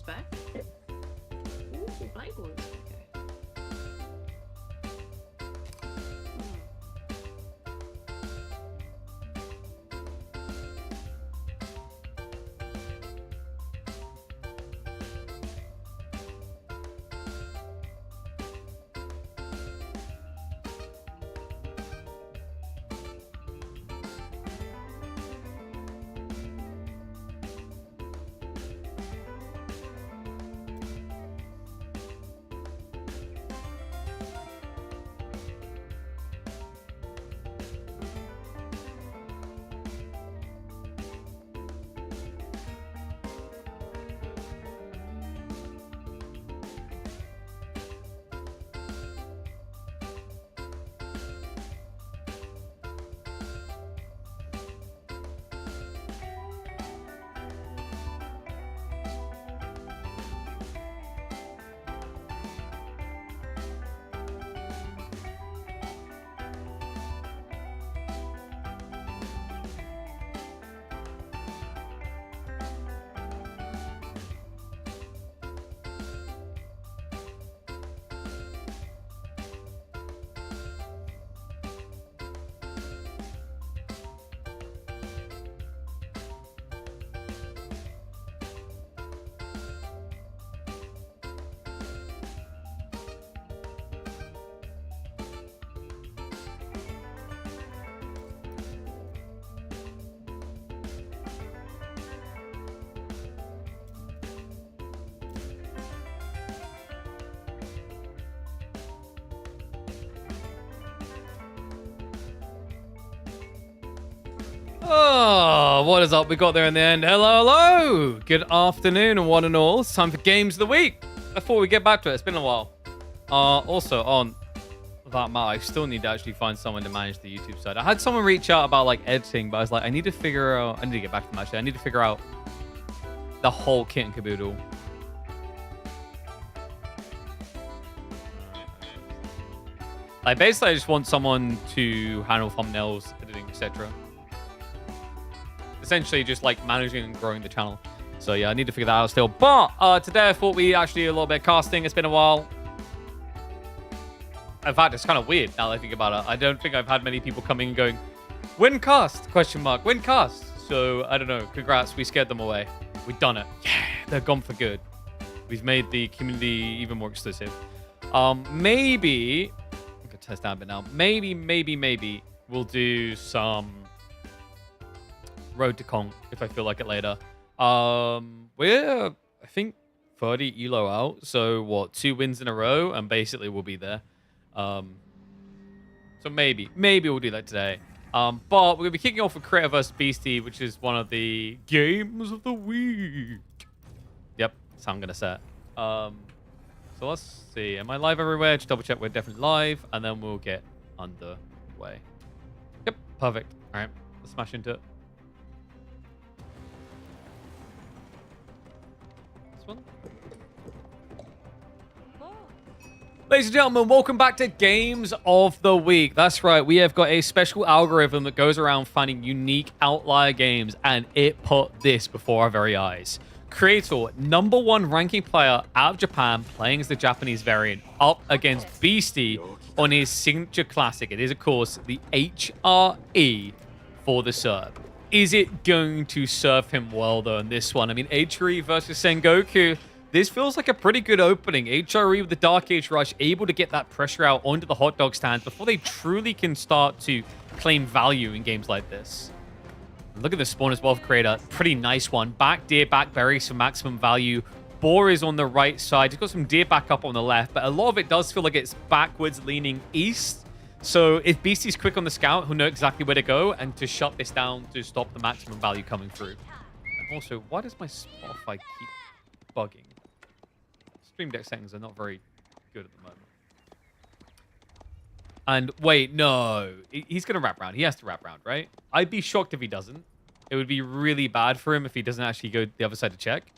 Who's back? Ooh, blank ones. Okay. Oh, what is up? We got there in the end. Hello, hello. Good afternoon, one and all. It's time for Games of the Week. Before we get back to it, it's been a while. Also, on that matter, I still need to actually find someone to manage the YouTube side. I had someone reach out about like editing, but I was like, I need to figure out. I need to get back to them actually. I need to figure out the whole kit and caboodle. Like basically, I just want someone to handle thumbnails, editing, etc. Essentially just like managing and growing the channel. So yeah, I need to figure that out still. But today I thought we actually do a little bit of casting. It's been a while. In fact, it's kind of weird now that I think about it. I don't think I've had many people coming and going, win cast, question mark, win cast. So I don't know, congrats, we scared them away. We've done it. Yeah, they're gone for good. We've made the community even more exclusive. Maybe, I'm gonna test that a bit now. Maybe we'll do some Road to Kong if I feel like it later. We're I think 30 elo out, so what, 2 wins in a row and basically we'll be there. So maybe we'll do that today. But we're gonna be kicking off with Creator vs Beastie, which is one of the games of the week. Yep, that's how I'm gonna set. So let's see, am I live everywhere? Just double check we're definitely live and then we'll get underway. Yep, perfect. All right, let's smash into it. Ladies and gentlemen, welcome back to Games of the Week. That's right, we have got a special algorithm that goes around finding unique outlier games, and it put this before our very eyes. Creator, #1 ranking player out of Japan, playing as the Japanese variant, up against Beastie on his signature classic. It is, of course, the HRE for the serve. Is it going to serve him well, though, in this one? I mean, HRE versus Sengoku. This feels like a pretty good opening. HRE with the Dark Age Rush, able to get that pressure out onto the hot dog stands before they truly can start to claim value in games like this. Look at the spawn as well for Creator. Pretty nice one. Back deer, back berries for maximum value. Boar is on the right side. He's got some deer back up on the left, but a lot of it does feel like it's backwards leaning east. So if Beastie's quick on the scout, he'll know exactly where to go and to shut this down to stop the maximum value coming through. And also, why does my Spotify keep bugging? Stream Deck settings are not very good at the moment. And wait, no. He's going to wrap round. He has to wrap round, right? I'd be shocked if he doesn't. It would be really bad for him if he doesn't actually go the other side to check.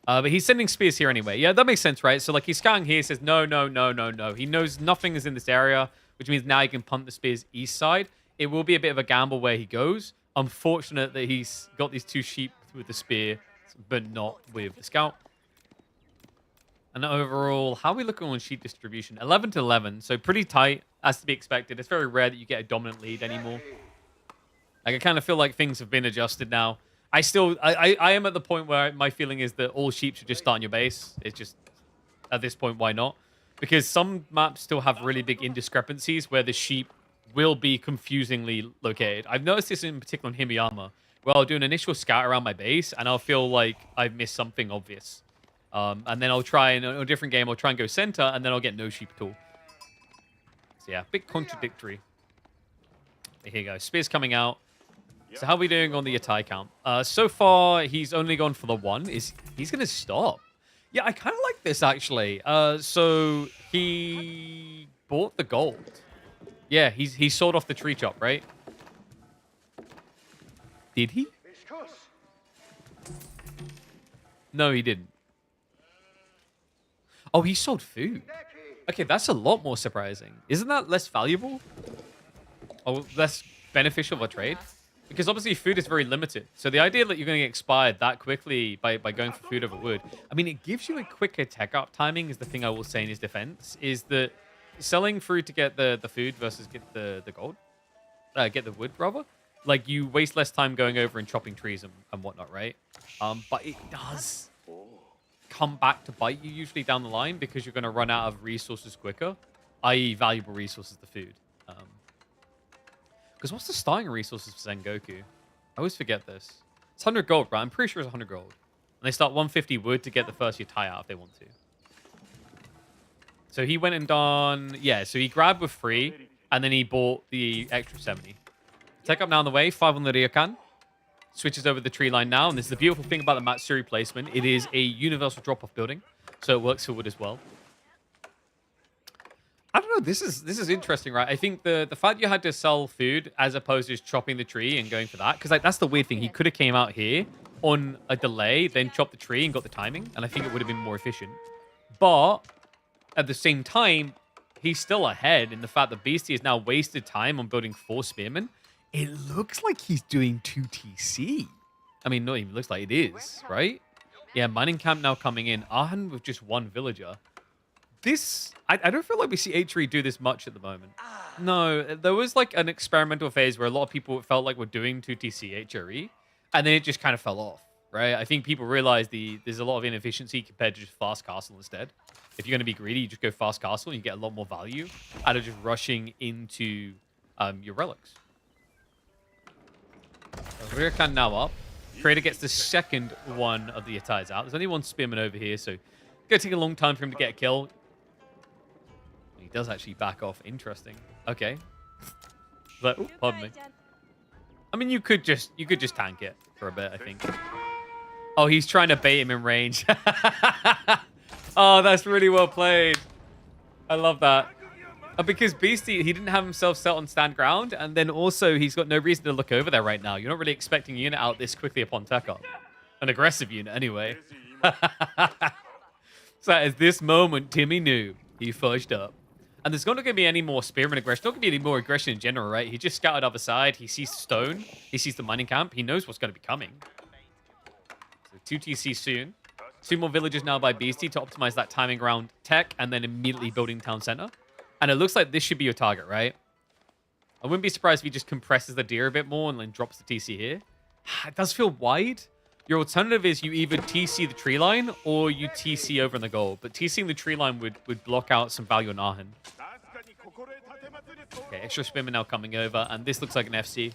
But he's sending spears here anyway. Yeah, that makes sense, right? So like he's scouting here, says no. He knows nothing is in this area, which means now he can punt the spears east side. It will be a bit of a gamble where he goes. Unfortunate that he's got these 2 sheep with the spear, but not with the scout. And overall, how are we looking on sheep distribution? 11 to 11, so pretty tight, as to be expected. It's very rare that you get a dominant lead anymore. Like, I kind of feel like things have been adjusted now. I am at the point where my feeling is that all sheep should just start on your base. It's just, at this point, why not? Because some maps still have really big indiscrepancies where the sheep will be confusingly located. I've noticed this in particular on Himiyama, where I'll do an initial scout around my base, and I'll feel like I've missed something obvious. And then I'll try, in a different game, I'll try and go center, and then I'll get no sheep at all. So yeah, a bit contradictory. Here you go. Spear's coming out. So how are we doing on the Yatai count? So far, he's only gone for the 1. He's going to stop. Yeah, I kind of like this, actually. So he bought the gold. Yeah, he sold off the tree chop, right? Did he? No, he didn't. Oh, he sold food. Okay, that's a lot more surprising. Isn't that less valuable? Or less beneficial of a trade? Because obviously food is very limited. So the idea that you're going to get expired that quickly by going for food over wood, I mean, it gives you a quicker tech up timing is the thing I will say in his defense, is that selling fruit to get the food versus get the gold, get the wood, rather. Like, you waste less time going over and chopping trees and whatnot, right? But it does come back to bite you usually down the line because you're going to run out of resources quicker, i.e. valuable resources, the food. Because what's the starting resources for Sengoku? I always forget this. It's 100 gold, right? I'm pretty sure it's 100 gold. And they start 150 wood to get the first Yatai out if they want to. So he went and done... Yeah, so he grabbed with 3, and then he bought the extra 70. Tech up now on the way, 5 on the Ryokan. Switches over the tree line now, and this is the beautiful thing about the Matsuri placement. It is a universal drop-off building, so it works for wood as well. I don't know, this is interesting, right? I think the fact you had to sell food as opposed to just chopping the tree and going for that, because like, that's the weird thing. He could have came out here on a delay, then chopped the tree and got the timing, and I think it would have been more efficient. But at the same time, he's still ahead in the fact that Beastie has now wasted time on building 4 spearmen. It looks like he's doing 2 TC. I mean, not even looks like it is, right? Yeah, mining camp now coming in. Arhan with just 1 villager. This, I don't feel like we see HRE do this much at the moment. No, there was like an experimental phase where a lot of people felt like we're doing 2 TC HRE, and then it just kind of fell off, right? I think people realized there's a lot of inefficiency compared to just fast castle instead. If you're going to be greedy, you just go fast castle and you get a lot more value out of just rushing into your relics. So Ryokan now up. Trader gets the second one of the Yatais out. There's only 1 spearman over here, so it's going to take a long time for him to get a kill. He does actually back off. Interesting. Okay. But, ooh, pardon me. I mean, you could just tank it for a bit, I think. Oh, he's trying to bait him in range. Oh, that's really well played. I love that. Because Beastie, he didn't have himself set on stand ground, and then also he's got no reason to look over there right now. You're not really expecting a unit out this quickly upon tech up. An aggressive unit, anyway. So at this moment, Timmy knew he fudged up. And there's not going to be any more spearman aggression. Not going to be any more aggression in general, right? He just scouted other side. He sees stone. He sees the mining camp. He knows what's going to be coming. So 2 TC soon. 2 more villages now by Beastie to optimize that timing around tech and then immediately building town center. And it looks like this should be your target, right? I wouldn't be surprised if he just compresses the deer a bit more and then drops the TC here. It does feel wide. Your alternative is you either TC the tree line or you TC over in the goal. But TCing the tree line would block out some value on Arhan. Okay, extra spearman now coming over. And this looks like an FC.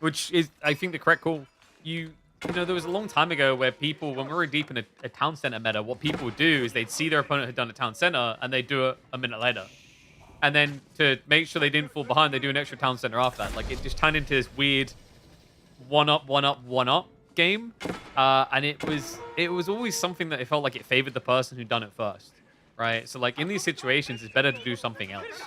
Which is, I think, the correct call. You know, there was a long time ago where people, when we were deep in a town center meta, what people would do is they'd see their opponent had done a town center and they'd do it a minute later. And then to make sure they didn't fall behind, they do an extra town center after that. Like, it just turned into this weird one up game. And it was always something that it felt like it favored the person who'd done it first, right? So, like, in these situations, it's better to do something else.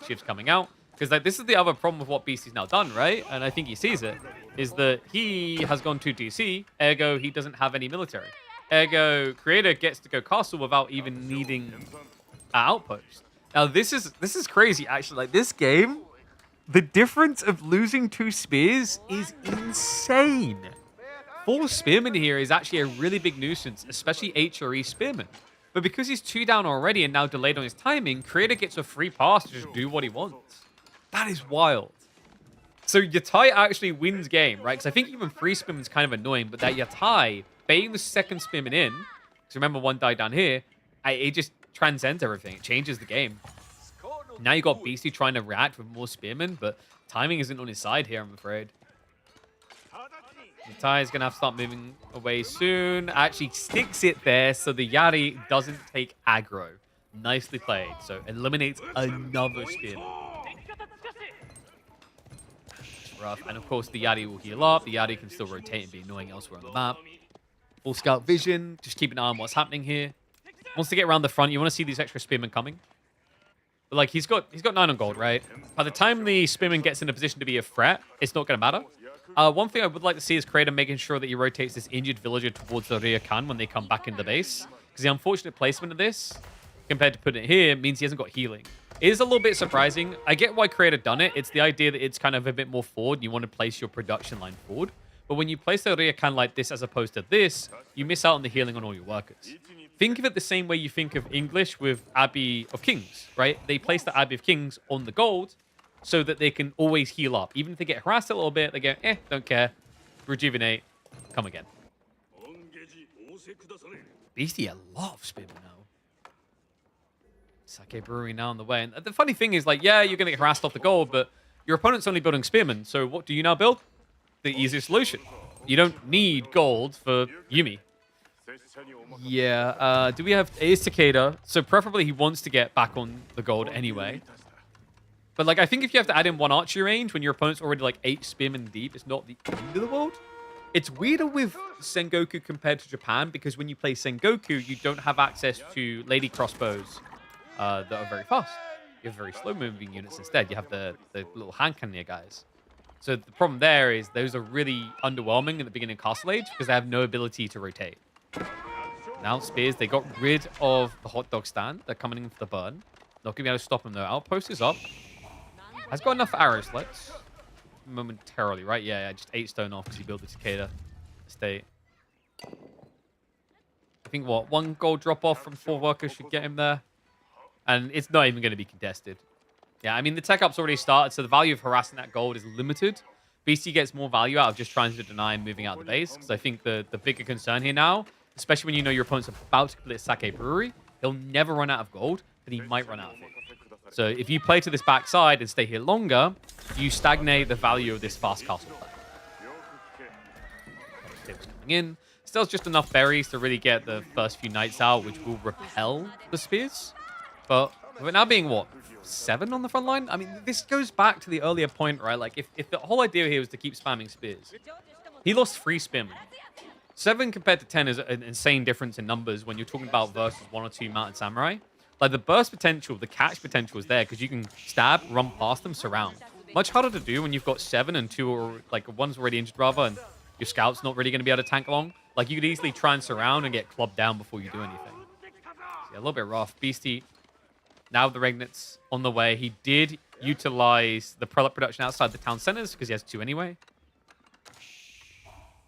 Ship's coming out. Because like, this is the other problem with what Beastie's now done, right? And I think he sees it, is that he has gone 2 DC, ergo he doesn't have any military. Ergo, Creator gets to go castle without even needing an outpost. Now, this is crazy, actually. Like, this game, the difference of losing 2 spears is insane. 4 Spearmen here is actually a really big nuisance, especially HRE Spearmen. But because he's 2 down already and now delayed on his timing, Creator gets a free pass to just do what he wants. That is wild. So Yatai actually wins game, right? Because I think even 3 Spearmen's kind of annoying, but that Yatai baiting the 2nd Spearman in, because remember 1 died down here, it just transcends everything. It changes the game. Now you got Beastie trying to react with more Spearmen, but timing isn't on his side here, I'm afraid. Yatai is going to have to start moving away soon. Actually sticks it there so the Yari doesn't take aggro. Nicely played. So eliminates another Spearman. It's rough. And of course the Yari will heal up. The Yari can still rotate and be annoying elsewhere on the map. Full scout vision. Just keep an eye on what's happening here. Wants to get around the front. You want to see these extra Spearmen coming. But like he's got 9 on gold, right? By the time the Spearman gets in a position to be a threat, it's not going to matter. One thing I would like to see is Creator making sure that he rotates this injured villager towards the rear can when they come back in the base. Because the unfortunate placement of this, compared to putting it here, means he hasn't got healing. It is a little bit surprising. I get why Creator done it. It's the idea that it's kind of a bit more forward. You want to place your production line forward. But when you place the rear can like this as opposed to this, you miss out on the healing on all your workers. Think of it the same way you think of English with Abbey of Kings, right? They place the Abbey of Kings on the gold so that they can always heal up. Even if they get harassed a little bit, they go, don't care. Rejuvenate. Come again. Beastie, I love Spearman now. Sake Brewery now on the way. And the funny thing is, like, yeah, you're going to get harassed off the gold, but your opponent's only building Spearman. So what do you now build? The easiest solution. You don't need gold for Yumi. Yeah, do we have... It is Takeda, so preferably he wants to get back on the gold anyway. But, like, I think if you have to add in 1 archery range when your opponent's already, like, 8 Spearmen deep, it's not the end of the world. It's weirder with Sengoku compared to Japan, because when you play Sengoku, you don't have access to lady crossbows that are very fast. You have very slow-moving units instead. You have the little hand cannoneer guys. So the problem there is those are really underwhelming in the beginning of Castle Age because they have no ability to rotate. Now Spears, they got rid of the hot dog stand. They're coming in for the burn. Not going to be able to stop him though. Outpost is up. Has got enough arrow slits. Momentarily, right? Yeah, just 8 stone off because he built the Takeda estate. I think, what, 1 gold drop off from 4 workers should get him there. And it's not even going to be contested. Yeah, I mean, the tech up's already started, so the value of harassing that gold is limited. BC gets more value out of just trying to deny and moving out of the base, because I think the bigger concern here now, especially when you know your opponent's about to split Sake Brewery, he'll never run out of gold, but he might run out of it. So if you play to this backside and stay here longer, you stagnate the value of this fast castle play. Stick's coming in. Still just enough berries to really get the first few knights out, which will repel the spears. But with it now being, what, 7 on the front line? I mean, this goes back to the earlier point, right? Like, if the whole idea here was to keep spamming spears, he lost 3 spearmen. 7 compared to 10 is an insane difference in numbers when you're talking about versus 1 or 2 mounted samurai. Like, the burst potential, the catch potential is there because you can stab, run past them, surround. Much harder to do when you've got 7 and 2 are, like, 1's already injured rather, and your scout's not really going to be able to tank along. Like, you could easily try and surround and get clubbed down before you do anything. So, yeah, a little bit rough. Beastie, now the Regnit's on the way. He did utilize the product production outside the town centers because he has 2 anyway.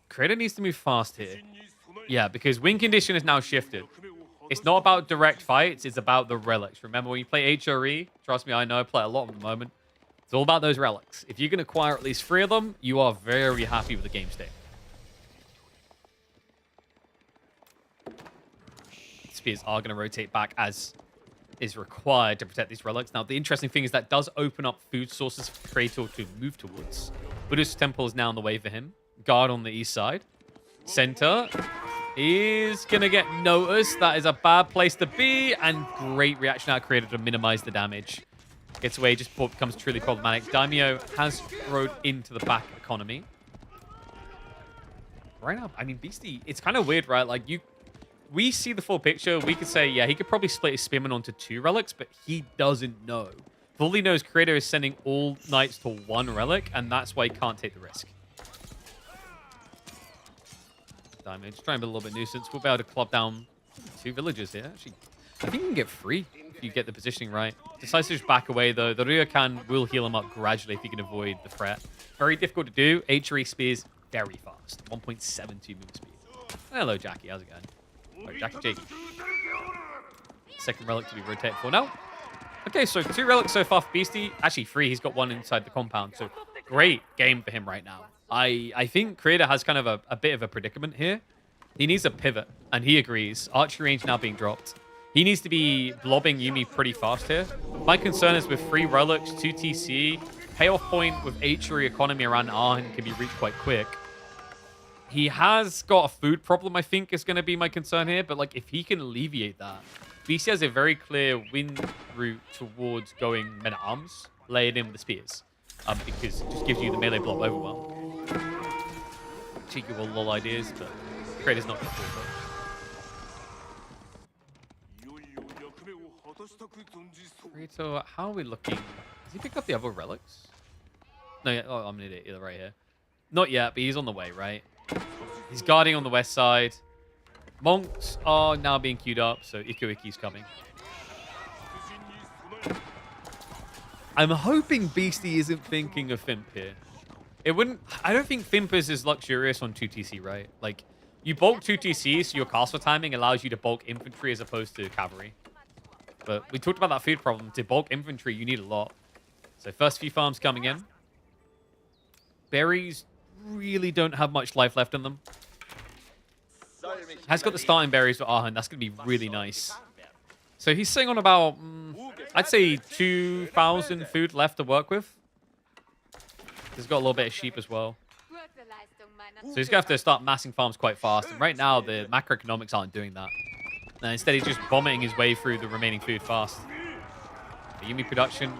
Creator needs to move fast here. Yeah, because win condition is now shifted. It's not about direct fights, it's about the relics. Remember, when you play HRE, trust me, I know I play a lot at the moment. It's all about those relics. If you can acquire at least 3 of them, you are very happy with the game state. Spears are going to rotate back as is required to protect these relics. Now, the interesting thing is that does open up food sources for Creator to move towards. Buddhist Temple is now on the way for him. Guard on the east side. Center is going to get noticed. That is a bad place to be. And great reaction out of Creator to minimize the damage. Gets away just before it becomes truly problematic. Daimyo has rode into the back economy. Right now, I mean, Beastie, it's kind of weird, right? Like, we see the full picture. We could say, yeah, he could probably split his Spearman onto 2 relics, but he doesn't know. For all he knows, Creator is sending all knights to 1 relic, and that's why he can't take the risk. Damage, trying to be a little bit nuisance. We'll be able to club down 2 villagers here. Actually, I think you can get 3 if you get the positioning right. Decides to just back away, though. The Ryokan will heal him up gradually if you can avoid the threat. Very difficult to do. HRE Spears very fast. 1.72 movement speed. Hello, Jackie. How's it going? Right, Jackie Jake. Second relic to be rotated for now. Okay, so 2 relics so far for Beastie. Actually, 3. He's got 1 inside the compound. So great game for him right now. I think Creator has kind of a bit of a predicament here. He needs a pivot, and he agrees. Archery range now being dropped. He needs to be blobbing Yuumi pretty fast here. My concern is with 3 relics, 2 TC, payoff point with H3 economy around Arhen can be reached quite quick. He has got a food problem, I think, is going to be my concern here. But like, if he can alleviate that, BC has a very clear win route towards going men-at-arms, layered in with the spears. Because it just gives you the melee blob overwhelm. Cheeky will lol ideas, but Creator's not going to fall for it. Creator, how are we looking? Has he picked up the other relics? No, yeah. Oh, I'm an idiot. Either right here. Not yet, but he's on the way, right? He's guarding on the west side. Monks are now being queued up, so Iki's coming. I'm hoping Beastie isn't thinking of Fimp here. It wouldn't... I don't think Fimp is as luxurious on 2TC, right? Like, you bulk 2TC, so your castle timing allows you to bulk infantry as opposed to cavalry. But we talked about that food problem. To bulk infantry, you need a lot. So first few farms coming in. Berries really don't have much life left in them. Has got the starting berries for Arhen. That's going to be really nice. So he's sitting on about, I'd say 2,000 food left to work with. He's got a little bit of sheep as well. So he's going to have to start massing farms quite fast. And right now, the macroeconomics aren't doing that. And instead, he's just vomiting his way through the remaining food fast. The Yuumi production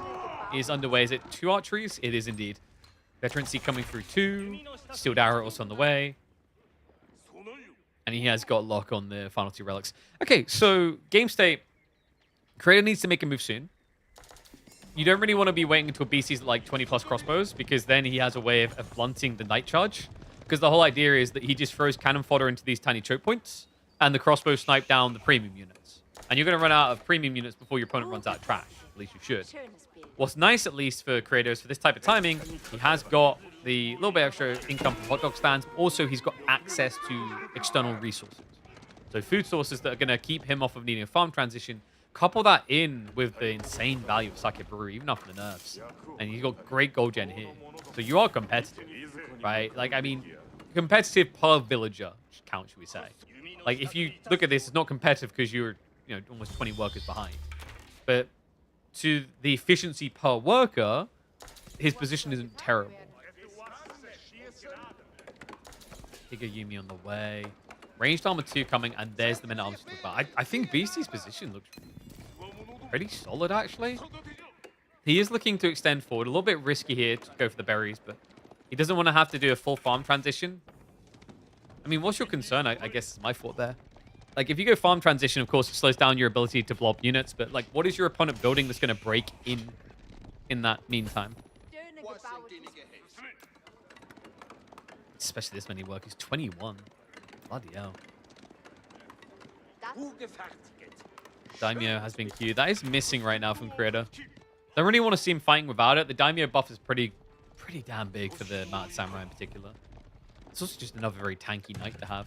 is underway. Is it 2 archeries? It is indeed. Veterancy coming through 2. Sealed arrow also on the way. And he has got lock on the final 2 relics. Okay, so game state. Creator needs to make a move soon. You don't really want to be waiting until BC's at like 20 plus crossbows, because then he has a way of blunting the night charge. Because the whole idea is that he just throws cannon fodder into these tiny choke points, and the crossbows snipe down the premium units. And you're going to run out of premium units before your opponent runs out of trash. At least you should. What's nice, at least for creators, for this type of timing, he has got the little bit extra income from hot dog stands. Also, he's got access to external resources. So food sources that are going to keep him off of needing a farm transition. Couple that in with the insane value of Sake Brewery, even after the nerfs. And he's got great gold gen here. So you are competitive, right? Like, I mean, competitive per villager count, should we say. Like, if you look at this, it's not competitive because you're, you know, almost 20 workers behind. But to the efficiency per worker, his position isn't terrible. Bigger Yuumi on the way. Ranged armor 2 coming, and there's the men-at-arms. I think Beastie's position looks pretty solid, actually. He is looking to extend forward. A little bit risky here to go for the berries, but he doesn't want to have to do a full farm transition. I mean, what's your concern? I guess is my thought there. Like, if you go farm transition, of course, it slows down your ability to blob units, but, like, what is your opponent building that's going to break in that meantime? Especially this many workers. 21. Bloody hell. Daimyo has been queued. That is missing right now from Creator. Don't really want to see him fighting without it. The Daimyo buff is pretty damn big for the Mad Samurai in particular. It's also just another very tanky knight to have.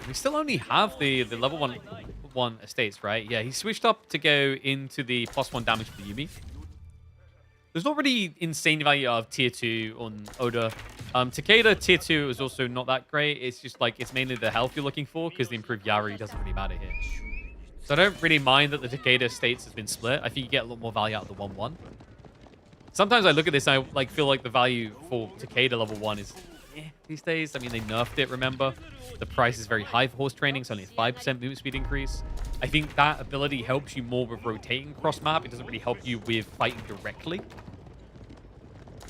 We still only have the level 1 estates, right? Yeah, he switched up to go into the +1 damage for the Yuumi. There's not really insane value of tier 2 on Oda. Takeda tier 2 is also not that great. It's just like, it's mainly the health you're looking for, because the improved Yari doesn't really matter here. So I don't really mind that the Takeda states has been split. I think you get a lot more value out of the 1-1. Sometimes I look at this and I like feel like the value for Takeda level 1 is these days. I mean, they nerfed it, remember? The price is very high for horse training. It's only a 5% movement speed increase. I think that ability helps you more with rotating across map. It doesn't really help you with fighting directly.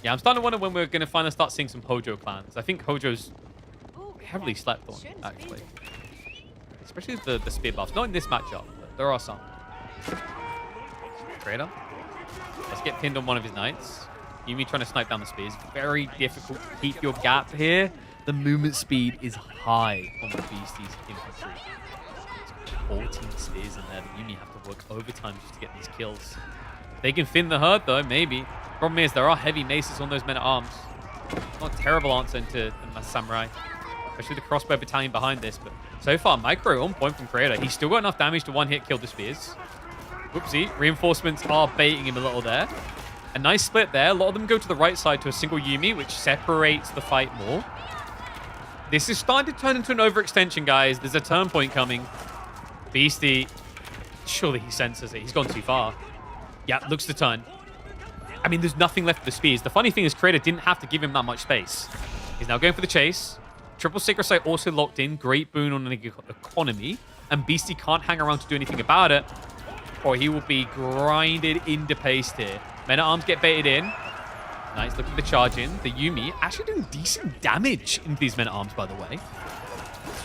Yeah, I'm starting to wonder when we're going to finally start seeing some Hojo clans. I think Hojo's heavily slept on, actually. Especially the spear buffs. Not in this matchup, but there are some. Creator. Let's get pinned on one of his knights. Yuumi trying to snipe down the spears. Very difficult to keep your gap here. The movement speed is high on the Beastie's infantry. 14 spears in there. The Yuumi have to work overtime just to get these kills. They can fin the herd, though, maybe. Problem is, there are heavy maces on those men-at-arms. Not a terrible answer into the Samurai. Especially the crossbow battalion behind this. But so far, Micro on point from Creator. He's still got enough damage to one-hit kill the spears. Whoopsie. Reinforcements are baiting him a little there. A nice split there. A lot of them go to the right side to a single Yuumi, which separates the fight more. This is starting to turn into an overextension, guys. There's a turn point coming. Beastie. Surely he senses it. He's gone too far. Yeah, looks to turn. I mean, there's nothing left of the spears. The funny thing is, Creator didn't have to give him that much space. He's now going for the chase. Triple Sacred Sight also locked in. Great boon on the economy. And Beastie can't hang around to do anything about it, or he will be grinded into paste here. Men-at-Arms get baited in. Nice, look at the charge in. The Yuumi actually doing decent damage into these Men-at-Arms, by the way.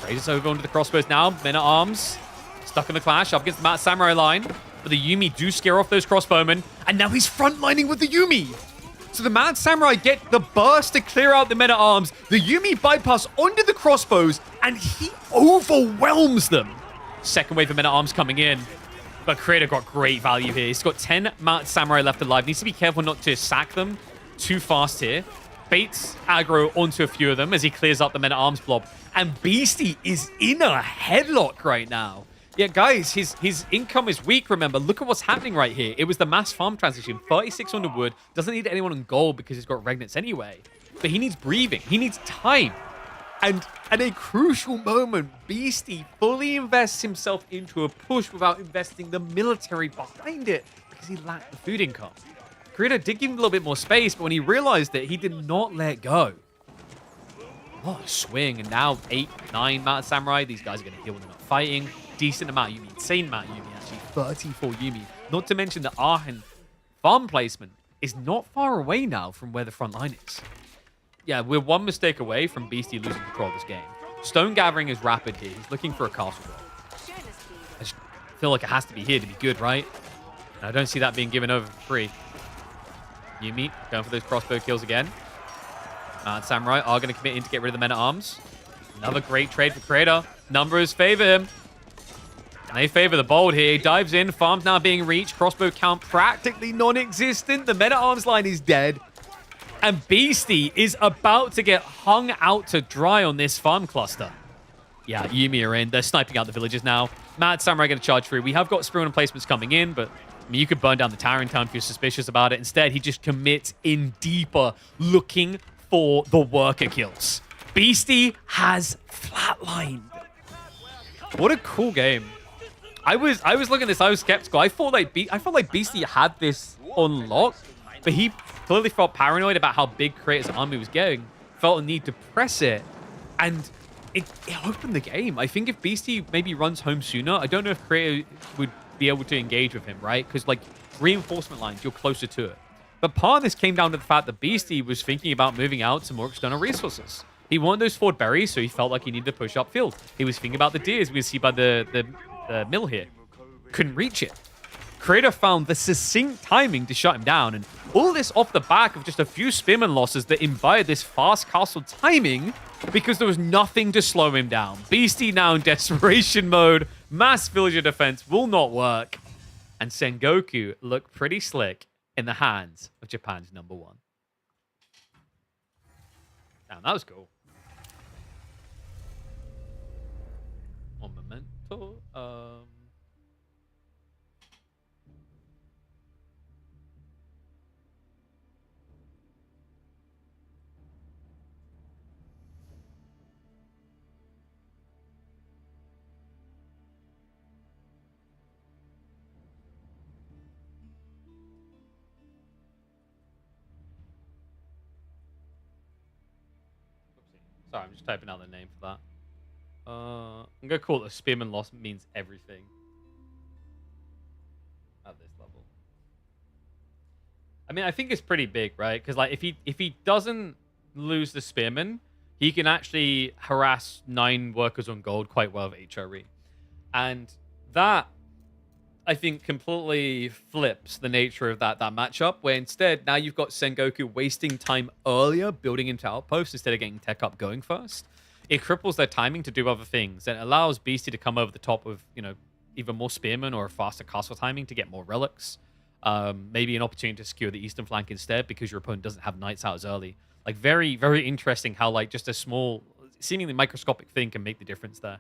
Raises over onto the crossbows now. Men-at-Arms stuck in the clash up against the Mad Samurai line. But the Yuumi do scare off those crossbowmen. And now he's frontlining with the Yuumi. So the Mad Samurai get the burst to clear out the Men-at-Arms. The Yuumi bypass onto the crossbows, and he overwhelms them. Second wave of Men-at-Arms coming in. But Creator got great value here. He's got 10 Mad Samurai left alive. Needs to be careful not to sack them too fast here. Baits aggro onto a few of them as he clears up the Men-at-Arms blob. And Beastie is in a headlock right now. Yeah, guys, his income is weak, remember. Look at what's happening right here. It was the mass farm transition. 36 on the wood. Doesn't need anyone on gold because he's got Regnants anyway. But he needs breathing. He needs time. And at a crucial moment, Beastie fully invests himself into a push without investing the military behind it because he lacked the food income. Creator did give him a little bit more space, but when he realized it, he did not let go. What a swing. And now 8, 9 Mad Samurai. These guys are going to heal when they're not fighting. Decent amount of Yuumi. Insane amount of Yuumi, actually. 34 Yuumi. Not to mention the Arhen farm placement is not far away now from where the front line is. Yeah, we're one mistake away from Beastie losing control of this game. Stone gathering is rapid here. He's looking for a castle drop. I just feel like it has to be here to be good, right? And I don't see that being given over for free. Yuumi going for those crossbow kills again. Samurai are going to commit in to get rid of the Men-at-Arms. Another great trade for Creator. Numbers favor him. And they favor the bold here. He dives in. Farm's now being reached. Crossbow count practically non-existent. The Men-at-Arms line is dead. And Beastie is about to get hung out to dry on this farm cluster. Yeah, Yuumi are in. They're sniping out the villagers now. Mad Samurai going to charge through. We have got Spearman emplacements coming in, but I mean, you could burn down the tower in town if you're suspicious about it. Instead, he just commits in deeper, looking for the worker kills. Beastie has flatlined. What a cool game. I was looking at this. I was skeptical. I felt like Beastie had this unlocked, but he clearly felt paranoid about how big Creator's army was getting. Felt a need to press it, and it opened the game. I think if Beastie maybe runs home sooner, I don't know if Creator would be able to engage with him, right? Because like reinforcement lines, you're closer to it. But part of this came down to the fact that Beastie was thinking about moving out some more external resources. He wanted those Ford berries, so he felt like he needed to push upfield. He was thinking about the deers we see by the mill here. Couldn't reach it. Creator found the succinct timing to shut him down, and all this off the back of just a few spearman losses that imbibed this fast castle timing because there was nothing to slow him down. Beastie now in desperation mode. Mass villager defense will not work. And Sengoku looked pretty slick in the hands of Japan's #1. Damn, that was cool. One memento. Sorry, I'm just typing out the name for that. I'm going to call it a spearman loss means everything. At this level. I mean, I think it's pretty big, right? Because like, if he doesn't lose the spearman, he can actually harass 9 workers on gold quite well with HRE. And that, I think, completely flips the nature of that matchup, where instead, now you've got Sengoku wasting time earlier building into outposts instead of getting tech up going first. It cripples their timing to do other things, and it allows Beastie to come over the top with, you know, even more spearmen or a faster castle timing to get more relics. Maybe an opportunity to secure the eastern flank instead because your opponent doesn't have knights out as early. Like, very, very interesting how, like, just a small, seemingly microscopic thing can make the difference there.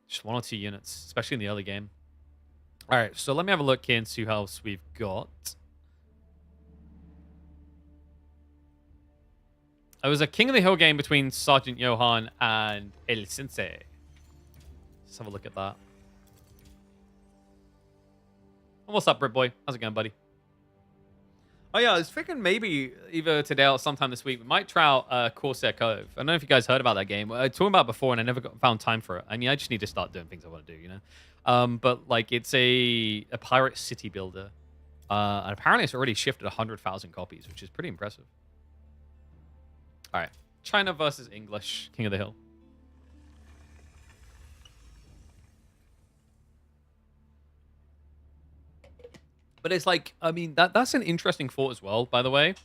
Just 1 or 2 units, especially in the early game. All right, so let me have a look here and see who else we've got. It was a King of the Hill game between Sergeant Johan and El Sensei. Let's have a look at that. What's up, Brit Boy? How's it going, buddy? Oh, yeah, I was thinking maybe either today or sometime this week, we might try out Corsair Cove. I don't know if you guys heard about that game. I talked about it before, and I never found time for it. I mean, I just need to start doing things I want to do, you know? But, like, it's a pirate city builder. And apparently it's already shifted 100,000 copies, which is pretty impressive. All right. China versus English, King of the Hill. But it's like, I mean, that's an interesting thought as well, by the way,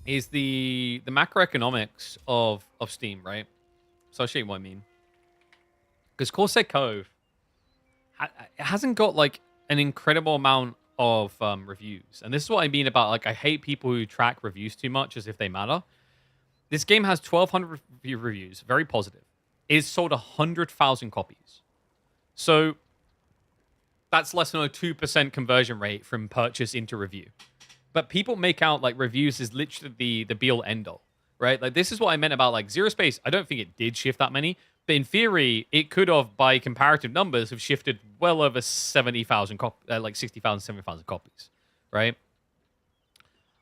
is the macroeconomics of Steam, right? So I'll show you what I mean. Because Corsair Cove it hasn't got, like, an incredible amount of reviews. And this is what I mean about, like, I hate people who track reviews too much as if they matter. This game has 1,200 reviews, very positive. It's sold 100,000 copies. So that's less than a 2% conversion rate from purchase into review. But people make out like reviews is literally the be all end all, right? Like this is what I meant about like Zero Space. I don't think it did shift that many, but in theory, it could have, by comparative numbers, have shifted well over 70,000 like 60,000, 70,000 copies, right?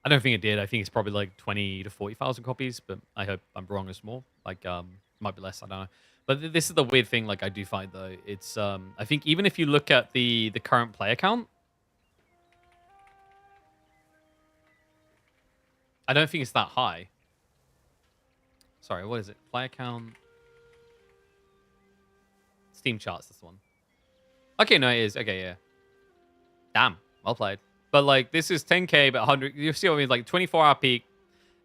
I don't think it did. I think it's probably like 20 to 40,000 copies, but I hope I'm wrong as more. Like, might be less. I don't know. But this is the weird thing, like, I do find, though. It's, I think even if you look at the current player count, I don't think it's that high. Sorry, what is it? Player count. Steam charts, this one. Okay, no, it is. Okay, yeah. Damn, well played. But, like, this is 10K, but 100. You see what I mean? Like, 24-hour peak.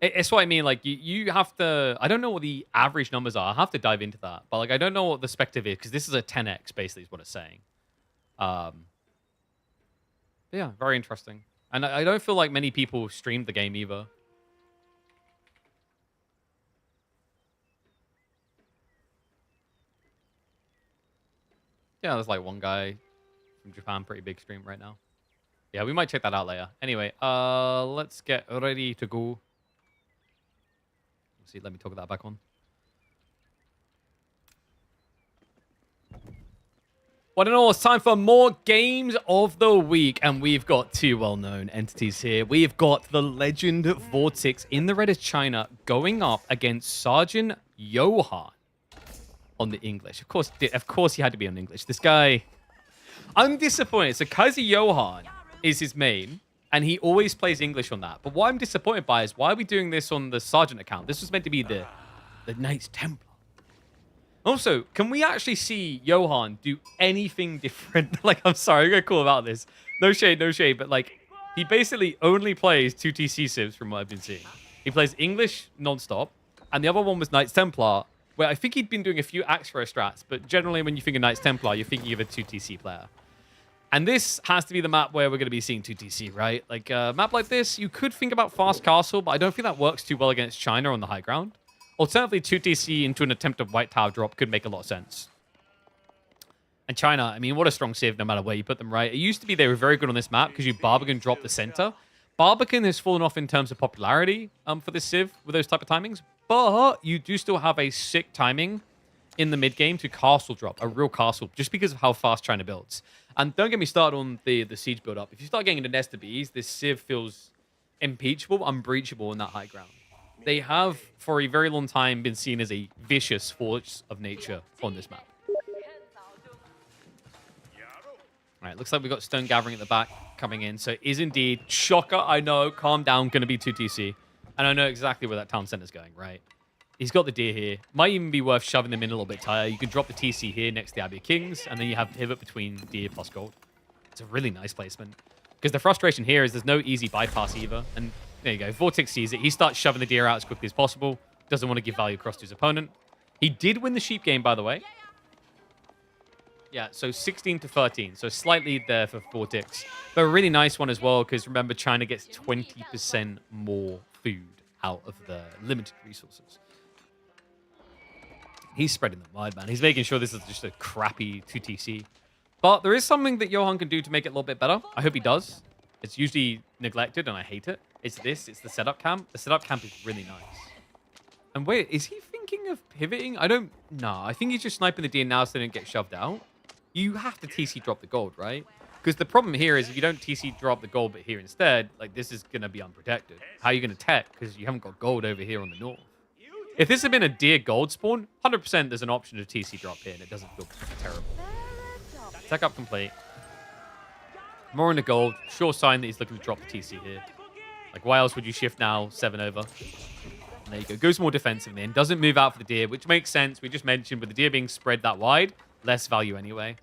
It's what I mean. Like, you have to... I don't know what the average numbers are. I have to dive into that. But, like, I don't know what the spective is, because this is a 10x, basically, is what it's saying. Yeah, very interesting. And I don't feel like many people streamed the game either. Yeah, there's, like, one guy from Japan, pretty big stream right now. Yeah, we might check that out later. Anyway, let's get ready to go. See, let me talk that back on. What in all, it's time for more games of the week, and we've got two well-known entities here. We've got the legend Vortex in the red as China going up against Sergeant Johan on the English. Of course, he had to be on English. This guy, I'm disappointed. So Kaiser Johan is his main, and he always plays English on that. But what I'm disappointed by is, why are we doing this on the Sergeant account? This was meant to be the Knights Templar. Also, can we actually see Johan do anything different? Like, I'm sorry, I'm going to call about this. No shade, but, like, he basically only plays 2 TC civs from what I've been seeing. He plays English non-stop, and the other one was Knights Templar, where I think he'd been doing a few Axro strats, but generally when you think of Knights Templar, you're thinking of a 2 TC player. And this has to be the map where we're going to be seeing 2 TC, right? Like, a map like this, you could think about Fast Castle, but I don't think that works too well against China on the high ground. Alternatively, 2 TC into an attempted White Tower drop could make a lot of sense. And China, I mean, what a strong civ no matter where you put them, right? It used to be they were very good on this map because you Barbican drop the center. Barbican has fallen off in terms of popularity for this civ with those type of timings, but you do still have a sick timing in the mid-game to castle drop, a real castle, just because of how fast China builds. And don't get me started on the siege build-up. If you start getting into Nesta Bees, this civ feels impeachable, unbreachable in that high ground. They have, for a very long time, been seen as a vicious force of nature on this map. All right, looks like we've got Stone Gathering at the back coming in. So it is indeed, shocker, I know, calm down, going to be 2 TC. And I know exactly where that town center's going, right? He's got the deer here. Might even be worth shoving them in a little bit tighter. You can drop the TC here next to the Abbey of Kings, and then you have pivot between deer plus gold. It's a really nice placement. Because the frustration here is there's no easy bypass either. And there you go. Vortex sees it. He starts shoving the deer out as quickly as possible. Doesn't want to give value across to his opponent. He did win the sheep game, by the way. Yeah, so 16 to 13. So slightly there for Vortex. But a really nice one as well, because remember, China gets 20% more food out of the limited resources. He's spreading them wide, man. He's making sure this is just a crappy 2TC. But there is something that Johan can do to make it a little bit better. I hope he does. It's usually neglected, and I hate it. It's this. It's the setup camp. The setup camp is really nice. And wait, is he thinking of pivoting? I don't... Nah, I think he's just sniping the deer now so they don't get shoved out. You have to TC drop the gold, right? Because the problem here is if you don't TC drop the gold but here instead, like this is going to be unprotected. How are you going to tech? Because you haven't got gold over here on the north. If this had been a deer gold spawn, 100% there's an option to TC drop here and it doesn't feel terrible. Tech up complete. More in the gold. Sure sign that he's looking to drop the TC here. Like, why else would you shift now? 7 over. And there you go. Goes more defensively and doesn't move out for the deer, which makes sense. We just mentioned with the deer being spread that wide, less value anyway.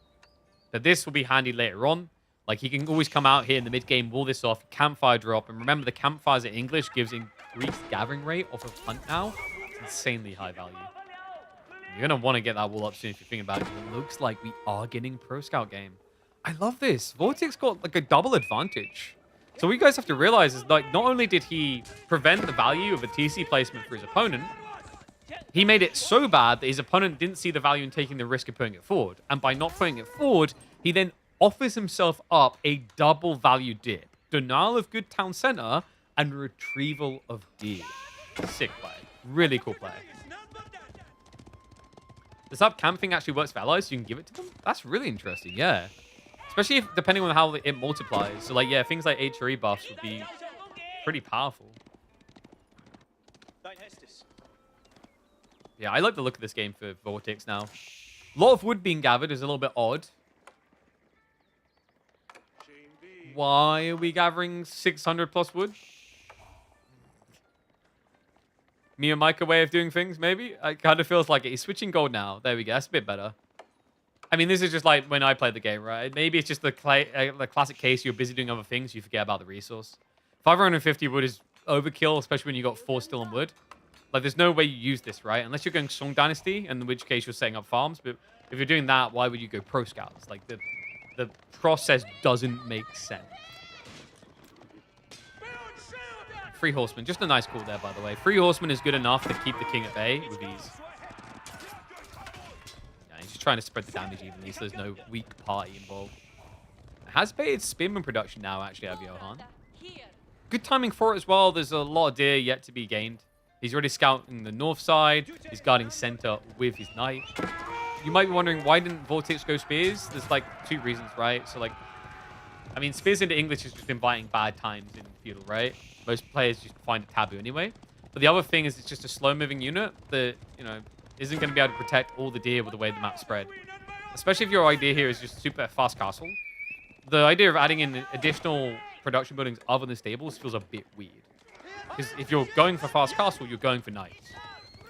But this will be handy later on. Like, he can always come out here in the mid-game, wall this off, campfire drop. And remember, the campfires in English gives increased gathering rate off of hunt now. It's insanely high value. You're going to want to get that wall up soon if you're thinking about it. It looks like we are getting Pro Scout game. I love this. Vortex got like a double advantage. So what you guys have to realize is like not only did he prevent the value of a TC placement for his opponent, he made it so bad that his opponent didn't see the value in taking the risk of putting it forward. And by not putting it forward, he then offers himself up a double value dip. Denial of good town center and retrieval of D. Sick play. Really cool play. The sub camp thing actually works for allies, so you can give it to them? That's really interesting, yeah. Especially if, depending on how it multiplies. So, like, yeah, things like HRE buffs would be pretty powerful. Yeah, I like the look of this game for Vortex now. A lot of wood being gathered is a little bit odd. Why are we gathering 600 plus wood? Me and Micah way of doing things, maybe? It kind of feels like it. He's switching gold now. There we go. That's a bit better. I mean, this is just like when I play the game, right? Maybe it's just the classic case. You're busy doing other things. You forget about the resource. 550 wood is overkill, especially when you got 4 still on wood. Like, there's no way you use this, right? Unless you're going Song Dynasty, in which case you're setting up farms. But if you're doing that, why would you go Pro Scouts? Like, the process doesn't make sense. 3 Horsemen. Just a nice call there, by the way. 3 Horsemen is good enough to keep the king at bay with ease. He's just trying to spread the damage evenly, so there's no weak party involved. Has baited Spearman production now, actually, out of Johan. Good timing for it as well. There's a lot of deer yet to be gained. He's already scouting the north side. He's guarding center with his knight. You might be wondering, why didn't Vortex go Spears? There's, like, 2 reasons, right? So, like, I mean, Spears into English is just inviting bad times in Feudal, right? Most players just find it taboo anyway. But the other thing is it's just a slow-moving unit that, you know, isn't going to be able to protect all the deer with the way the map's spread. Especially if your idea here is just super fast castle. The idea of adding in additional production buildings other than stables feels a bit weird. Because if you're going for fast castle, you're going for knights.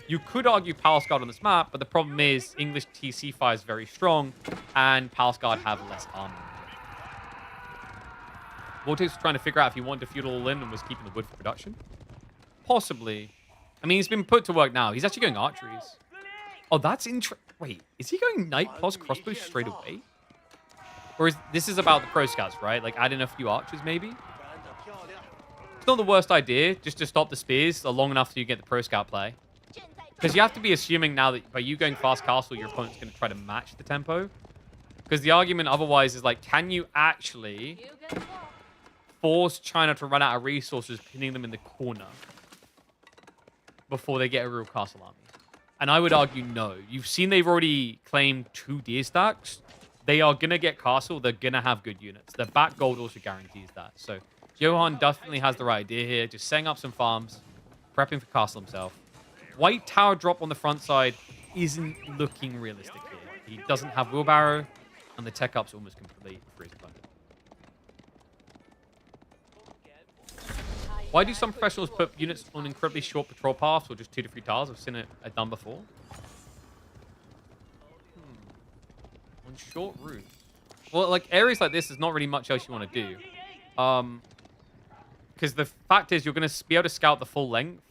You could argue Palace Guard on this map, but the problem is English TC fire is very strong, and Palace Guard have less armor. Vortex was trying to figure out if he wanted to feudal all in and was keeping the wood for production. Possibly. I mean, he's been put to work now. He's actually going archeries. Oh, that's interesting. Wait, is he going knight plus crossbow straight away? Or is this is about the Pro Scouts, right? Like, add in a few archers, maybe? It's not the worst idea, just to stop the spears long enough so you get the Pro Scout play. Because you have to be assuming now that by you going fast castle, your opponent's going to try to match the tempo. Because the argument otherwise is like, can you actually force China to run out of resources, pinning them in the corner before they get a real castle army? And I would argue no. You've seen they've already claimed 2 deer stacks. They are going to get castle. They're going to have good units. Their back gold also guarantees that. So Johan definitely has the right idea here. Just setting up some farms, prepping for castle himself. White tower drop on the front side isn't looking realistic here. He doesn't have wheelbarrow, and the tech up's almost complete for his opponent. Why do some professionals put units on incredibly short patrol paths or just 2 to 3 tiles? I've seen it done before. On short routes. Well, like, areas like this, there's not really much else you want to do. Because the fact is, you're going to be able to scout the full length.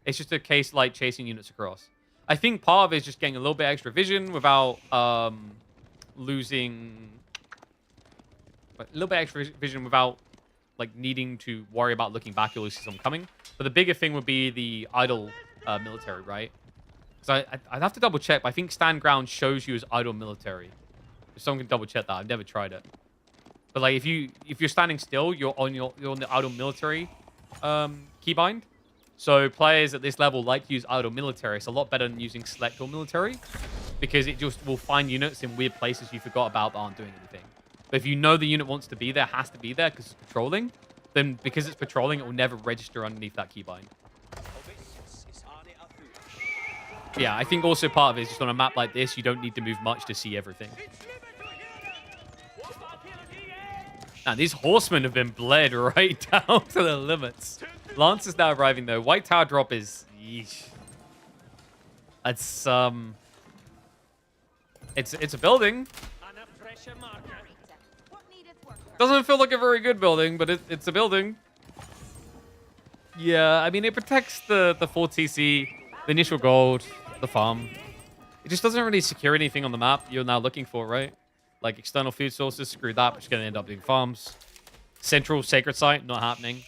It's just a case like chasing units across. I think part of it is just getting a little bit extra vision without losing... A little bit extra vision without like needing to worry about looking back, you'll see someone coming. But the bigger thing would be the idle military, right? So I'd have to double check, but I think stand ground shows you as idle military. If someone can double check that, I've never tried it. But like if you're standing still, you're on the idle military keybind. So players at this level like to use idle military. It's a lot better than using select or military because it just will find units in weird places you forgot about that aren't doing anything. But if you know the unit wants to be there, has to be there because it's patrolling, then because it's patrolling, it will never register underneath that keybind. Yeah, I think also part of it is just on a map like this, you don't need to move much to see everything. Now, these horsemen have been bled right down to the limits. Lance is now arriving, though. White tower drop is... Yeesh. It's, It's a building. Doesn't feel like a very good building, but it's a building. Yeah, I mean, it protects the 4 TC, the initial gold, the farm. It just doesn't really secure anything on the map you're now looking for, right? Like external food sources, screw that, but you're going to end up doing farms. Central sacred site, not happening.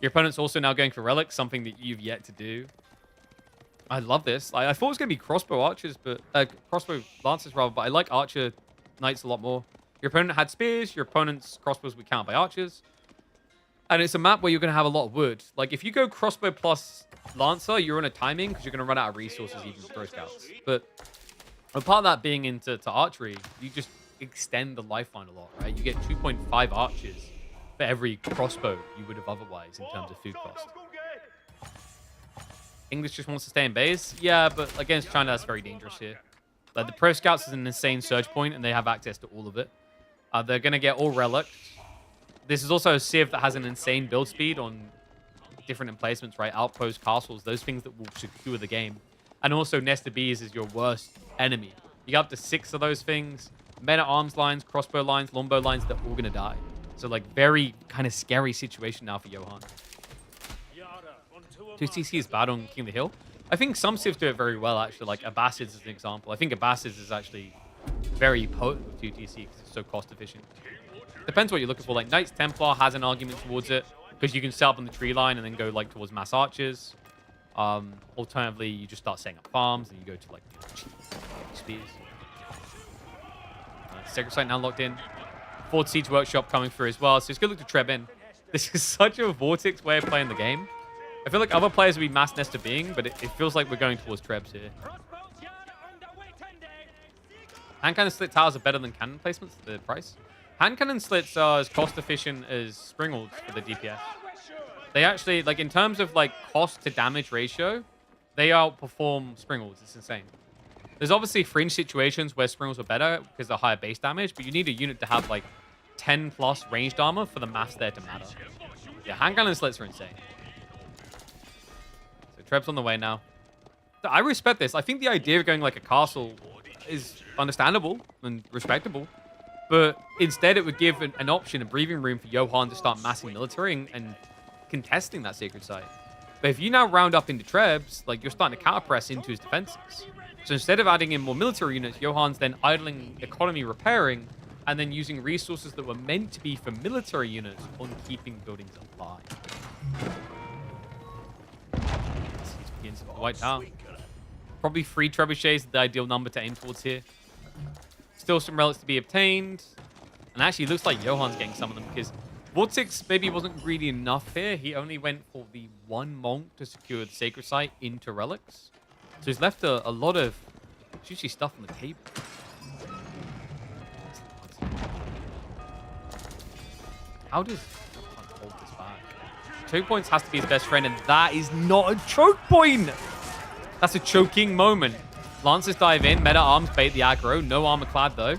Your opponent's also now going for relics, something that you've yet to do. I love this. I thought it was going to be crossbow archers, but crossbow lancers rather, but I like archer knights a lot more. Your opponent had spears, your opponent's crossbows would count by archers. And it's a map where you're going to have a lot of wood. Like if you go crossbow plus lancer, you're on a timing because you're going to run out of resources even with throw scouts. But apart of that being into archery, you just extend the lifeline a lot, right? You get 2.5 archers for every crossbow you would have otherwise in terms of food cost. English just wants to stay in base. Yeah, but against China, that's very dangerous here. Like the pro scouts is an insane surge point, and they have access to all of it. They're going to get all relics. This is also a civ that has an insane build speed on different emplacements, right? Outposts, castles, those things that will secure the game. And also nested bees is your worst enemy. You get up to 6 of those things. Men at arms lines, crossbow lines, longbow lines, they're all going to die. So like very kind of scary situation now for Johan. 2TC is bad on King of the Hill. I think some civs do it very well, actually. Like Abbasids is an example. I think Abbasids is actually very potent with 2TC because it's so cost efficient. Depends what you're looking for. Like Knights Templar has an argument towards it because you can set up on the tree line and then go like towards mass archers. Alternatively, you just start setting up farms and you go to like cheap spears. Sacred Site now locked in. Fort Siege Workshop coming through as well. So it's good to look to Treb in. This is such a Vortex way of playing the game. I feel like other players would be mass nester being, but it feels like we're going towards Trebs here. Hand cannon slit towers are better than cannon placements, the price. Hand cannon slits are as cost efficient as springalds for the DPS. They actually, like in terms of like cost to damage ratio, they outperform springalds. It's insane. There's obviously fringe situations where springalds are better because they're higher base damage, but you need a unit to have like 10 plus ranged armor for the maths there to matter. Yeah, hand cannon slits are insane. So Treb's on the way now. I respect this. I think the idea of going like a castle is understandable and respectable. But instead, it would give an option, a breathing room for Johan to start massing military and contesting that sacred site. But if you now round up into Trebs, like you're starting to counter-press into his defenses. So instead of adding in more military units, Johan's then idling economy repairing and then using resources that were meant to be for military units on keeping buildings alive. Begins with the White Tower. Probably 3 trebuchets is the ideal number to aim towards here. Still some relics to be obtained. And actually, it looks like Johan's getting some of them because Vortex maybe wasn't greedy enough here. He only went for the 1 monk to secure the sacred site into relics. So he's left a lot of juicy stuff on the table. How does Johan hold this back? Choke points has to be his best friend, and that is not a choke point! That's a choking moment. Lancers dive in, meta arms bait the aggro. No armor clad though.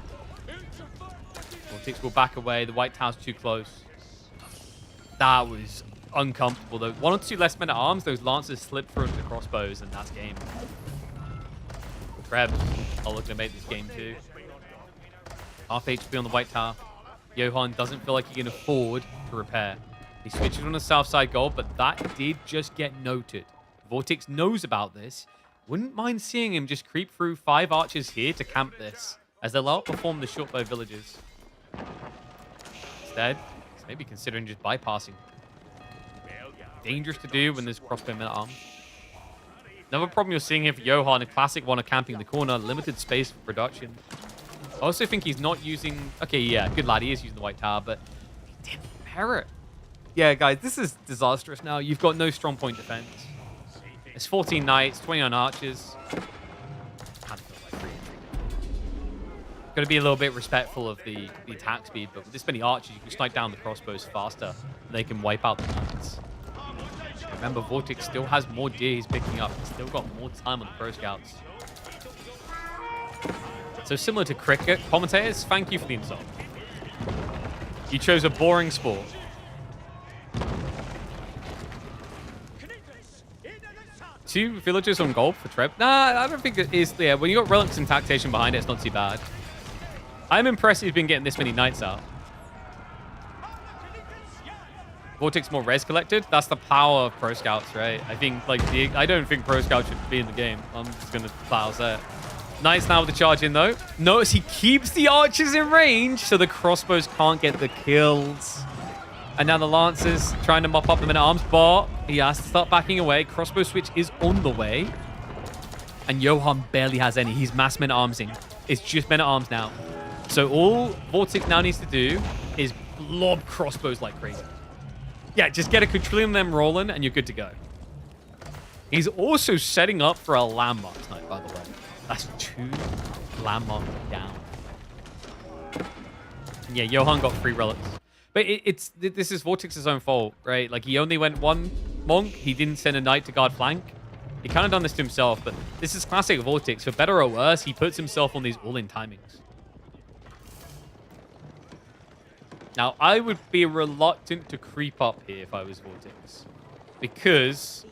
Vortex will back away. The White Tower's too close. That was uncomfortable though. 1 or 2 less meta arms, those Lancers slip through into the crossbows, and that's game. Trebs are looking to make this game too. Half HP on the White Tower. Johan doesn't feel like he can afford to repair. He switches on the south side gold, but that did just get noted. Vortex knows about this. Wouldn't mind seeing him just creep through 5 archers here to camp this, as they'll outperform the shortbow villagers. Instead, he's Maybe considering just bypassing. Dangerous to do when there's crossbow men-at-arms. Another problem you're seeing here for Johan, a classic one of camping the corner, limited space for production. I also think he's not using... Okay, yeah, good lad, he is using the white tower, but he didn't repair it. Yeah, guys, this is disastrous now. You've got no strong point defense. It's 14 knights, 29 archers. Kind of feels like free entry. Got to be a little bit respectful of the attack speed, but with this many archers, you can snipe down the crossbows faster. And they can wipe out the knights. Remember, Vortex still has more deer he's picking up. He's still got more time on the pro scouts. So similar to cricket, commentators, thank you for the insult. You chose a boring sport. Two villagers on gold for Treb. Nah, I don't think it is. Yeah, when you got relics and tactation behind it, it's not too bad. I'm impressed he's been getting this many knights out. Vortex more res collected. That's the power of pro scouts, right? I think I don't think pro scouts should be in the game. I'm just gonna flat out say it. Knights now with the charge in though. Notice he keeps the archers in range, so the crossbows can't get the kills. And now the lancers trying to mop up the men-at-arms, but he has to start backing away. Crossbow switch is on the way, and Johan barely has any. He's mass men-at-armsing. It's just men-at-arms now. So all Vortex now needs to do is lob crossbows like crazy. Yeah, just get a quadrillion of them rolling, and you're good to go. He's also setting up for a landmark snipe, by the way. That's 2 landmarks down. Yeah, Johan got 3 relics. But this is Vortex's own fault, right? Like, he only went 1 monk. He didn't send a knight to guard flank. He kind of done this to himself, but this is classic Vortex. For better or worse, he puts himself on these all-in timings. Now, I would be reluctant to creep up here if I was Vortex, because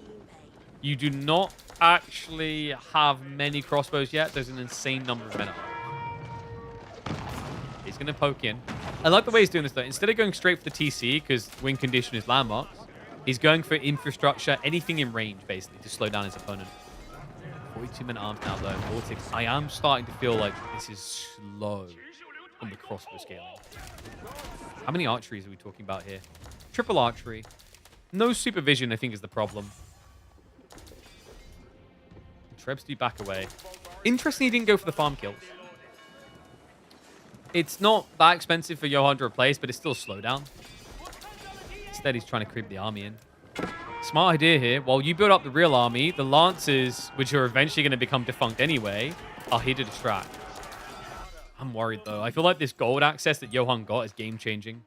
you do not actually have many crossbows yet. There's an insane number of men. He's going to poke in. I like the way he's doing this, though. Instead of going straight for the TC, because win condition is landmarks, he's going for infrastructure, anything in range, basically, to slow down his opponent. 42 men-at-arms now, though. Vortex, I am starting to feel like this is slow on the crossbow scaling. How many archeries are we talking about here? Triple archery. No supervision, I think, is the problem. Trebs do back away. Interesting he didn't go for the farm kills. It's not that expensive for Johan to replace, but it's still a slowdown. Instead, he's trying to creep the army in. Smart idea here. While you build up the real army, the Lancers, which are eventually going to become defunct anyway, are here to distract. I'm worried, though. I feel like this gold access that Johan got is game-changing.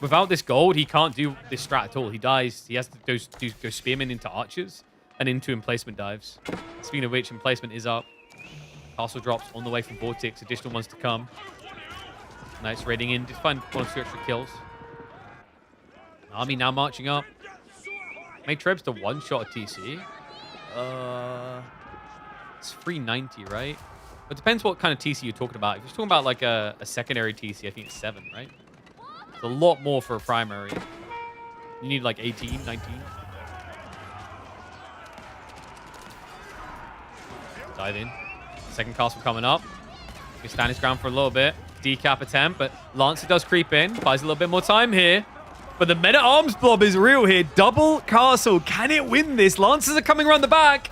Without this gold, he can't do this strat at all. He dies. He has to go spearmen into archers and into emplacement dives. Speaking of which, emplacement is up. Castle drops on the way from Vortex. Additional ones to come. Nice raiding in. Just find 1 or 2 extra kills. Army now marching up. Make Trebs to one-shot a TC. It's 390, right? It depends what kind of TC you're talking about. If you're talking about like a secondary TC, I think it's 7, right? It's a lot more for a primary. You need like 18, 19. Dive in. Second castle coming up. He can stand his ground for a little bit. Decap attempt, but Lancer does creep in. Buys a little bit more time here. But the men-at-arms blob is real here. Double castle. Can it win this? Lancers are coming around the back.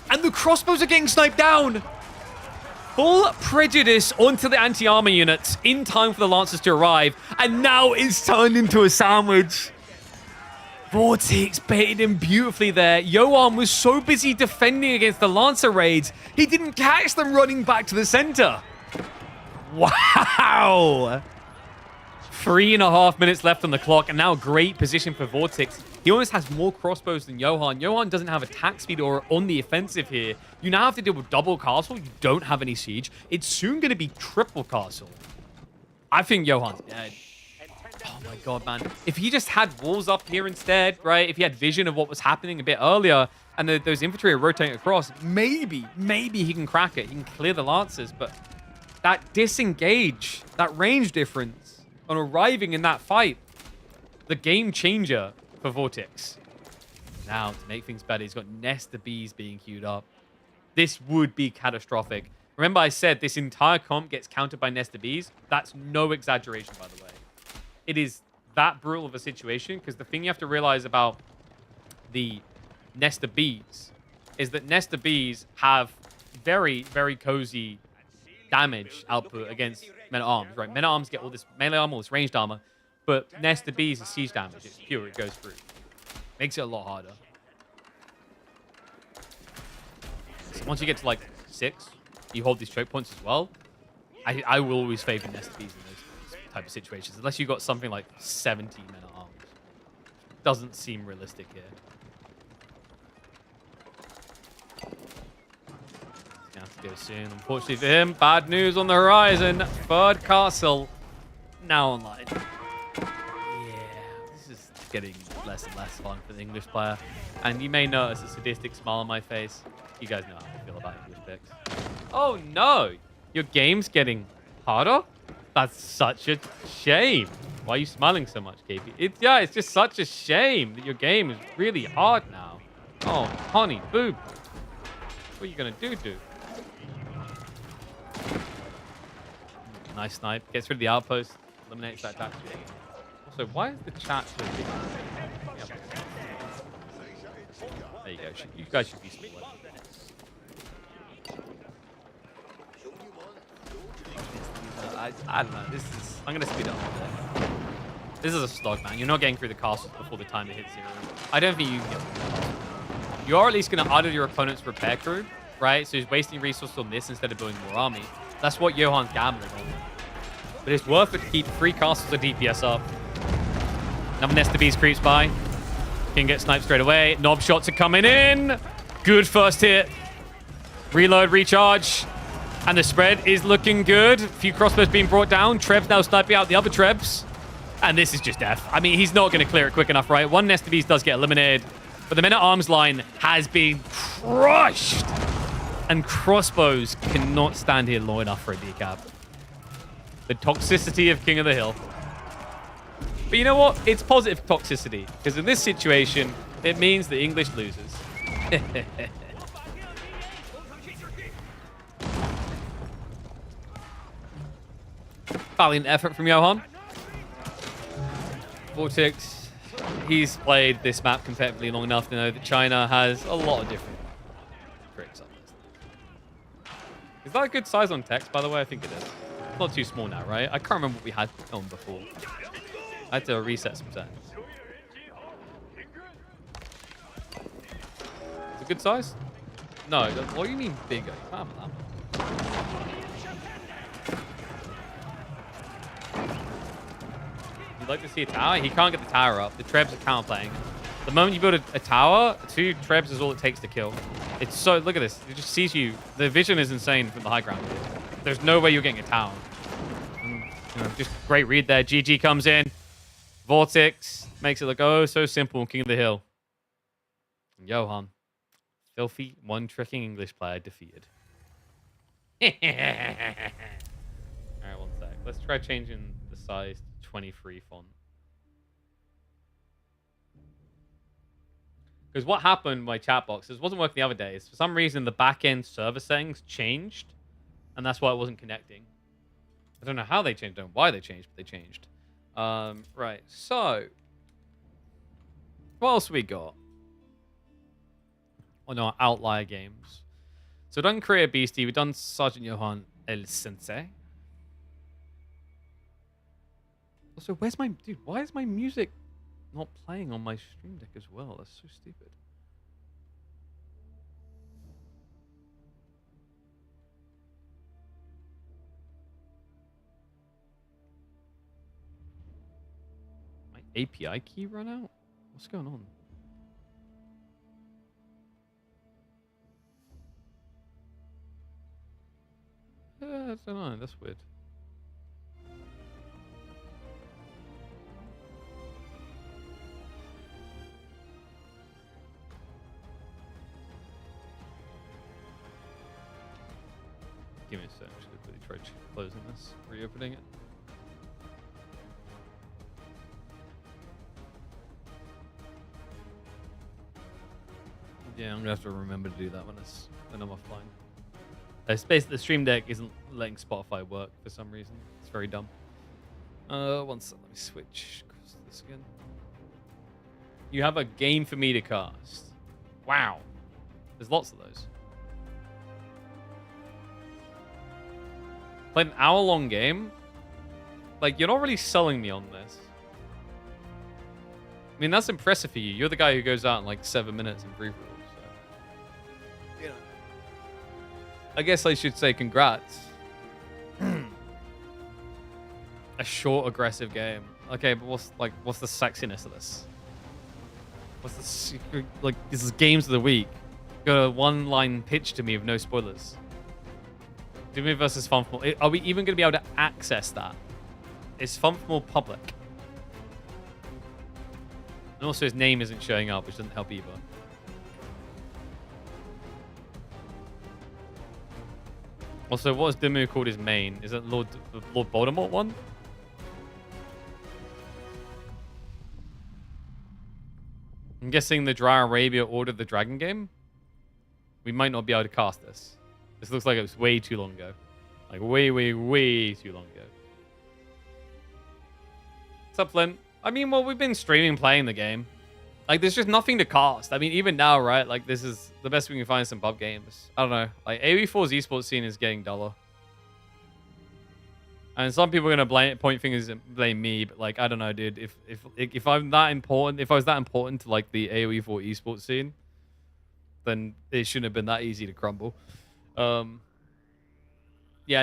And the crossbows are getting sniped down. Full prejudice onto the anti-armor units in time for the Lancers to arrive. And now it's turned into a sandwich. Vortex baited him beautifully there. Johan was so busy defending against the Lancer raids, he didn't catch them running back to the center. Wow. 3.5 minutes left on the clock, and now a great position for Vortex. He almost has more crossbows than Johan. Johan doesn't have attack speed or on the offensive here. You now have to deal with double castle. You don't have any siege. It's soon going to be triple castle. I think Johan's dead. Oh my god, man. If he just had walls up here instead, right? If he had vision of what was happening a bit earlier, and those infantry are rotating across, maybe he can crack it. He can clear the Lancers, but that disengage, that range difference on arriving in that fight, the game changer for Vortex. Now, to make things better, he's got Nest of Bees being queued up. This would be catastrophic. Remember I said this entire comp gets countered by Nest of Bees? That's no exaggeration, by the way. It is that brutal of a situation, because the thing you have to realize about the Nesta Bees is that Nesta Bees have very, very cozy damage output against men-at-arms, right? Men-at-arms get all this melee armor, all this ranged armor, but Nesta Bees is siege damage. It's pure, it goes through. Makes it a lot harder. So once you get to like 6, you hold these choke points as well. I will always favor Nesta Bees in those type of situations, unless you've got something like 70 men-at-arms. Doesn't seem realistic here. Have to go soon. Unfortunately for him, bad news on the horizon. Third castle now online. Yeah, this is getting less and less fun for the English player. And you may notice a sadistic smile on my face. You guys know how I feel about English picks. Oh no! Your game's getting harder? That's such a shame. Why are you smiling so much, KP? Yeah, it's just such a shame that your game is really hard now. Oh, honey, boo. What are you gonna do, dude? Nice snipe. Gets rid of the outpost. Eliminates that attack. Also, why is the chat so big? Yep. There you go. You guys should be split. I don't know. I'm going to speed up a bit. This is a slog, man. You're not getting through the castles before the time it hits 0. I don't think you can get through the castles. You are at least going to idle your opponent's repair crew, right? So he's wasting resources on this instead of building more army. That's what Johan's gambling on. But it's worth it to keep 3 castles of DPS up. Another Nesta Bees creeps by. Can get sniped straight away. Knob shots are coming in. Good first hit. Reload, recharge. And the spread is looking good. A few crossbows being brought down. Treb's now sniping out the other Trebs. And this is just death. I mean, he's not going to clear it quick enough, right? One Nesta Bees does get eliminated. But the men-at-arms line has been crushed. And crossbows cannot stand here long enough for a decap. The toxicity of King of the Hill. But you know what? It's positive toxicity. Because in this situation, it means the English loses. Valiant effort from Johan. Vortex, he's played this map competitively long enough to know that China has a lot of different tricks on this. Is that a good size on text, by the way? I think it is. It's not too small now, right? I can't remember what we had on before. I had to reset some settings. Is it good size? No. What do you mean bigger? You can't have that. You'd like to see a tower? He can't get the tower up. The Trebs are counterplaying. The moment you build a tower, 2 Trebs is all it takes to kill. It's so... Look at this. It just sees you. The vision is insane from the high ground. There's no way you're getting a tower. Just great read there. GG comes in. Vortex makes it look oh so simple. King of the Hill. Johan. Filthy one-tricking English player defeated. Alright, one sec. Let's try changing the size to 23 font. Because what happened with my chat boxes wasn't working the other days. For some reason, the back-end server settings changed. And that's why it wasn't connecting. I don't know how they changed. I don't know why they changed, but they changed. Right, so. What else we got? On our outlier games. So we've done Career Beastie. We've done Sergeant Johan El Sensei. Also, where's my... Dude, why is my music not playing on my stream deck as well? That's so stupid. My API key run out? What's going on? I don't know. That's weird. Give me a sec. I'm just going to quickly try closing this, reopening it. Yeah, I'm going to have to remember to do that when I'm offline. It's basically the Stream Deck isn't letting Spotify work for some reason. It's very dumb. One sec, let me switch. this again? You have a game for me to cast. Wow. There's lots of those. Played an hour-long game. Like, you're not really selling me on this. I mean, that's impressive for you. You're the guy who goes out in like 7 minutes in free for all. So, you know. I guess I should say congrats. A short, aggressive game. Okay, but what's the sexiness of this? What's the secret? Like, this is games of the week. Got a one-line pitch to me with no spoilers. Doom versus Funful. Are we even going to be able to access that? Is Funful public? And also his name isn't showing up, which doesn't help either. Also, what has Dimmu called his main? Is it Lord Voldemort one? I'm guessing the Dry Arabia ordered the Dragon game. We might not be able to cast this. This looks like it was way too long ago. Like way, way, way too long ago. What's up, Flint? I mean, well, we've been streaming playing the game. Like, there's just nothing to cast. I mean, even now, right? Like, this is the best we can find some pub games. I don't know. Like, AoE4's esports scene is getting duller. And some people are gonna point fingers and blame me, but like, I don't know, dude. If I'm that important, if I was that important to like the AoE4 esports scene, then it shouldn't have been that easy to crumble. Yeah,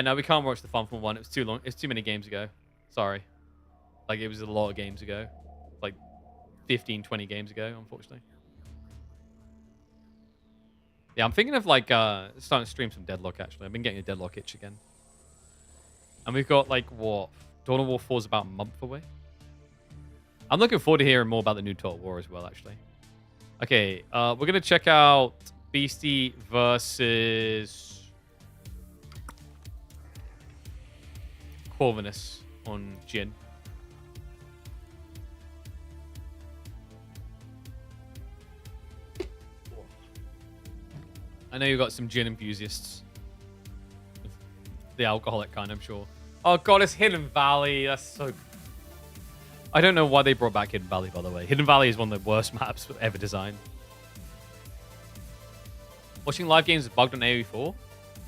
no, we can't watch the Funful one. It was too long. It's too many games ago. Sorry. Like, it was a lot of games ago. Like 15, 20 games ago, unfortunately. Yeah, I'm thinking of like starting to stream some Deadlock, actually. I've been getting a Deadlock itch again. And we've got, like, what? Dawn of War 4 is about a month away. I'm looking forward to hearing more about the new Total War as well, actually. Okay, we're going to check out Beastie versus Corvinus on Jhin. I know you got some Jhin enthusiasts. The alcoholic kind, I'm sure. Oh god, it's Hidden Valley. That's so... I don't know why they brought back Hidden Valley, by the way. Hidden Valley is one of the worst maps ever designed. Watching live games is bugged on AoE4?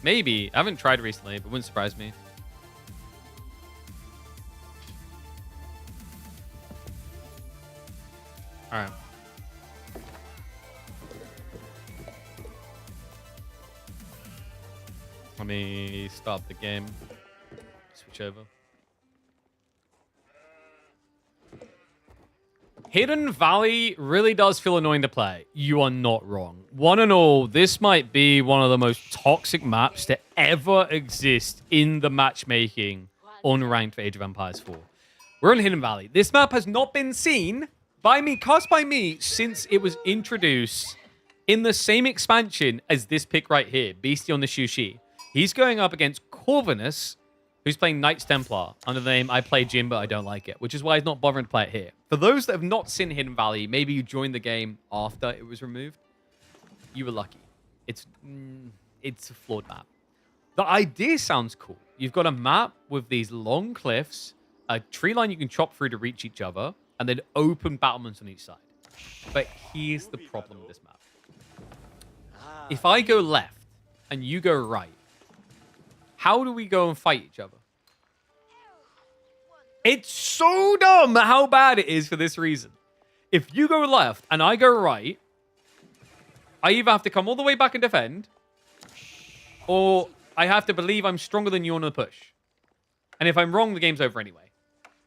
Maybe. I haven't tried recently, but wouldn't surprise me. Alright. Let me stop the game. Switch over. Hidden Valley really does feel annoying to play. You are not wrong. One and all, this might be one of the most toxic maps to ever exist in the matchmaking on ranked for Age of Empires 4. We're in Hidden Valley. This map has not been seen by me, cast by me, since it was introduced in the same expansion as this pick right here, Beastie on the Shushi. He's going up against Corvinus, who's playing Knights Templar under the name I play Jhin, but I don't like it, which is why he's not bothering to play it here. For those that have not seen Hidden Valley, maybe you joined the game after it was removed. You were lucky. It's a flawed map. The idea sounds cool. You've got a map with these long cliffs, a tree line you can chop through to reach each other, and then open battlements on each side. But here's the problem with this map. If I go left and you go right, how do we go and fight each other? It's so dumb how bad it is for this reason. If you go left and I go right, I either have to come all the way back and defend, or I have to believe I'm stronger than you on the push. And if I'm wrong, the game's over anyway.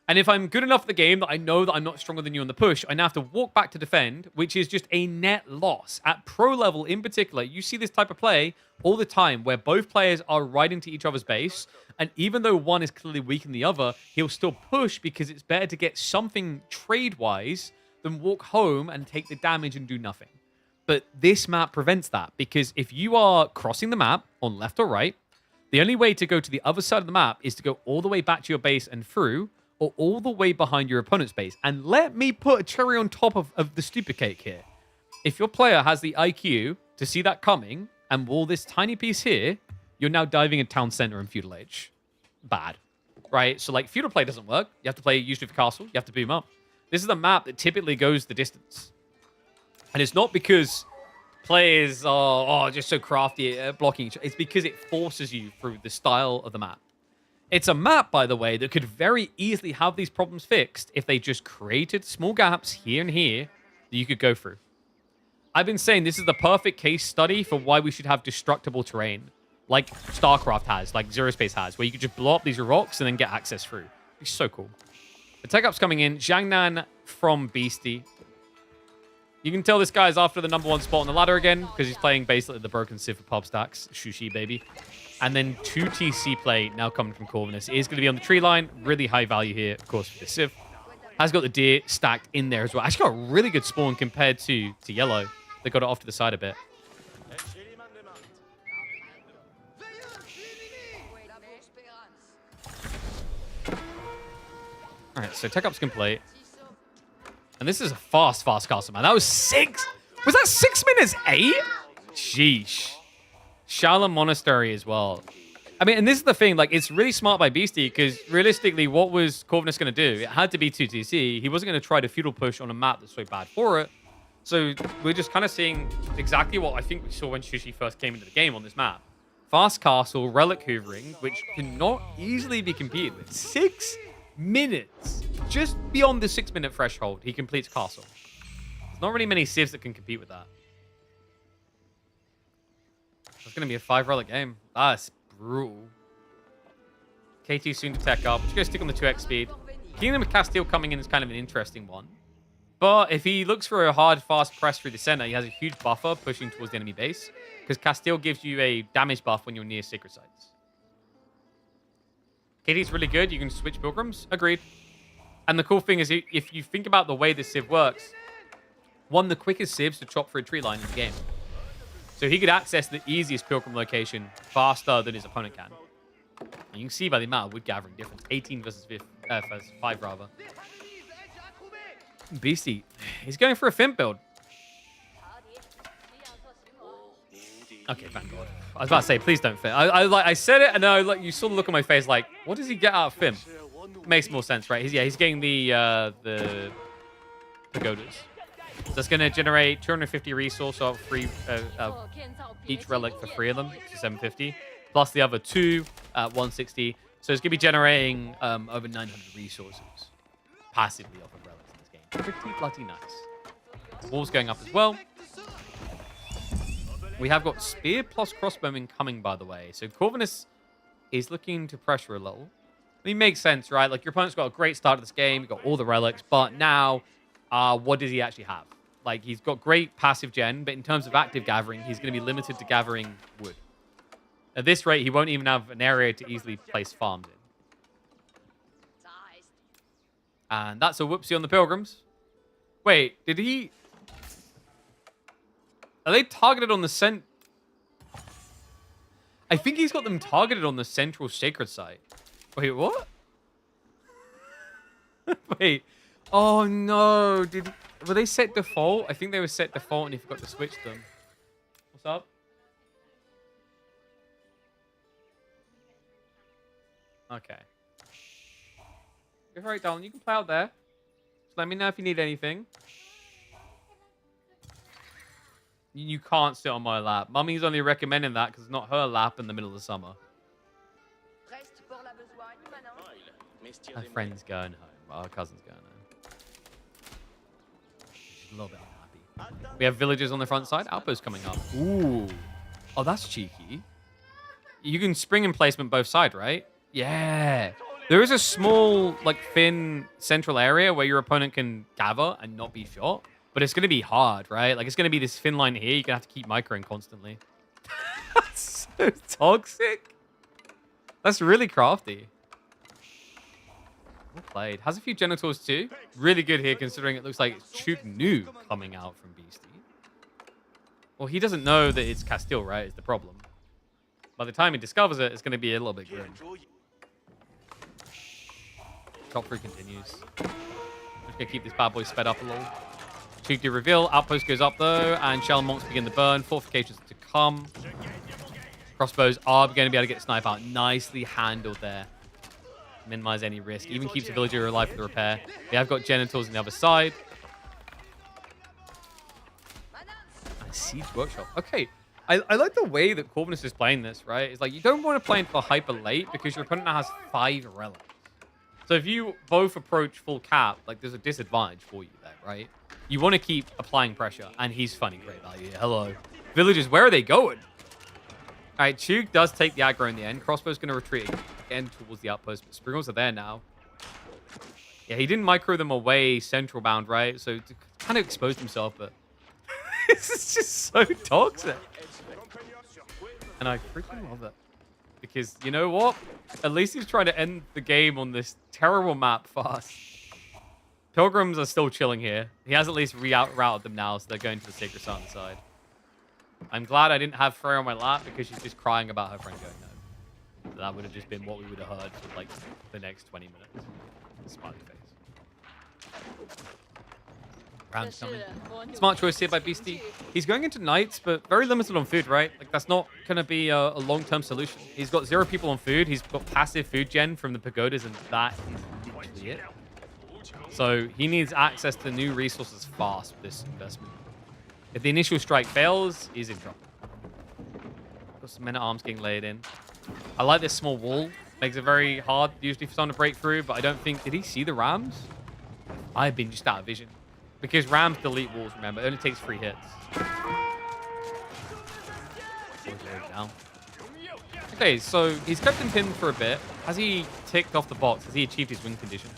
And if I'm good enough at the game that I know that I'm not stronger than you on the push, I now have to walk back to defend, which is just a net loss. At pro level in particular, you see this type of play all the time where both players are right into each other's base. And even though one is clearly weak than the other, he'll still push because it's better to get something trade-wise than walk home and take the damage and do nothing. But this map prevents that because if you are crossing the map on left or right, the only way to go to the other side of the map is to go all the way back to your base and through, or all the way behind your opponent's base. And let me put a cherry on top of the stupid cake here. If your player has the IQ to see that coming and wall this tiny piece here, you're now diving in town center in Feudal Age. Bad. Right? So, like, Feudal play doesn't work. You have to play usually for castle. You have to boom up. This is a map that typically goes the distance. And it's not because players are just so crafty at blocking each other. It's because it forces you through the style of the map. It's a map, by the way, that could very easily have these problems fixed if they just created small gaps here and here that you could go through. I've been saying this is the perfect case study for why we should have destructible terrain, like StarCraft has, like Zero Space has, where you could just blow up these rocks and then get access through. It's so cool. The tech up's coming in. Jiangnan from Beastie. You can tell this guy's after the #1 spot on the ladder again because he's playing basically the broken Civ for pub stacks. Shushi, baby. And then 2 TC play now coming from Corvinus. It is going to be on the tree line. Really high value here, of course, for the Civ. Has got the deer stacked in there as well. Actually got a really good spawn compared to yellow. They got it off to the side a bit. All right, so tech up's complete. And this is a fast castle, man. That was 6. Was that 6 minutes 8? Sheesh. Shaolin Monastery as well. I mean, and this is the thing. Like, it's really smart by Beastie because realistically, what was Corvinus going to do? It had to be 2 TC. He wasn't going to try to feudal push on a map that's so bad for it. So we're just kind of seeing exactly what I think we saw when Shushi first came into the game on this map. Fast castle, relic hoovering, which cannot easily be competed with. 6 minutes. Just beyond the 6-minute threshold, he completes castle. There's not really many civs that can compete with that. It's going to be a 5 relic game. That's brutal. KT soon to tech up. Just going to stick on the 2x speed. Kingdom of Castile coming in is kind of an interesting one. But if he looks for a hard, fast press through the center, he has a huge buffer pushing towards the enemy base. Because Castile gives you a damage buff when you're near sacred sites. KT's really good. You can switch pilgrims. Agreed. And the cool thing is, if you think about the way this civ works, one of the quickest civs to chop through a tree line in the game. So he could access the easiest pilgrim location faster than his opponent can. And you can see by the amount of wood gathering difference. 18 versus 5, rather. Beastie. He's going for a Fimp build. Okay, thank God. I was about to say, please don't Fimp. I said it, and you saw the look on my face like, what does he get out of Fimp? Makes more sense, right? He's getting the pagodas. So that's going to generate 250 resource of each relic for 3 of them, so 750, plus the other 2 at 160. So it's going to be generating over 900 resources passively off of relics in this game. Pretty bloody nice. Walls going up as well. We have got spear plus crossbowmen coming, by the way. So Corvinus is looking to pressure a little. I mean, makes sense, right? Like, your opponent's got a great start to this game. You've got all the relics. But now, what does he actually have? Like, he's got great passive gen, but in terms of active gathering, he's going to be limited to gathering wood. At this rate, he won't even have an area to easily place farms in. And that's a whoopsie on the pilgrims. Wait, did he... Are they targeted on the cent... I think he's got them targeted on the central sacred site. Wait, what? Wait. Oh, no. Were they set default? I think they were set default and he forgot to switch them. What's up? Okay. You're right, darling. You can play out there. Just let me know if you need anything. You can't sit on my lap. Mummy's only recommending that because it's not her lap in the middle of the summer. Her friend's going home. Our cousin's going home. She's a little bit unhappy. We have villagers on the front side. Outpost coming up. Ooh. Oh, that's cheeky. You can spring in placement both sides, right? Yeah. There is a small, like, thin central area where your opponent can gather and not be shot. But it's going to be hard, right? Like, it's going to be this thin line here. You're going to have to keep microing constantly. That's so toxic. That's really crafty. Well played. Has a few genitals too. Really good here, considering it looks like it's Chuk Nu coming out from Beastie. Well, he doesn't know that it's Castile, right? Is the problem. By the time he discovers it, it's going to be a little bit grim. Top 3 continues. I'm just going to keep this bad boy sped up a little. Chuk do reveal. Outpost goes up, though, and Shell Monks begin the burn. Fortifications to come. Crossbows are going to be able to get snipe out. Nicely handled there. minimize any risk. Even keeps the villager alive for the repair. We have got genitals on the other side. And Siege Workshop. Okay. I like the way that Corvinus is playing this, right? It's like you don't want to play until hyper late because your opponent now has 5 relics. So if you both approach full cap, like there's a disadvantage for you there, right? You want to keep applying pressure, and he's finding great value. Hello. Villagers, where are they going? All right, Chug does take the aggro in the end. Crossbow's going to retreat again towards the outpost, but Sprinkles are there now. Yeah, he didn't micro them away central bound, right? So to kind of exposed himself, but this is just so toxic. And I freaking love it. Because, you know what? At least he's trying to end the game on this terrible map fast. Pilgrims are still chilling here. He has at least routed them now, so they're going to the Sacred Site on the side. I'm glad I didn't have Freya on my lap because she's just crying about her friend going home. So that would have just been what we would have heard for, like, the next 20 minutes. Smiley face. Round's coming. Smart choice here by Beastie. He's going into Knights, but very limited on food, right? Like, that's not going to be a long-term solution. He's got 0 people on food. He's got passive food gen from the pagodas, and that is literally it. So he needs access to new resources fast with this investment. If the initial strike fails, he's in trouble. Got some men-at-arms getting laid in. I like this small wall. Makes it very hard usually for someone to break through, but I don't think... Did he see the Rams? I've been just out of vision. Because Rams delete walls, remember. It only takes 3 hits. Down. Okay, so he's kept him pinned for a bit. Has he ticked off the box? Has he achieved his win condition?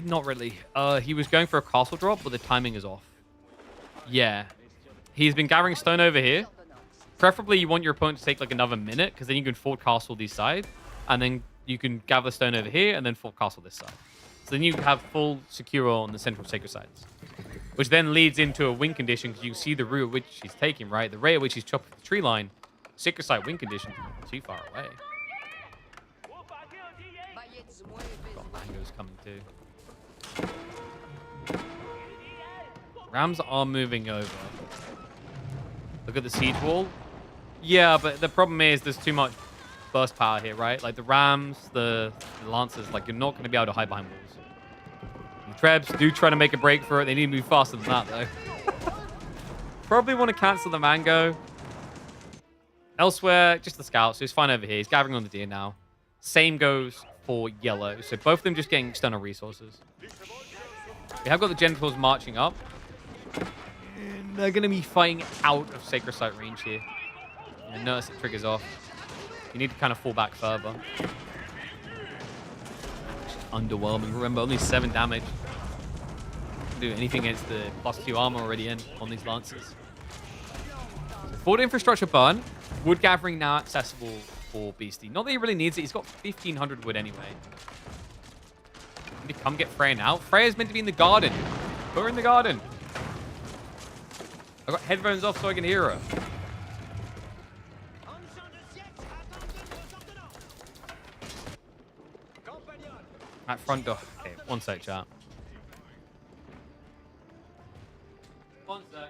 Not really. He was going for a castle drop, but the timing is off. Yeah. He's been gathering stone over here. Preferably, you want your opponent to take like another minute, because then you can fort castle this side, and then you can gather stone over here, and then fort castle this side. So then you have full secure on the central sacred sites, which then leads into a win condition, because you see the route at which he's taking, right? The rate at which he's chopping the tree line. Sacred site win condition too far away. Got mangoes coming too. Rams are moving over. Look at the siege wall. Yeah, but the problem is there's too much burst power here, right? Like the Rams, the Lancers, like you're not going to be able to hide behind walls. The Trebs do try to make a break for it. They need to move faster than that, though. Probably want to cancel the mango. Elsewhere, just the scout, so he's fine over here. He's gathering on the deer now. Same goes for yellow. So both of them just getting external resources. We have got the Genitals marching up. And they're going to be fighting out of Sacred Site range here. And notice it triggers off. You need to kind of fall back further. Underwhelming. Remember, only 7 damage. Can't do anything against the +2 armor already in on these Lancers. So Fort infrastructure burn. Wood gathering now accessible for Beastie. Not that he really needs it. He's got 1,500 wood anyway. Need to come get Freya now. Freya's meant to be in the garden. Put her in the garden. I got headphones off so I can hear her. At front door. Okay, one sec, chat. One sec.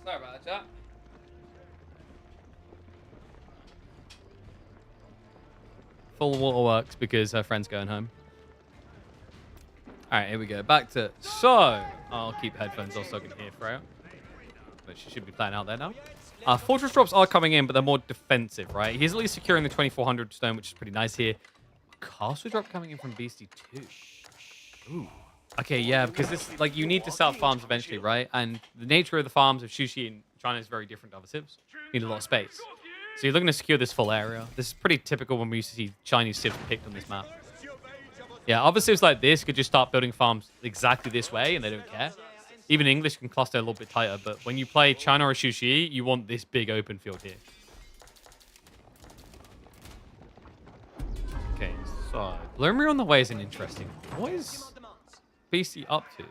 Sorry about that, chat. Full waterworks because her friend's going home. All right, here we go. Back to... So, I'll keep headphones also I can hear Freya. But she should be playing out there now. Fortress drops are coming in, but they're more defensive, right? He's at least securing the 2400 stone, which is pretty nice here. Castle drop coming in from Beastie too. Ooh. Okay, yeah, because this, like, you need to set up farms eventually, right? And the nature of the farms of Sushi in China is very different to other civs. You need a lot of space. So you're looking to secure this full area. This is pretty typical when we used to see Chinese civs picked on this map. Yeah, other civs like this could just start building farms exactly this way, and they don't care. Even English can cluster a little bit tighter, but when you play China or Sushi, you want this big open field here. Okay, so Bloomery on the way is an interesting. What is Beastie up to?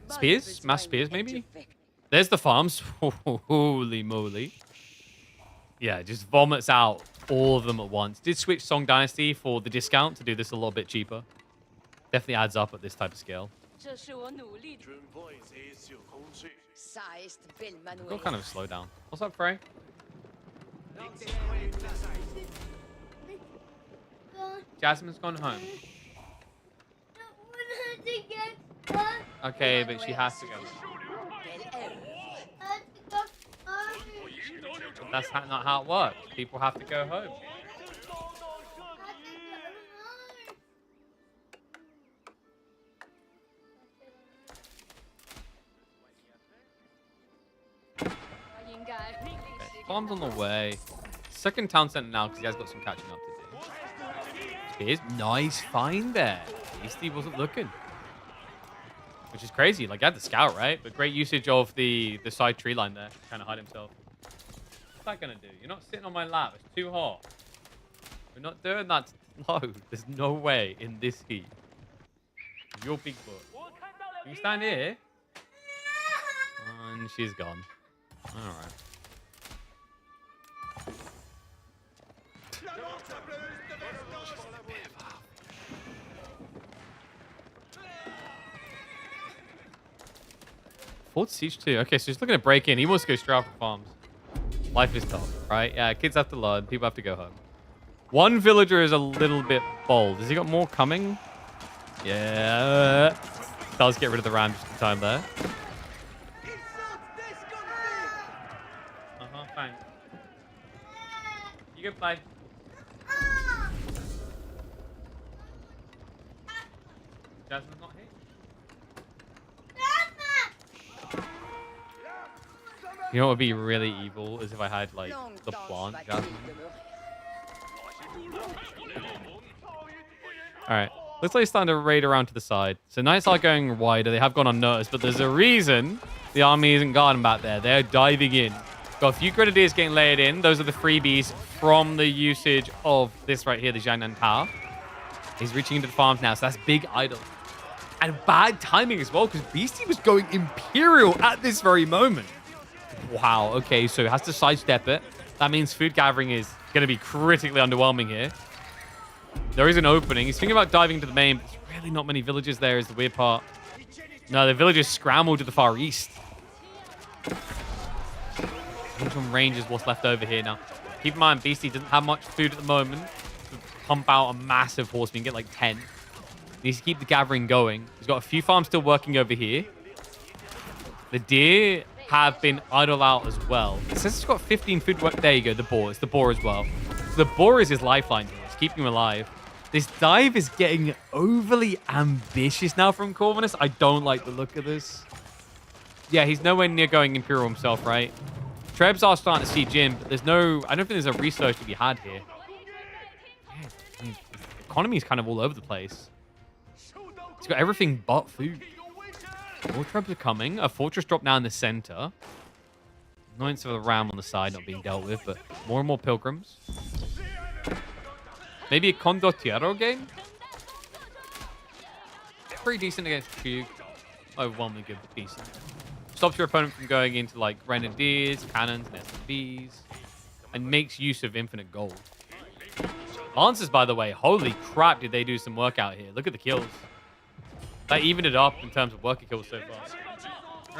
Spears? Mass spears, maybe? There's the farms. Holy moly. Yeah, just vomits out all of them at once. Did switch Song Dynasty for the discount to do this a little bit cheaper. Definitely adds up at this type of scale. Go kind of slow down. What's up, Frey? Jasmine's gone home. Okay, but she has to go. That's not how it works. People have to go home. Okay, farm's on the way. Second town center now because he has got some catching up to do. Spears, nice find there. Beastie wasn't looking. Which is crazy. Like, he had the scout, right? But great usage of the side tree line there. Trying to hide himself. What's that going to do? You're not sitting on my lap. It's too hot. We're not doing that. No, there's no way in this heat. Your big foot. Can you stand here? And she's gone. All right. Fort Siege 2. Okay, so he's looking to break in. He wants to go straight for farms. Life is tough, right? Yeah, kids have to learn. People have to go home. One villager is a little bit bold. Has he got more coming? Yeah. Does get rid of the ram just in time there. Fine. You go play. Jasmine's not here. You know what would be really evil is if I had, like, the plant Jasmine. Alright. Looks like he's starting to raid around to the side. So Knights are going wider. They have gone unnoticed, but there's a reason the army isn't guarding back there. They're diving in. Got a few grenadiers getting layered in. Those are the freebies from the usage of this right here, the Jiangnan Tower. He's reaching into the farms now, so that's big idle. And bad timing as well, because Beastie was going Imperial at this very moment. Wow, okay, so he has to sidestep it. That means food gathering is going to be critically underwhelming here. There is an opening. He's thinking about diving into the main, but there's really not many villages there is the weird part. No, the villagers scrambled to the far east. From range is what's left over here now. Keep in mind, Beastie doesn't have much food at the moment to pump out a massive horse. We can get like 10. He needs to keep the gathering going. He's got a few farms still working over here. The deer have been idle out as well. It says it's got 15 food. There you go, the boar. It's the boar as well. So the boar is his lifeline here. It's keeping him alive. This dive is getting overly ambitious now from Corvinus. I don't like the look of this. Yeah, he's nowhere near going Imperial himself, right? Trebs are starting to see Jim, but there's no... I don't think there's a research to be had here. Yeah, I mean, the economy is kind of all over the place. He's got everything but food. More Trebs are coming. A fortress drop now in the center. Annoyance of the ram on the side not being dealt with, but more and more pilgrims. Maybe a Condottiero game? Pretty decent against Cube. Overwhelmingly good, decent. Stops your opponent from going into like grenadiers, cannons, and SMBs, and makes use of infinite gold. Lancers, by the way, holy crap, did they do some work out here. Look at the kills. They evened it up in terms of worker kills so far.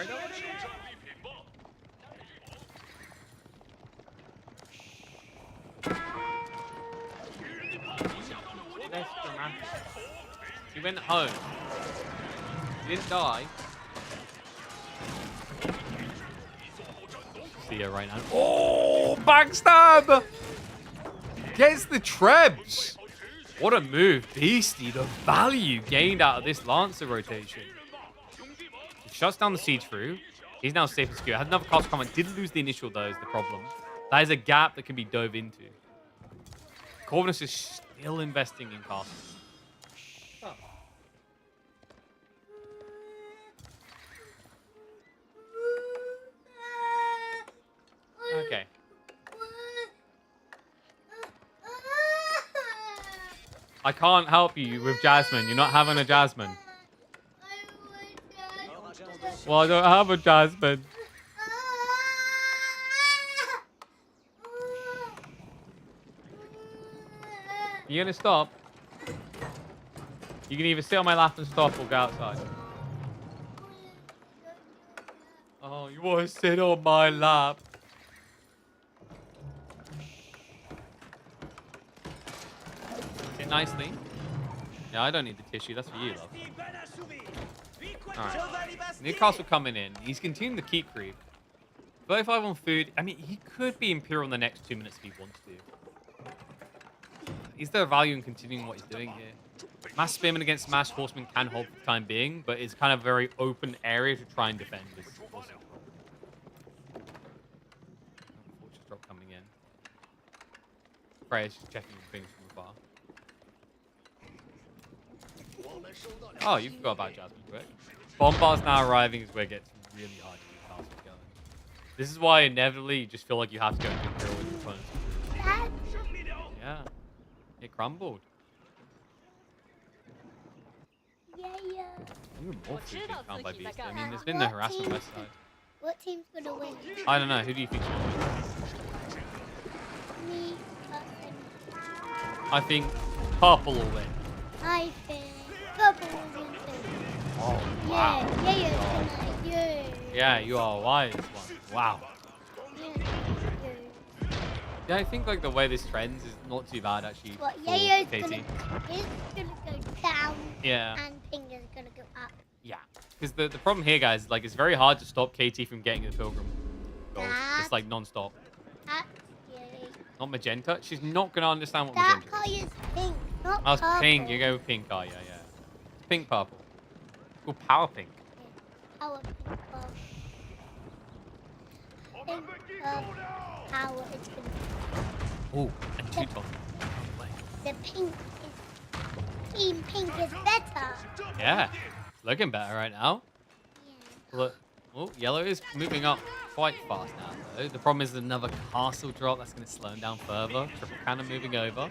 Right over there. He went home. He didn't die. See you right now. Oh, backstab! Gets the trebs. What a move, Beastie. The value gained out of this Lancer rotation. He shuts down the siege through. He's now safe and secure. Had another castle comment. Did lose the initial, though, is the problem. That is a gap that can be dove into. Corvus is still investing in castles. Oh. Okay. I can't help you with Jasmine. You're not having a Jasmine. Well, I don't have a Jasmine. You gonna stop? You can either sit on my lap and stop or go outside. Oh, you want to sit on my lap? Sit nicely. Yeah, I don't need the tissue. That's for you, love. Alright. Newcastle coming in. He's continuing to keep creep. 35 on food. I mean, he could be Imperial in the next 2 minutes if he wants to. Is there value in continuing what he's doing here? Mass Spearman against Mass Horseman can hold for the time being, but it's kind of a very open area to try and defend. Fortress drop coming in. Freya's just checking things from afar. Oh, you forgot about Jasmine, quick. Bombard's now arriving is where it gets really hard to get castles going. This is why inevitably you just feel like you have to go into Imperial with your opponents. Yeah. It crumbled. Yeah. Even more food being found by Beast. I mean, there's been the harassment west side. What team's gonna win? I don't know. Who do you think should win? Me. I think purple will win. I think purple will win too. Oh, wow. Yeah. Yeah, you are a wise one. Wow. Yeah, I think like the way this trends is not too bad actually. What? For Yayo's KT. gonna go down. Yeah. And Ping is gonna go up. Yeah. Because the problem here, guys, like it's very hard to stop KT from getting the Pilgrim gold. It's like non-stop. That's yay. Not magenta. She's not gonna understand what That magenta colour is. is pink, not Oh, it's purple. pink. You go with pink. Oh, yeah. It's pink purple. It's called power pink. Power pink purple. Pink purple. Power is gonna Oh, and two-tone. The pink is... Team pink is better. Yeah. It's looking better right now. Yeah. Look. Oh, yellow is moving up quite fast now, though. The problem is another castle drop. That's going to slow him down further. Triple cannon moving over.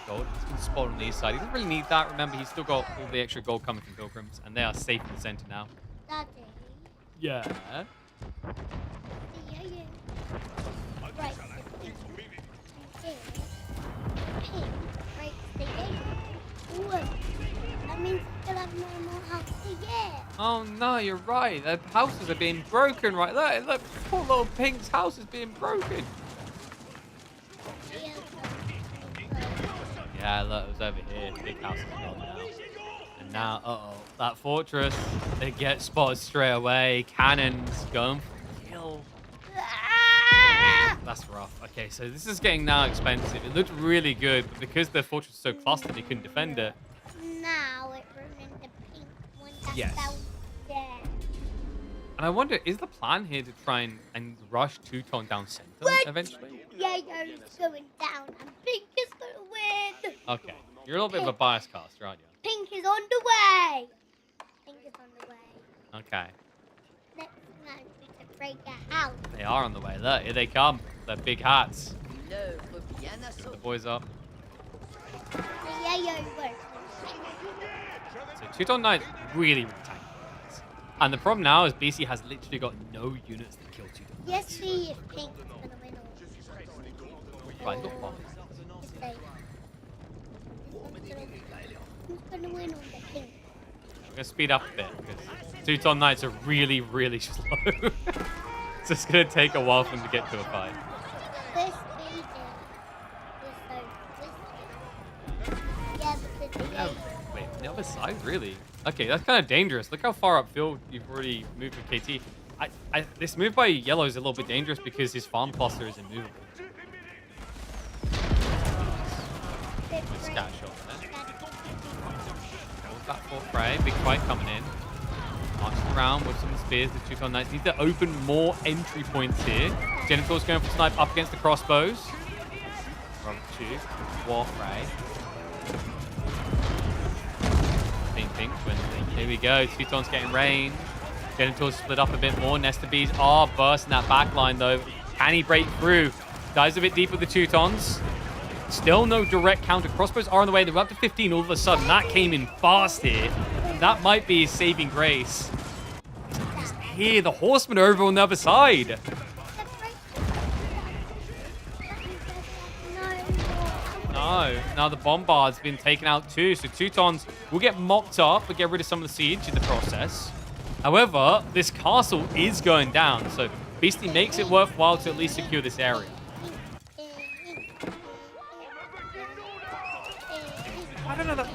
Gold. He's been spotted on the east side. He doesn't really need that. Remember, he's still got all the extra gold coming from Pilgrims, and they are safe in the center now. Daddy. Yeah. Yeah. Right. Pink. Right. Ooh. That means I still have no more house to get. Oh, no, you're right. The houses are being broken right there. Look, poor little Pink's house is being broken. Yeah, look, it was over here. The big house is gone now. And now, uh-oh, that fortress, they get spotted straight away. Cannons going for a kill. That's rough. Okay, so this is getting now expensive. It looked really good, but because the fortress was so clustered, they couldn't defend it. Now it ruined the pink one that's Yes. down there. And I wonder, is the plan here to try and rush two-tone down center eventually? Yeah, it's going down and pink is gonna win. Okay, you're a little bit of a bias caster, aren't you? Pink is on the way. Pink is on the way. Okay. Next match is to break a house. They are on the way. Look, here they come. Their big hats. The boys up. The yayo works. So two-tone knights really tanky. And the problem now is BC has literally got no units that kill two-tone. Yes, see if pink is gonna win all. Right, got bombs. Who's gonna win on the pink? We're going to speed up a bit because Teuton Knights are really, really slow. So it's going to take a while for them to get to a fight. This speed is so yeah, because Yeah, wait, on the other side, really? Okay, that's kind of dangerous. Look how far upfield you've already moved with KT. This move by Yellow is a little bit dangerous because his farm cluster is immovable. Nice scat shot there. Hold that for Frey. Big fight coming in. Marching around with some spears. The Teuton Knights need to open more entry points here. Genital's going for snipe up against the crossbows. From 2. War Frey. Pink, here we go. Teuton's getting range. Genital's split up a bit more. Nesta Bees are bursting that back line, though. Can he break through? Dives a bit deep with the Teutons. Still no direct counter. Crossbows are on the way. They're up to 15 all of a sudden. That came in fast here. That might be his saving grace. Just here, the horsemen are over on the other side. No, now the Bombard's been taken out too, so Teutons will get mopped up but get rid of some of the siege in the process. However, this castle is going down, so Beastie makes it worthwhile to at least secure this area. I don't know,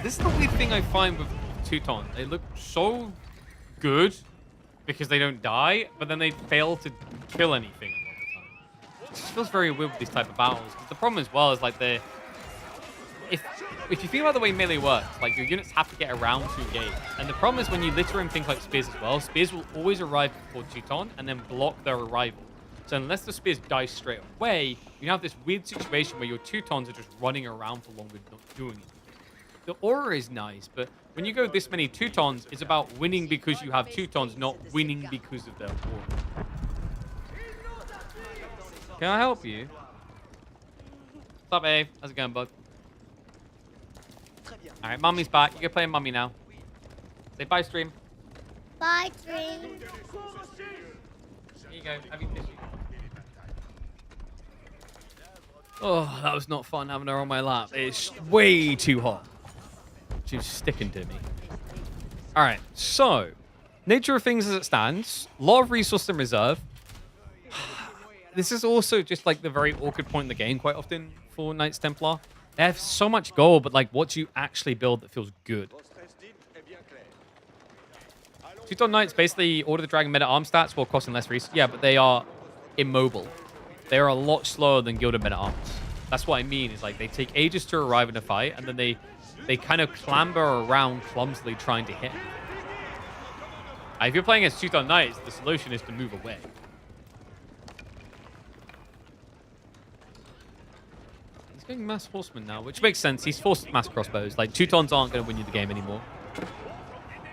this is the weird thing I find with Teuton. They look so good because they don't die, but then they fail to kill anything a lot of the time. It just feels very weird with these type of battles. But the problem as well is like if you think about the way melee works, like your units have to get around to engage. And the problem is when you litter in things like spears as well, spears will always arrive before Teuton and then block their arrival. So unless the spears die straight away, you have this weird situation where your Teutons are just running around for longer, not doing anything. The aura is nice, but when you go this many Teutons, it's about winning because you have Teutons, not winning because of their aura. Can I help you? What's up, Abe? How's it going, bud? Alright, Mummy's back. You can play Mummy now. Say bye, stream. Bye, stream. Here you go. Have your tissue. Oh, that was not fun having her on my lap. It's way too hot. She's sticking to me. Alright, so nature of things as it stands. A lot of resource in reserve. This is also just like the very awkward point in the game quite often for Knights Templar. They have so much gold, but like what do you actually build that feels good? Teuton Knights basically Order the Dragon meta arm stats while costing less resources. Yeah, but they are immobile. They are a lot slower than Gilded meta arms. That's what I mean, is like they take ages to arrive in a fight, and then they kind of clamber around clumsily trying to hit. If you're playing as Teuton Knights, the solution is to move away. He's going mass horsemen now, which makes sense. He's forced mass crossbows. Like, Teutons aren't going to win you the game anymore.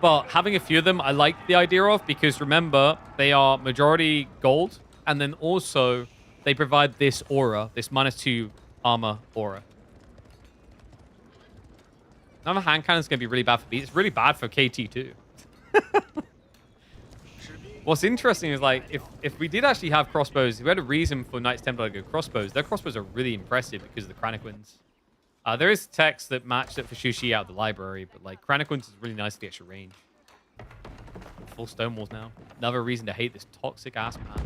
But having a few of them, I like the idea of, because remember, they are majority gold, and then also they provide this aura, this -2 armor aura. Another hand cannon is going to be really bad for B. It's really bad for KT too. What's interesting is, like, if we did actually have crossbows, if we had a reason for Knights Templar to go crossbows, their crossbows are really impressive because of the Cranaquins. There is text that matched it for Shushi out of the library, but, like, Cranaquins is really nice to get your range. Full stonewalls now. Another reason to hate this toxic ass man.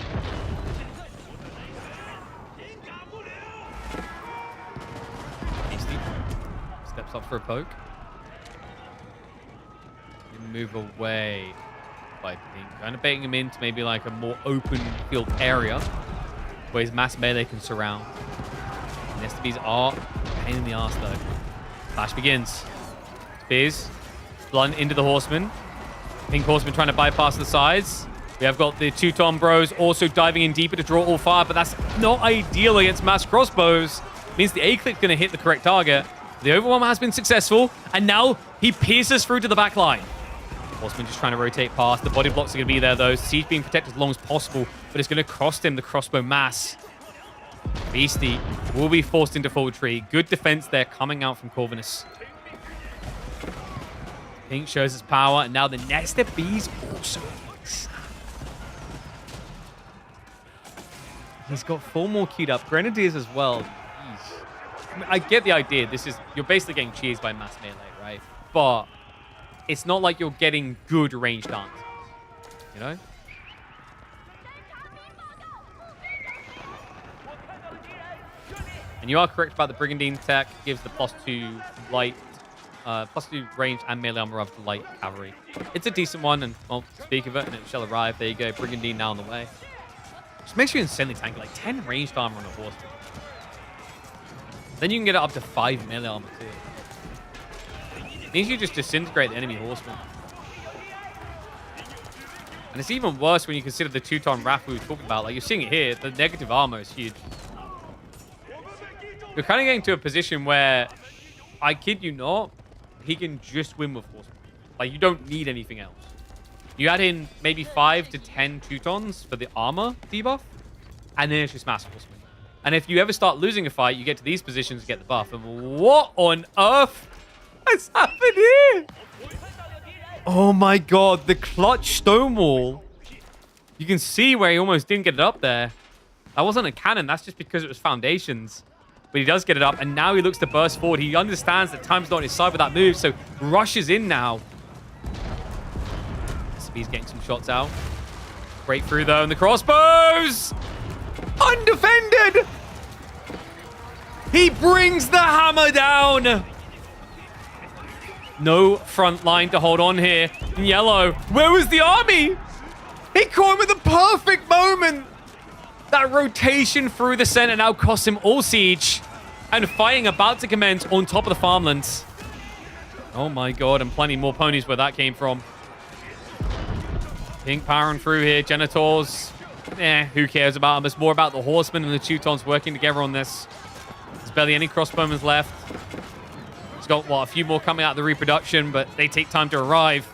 Beastie steps up for a poke. Move away. I think kind of baiting him into maybe like a more open field area where his mass melee can surround. Nesta Bees are a pain in the arse though. Flash begins. Spears blunt into the horseman. Pink horseman trying to bypass the sides. We have got the Teuton bros also diving in deeper to draw all fire, but that's not ideal against mass crossbows. It means the A-clip going to hit the correct target. The overwhelm has been successful, and now he pierces through to the back line. Horseman just trying to rotate past. The body blocks are going to be there, though. Siege being protected as long as possible, but it's going to cost him the crossbow mass. Beastie will be forced into full retreat. Good defense there coming out from Corvinus. Pink shows his power, and now the Nesta Bees also. He's got 4 more queued up. Grenadiers as well. Jeez. I mean, I get the idea. You're basically getting cheesed by mass melee, right? But it's not like you're getting good ranged answers, you know? And you are correct about the Brigandine tech. Gives the +2 light, +2 range and melee armor of the light cavalry. It's a decent one, and well, speak of it, and it shall arrive. There you go, Brigandine now on the way. Just makes you insanely tanky, like 10 ranged armor on a horse. Then you can get it up to 5 melee armor too. Means you just disintegrate the enemy horseman. And it's even worse when you consider the 2-ton Wrath we were talking about. Like, you're seeing it here, the negative armor is huge. You're kind of getting to a position where, I kid you not, he can just win with horsemen. Like, you don't need anything else. You add in maybe 5 to 10 Teutons for the armor debuff, and then it's just mass horsemen. And if you ever start losing a fight, you get to these positions to get the buff. And what on earth has happened here? Oh my god, the clutch stonewall. You can see where he almost didn't get it up there. That wasn't a cannon, that's just because it was foundations. But he does get it up, and now he looks to burst forward. He understands that time's not on his side with that move, so rushes in now. He's getting some shots out. Break through, though, and the crossbows! Undefended! He brings the hammer down! No front line to hold on here. In yellow, where was the army? He caught him at the perfect moment! That rotation through the center now costs him all siege. And fighting about to commence on top of the farmlands. Oh my god, and plenty more ponies where that came from. Pink powering through here, Genitors. Who cares about them? It's more about the horsemen and the Teutons working together on this. There's barely any crossbowmen left. He's got, what, a few more coming out of the reproduction, but they take time to arrive.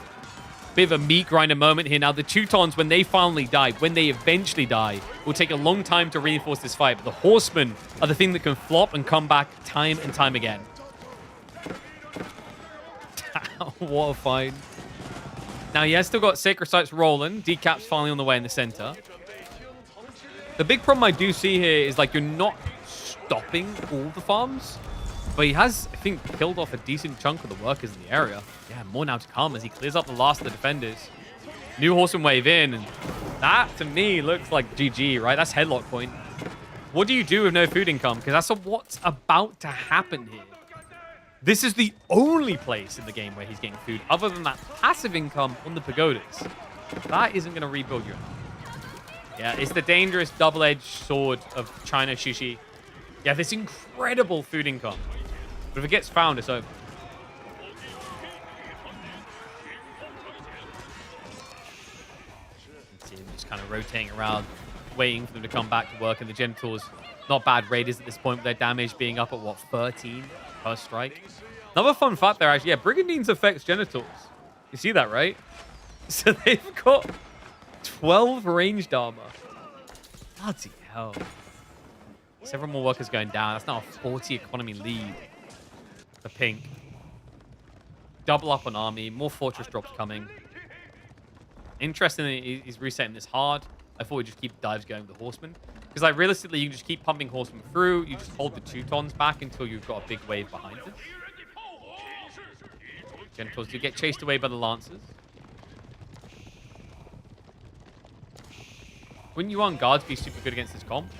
Bit of a meat grinder moment here. Now, the Teutons, when they finally die, when they eventually die, will take a long time to reinforce this fight. But the horsemen are the thing that can flop and come back time and time again. What a fight. Now, he has still got Sacred Sites rolling. Decap's finally on the way in the center. The big problem I do see here is, like, you're not stopping all the farms. But he has, I think, killed off a decent chunk of the workers in the area. Yeah, more now to come as he clears up the last of the defenders. New horseman wave in, and that, to me, looks like GG, right? That's headlock point. What do you do with no food income? Because that's what's about to happen here. This is the only place in the game where he's getting food, other than that passive income on the pagodas. That isn't going to rebuild you. Yeah, it's the dangerous double-edged sword of China Shishi. Yeah, this incredible food income. But if it gets found, it's over. See him just kind of rotating around, waiting for them to come back to work. And the Genitors, not bad raiders at this point, with their damage being up at, what, 13 per strike? Another fun fact there, actually. Yeah, Brigandines affects Genitors. You see that, right? So they've got 12 ranged armor. Bloody hell. Several more workers going down. That's now a 40 economy lead for Pink. Double up on army. More fortress drops coming. Interestingly, he's resetting this hard. I thought we'd just keep dives going with the horsemen. Because, like, realistically, you can just keep pumping horsemen through. You just hold the Teutons back until you've got a big wave behind it. Genitors do get chased away by the Lancers. Wouldn't you want guards be super good against this comp?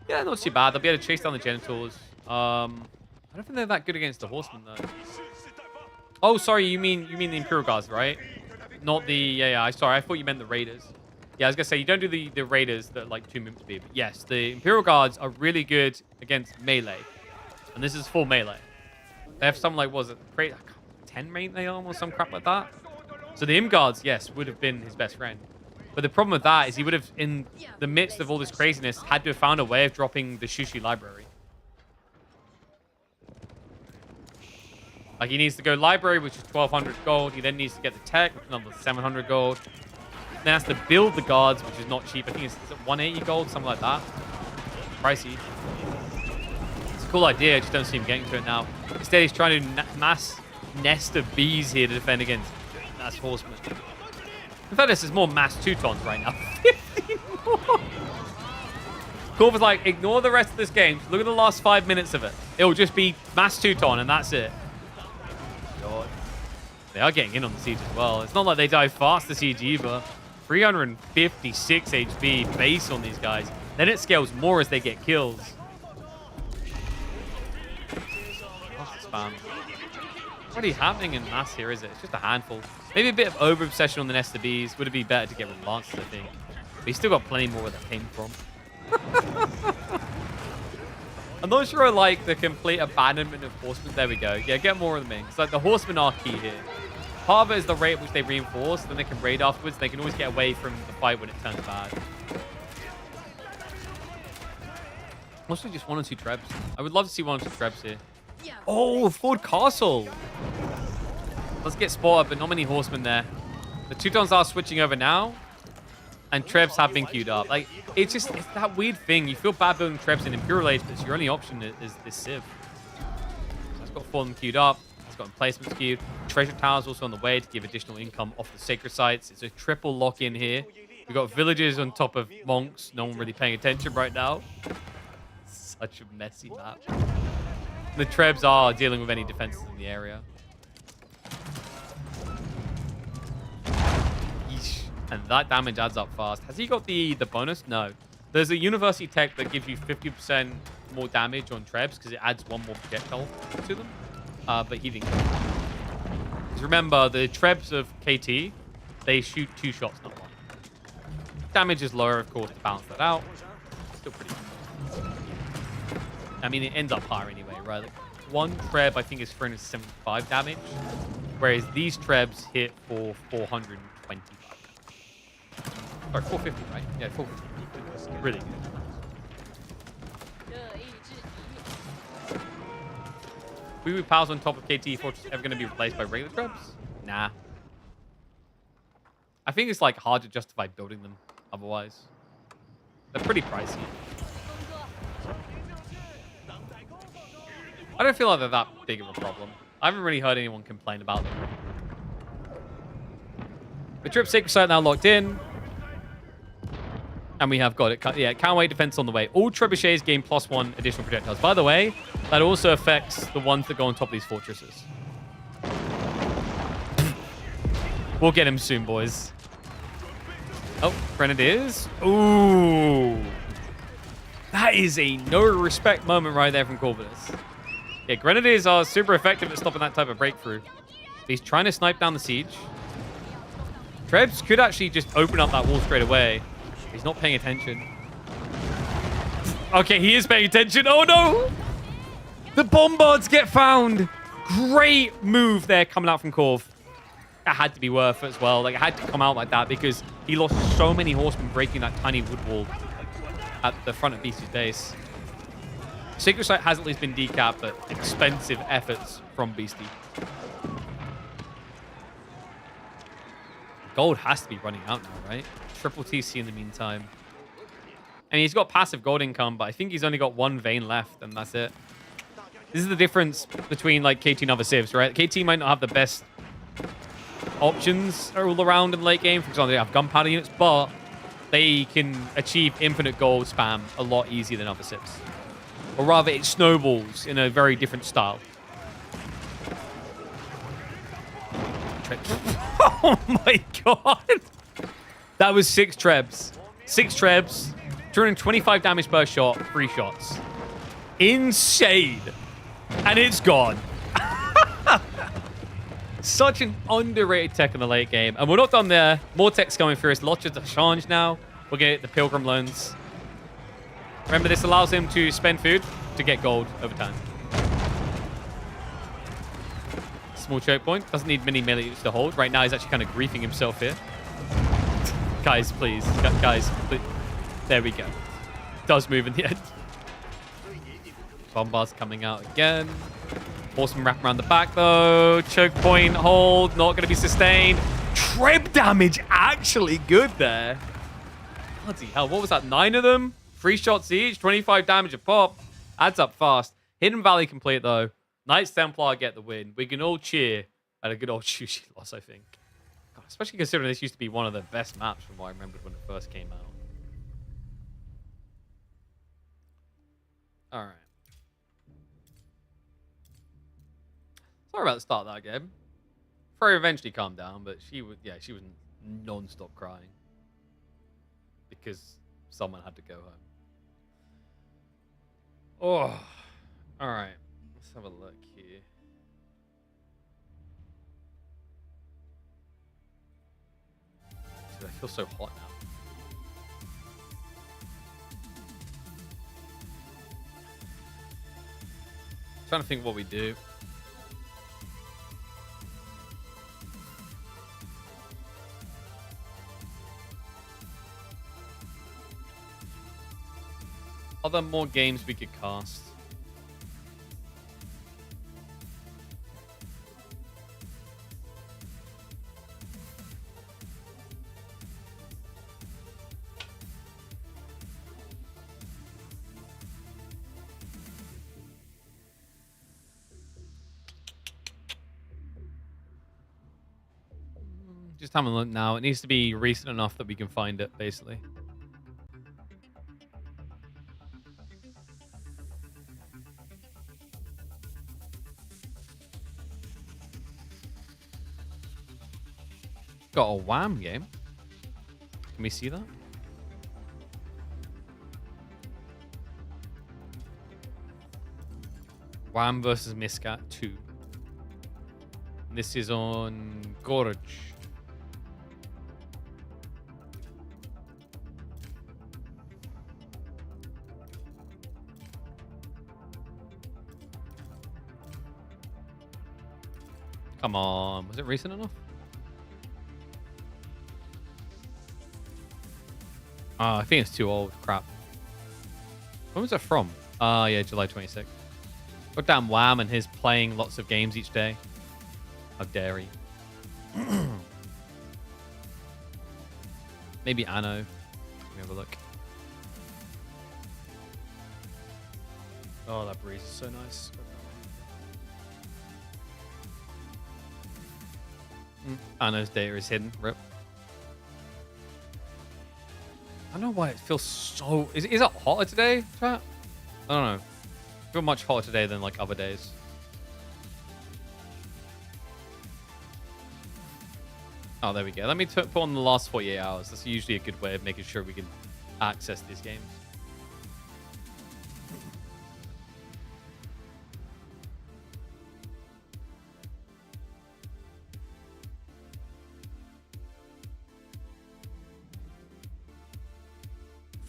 Yeah, not too bad. They'll be able to chase down the Genitors. I don't think they're that good against the horsemen, though. Oh, sorry, you mean the Imperial Guards, right? Not the... Yeah, sorry, I thought you meant the Raiders. Yeah, I was going to say, you don't do the Raiders that, like, 2 minutes speed. But yes, the Imperial Guards are really good against melee. And this is full melee. They have some, like, what was it? 10 melee arm or some crap like that? So the Imp Guards, yes, would have been his best friend. But the problem with that is he would have, in the midst of all this craziness, had to have found a way of dropping the Shushi library. Like, he needs to go library, which is 1,200 gold. He then needs to get the tech, which is another 700 gold. Then has to build the guards, which is not cheap. I think it's 180 gold, something like that. Pricey. It's a cool idea. I just don't see him getting to it now. Instead, he's trying to mass nest of bees here to defend against mass horsemen. In fact, this is more mass Teutons right now. 15 more. Cove is like, ignore the rest of this game. Look at the last 5 minutes of it. It will just be mass Teuton, and that's it. God. They are getting in on the siege as well. It's not like they die fast to siege either. 356 HP base on these guys. Then it scales more as they get kills. What's the spam? Not really happening in mass here, is it? It's just a handful. Maybe a bit of over-obsession on the STBs. Would it be better to get rid of Lances, I think. But he's still got plenty more where that came from. I'm not sure I like the complete abandonment of horsemen. There we go. Yeah, get more of them in. It's like the horsemen are key here. Part of it is the rate at which they reinforce. Then they can raid afterwards. They can always get away from the fight when it turns bad. Mostly just 1 or 2 trebs. I would love to see 1 or 2 trebs here. Oh, Ford Castle. Let's get spotted, but not many horsemen there. The Teutons are switching over now. And trebs have been queued up. Like, it's that weird thing. You feel bad building trebs in Imperial Age, but your only option is this Civ. So it's got 4 of them queued up. It's got emplacements queued. Treasure towers also on the way to give additional income off the sacred sites. It's a triple lock-in here. We've got villages on top of monks. No one really paying attention right now. Such a messy map. The trebs are dealing with any defenses in the area. Yeesh. And that damage adds up fast. Has he got the bonus? No. There's a university tech that gives you 50% more damage on trebs because it adds 1 more projectile to them. But he didn't. Because remember, the trebs of KT, they shoot 2 shots, not 1. Damage is lower, of course, to balance that out. Still pretty good. I mean, it ends up higher anyway, right? Like 1 treb, I think, is 375 damage, whereas these trebs hit for 425 damage. Sorry, 450, right? Yeah, 450. Really good. Woo Powers on top of KT Fortress ever going to be replaced by regular trebs? Nah. I think it's like hard to justify building them otherwise. They're pretty pricey. I don't feel like they're that big of a problem. I haven't really heard anyone complain about them. The trip sacred site now locked in. And we have got it. Yeah, can't wait defense on the way. All trebuchets gain +1 additional projectiles. By the way, that also affects the ones that go on top of these fortresses. We'll get him soon, boys. Oh, Grenadiers. Ooh. That is a no respect moment right there from Corvus. Yeah, Grenadiers are super effective at stopping that type of breakthrough. He's trying to snipe down the siege. Trebs could actually just open up that wall straight away. He's not paying attention. Okay, he is paying attention. Oh, no. The bombards get found. Great move there coming out from Cove. That had to be worth it as well. Like, it had to come out like that because he lost so many horsemen breaking that tiny wood wall at the front of Beastie's base. Sacred Site has at least been decapped, but expensive efforts from Beastie. Gold has to be running out now, right? Triple TC in the meantime. And he's got passive gold income, but I think he's only got 1 vein left, and that's it. This is the difference between like KT and other civs, right? KT might not have the best options all around in late game. For example, they have gunpowder units, but they can achieve infinite gold spam a lot easier than other civs. Or rather, it snowballs in a very different style. Oh my god! That was 6 trebs. 6 trebs, 225 damage per shot, 3 shots. Insane. And it's gone. Such an underrated tech in the late game. And we're not done there. More tech's coming through. It's lots of change now. We're going to get the Pilgrim loans. Remember, this allows him to spend food to get gold over time. Small choke point. Doesn't need many millions to hold. Right now, he's actually kind of griefing himself here. Guys, please. Guys, please. There we go. Does move in the end. Bombard's coming out again. Horseman wrap around the back, though. Choke point, hold. Not going to be sustained. Treb damage actually good there. Bloody hell. What was that? 9 of them? 3 shots each. 25 damage a pop. Adds up fast. Hidden Valley complete, though. Knights Templar get the win. We can all cheer at a good old Shushi loss, I think. God, especially considering this used to be one of the best maps from what I remembered when it first came out. All right. Sorry about the start of that game. Freya eventually calmed down, but she was non-stop crying because someone had to go home. Oh, all right. Let's have a look here. Dude, I feel so hot now. Trying to think what we do. Are there more games we could cast? Just having a look now. It needs to be recent enough that we can find it, basically. Got a Wham game. Can we see that? Wham versus Miscat 2. This is on Gorge. Come on. Was it recent enough? I think it's too old. Crap. When was it from? Yeah, July 26th. Goddamn Wham and his playing lots of games each day. How dare he? Maybe Anno. Let me have a look. Oh, that breeze is so nice. Anno's data is hidden. Rip. I don't know why it feels so... Is it hotter today, chat? I don't know. I feel much hotter today than like other days. Oh, there we go. Let me put on the last 48 hours. That's usually a good way of making sure we can access these games.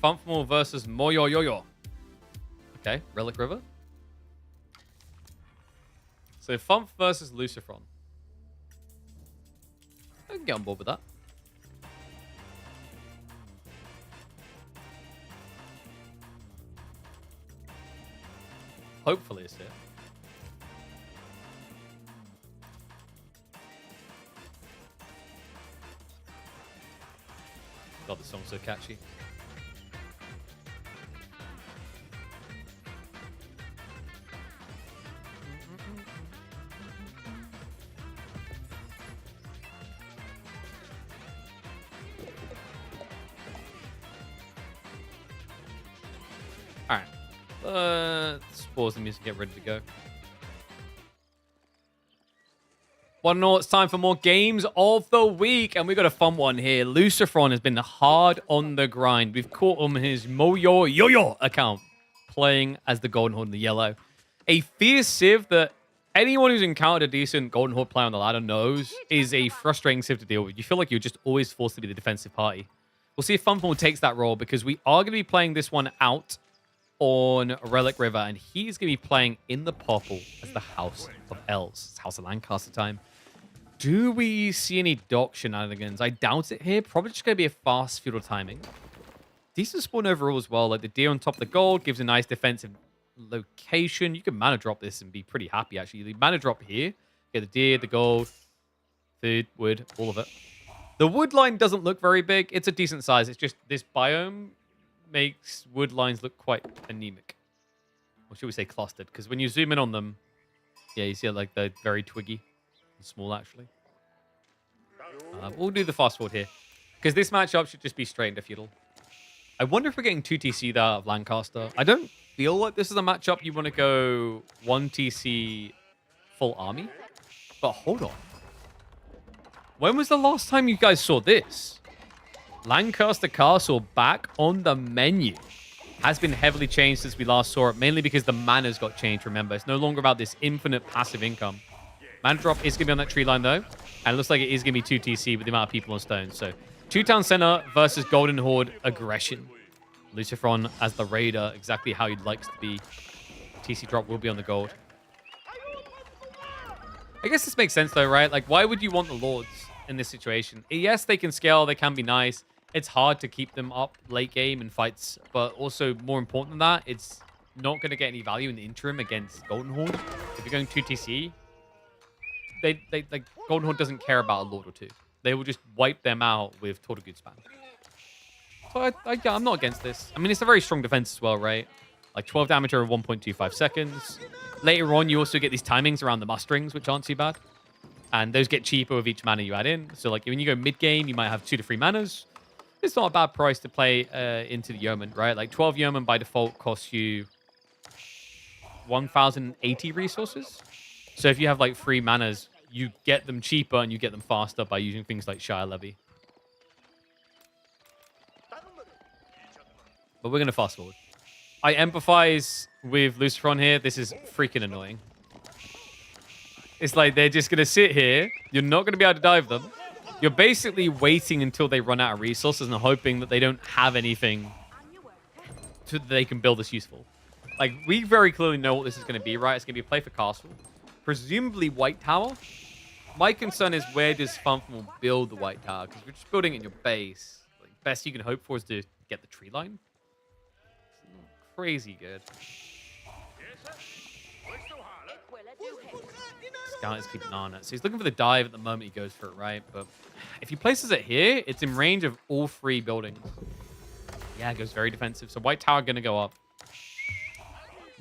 Funfmore versus Moyoyoyo. Okay, Relic River. So Funf versus Lucifron. I can get on board with that. Hopefully it's it. God, this song's so catchy. Alright. Let's pause the music and get ready to go. One more, it's time for more games of the week, and we got a fun one here. Lucifron has been hard on the grind. We've caught him in his Moyo Yo-Yo account, playing as the Golden Horde in the yellow. A fierce Civ that anyone who's encountered a decent Golden Horde player on the ladder knows is a frustrating Civ to deal with. You feel like you're just always forced to be the defensive party. We'll see if Funfmore takes that role, because we are going to be playing this one out on Relic River, and he's going to be playing in the purple as the House of Elves. It's House of Lancaster time. Do we see any dock shenanigans? I doubt it here. Probably just going to be a fast feudal timing. Decent spawn overall as well. Like the deer on top of the gold gives a nice defensive location. You can mana drop this and be pretty happy, actually. The mana drop here. Get the deer, the gold, food, wood, all of it. The wood line doesn't look very big. It's a decent size. It's just this biome makes wood lines look quite anemic. Or should we say clustered? Because when you zoom in on them, yeah, you see like they're very twiggy. Small, actually. We'll do the fast forward here, because this matchup should just be straight into feudal. I wonder if we're getting 2 TC there of Lancaster. I don't feel like this is a matchup you want to go 1 TC full army. But hold on. When was the last time you guys saw this? Lancaster Castle back on the menu. Has been heavily changed since we last saw it, mainly because the mana's got changed, remember. It's no longer about this infinite passive income. Mana drop is going to be on that tree line, though. And it looks like it is going to be 2 TC with the amount of people on stone. So, 2 Town Center versus Golden Horde aggression. Lucifron as the raider, exactly how he likes to be. TC drop will be on the gold. I guess this makes sense, though, right? Like, why would you want the Lords in this situation? Yes, they can scale. They can be nice. It's hard to keep them up late game in fights. But also, more important than that, it's not going to get any value in the interim against Golden Horde. If you're going 2 TC, like Golden Horde doesn't care about a Lord or 2. They will just wipe them out with Tortugude spam. So I'm not against this. I mean, it's a very strong defense as well, right? Like 12 damage over 1.25 seconds. Later on, you also get these timings around the musterings, which aren't too bad. And those get cheaper with each mana you add in. So like when you go mid-game, you might have 2 to 3 manas. It's not a bad price to play into the Yeoman, right? Like 12 Yeoman by default costs you 1,080 resources. So if you have like 3 manas, you get them cheaper and you get them faster by using things like Shire Levy. But we're going to fast forward. I empathize with Lucifron here. This is freaking annoying. It's like they're just going to sit here. You're not going to be able to dive them. You're basically waiting until they run out of resources and hoping that they don't have anything that they can build this useful. Like, we very clearly know what this is going to be, right? It's going to be a play for Castle. Presumably White Tower. My concern is where does Funful build the White Tower? Because we're just building it in your base. Like, best you can hope for is to get the tree line. Crazy good. This guy is keeping on it. So he's looking for the dive at the moment he goes for it, right? But if he places it here, it's in range of all 3 buildings. Yeah, it goes very defensive. So White Tower going to go up.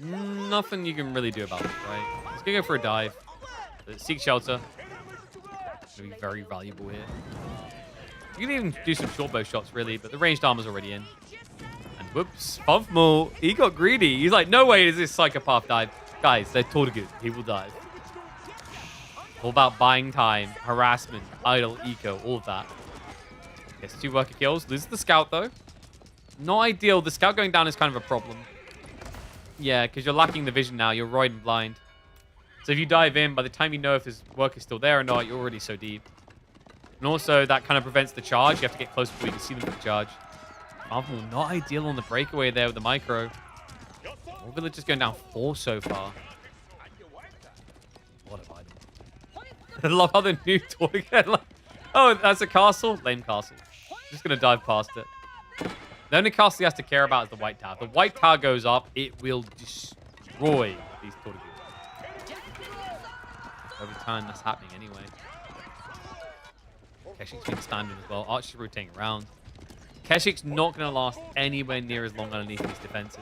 Nothing you can really do about it, right? He's going to go for a dive. Seek shelter. Going to be very valuable here. You can even do some short bow shots, really, but the ranged armor's already in. And whoops, Puffmore, he got greedy. He's like, no way does this psychopath dive. Guys, they're Tortugude. He will dive. All about buying time, harassment, idle, eco, all of that. Gets 2 worker kills. Loses the scout, though. Not ideal. The scout going down is kind of a problem. Yeah, because you're lacking the vision now. You're riding blind. So if you dive in, by the time you know if his work is still there or not, you're already so deep. And also, that kind of prevents the charge. You have to get close before you can see them for the charge. Marvel, not ideal on the breakaway there with the micro. All villagers going down 4 so far. What have I done? I love how the new toy again. Like, oh, that's a castle? Lame castle. Just going to dive past it. The only castle he has to care about is the White Tower. If the White Tower goes up, it will destroy these Tortugude. Every time that's happening anyway. Keshik's been standing as well. Archer's rotating around. Keshik's not going to last anywhere near as long underneath these defenses.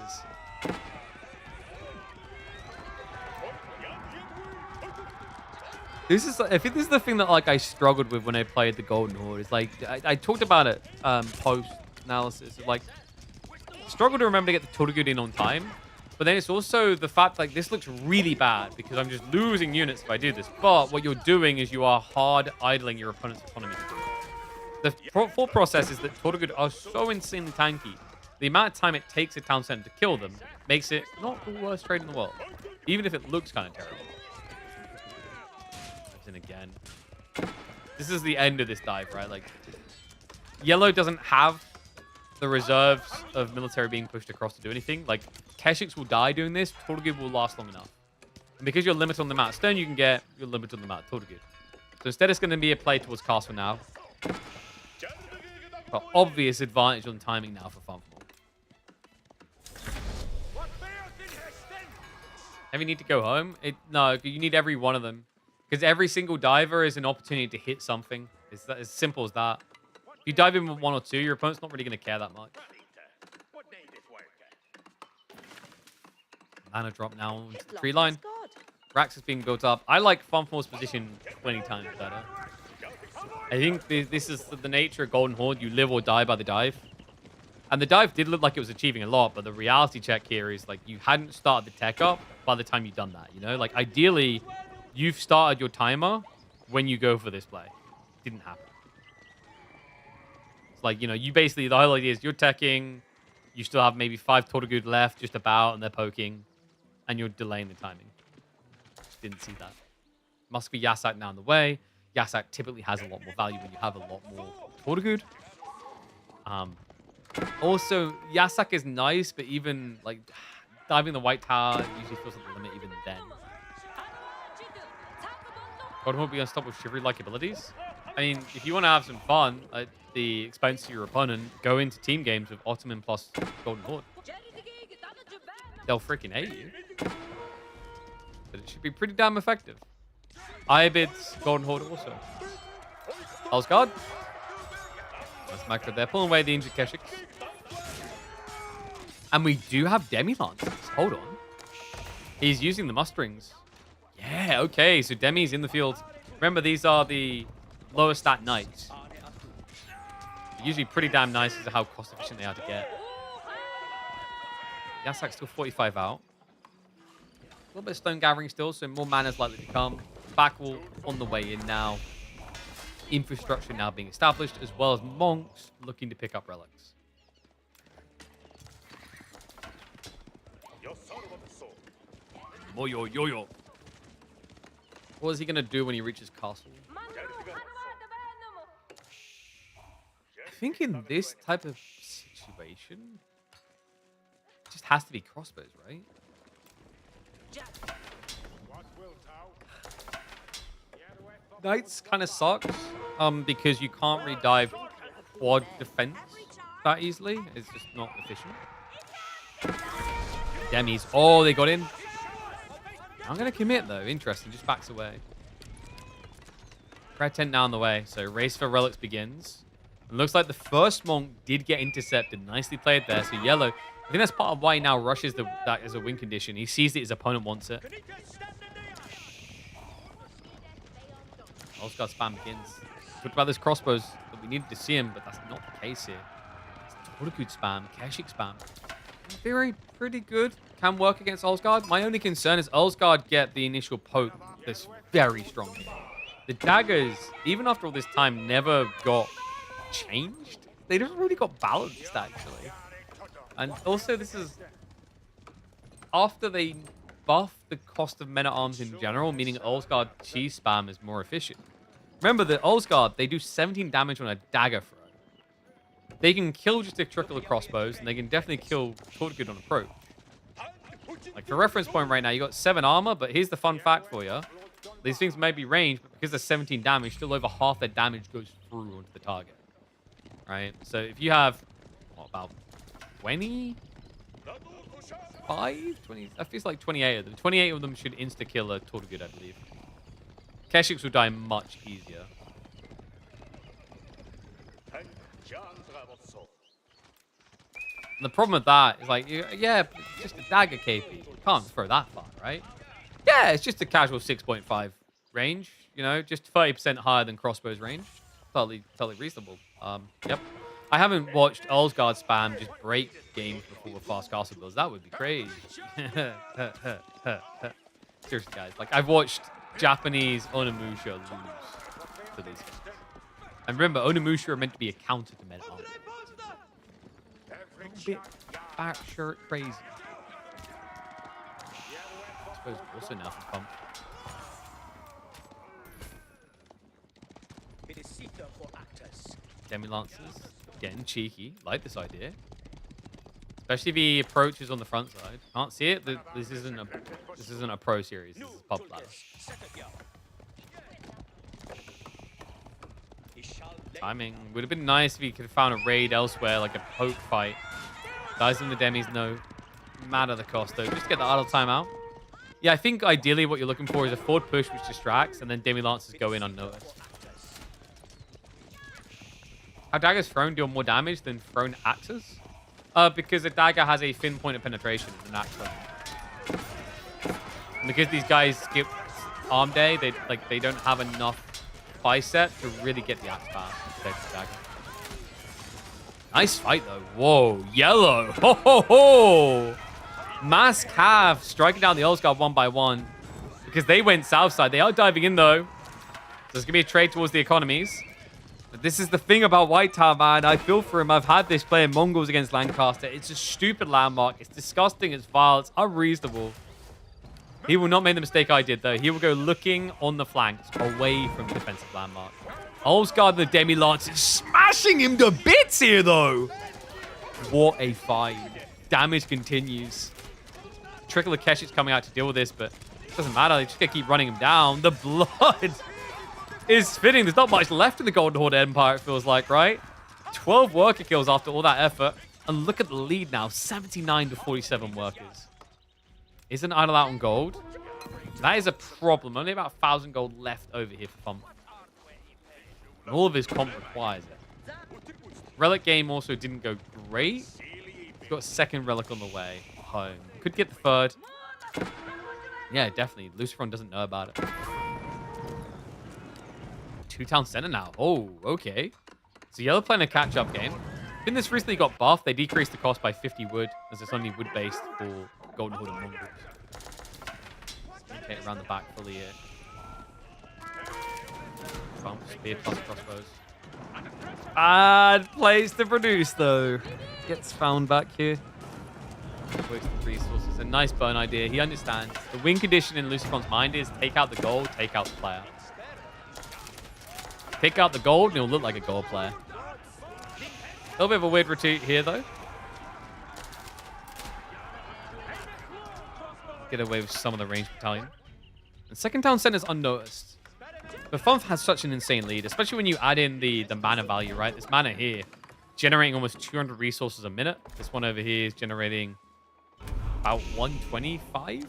I think this is the thing that like I struggled with when I played the Golden Horde. It's like I talked about it post analysis. Like struggle to remember to get the Tortugude in on time. But then it's also the fact like this looks really bad because I'm just losing units if I do this. But what you're doing is you are hard idling your opponent's economy. The thought process is that Tortugude are so insanely tanky. The amount of time it takes a town center to kill them makes it not the worst trade in the world. Even if it looks kind of terrible. And again. This is the end of this dive, right? Like, yellow doesn't have the reserves of military being pushed across to do anything. Like, Keshiks will die doing this. Tortugude will last long enough. And because you're limited on the amount of stone you can get, you're limited on the amount of Tortugude. So instead it's going to be a play towards castle now. But obvious advantage on timing now for Funful. If you need to go home? No, you need every one of them. Because every single diver is an opportunity to hit something. It's as simple as that. If you dive in with 1 or 2, your opponent's not really going to care that much. Mana drop now onto the tree line. Rax is being built up. I like Funful's position 20 times better. I think this is the nature of Golden Horde. You live or die by the dive. And the dive did look like it was achieving a lot, but the reality check here is like you hadn't started the tech up by the time you've done that, you know? Like ideally, you've started your timer when you go for this play. didn't happen. It's like, you know, you basically, the whole idea is you're teching, you still have maybe 5 Tortugud left, just about, and they're poking, and you're delaying the timing. Just didn't see that. Must be Yasak now in the way. Yasak typically has a lot more value when you have a lot more Tortugud. Also, Yasak is nice, but even, like, diving the white tower usually feels like the limit even then. God won't be unstoppable with Chivalry-like abilities. I mean, if you want to have some fun at the expense of your opponent, go into team games with Ottoman plus Golden Horde. They'll freaking hate you. But it should be pretty damn effective. Ibid's Golden Horde also. Osgard. That's Macro there. Pulling away the injured Keshiks. And we do have Demi Lancers. Hold on. He's using the musterings. Yeah, okay. So Demi's in the field. Remember, these are the lowest stat knights. Usually pretty damn nice as to how cost efficient they are to get. Yasak's still 45 out. A little bit of stone gathering still, so more mana's likely to come. Backwall on the way in now. Infrastructure now being established, as well as monks looking to pick up relics. Moyo yo. What is he going to do when he reaches castle? I think in this type of situation, it just has to be crossbows, right? Knights kind of sucks because you can't really dive quad defense that easily. It's just not efficient. Demis. Oh, they got in. I'm going to commit, though. Interesting. Just backs away. Red tent now on the way. So race for relics begins. It looks like the first monk did get intercepted. Nicely played there. So yellow. I think that's part of why he now rushes that as a win condition. He sees that his opponent wants it. Osgard spam begins. Talked about those crossbows that we needed to see him, but that's not the case here. It's Tortugud spam, Keshik spam. Very pretty good. Can work against Osgard. My only concern is Osgard get the initial poke that's very strong here. The daggers, even after all this time, never got changed. They never really got balanced, actually. And also, this is after they buff the cost of men-at-arms in general, meaning Osgard cheese spam is more efficient. Remember that Osgard, they do 17 damage on a dagger throw. They can kill just a trickle of crossbows, and they can definitely kill Tortugud on approach. Like, for reference point right now, you got 7 armor, but here's the fun fact for you. These things may be ranged, but because there's 17 damage, still over half their damage goes through onto the target. Right? So if you have, what, about 20? 20? That feels like 28 of them. 28 of them should insta-kill a Tortugud, I believe. Keshiks will die much easier. And the problem with that is like, yeah, it's just a dagger KP. You can't throw that far, right? Yeah, it's just a casual 6.5 range. You know, just 30% higher than crossbows range. Totally reasonable. Yep. I haven't watched Osgard spam just break games before with fast castle builds. That would be crazy. Seriously, guys. Like, I've watched Japanese Onimusha lose to these games. And remember, Onimusha are meant to be a counter to men-at-arms. A bit batshit crazy. I suppose also now for pump. Demi Lancers getting cheeky. Like this idea. Especially if he approaches on the front side. Can't see it. This isn't a pro series. This is pub ladder. Timing would have been nice if he could have found a raid elsewhere, like a poke fight. Guys in the demis, no matter the cost though. Just get the idle timeout. Yeah, I think ideally what you're looking for is a forward push which distracts, and then Demi Lancers go in unnoticed. How daggers thrown deal more damage than thrown axes? Because a dagger has a thin point of penetration than an axe thrown. And because these guys skip arm day, they don't have enough bicep to really get the axe pass compared to the dagger. Nice fight though. Whoa, yellow. Ho ho ho! Mass Cav striking down the Osgard one by one because they went south side. They are diving in though. So there's gonna be a trade towards the economies. This is the thing about White Tower, man. I feel for him. I've had this playing Mongols against Lancaster. It's a stupid landmark. It's disgusting. It's vile. It's unreasonable. He will not make the mistake I did, though. He will go looking on the flanks away from the defensive landmark. Olsgaard and the Demi-Lance is smashing him to bits here, though. What a fight. Damage continues. Trickle of Keshich's coming out to deal with this, but it doesn't matter. They just got to keep running him down. The blood is fitting. There's not much left in the Golden Horde Empire, it feels like, right? 12 worker kills after all that effort. And look at the lead now. 79 to 47 workers. Isn't Idle out on gold? That is a problem. Only about 1,000 gold left over here for fun. And all of his comp requires it. Relic game also didn't go great. He's got a second relic on the way home. Could get the third. Yeah, definitely. Luciferon doesn't know about it. 2-town center now. Oh, okay. So Yellow playing a catch-up game. I think this recently got buffed. They decreased the cost by 50 wood, as it's only wood-based for Golden Horde and Mongols. Okay, around the back fully here. Bump, spear plus crossbows. Bad place to produce, though. Gets found back here. Wasted resources. A nice burn idea. He understands. The win condition in Luciferon's mind is take out the gold, take out the player. Pick out the gold, and he'll look like a gold player. A little bit of a weird retreat here, though. Get away with some of the ranged battalion. And second town center is unnoticed. But Funf has such an insane lead, especially when you add in the mana value, right? This mana here, generating almost 200 resources a minute. This one over here is generating about 125.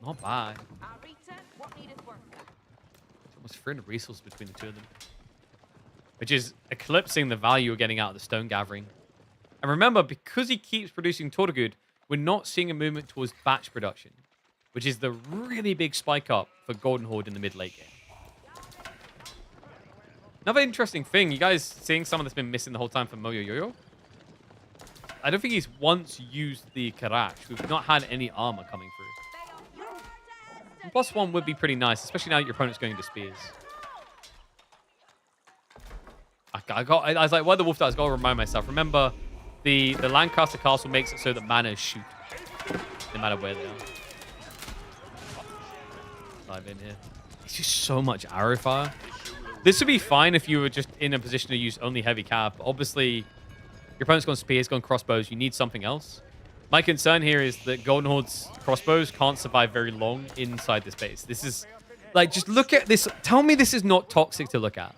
Not bad. Almost 300 resources between the two of them. Which is eclipsing the value we're getting out of the stone gathering. And remember, because he keeps producing Tortugud, we're not seeing a movement towards batch production, which is the really big spike up for Golden Horde in the mid-late game. Another interesting thing, you guys seeing someone that's been missing the whole time from Moyo Yoyo? I don't think he's once used the Karach. We've not had any armor coming through. And +1 would be pretty nice, especially now that your opponent's going into spears. I was like, why the wolf dies? I gotta remind myself. Remember, the Lancaster Castle makes it so that mana shoot, no matter where they are. Dive in here. It's just so much arrow fire. This would be fine if you were just in a position to use only heavy cap. Obviously, your opponent's gone spears, gone crossbows. You need something else. My concern here is that Golden Horde's crossbows can't survive very long inside this base. This is, like, just look at this. Tell me this is not toxic to look at.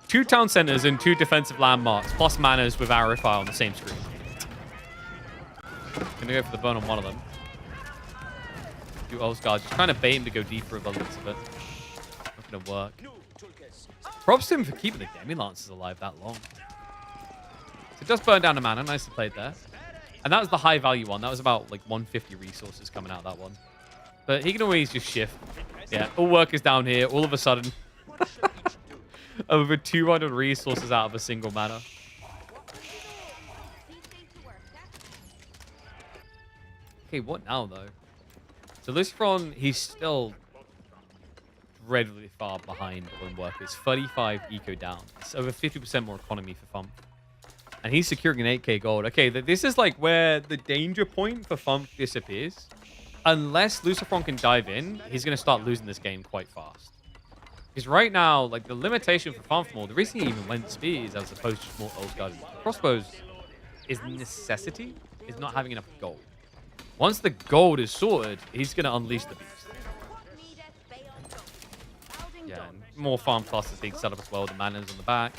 2 town centers and 2 defensive landmarks, plus manas with arrow fire on the same screen. Gonna go for the burn on one of them. Do Olsgaard, just trying to bait him to go deeper with the looks of it. Not gonna work. Props to him for keeping the Demi-Lancers alive that long. So it does burn down a mana. Nicely played there. And that was the high value one. That was about like 150 resources coming out of that one. But he can always just shift. Yeah, all workers down here. All of a sudden, over 200 resources out of a single mana. Okay, what now, though? So Luciferon, he's still dreadfully far behind on workers. 35 eco down. It's over 50% more economy for Fump. And he's securing an 8k gold. Okay, this is like where the danger point for Fump disappears. Unless Luciferon can dive in, he's going to start losing this game quite fast. Because right now, like, the limitation for Fump, the reason he even went speeds as opposed to more Olsgaard crossbows is necessity, is not having enough gold. Once the gold is sorted, he's going to unleash the beast. Yeah, and more farm clusters being set up as well. The mana's on the back.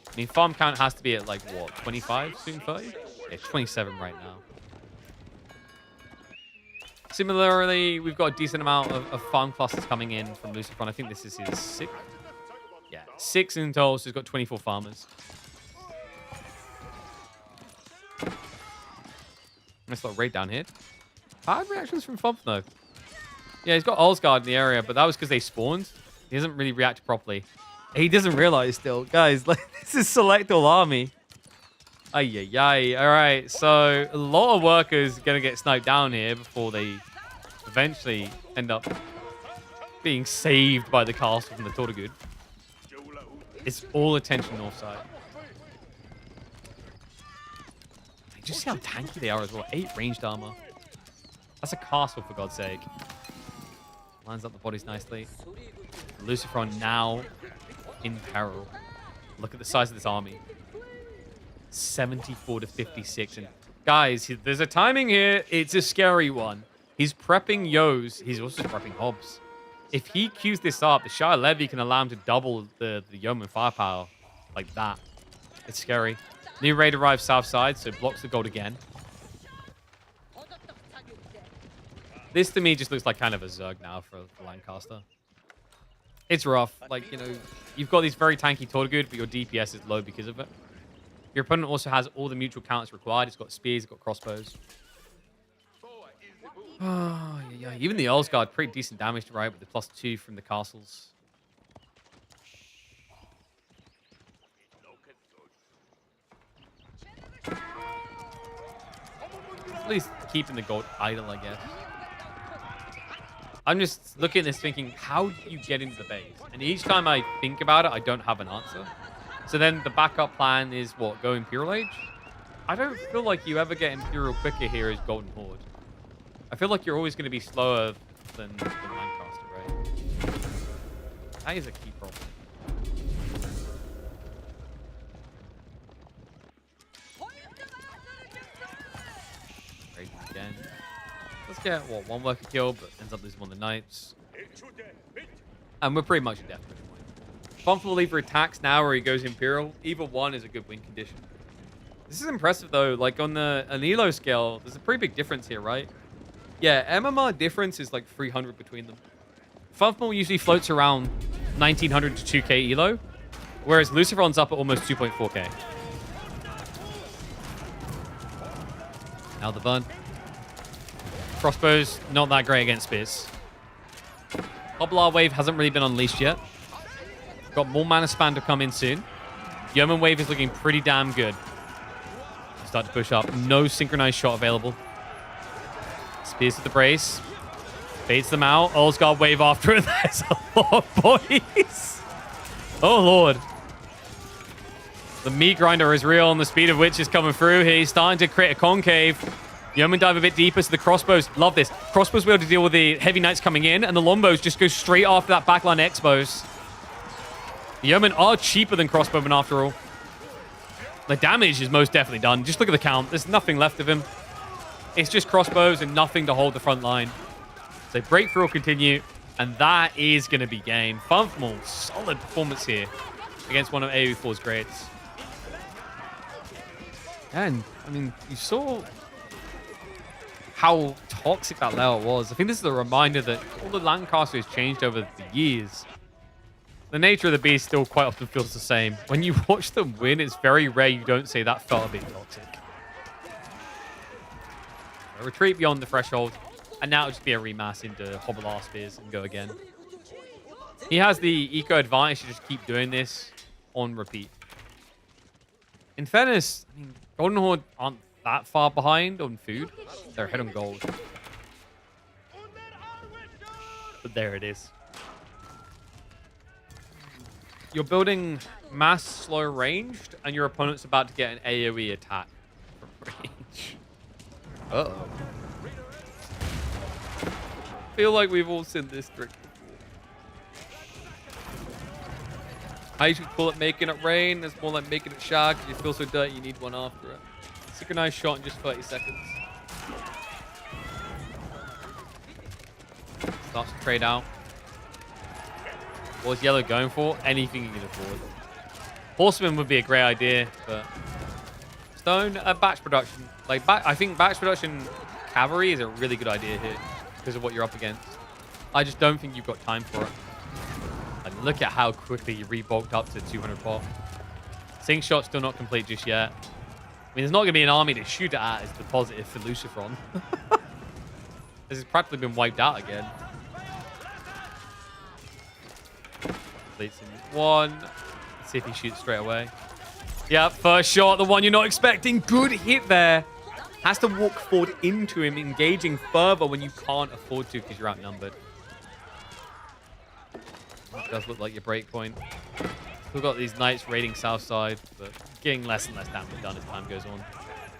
I mean, farm count has to be at, like, what, 25, soon 30? Yeah, 27 right now. Similarly, we've got a decent amount of farm clusters coming in from Luciferon. I think this is his 6th. Yeah, 6 in total, so he's got 24 farmers. Nice little raid down here. Bad reactions from Fump, though. Yeah, he's got Olsgaard in the area, but that was because they spawned. He doesn't really react properly. He doesn't realize still. Guys, like, this is select all army. Ay. All right, so a lot of workers going to get sniped down here before they eventually end up being saved by the castle from the Tortugud. It's all attention north side. Just see how tanky they are as well. 8 ranged armor. That's a castle, for God's sake. Lines up the bodies nicely. Lucifron now in peril. Look at the size of this army. 74 to 56. And guys, there's a timing here. It's a scary one. He's prepping Yos. He's also prepping Hobbs. If he queues this up, the Shire Levy can allow him to double the Yeoman firepower like that. It's scary. New raid arrives south side, so blocks the gold again. This to me just looks like kind of a Zerg now for Lancaster. It's rough. Like, you know, you've got these very tanky Tortgood, but your DPS is low because of it. Your opponent also has all the mutual counters required. It's got spears, it's got crossbows. Oh, yeah. Even the Earl's Guard, pretty decent damage to right with the +2 from the castles. At least keeping the gold idle, I guess. I'm just looking at this thinking, how do you get into the base? And each time I think about it, I don't have an answer. So then the backup plan is what? Go Imperial Age? I don't feel like you ever get Imperial quicker here as Golden Horde. I feel like you're always going to be slower than Lancaster, right? That is a key problem. Great again. Let's get, what, 1 worker kill, but ends up losing 1 of the knights. And we're pretty much death at this point. Funf will either attacks now or he goes Imperial. Either one is a good win condition. This is impressive, though. Like, on an Elo scale, there's a pretty big difference here, right? Yeah, MMR difference is like 300 between them. Funfmal usually floats around 1900 to 2k Elo, whereas Lucifron's up at almost 2.4k. Now the burn. Crossbows, not that great against spears. Hobblar Wave hasn't really been unleashed yet. Got more mana span to come in soon. Yeoman Wave is looking pretty damn good. Start to push up. No synchronized shot available. Spears to the brace. Baits them out. Earl's Guard Wave after it. There's a lot of bodies. Oh, Lord. The meat grinder is real and the speed of which is coming through. He's starting to create a concave. Yeoman dive a bit deeper, so the crossbows, love this. Crossbows will be able to deal with the heavy knights coming in, and the longbos just go straight after that backline expos. The Yeomen are cheaper than crossbowmen after all. The damage is most definitely done. Just look at the count. There's nothing left of him. It's just crossbows and nothing to hold the front line. So breakthrough will continue, and that is going to be game. Funfmal, solid performance here against one of AoE4's greats. And, I mean, you saw how toxic that layout was. I think this is a reminder that all the Lancaster has changed over the years. The nature of the beast still quite often feels the same. When you watch them win, it's very rare you don't say that felt a bit toxic. A retreat beyond the threshold, and now it'll just be a remass into Hobblar Spears and go again. He has the eco advantage to just keep doing this on repeat. In fairness, I mean, Golden Horde aren't that far behind on food. They're ahead on gold. But there it is. You're building mass slow ranged, and your opponent's about to get an AoE attack from range. Uh-oh. Feel like we've all seen this trick before. I usually call it making it rain. It's more like making it shower because you feel so dirty you need one after it. Synchronized shot in just 30 seconds. Starts to trade out. What's Yellow going for? Anything you can afford. Horseman would be a great idea, but Stone, batch production. Like, I think batch production cavalry is a really good idea here because of what you're up against. I just don't think you've got time for it. Like, look at how quickly you rebulked up to 200 pop. Sync shot's still not complete just yet. I mean, there's not going to be an army to shoot it at is the positive for Lucifron. This has practically been wiped out again. Completes in 1. Let's see if he shoots straight away. Yep, first shot, the one you're not expecting. Good hit there. Has to walk forward into him, engaging further when you can't afford to because you're outnumbered. It does look like your break point. We've got these knights raiding south side, but getting less and less damage done as time goes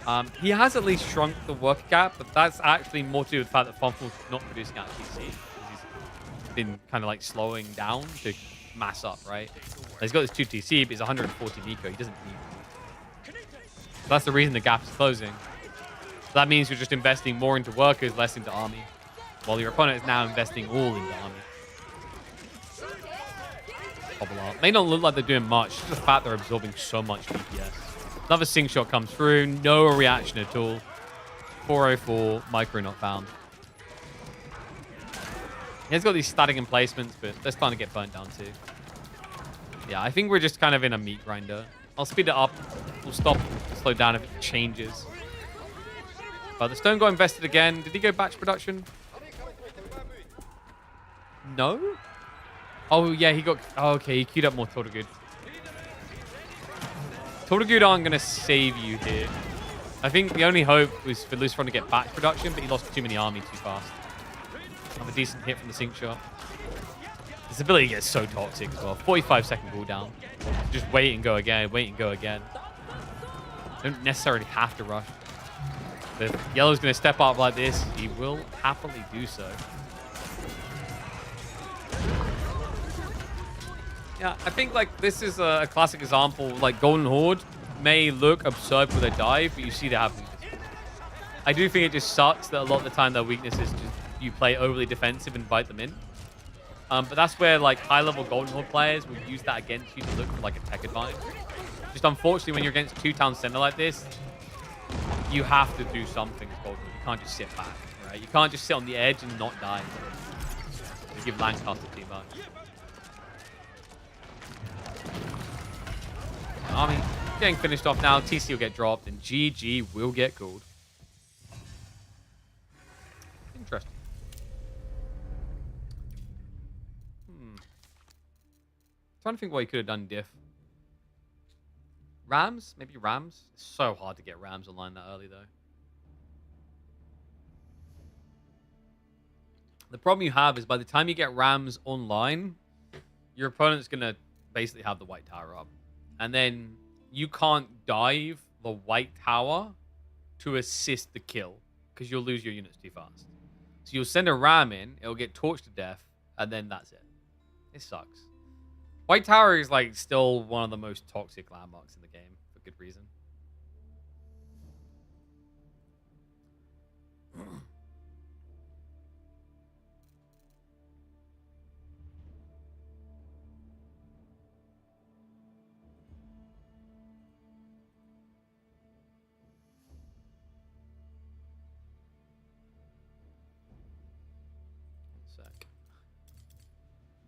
on. He has at least shrunk the worker gap, but that's actually more to do with the fact that Fonful's not producing out TC. He's been kind of like slowing down to mass up, right? He's got this 2 TC, but he's 140 Nico. He doesn't need it. So that's the reason the gap is closing. So that means you're just investing more into workers, less into army. While your opponent is now investing all into army. Bubble up. May not look like they're doing much. It's just the fact they're absorbing so much DPS. Another sing shot comes through. No reaction at all. 404. Micro not found. He's got these static emplacements, but they're starting to get burnt down too. Yeah, I think we're just kind of in a meat grinder. I'll speed it up. We'll stop, slow down if it changes. But the stone got invested again. Did he go batch production? No? Oh, yeah, he got... Oh, okay, he queued up more Tortogood. Tortogood aren't going to save you here. I think the only hope was for Lucifer to get back production, but he lost too many army too fast. Have a decent hit from the sync shot. This ability gets so toxic as well. 45-second cooldown. Just wait and go again, wait and go again. Don't necessarily have to rush. But if Yellow's going to step up like this, he will happily do so. Yeah, I think like this is a classic example. Like Golden Horde may look absurd with a dive, but you see they have weaknesses. I do think it just sucks that a lot of the time their weakness is just you play overly defensive and invite them in. But that's where like high-level Golden Horde players will use that against you to look for like a tech advantage. Just unfortunately, when you're against 2-town center like this, you have to do something as Golden Horde. You can't just sit back, right? You can't just sit on the edge and not die. You give Lancaster too much. Army getting finished off now. TC will get dropped, and GG will get gold. Interesting. Trying to think what he could have done diff. Rams? Maybe Rams? It's so hard to get Rams online that early, though. The problem you have is by the time you get Rams online, your opponent's going to basically have the white tower up. And then you can't dive the white tower to assist the kill because you'll lose your units too fast. So you'll send a ram in, it'll get torched to death, and then that's it. It sucks. White tower is like still one of the most toxic landmarks in the game for good reason.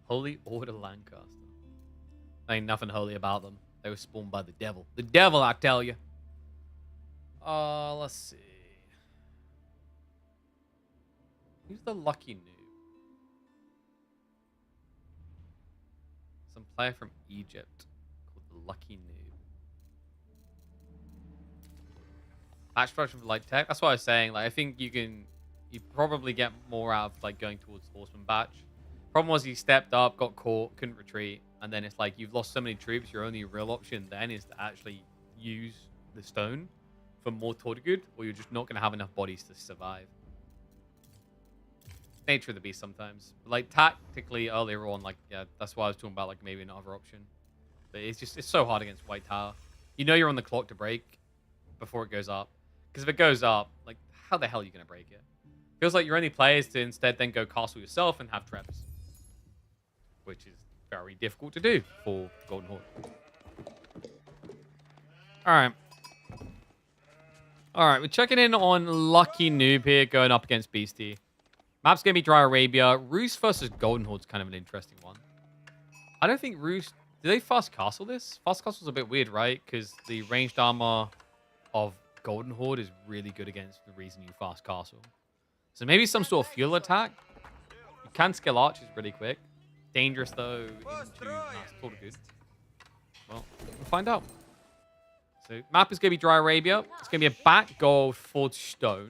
Holy Order Lancaster. Ain't nothing holy about them. They were spawned by the devil. The devil, I tell you. Let's see. Who's the lucky noob? Some player from Egypt called the lucky noob. Batch production for light tech. That's what I was saying. Like, I think you probably get more out of like going towards Horseman batch. Problem was he stepped up, got caught, couldn't retreat, and then it's like you've lost so many troops. Your only real option then is to actually use the stone for more Tortogood, or you're just not going to have enough bodies to survive. Nature of the beast sometimes. But like tactically earlier on, like yeah, that's why I was talking about like maybe another option. But it's so hard against White Tower. You know you're on the clock to break before it goes up, because if it goes up, like how the hell are you going to break it? Feels like your only play is to instead then go castle yourself and have traps, which is very difficult to do for Golden Horde. All right, we're checking in on Lucky Noob here, going up against Beastie. Map's going to be Dry Arabia. Roos versus Golden Horde's kind of an interesting one. I don't think Roos... Do they fast castle this? Fast castle's a bit weird, right? Because the ranged armor of Golden Horde is really good against the reason you fast castle. So maybe some sort of fuel attack. You can scale archers really quick. Dangerous, though, into Tortogood. Well, we'll find out. So, map is going to be Dry Arabia. It's going to be a back gold forged stone.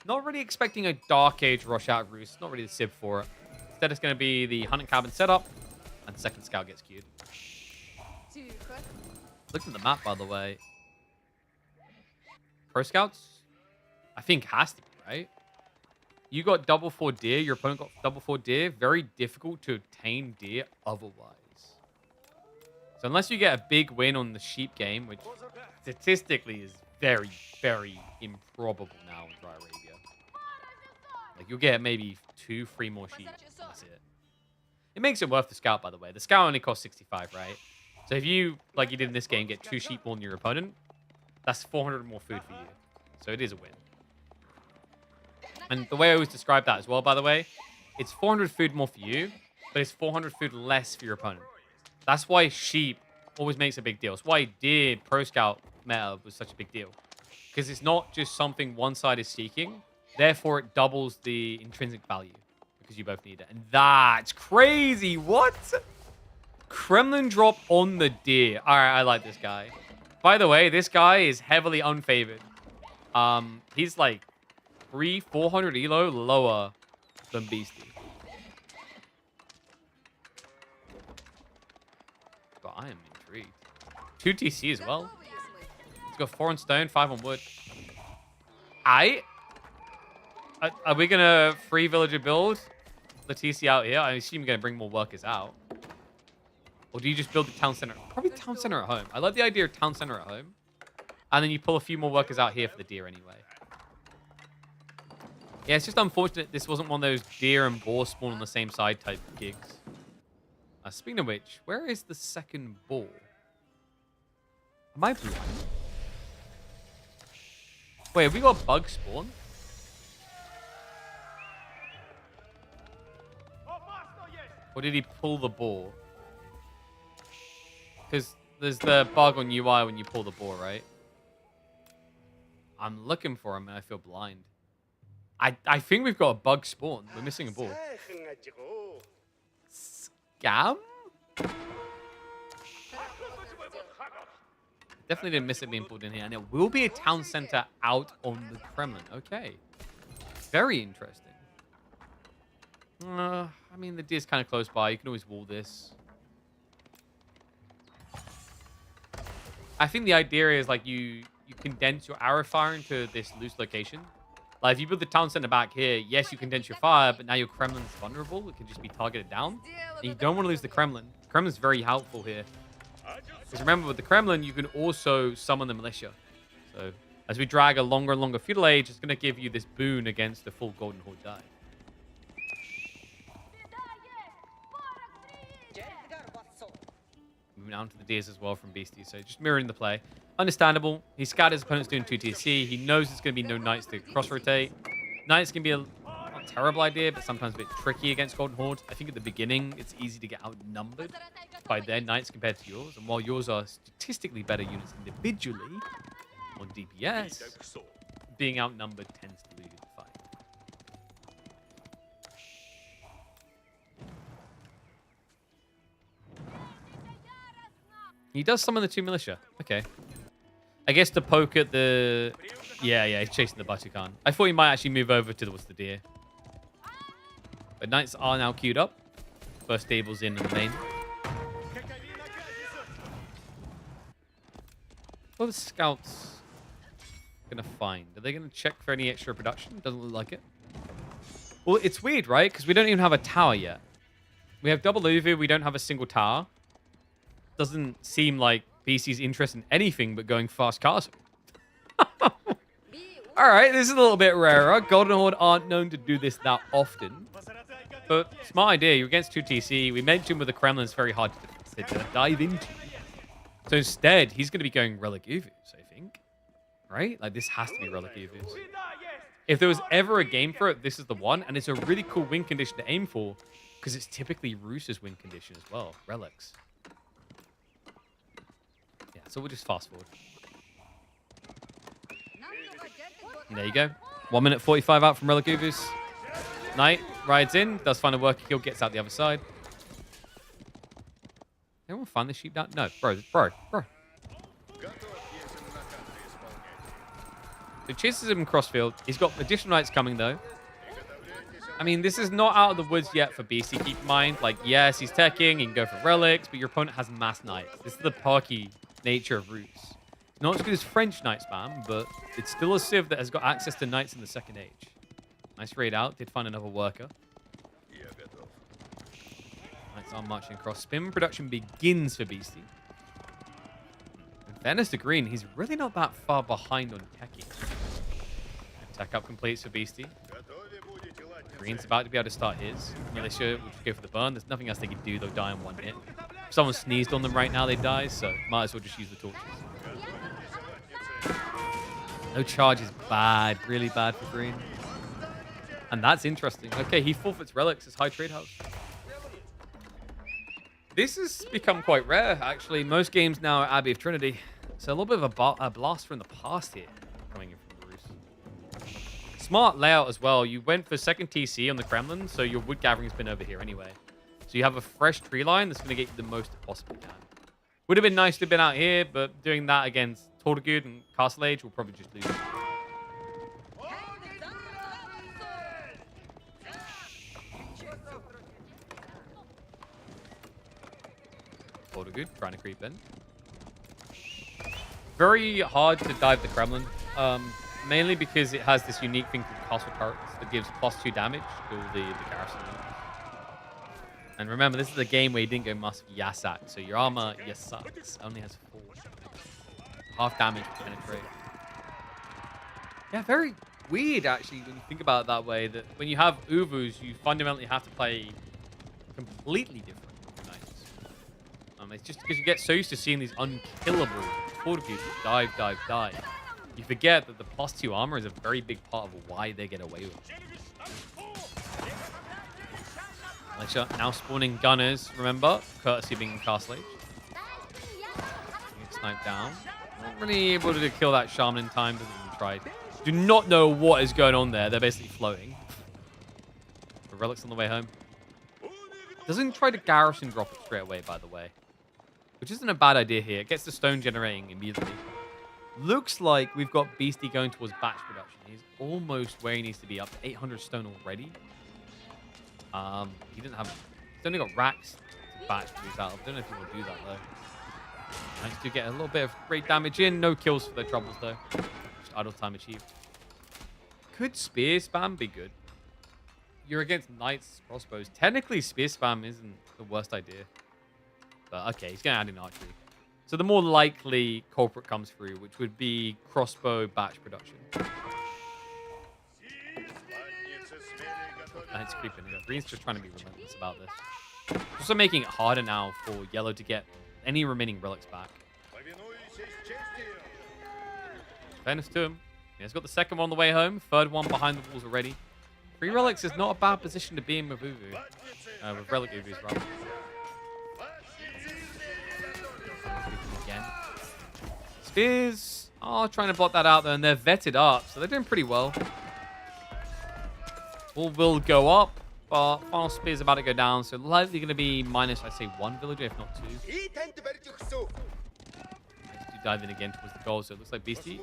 Not really expecting a Dark Age rush out Roost. Not really the Civ for it. Instead, it's going to be the hunting cabin setup. And second scout gets queued. Look at the map, by the way. Pro Scouts? I think has to be, right? You got double 4 deer. Your opponent got double 4 deer. Very difficult to obtain deer otherwise. So unless you get a big win on the sheep game, which statistically is very, very improbable now in Dry Arabia. Like, you'll get maybe 2, 3 more sheep. That's it. It makes it worth the scout, by the way. The scout only costs 65, right? So if you, like you did in this game, get 2 sheep more than your opponent, that's 400 more food for you. So it is a win. And the way I always describe that as well, by the way, it's 400 food more for you, but it's 400 food less for your opponent. That's why sheep always makes a big deal. It's why deer Pro Scout meta was such a big deal. Because it's not just something one side is seeking. Therefore, it doubles the intrinsic value. Because you both need it. And that's crazy. What? Kremlin drop on the deer. All right, I like this guy. By the way, this guy is heavily unfavored. He's like 400 elo lower than Beastie. But I am intrigued. 2 TC as well. He's got 4 on stone, 5 on wood. Are we going to free villager build the TC out here? I assume you're going to bring more workers out. Or do you just build the town center? Probably town center at home. I love the idea of town center at home. And then you pull a few more workers out here for the deer anyway. Yeah, it's just unfortunate this wasn't one of those deer and boar spawn on the same side type gigs. Speaking of which, where is the second boar? Am I blind? Wait, have we got bug spawn? Or did he pull the boar? Because there's the bug on UI when you pull the boar, right? I'm looking for him and I feel blind. I think we've got a bug spawn. We're missing a boar. Scam? Definitely didn't miss it being pulled in here. And it will be a town center out on the Kremlin. Okay. Very interesting. I mean, the deer's kind of close by. You can always wall this. I think the idea is like you condense your arrow fire into this loose location. Like if you build the town center back here, yes, you condense your fire, but now your Kremlin's vulnerable. It can just be targeted down. And you don't want to lose the Kremlin. The Kremlin's very helpful here. Because remember, with the Kremlin, you can also summon the militia. So as we drag a longer and longer feudal age, it's going to give you this boon against the full Golden Horde die. Moving on to the deers as well from Beastie. So just mirroring the play. Understandable. He scouted his opponent's doing 2 TC. He knows it's going to be no knights to cross-rotate. Knights can be a terrible idea, but sometimes a bit tricky against Golden Horde. I think at the beginning, it's easy to get outnumbered by their knights compared to yours. And while yours are statistically better units individually on DPS, being outnumbered tends to lose the fight. He does summon the 2 militia. Okay. I guess to poke at the... Yeah, he's chasing the Batukan. I thought he might actually move over towards the deer. But knights are now queued up. First stable's in the main. What are the scouts going to find? Are they going to check for any extra production? Doesn't look like it. Well, it's weird, right? Because we don't even have a tower yet. We have double Uvu. We don't have a single tower. Doesn't seem like BC's interested in anything but going fast castle. All right, this is a little bit rarer. Golden Horde aren't known to do this that often. But smart idea. You're against 2 TC. We mentioned with the Kremlin, it's very hard to dive into. So instead, he's going to be going Relic Uvus, I think. Right? Like, this has to be Relic Uvus. If there was ever a game for it, this is the one. And it's a really cool win condition to aim for. Because it's typically Roos's win condition as well. Relics. Yeah, so we'll just fast forward. There you go. 1 minute 45 out from Relic Uvus. Knight rides in, does find a worker kill, gets out the other side. Anyone find the sheep down? No, bro. So chases him crossfield. He's got additional knights coming though. I mean, this is not out of the woods yet for Beastie. Keep in mind, like, yes, he's teching, he can go for relics, but your opponent has mass knights. This is the perky nature of roots. It's not as good as French knight spam, but it's still a civ that has got access to knights in the second age. Nice raid out. Did find another worker. Knights are marching across. Spin production begins for Beastie. In fairness to Green, he's really not that far behind on teching. Tech up completes for Beastie. Green's about to be able to start his. Militia will just go for the burn. There's nothing else they can do. They'll die in one hit. If someone sneezed on them right now, they die, so might as well just use the torches. No charge is bad. Really bad for Green. And that's interesting. Okay, he forfeits relics as high trade house. This has become quite rare, actually. Most games now are Abbey of Trinity. So a little bit of a blast from the past here coming in from the Roost. Smart layout as well. You went for second TC on the Kremlin, so your wood gathering's been over here anyway. So you have a fresh tree line that's going to get you the most it possibly can. Would have been nice to have been out here, but doing that against Tortugud and Castle Age will probably just lose. Tortugud trying to creep in. Very hard to dive the Kremlin. Mainly because it has this unique thing called Castle Turrets that gives +2 damage to the garrison units. And remember, this is a game where you didn't go Master Yasak, so your armor, Yasak, only has 4. Half damage to penetrate. Yeah, very weird, actually, when you think about it that way, that when you have Uvus, you fundamentally have to play completely different knights. It's just because you get so used to seeing these unkillable fortitudes dive, dive, dive. You forget that the +2 armor is a very big part of why they get away with it. Now spawning gunners, remember, courtesy being in Castle Age. Sniped down. Not really able to kill that shaman in time, but even tried. Do not know what is going on there. They're basically floating. The relics on the way home. Doesn't try to garrison drop it straight away, by the way. Which isn't a bad idea here. It gets the stone generating immediately. Looks like we've got Beastie going towards batch production. He's almost where he needs to be, up to 800 stone already. He didn't have... He's only got racks to batch produce out of. I don't know if he will do that, though. Nice to get a little bit of great damage in. No kills for their troubles, though. Just idle time achieved. Could spear spam be good? You're against knights, crossbows. Technically, spear spam isn't the worst idea. But, okay, he's going to add in archery. So the more likely culprit comes through, which would be crossbow batch production. And it's creeping in. Green's just trying to be relentless about this. Also making it harder now for yellow to get any remaining relics back. Fairness to him. He's got the second one on the way home. Third one behind the walls already. 3 relics is not a bad position to be in with Uvu. With relic Uvus, rather. Again. Spears are trying to block that out, though, and they're vetted up, so they're doing pretty well. All will go up, but final spear's about to go down, so likely going to be minus, I say, 1 villager, if not 2. Do dive in again towards the goal, so it looks like Beastie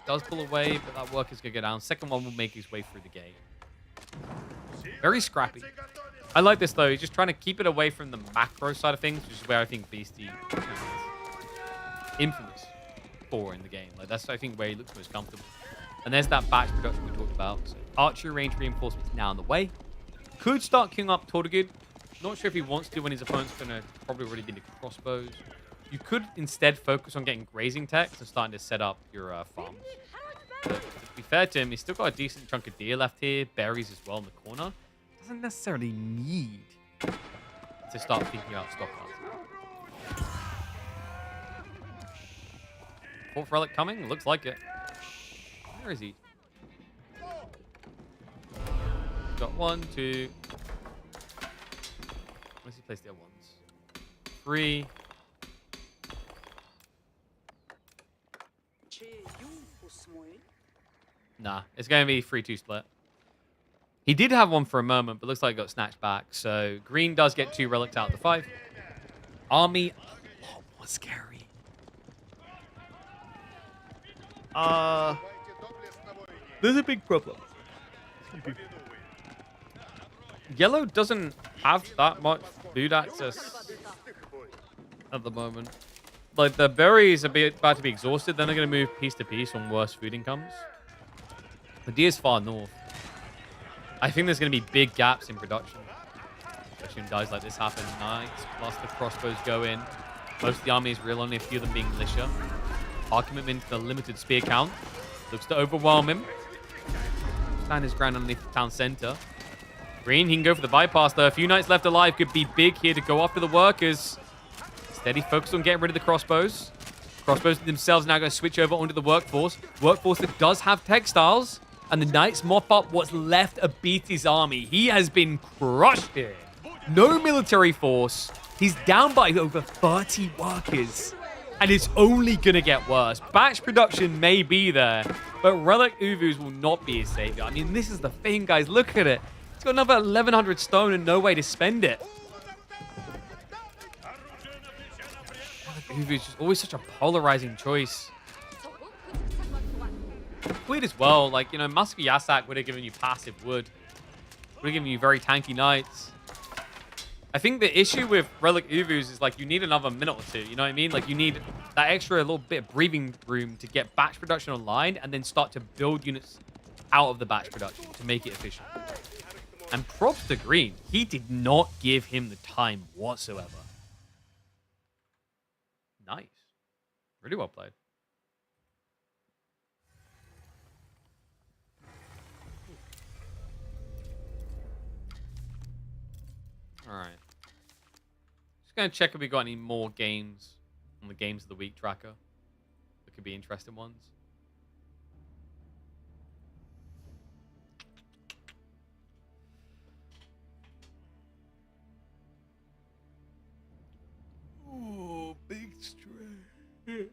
does pull away, but that worker's going to go down. Second one will make his way through the gate. Very scrappy. I like this, though. He's just trying to keep it away from the macro side of things, which is where I think Beastie is infamous for in the game. Like, that's, I think, where he looks most comfortable. And there's that batch production we talked about. So archery range reinforcements now on the way. Could start queuing up Tortugud. Not sure if he wants to when his opponent's going to probably already be into crossbows. You could instead focus on getting grazing techs and starting to set up your farms. But to be fair to him, he's still got a decent chunk of deer left here. Berries as well in the corner. Doesn't necessarily need to start thinking about stockpiles. 4th relic coming? Looks like it. Where is he? Got 1, 2. Where's he placed the other ones? 3. Nah, it's going to be 3-2 split. He did have one for a moment, but looks like it got snatched back. So green does get 2 relics out of the 5. Army, a lot more scary. There's a big problem. Yellow doesn't have that much food access at the moment. Like, the berries are about to be exhausted. Then they're going to move piece to piece on worse food incomes. The deer's far north. I think there's going to be big gaps in production. Especially when guys like this happen. Nice. Plus the crossbows go in. Most of the army is real, only a few of them being militia. Our commitment to the limited spear count looks to overwhelm him. Stand his ground underneath the town center. Green, he can go for the bypass though. A few knights left alive could be big here to go after the workers. Steady focus on getting rid of the crossbows. Crossbows themselves now going to switch over onto the workforce. Workforce that does have textiles. And the knights mop up what's left of BT's army. He has been crushed here. No military force. He's down by over 30 workers. And it's only going to get worse. Batch production may be there, but Relic Uvus will not be his savior. I mean, this is the thing, guys. Look at it. He's got another 1,100 stone and no way to spend it. Relic Uvus is just always such a polarizing choice. Wood as well. Like, you know, Musky Yasak would have given you passive wood. Would have given you very tanky knights. I think the issue with Relic Uvus is, like, you need another minute or two. You know what I mean? Like, you need that extra little bit of breathing room to get batch production online and then start to build units out of the batch production to make it efficient. And props to Green. He did not give him the time whatsoever. Nice. Really well played. All right. Just going to check if we got any more games on the Games of the Week tracker. That could be interesting ones. Oh, big stretch.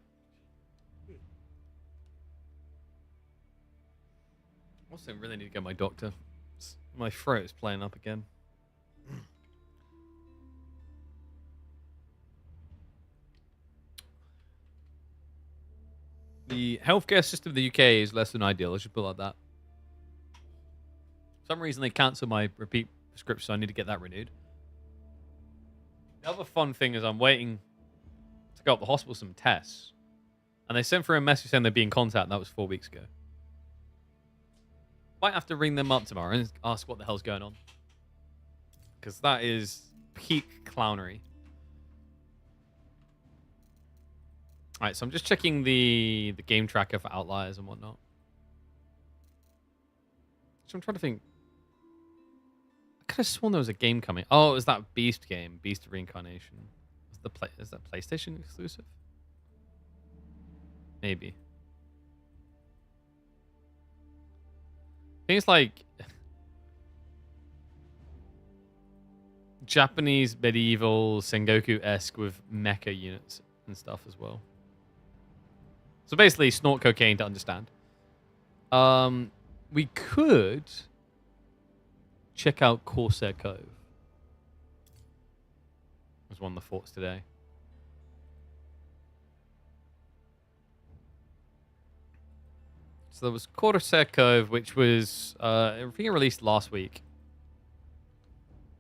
Also, really need to get my doctor. My throat is playing up again. The healthcare system of the UK is less than ideal. I should put it like that. For some reason, they cancelled my repeat prescription, so I need to get that renewed. The other fun thing is I'm waiting to go up the hospital some tests. And they sent through a message saying they'd be in contact, and that was 4 weeks ago. Might have to ring them up tomorrow and ask what the hell's going on. Because that is peak clownery. Alright, so I'm just checking the game tracker for outliers and whatnot. So I'm trying to think. I could have sworn there was a game coming. Oh, it was that Beast game, Beast Reincarnation. Is that PlayStation exclusive? Maybe. I think it's like Japanese medieval Sengoku-esque with mecha units and stuff as well. So basically, snort cocaine to understand. We could check out Corsair Cove. Was one of the thoughts today. So there was Corsair Cove, which was I think it released last week.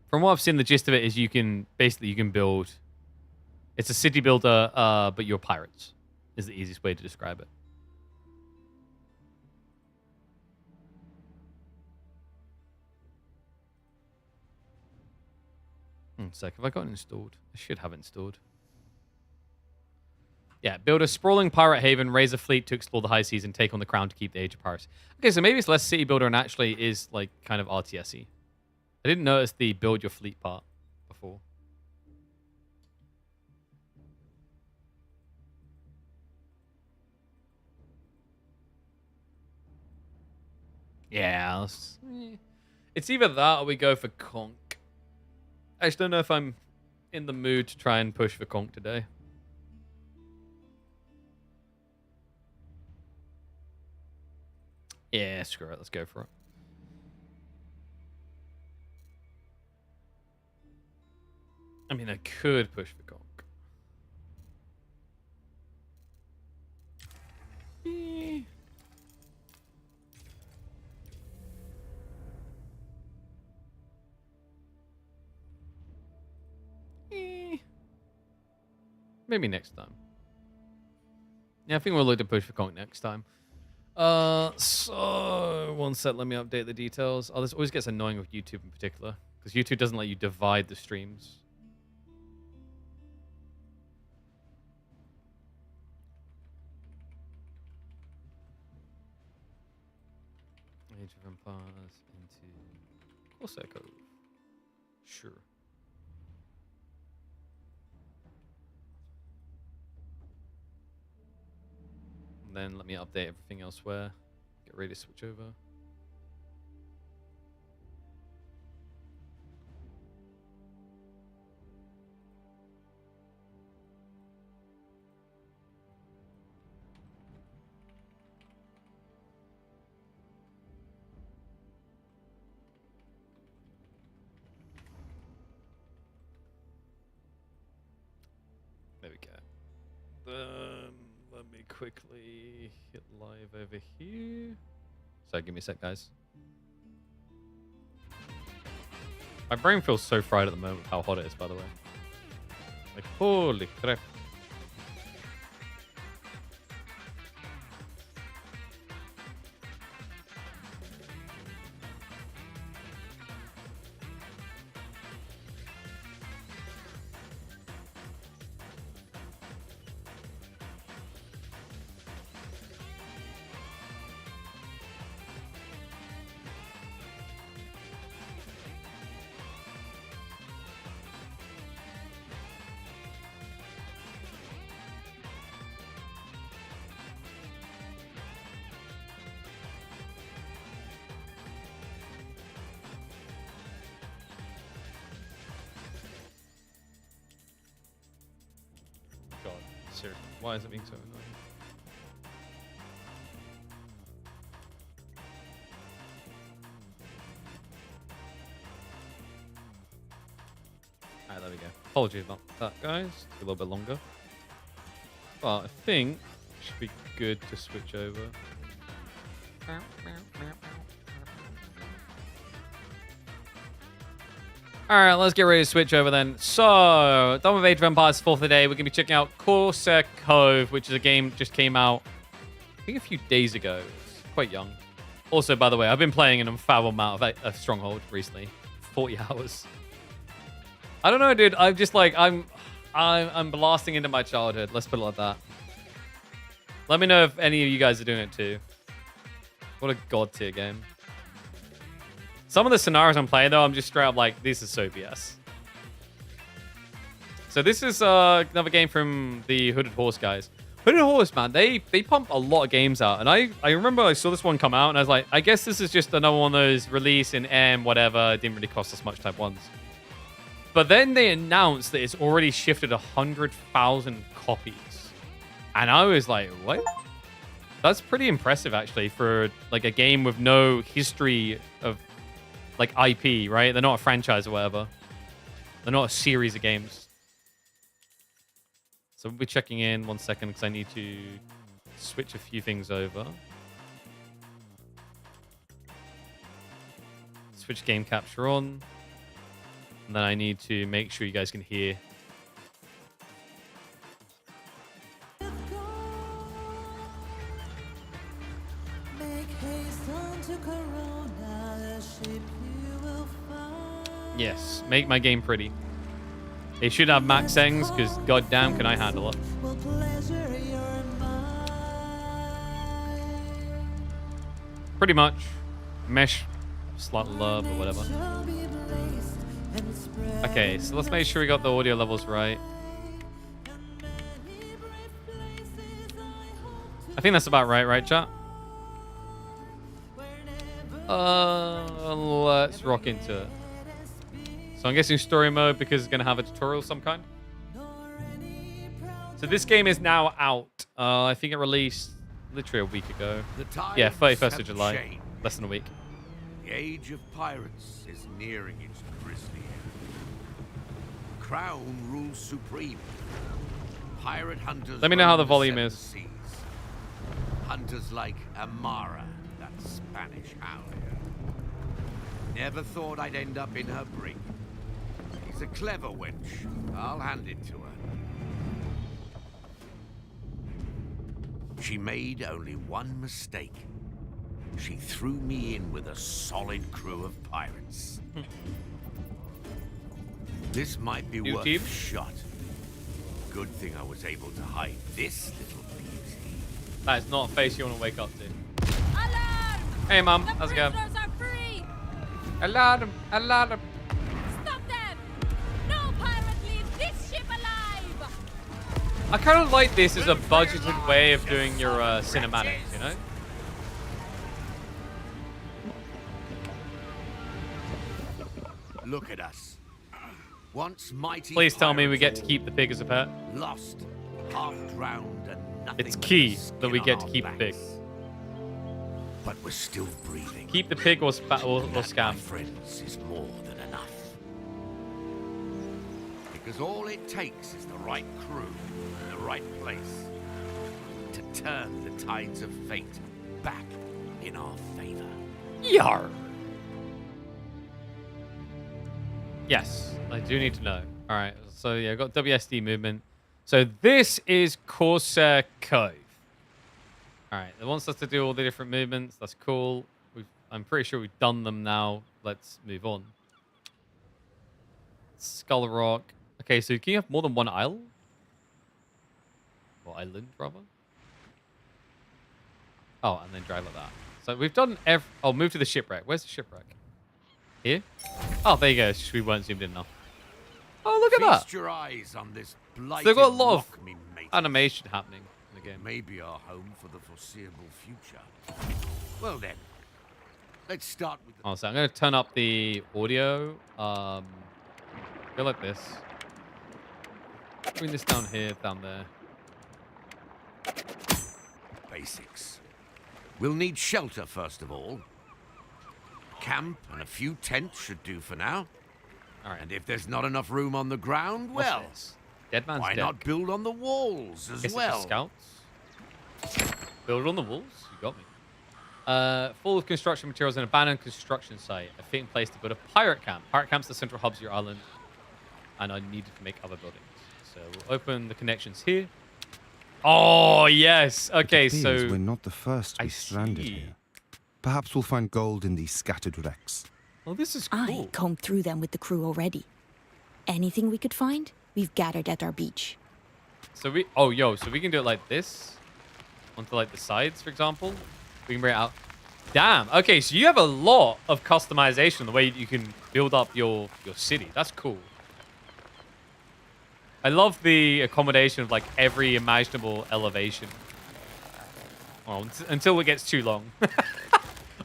From what I've seen, the gist of it is you can build. It's a city builder, but you're pirates. Is the easiest way to describe it. One sec, have I got it installed? I should have it installed. Yeah, build a sprawling pirate haven, raise a fleet to explore the high seas, and take on the crown to keep the Age of Pirates. Okay, so maybe it's less city builder and actually is like kind of RTS-y. I didn't notice the build your fleet part before. Yeah, it's either that or we go for Conk. I just don't know if I'm in the mood to try and push for Conk today. Yeah, screw it. Let's go for it. I mean, I could push for Conk. Maybe next time. Yeah, I think we'll look to push for Conk next time. So one sec, let me update the details. Oh, this always gets annoying with YouTube in particular, because YouTube doesn't let you divide the streams. Age of Empires into Corsair Cove. Sure. And then let me update everything elsewhere. Get ready to switch over. There we go. Let me quickly hit live over here. So give me a sec, guys. My brain feels so fried at the moment with how hot it is, by the way. Like, holy crap. God, seriously, why is it being so annoying? Alright, there we go. Apologies about that, guys. Took a little bit longer. But I think it should be good to switch over. Alright, let's get ready to switch over then. So, done with Age of Empires 4th of the day. We're going to be checking out Corsair Cove, which is a game just came out, I think, a few days ago. It's quite young. Also, by the way, I've been playing an unfathomable amount of Stronghold recently. 40 hours. I don't know, dude. I'm just like, I'm blasting into my childhood. Let's put it like that. Let me know if any of you guys are doing it too. What a god tier game. Some of the scenarios I'm playing, though, I'm just straight up like, this is so BS. So this is another game from the Hooded Horse guys. Hooded Horse, man, they pump a lot of games out. And I remember I saw this one come out, and I was like, I guess this is just another one of those release in M, whatever. It didn't really cost us much type ones. But then they announced that it's already shifted 100,000 copies. And I was like, what? That's pretty impressive, actually, for like a game with no history of like IP, right? They're not a franchise or whatever. They're not a series of games. So we'll be checking in 1 second because I need to switch a few things over. Switch game capture on. And then I need to make sure you guys can hear. Yes, make my game pretty. It should have max settings because goddamn can I handle it. Pretty much. Mesh, slightly low, but whatever. Okay, so let's make sure we got the audio levels right. I think that's about right, chat? Let's rock into it. So I'm guessing story mode because it's going to have a tutorial of some kind. So this game is now out. I think it released literally a week ago. Yeah, 31st of July. Changed. Less than a week. The age of pirates is nearing its grisly end. Crown rules supreme. Pirate hunters. Let me know how the roam volume seven is. seas. Hunters like Amara, that Spanish hound. Never thought I'd end up in her brig. She's a clever wench. I'll hand it to her. She made only one mistake. She threw me in with a solid crew of pirates. This might be New worth team? a shot. Good thing I was able to hide this little beauty. That is not a face you want to wake up to. Alarm! Hey, Mum. The How's it going? prisoners are free! Alarm! Alarm! Stop them! No pirate leaves this ship alive! I kind of like this as a budgeted way of doing your cinematics, you know? Look at us. Once mighty Please tell me we get pirates, to keep the pig as a pet. lost, half drowned, and nothing. It's but key the that we skin get on to our keep the pig. backs. But we're still breathing. Keep the pig or That, scam. my friends, is more than enough. Because all it takes is the right crew in the right place to turn the tides of fate back in our favor. Yar. Yes, I do need to know. All right, so yeah, I've got WSD movement. So this is Corsair Cove. All right, it wants us to do all the different movements. That's cool. I'm pretty sure we've done them now. Let's move on. Skull Rock. Okay, so can you have more than one isle? Or island, rather? Oh, and then drive like that. So we've done Oh, move to the shipwreck. Where's the shipwreck? Here? Oh, there you go. It's just we weren't zoomed in enough. Oh, look at Feast that. your eyes on this blighted They've got a lot of rock, me mate. animation happening in the game. Maybe our home for the foreseeable future. Well then, let's start with the Oh, so I'm going to turn up the audio. Go like this. Bring this down here, down there. basics. We'll need shelter first of all. Camp and a few tents should do for now. All right. And if there's not enough room on the ground, What's well, this? Dead man's why deck. not build on the walls as Guess it's well? for scouts. Build on the walls. You got me. Full of construction materials, an abandoned construction site. A fitting place to build a pirate camp. Pirate camp's the central hubs of your island, and I needed to make other buildings. So we'll open the connections here. Oh yes. Okay, It appears so we're not the first to I be stranded see. here. Perhaps we'll find gold in these scattered wrecks. well, this is cool. I combed through them with the crew already. Anything we could find, we've gathered at our beach. So we so we can do it like this, onto like the sides, for example. We can bring it out. Damn. Okay, so you have a lot of customization the way you can build up your city. That's cool. I love the accommodation of like every imaginable elevation. Well, until it gets too long.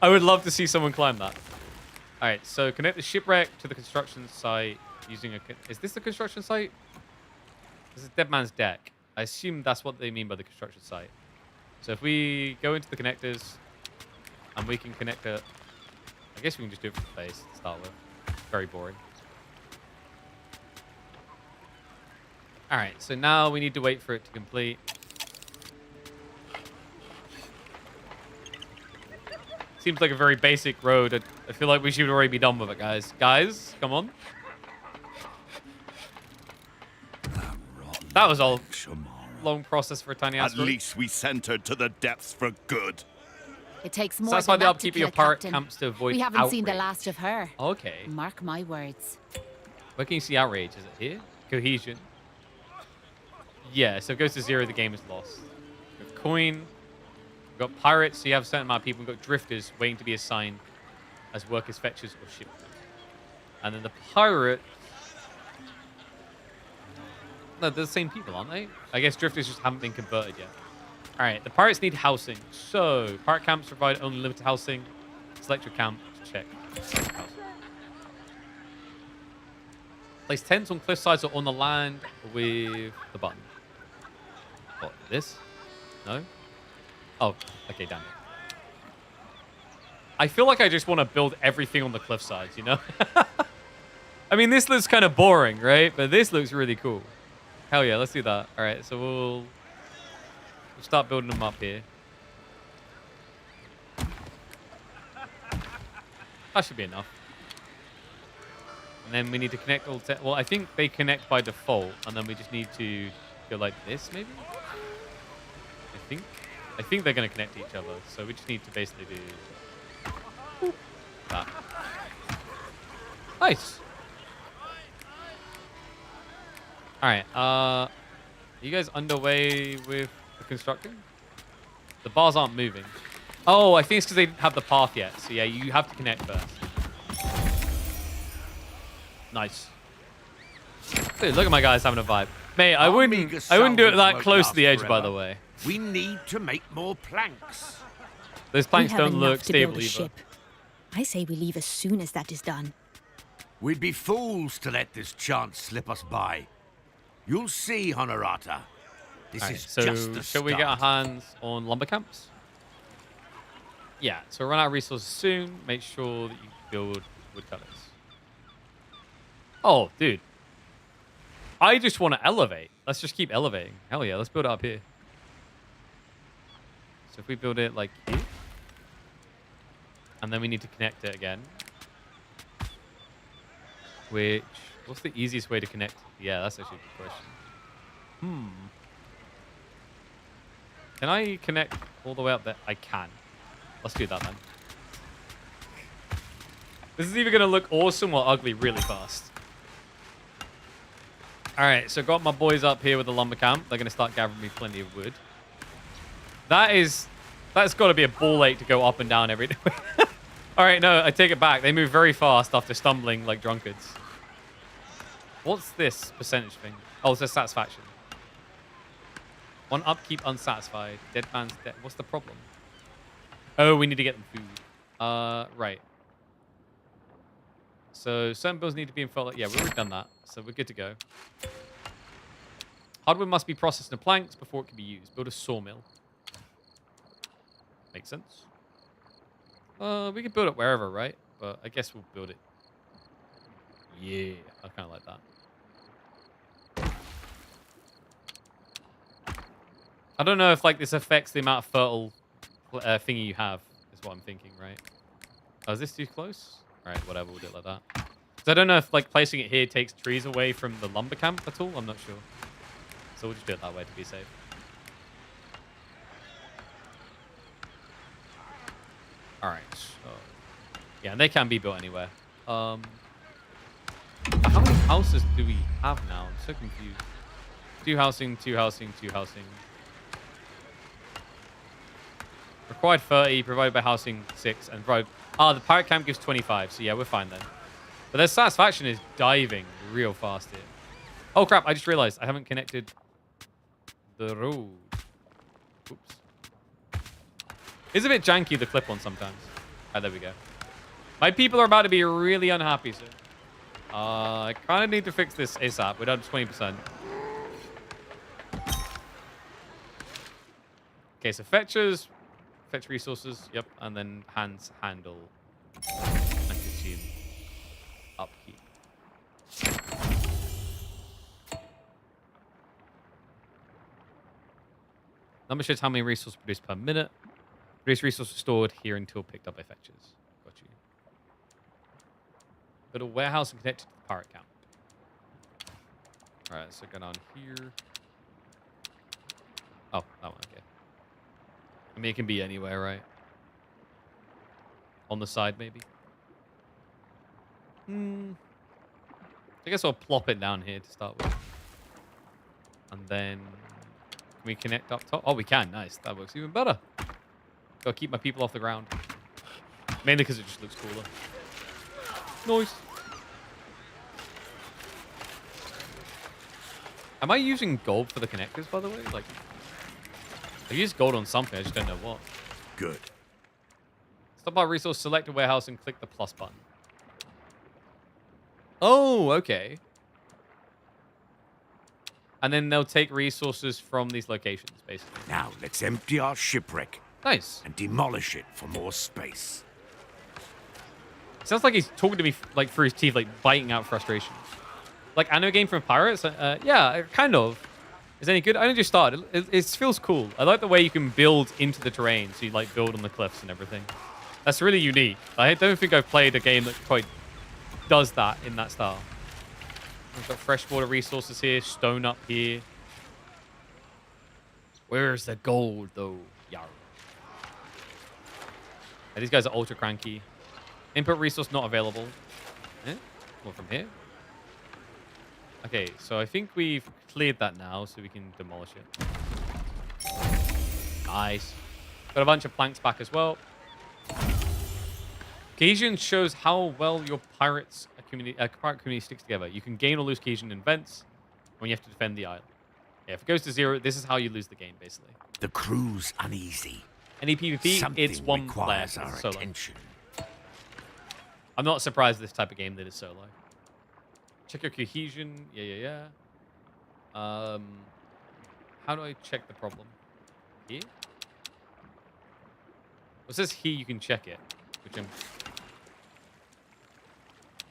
I would love to see someone climb that. All right, so connect the shipwreck to the construction site using a. Is this the construction site? This is Dead Man's Deck. I assume that's what they mean by the construction site. So if we go into the connectors and we can connect it, I guess we can just do it from the base to start with. Very boring. All right, so now we need to wait for it to complete. Seems like a very basic road. I feel like we should already be done with it, guys. Guys, come on. That was a long process for a tiny ass At road. least we sent her to the depths for good. It takes So more that's than why the that upkeep to of your kill a pirate captain. camps to avoid We haven't seen the outrage. last of her. Okay. Mark my words. Where can you see outrage? Is it here? Cohesion. Yeah, so if it goes to 0, the game is lost. We have coin. We've got pirates, so you have a certain amount of people. We've got drifters waiting to be assigned as workers, fetchers, or ship. And then the pirate. No, they're the same people, aren't they? I guess drifters just haven't been converted yet. All right, the pirates need housing. So, pirate camps provide only limited housing. Select your camp to check. Housing. Place tents on cliff sides or on the land with the button. What, this? No? Oh, okay, damn it. I feel like I just want to build everything on the cliff sides, you know? I mean, this looks kind of boring, right? But this looks really cool. Hell yeah, let's do that. All right, so we'll start building them up here. That should be enough. And then we need to connect all... Well, I think they connect by default, and then we just need to go like this, maybe? I think. I think they're going to connect to each other. So we just need to basically do that. Nice. All right. Are you guys underway with the constructing? The bars aren't moving. Oh, I think it's because they didn't have the path yet. So yeah, you have to connect first. Nice. Dude, look at my guys having a vibe. Mate, I wouldn't do it that close to the edge, by the way. We need to make more planks. Those We planks have don't enough look to stable build a either. ship. I say we leave as soon as that is done. We'd be fools to let this chance slip us by. You'll see, Honorata. This Alright, is so just the shall we get our start. hands on lumber camps? Yeah, so run out of resources soon. Make sure that you build woodcutters. Oh, dude. I just want to elevate. Let's just keep elevating. Hell yeah, let's build it up here. So if we build it like here, and then we need to connect it again. Which, what's the easiest way to connect? Yeah, that's actually a good question. Can I connect all the way up there? I can. Let's do that then. This is either going to look awesome or ugly really fast. All right, so got my boys up here with the lumber camp. They're going to start gathering me plenty of wood. That's got to be a ball ache to go up and down every day. All right, no, I take it back. They move very fast after stumbling like drunkards. What's this percentage thing? Oh, it says satisfaction. One upkeep unsatisfied. Dead man's dead. What's the problem? Oh, we need to get them food. Right. So certain bills need to be in full. Yeah, we've already done that. So we're good to go. Hardwood must be processed into planks before it can be used. Build a sawmill. Makes sense. We can build it wherever, right? But I guess we'll build it. Yeah, I kind of like that. I don't know if like this affects the amount of fertile thingy you have, is what I'm thinking, right? Oh, is this too close? All right, whatever, we'll do it like that. So I don't know if like placing it here takes trees away from the lumber camp at all. I'm not sure. So we'll just do it that way to be safe. All right. So, yeah, and they can be built anywhere. How many houses do we have now? I'm so confused. 2 housing, 2 housing, 2 housing. Required 30, provided by housing 6, and provide... Ah, the pirate camp gives 25, so yeah, we're fine then. But their satisfaction is diving real fast here. Oh crap, I just realized I haven't connected the road. Oops. It's a bit janky, the clip-on sometimes. Ah, there we go. My people are about to be really unhappy soon. I kind of need to fix this ASAP. We're down to 20%. Okay, so fetchers... Fetch resources, yep, and then hands handle and consume upkeep. Number shows how many resources produced per minute. Produce resources stored here until picked up by fetchers. Got you. Build a warehouse and connect it to the pirate camp. Alright, so go down here. Oh, that one, okay. I mean, it can be anywhere, right? On the side, maybe? I guess I'll plop it down here to start with. And then... Can we connect up top? Oh, we can. Nice. That works even better. Gotta keep my people off the ground. Mainly because it just looks cooler. Nice. Am I using gold for the connectors, by the way? Like... I used gold on something, I just don't know what. Good. Stop our resource, select a warehouse, and click the plus button. Oh, okay. And then they'll take resources from these locations, basically. Now let's empty our shipwreck Nice. and demolish it for more space. Sounds like he's talking to me like through his teeth, like biting out frustration. Like anime game from Pirates? Yeah, kind of. Is any good? I only just started. It feels cool. I like the way you can build into the terrain, so you like build on the cliffs and everything. That's really unique. I don't think I've played a game that quite does that in that style. We've got freshwater resources here, stone up here. Where's the gold, though? Yarr. Yeah, these guys are ultra cranky. Input resource not available. Eh? Well, from here. Okay, so I think we've cleared that now, so we can demolish it. Nice. Got a bunch of planks back as well. Cohesion shows how well your pirate community sticks together. You can gain or lose cohesion in events when you have to defend the island. Yeah, if it goes to 0, this is how you lose the game, basically. The crew's uneasy. Any PvP, Something it's one player. requires It's our solo. attention. I'm not surprised this type of game that is solo. Check your cohesion. Yeah. How do I check the problem? Here? It says here you can check it. Which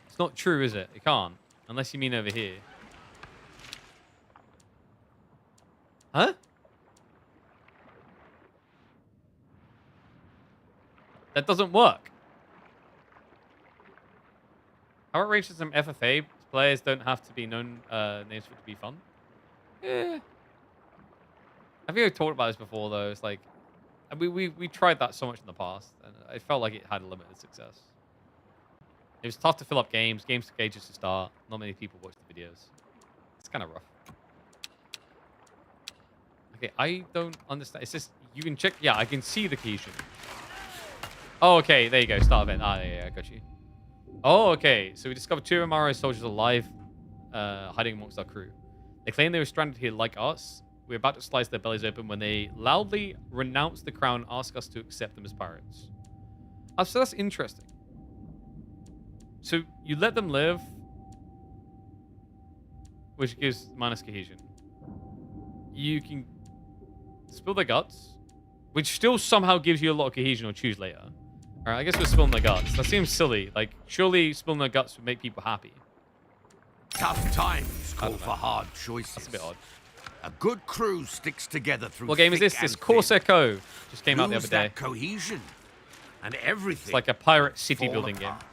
it's not true, is it? It can't. Unless you mean over here. Huh? That doesn't work. How outrageous are some FFA players don't have to be known names for it to be fun? Yeah. I think I've talked about this before, though. It's like, we tried that so much in the past, and I felt like it had a limited success. It was tough to fill up games. Games took ages to start. Not many people watch the videos. It's kind of rough. Okay, I don't understand. It's just, you can check. Yeah, I can see the cohesion. Oh, okay. There you go. Start event. Ah, yeah, I got you. Oh, okay. So we discovered 2 MRO soldiers alive, hiding amongst our crew. They claim they were stranded here like us. We're about to slice their bellies open when they loudly renounce the crown and ask us to accept them as pirates. Oh, so that's interesting. So you let them live, which gives minus cohesion. You can spill their guts, which still somehow gives you a lot of cohesion or choose later. All right, I guess we're spilling their guts. That seems silly. Like, surely spilling their guts would make people happy. Tough times call for hard choices. That's a bit odd. A good crew sticks together through. What game is this? thick This and Corsair thin. Cove. Just came out the Lose other day. that cohesion, and everything. It's like a pirate city fall building game. apart.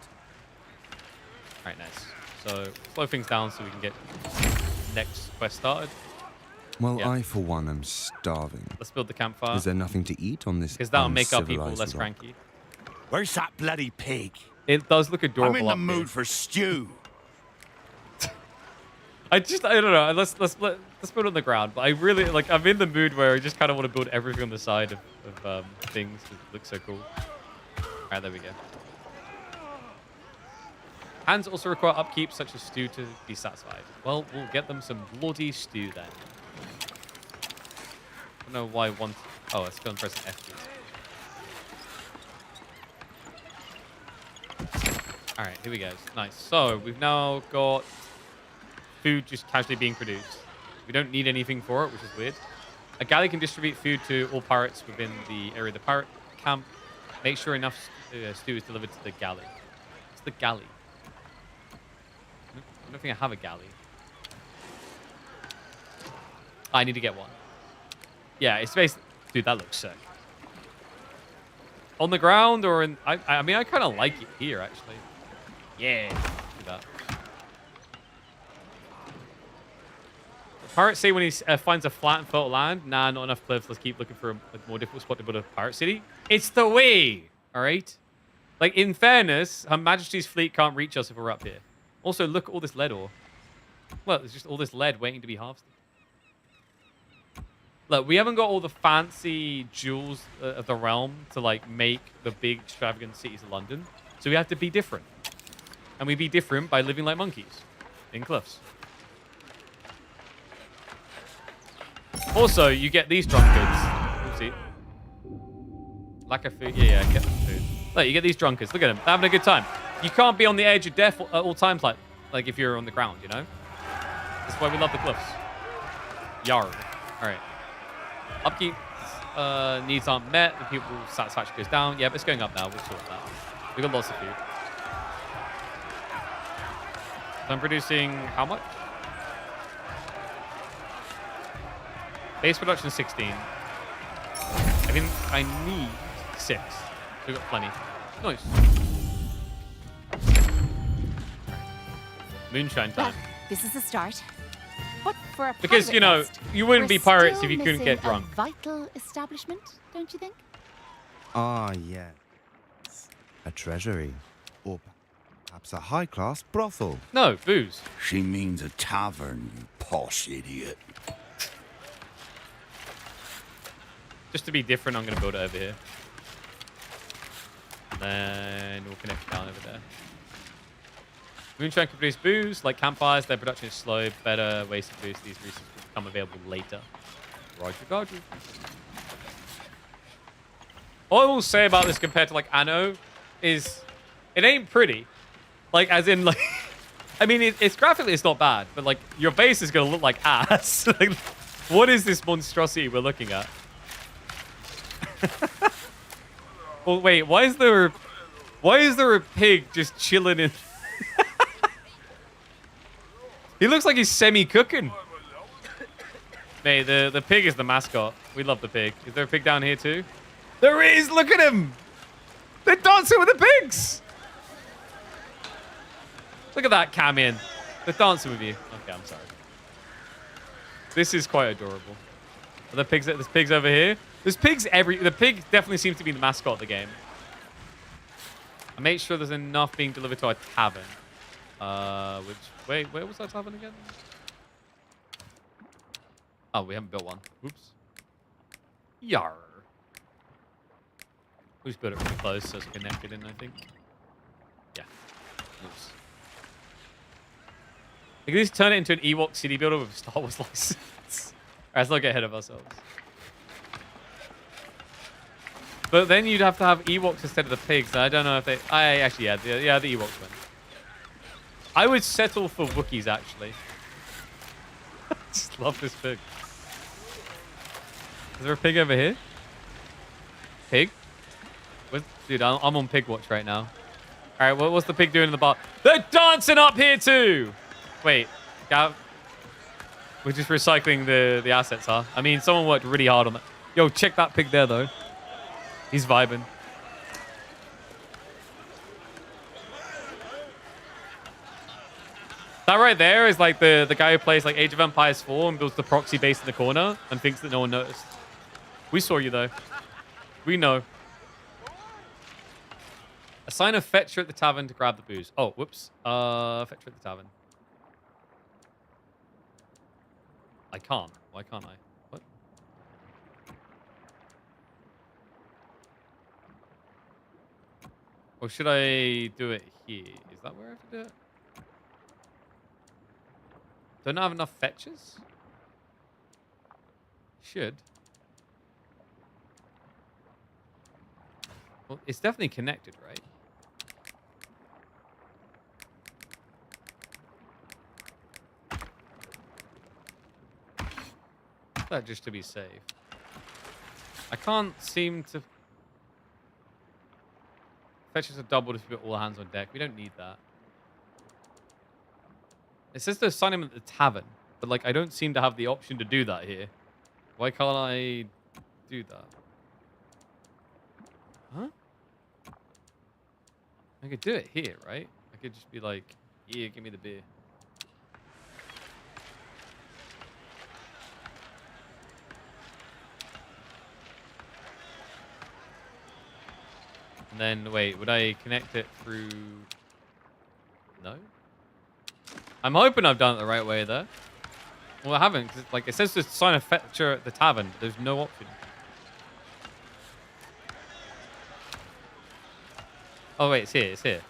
All right, nice. So slow things down so we can get next quest started. Well, Yeah. I, for one, am starving. Let's build the campfire. Is there nothing to eat on this Because that'll make our people uncivilized less rock? cranky. Where's that bloody pig? It does look adorable. I'm in the up mood here. for stew. I don't know. Let's put it on the ground. But I really like. I'm in the mood where I just kind of want to build everything on the side of things. It looks so cool. All right, there we go. Hands also require upkeep, such as stew, to be satisfied. Well, we'll get them some bloody stew then. I don't know why one. Oh, let's go and press F keys. All right, here we go. Nice. So we've now got food just casually being produced. We don't need anything for it, which is weird. A galley can distribute food to all pirates within the area of the pirate camp. Make sure enough stew is delivered to the galley. It's the galley. I don't think I have a galley. I need to get one. Yeah, it's basically... Dude, that looks sick. On the ground or in... I mean, I kind of like it here, actually. Yeah. Do that. Pirates say when he finds a flat and fertile land, nah, not enough cliffs. Let's keep looking for a more difficult spot to build a pirate city. It's the way! All right? Like, in fairness, Her Majesty's fleet can't reach us if we're up here. Also, look at all this lead ore. Well, there's just all this lead waiting to be harvested. Look, we haven't got all the fancy jewels of the realm to, like, make the big, extravagant cities of London. So we have to be different. And we be different by living like monkeys in cliffs. Also, you get these drunkards. Oopsie. Lack of food. Yeah, get the food. Look, you get these drunkards. Look at them. They're having a good time. You can't be on the edge of death at all times like if you're on the ground, you know? That's why we love the cliffs. Yarr. All right. Upkeep needs aren't met. The people satisfaction goes down. Yeah, but it's going up now. We'll sort that. We've got lots of food. So I'm producing how much? Base production 16. I think I need 6. We've got plenty. Nice. Moonshine time. Well, this is the start. But for a Because, pirate you know, nest, you wouldn't we're be pirates still if you couldn't missing get drunk. A vital establishment, don't you think? Ah, yes. A treasury. Or perhaps a high-class brothel. No, booze. She means a tavern, you posh idiot. Just to be different, I'm going to build it over here. And then we'll connect down over there. Moonshine can produce booze. Like campfires, their production is slow. Better ways to produce these resources will become available later. Roger, Roger. All I will say about this compared to like Anno is it ain't pretty. Like, as in, like, I mean, it's graphically, it's not bad, but like your base is gonna look like ass. Like, what is this monstrosity we're looking at? Well, wait, why is there a pig just chilling in? He looks like he's semi-cooking. Mate, the pig is the mascot. We love the pig. Is there a pig down here too? There is! Look at him! They're dancing with the pigs! Look at that, Camion. They're dancing with you. Okay, I'm sorry. This is quite adorable. Are there pigs? There's pigs over here. There's pigs the pig definitely seems to be the mascot of the game. I made sure there's enough being delivered to our tavern. Wait, where was our tavern again? Oh, we haven't built one. Oops. Yar. We just built it really close so it's connected in, I think. Yeah. Oops. Like, just turn it into an Ewok city builder with a Star Wars license. Alright, let's not get ahead of ourselves. But then you'd have to have Ewoks instead of the pigs. I don't know if they... Actually, yeah, the Ewoks win. I would settle for Wookiees, actually. Just love this pig. Is there a pig over here? Pig? Dude, I'm on pig watch right now. All right, what's the pig doing in the bar? They're dancing up here too! Wait, Gav... We're just recycling the assets, huh? I mean, someone worked really hard on that. Yo, check that pig there, though. He's vibing. That right there is like the guy who plays like Age of Empires 4 and builds the proxy base in the corner and thinks that no one noticed. We saw you, though. We know. Assign a fetcher at the tavern to grab the booze. Oh, whoops. Fetcher at the tavern. I can't. Why can't I? What? Or should I do it here? Is that where I have to do it? Don't I have enough fetches? Should. Well, it's definitely connected, right? That just to be safe. I can't seem to... Fetches are doubled if you put all hands on deck. We don't need that. It says to assign him at the tavern, but like I don't seem to have the option to do that here. Why can't I do that? Huh? I could do it here, right? I could just be like, yeah, give me the beer. And then, wait, would I connect it through... No? I'm hoping I've done it the right way there. Well, I haven't, because like, it says to sign a fetcher at the tavern. There's no option. Oh, wait, it's here, it's here.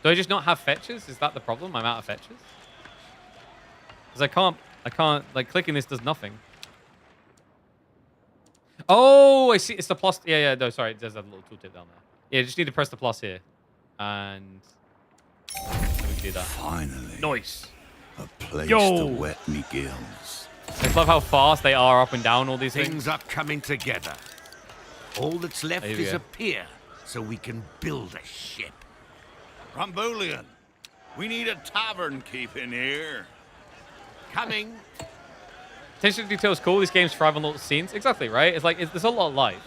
Do I just not have fetchers? Is that the problem? I'm out of fetchers? Because I can't, like, clicking this does nothing. Oh, I see. It's the plus. Yeah, no, sorry. There's a little tooltip down there. Yeah, just need to press the plus here. And we can do that. Finally. Nice. A place Yo. to wet me gills. I just love how fast they are up and down all these things. Things are coming together. All that's left Here we is go. a pier, so we can build a ship. Rambulian, we need a tavern keep in here. Coming. Attention to detail is cool. These games thrive on little scenes. Exactly, right? It's like, there's a lot of life.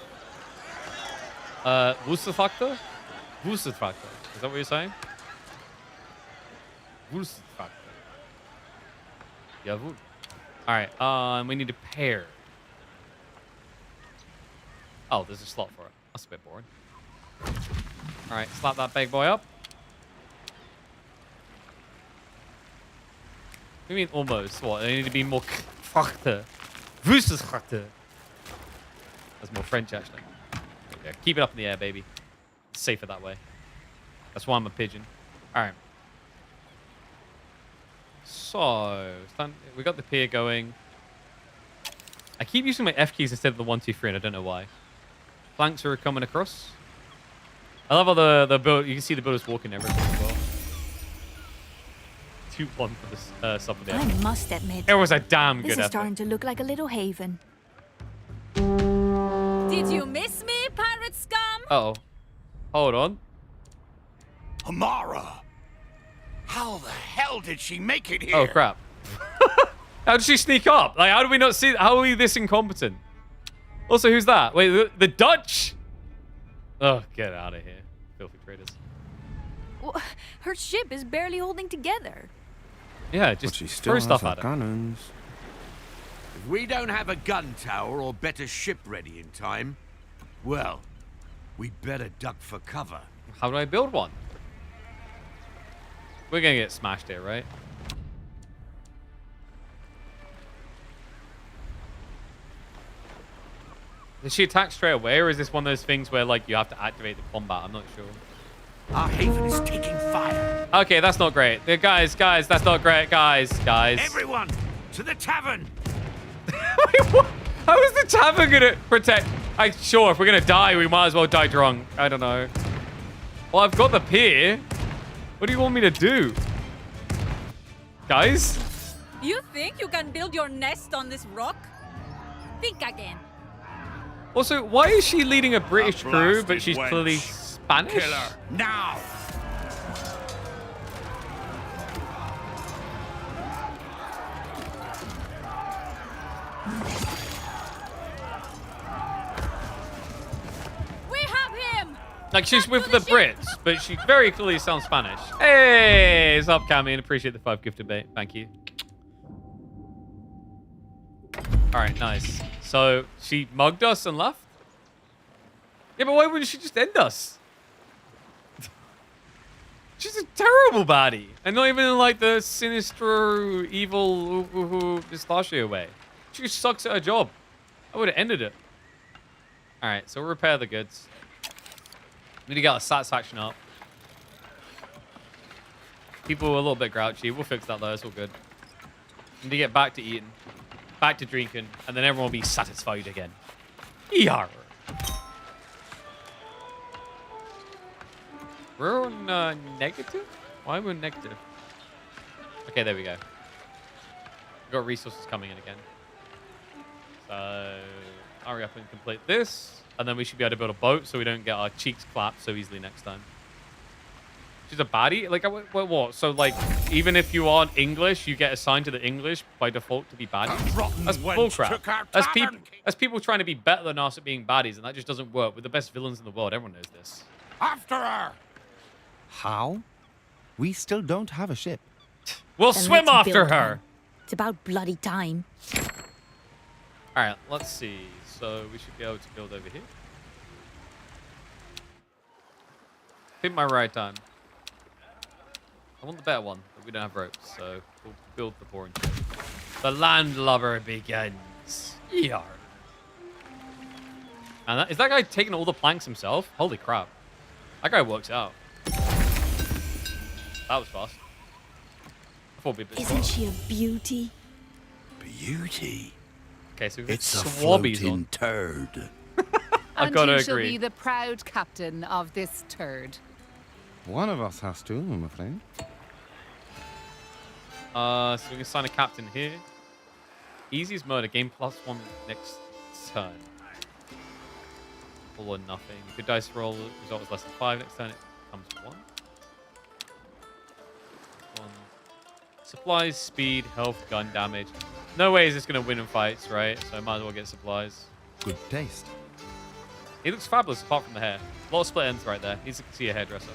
Wurzelfaktor? Wurzelfaktor. Is that what you're saying? Wurzelfaktor. Jawohl. All right. We need a pair. Oh, there's a slot for it. That's a bit boring. All right, slap that big boy up. What do you mean almost? What? They need to be more krachten. Wüstenskrachten. That's more French, actually. There you go. Keep it up in the air, baby. It's safer that way. That's why I'm a pigeon. All right. So, we got the pier going. I keep using my F keys instead of the 1, 2, 3, and I don't know why. Planks are coming across. I love how the build. You can see the builders walking everything as well. 2-1 for the sub of the I end. must admit, It was a damn this good is effort. starting to look like a little haven. Did you miss me, pirate scum? Uh oh. Hold on. Amara! How the hell did she make it here? Oh crap. How did she sneak up? Like, how do we not see? How are we this incompetent? Also, who's that? Wait, the Dutch? Oh, get out of here, filthy traitors. Well, her ship is barely holding together. Yeah, But just she still throw has stuff her at her. cannons. If we don't have a gun tower or better ship ready in time, well, we better duck for cover. How do I build one? We're gonna get smashed here, right? Does she attack straight away, or is this one of those things where like you have to activate the combat? I'm not sure. Our haven is taking fire. Okay, that's not great. Guys, that's not great. Guys. Everyone, to the tavern! Wait, what? How is the tavern gonna protect? Sure, if we're gonna die, we might as well die drunk. I don't know. Well, I've got the pier. What do you want me to do? Guys? You think you can build your nest on this rock? Think again. Also, why is she leading a British crew, blasted but she's wench. clearly Spanish? Kill her, now! We have him! Like, she's Back with to the the ship. Brits, but she very clearly sounds Spanish. Hey, what's up, Camian? Appreciate the 5 gifted bait. Thank you. All right, nice. So she mugged us and left? Yeah, but why wouldn't she just end us? She's a terrible baddie. And not even in, like, the sinister, evil, pistachio way. She just sucks at her job. I would have ended it. All right, so we'll repair the goods. We need to get our satisfaction up. People are a little bit grouchy. We'll fix that, though. It's all good. We need to get back to eating, back to drinking, and then everyone will be satisfied again. Yar. We're on negative? Why are we negative? Okay, there we go. We've got resources coming in again. So, hurry up and complete this. And then we should be able to build a boat so we don't get our cheeks clapped so easily next time. She's a baddie? Like, what? So, like, even if you aren't English, you get assigned to the English by default to be baddies? rotten That's wench bullcrap. took our That's tavern. people trying to be better than us at being baddies, and that just doesn't work. We're the best villains in the world. Everyone knows this. After her! How? We still don't have a ship. We'll Then swim let's after build her. one. It's about bloody time. All right, let's see. So we should be able to build over here. Hit my right time. I want the better one, but we don't have ropes, so we'll build the boring ship. The landlubber begins. Yar. And is that guy taking all the planks himself? Holy crap. That guy works out. That was fast. I thought we'd be a bit Isn't slower. she a beauty? Beauty. Okay, so we've got It's a swabbies floating on. turd. I've And got to you shall agree. be the proud captain of this turd. One of us has to, I'm afraid. So we can assign a captain here. Easy as murder. Game +1 next turn. All or nothing. Good dice roll. Result is less than 5 next turn. It comes 1. 1. Supplies, speed, health, gun damage. No way is this going to win in fights, right? So I might as well get supplies. Good taste. He looks fabulous apart from the hair. A lot of split ends right there. Needs to see a hairdresser.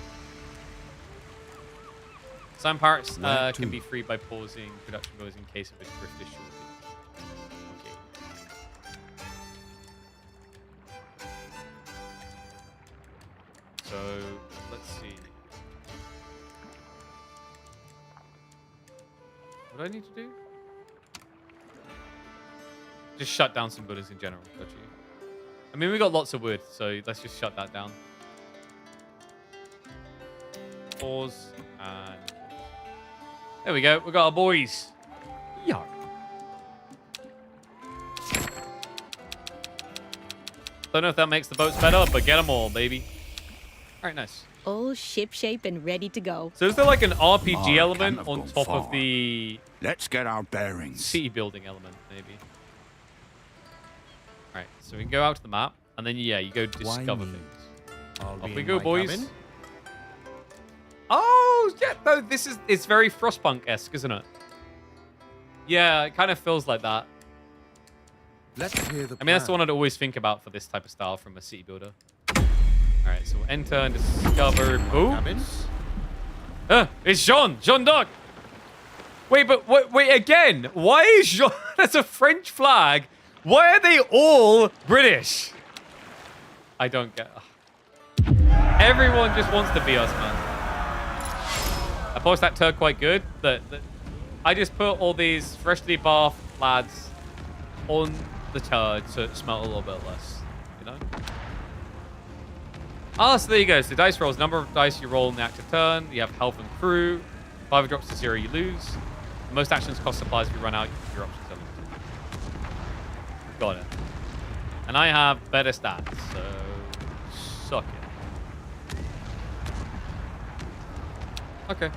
Some parts Where can to? be freed by pausing production goes in case of a drifter shortage. So let's see. What do I need to do? Just shut down some buildings in general. Got you. I mean, we got lots of wood, so let's just shut that down. Pause and there we go. We got our boys. Yeah. Don't know if that makes the boats better, but get them all, baby. All right, nice. All ship-shape and ready to go. So is there like an RPG Mark element can't have on gone top of far. the Let's get our bearings. city building element, maybe? All right, so we can go out to the map, and then yeah, you go discover me? things. I'll Off be we in go, my boys. cabin. Oh, yeah, no, it's very Frostpunk-esque, isn't it? Yeah, it kind of feels like that. Let's hear the I mean, that's the plan. one I'd always think about for this type of style from a city builder. All right, so we'll enter and discover. Cabin? Oh, it's Jean d'Arc. Wait, but wait again. Why is Jean? That's a French flag. Why are they all British? I don't get. Everyone just wants to be us, man. I post that turd quite good. I just put all these freshly bathed lads on the turd so it smelled a little bit less, you know? Ah, so there you go. So dice rolls. Number of dice you roll in the active turn. You have health and crew. 5 drops to 0, you lose. Most actions cost supplies. If you run out, your options are limited. Got it. And I have better stats, so suck it. Okay.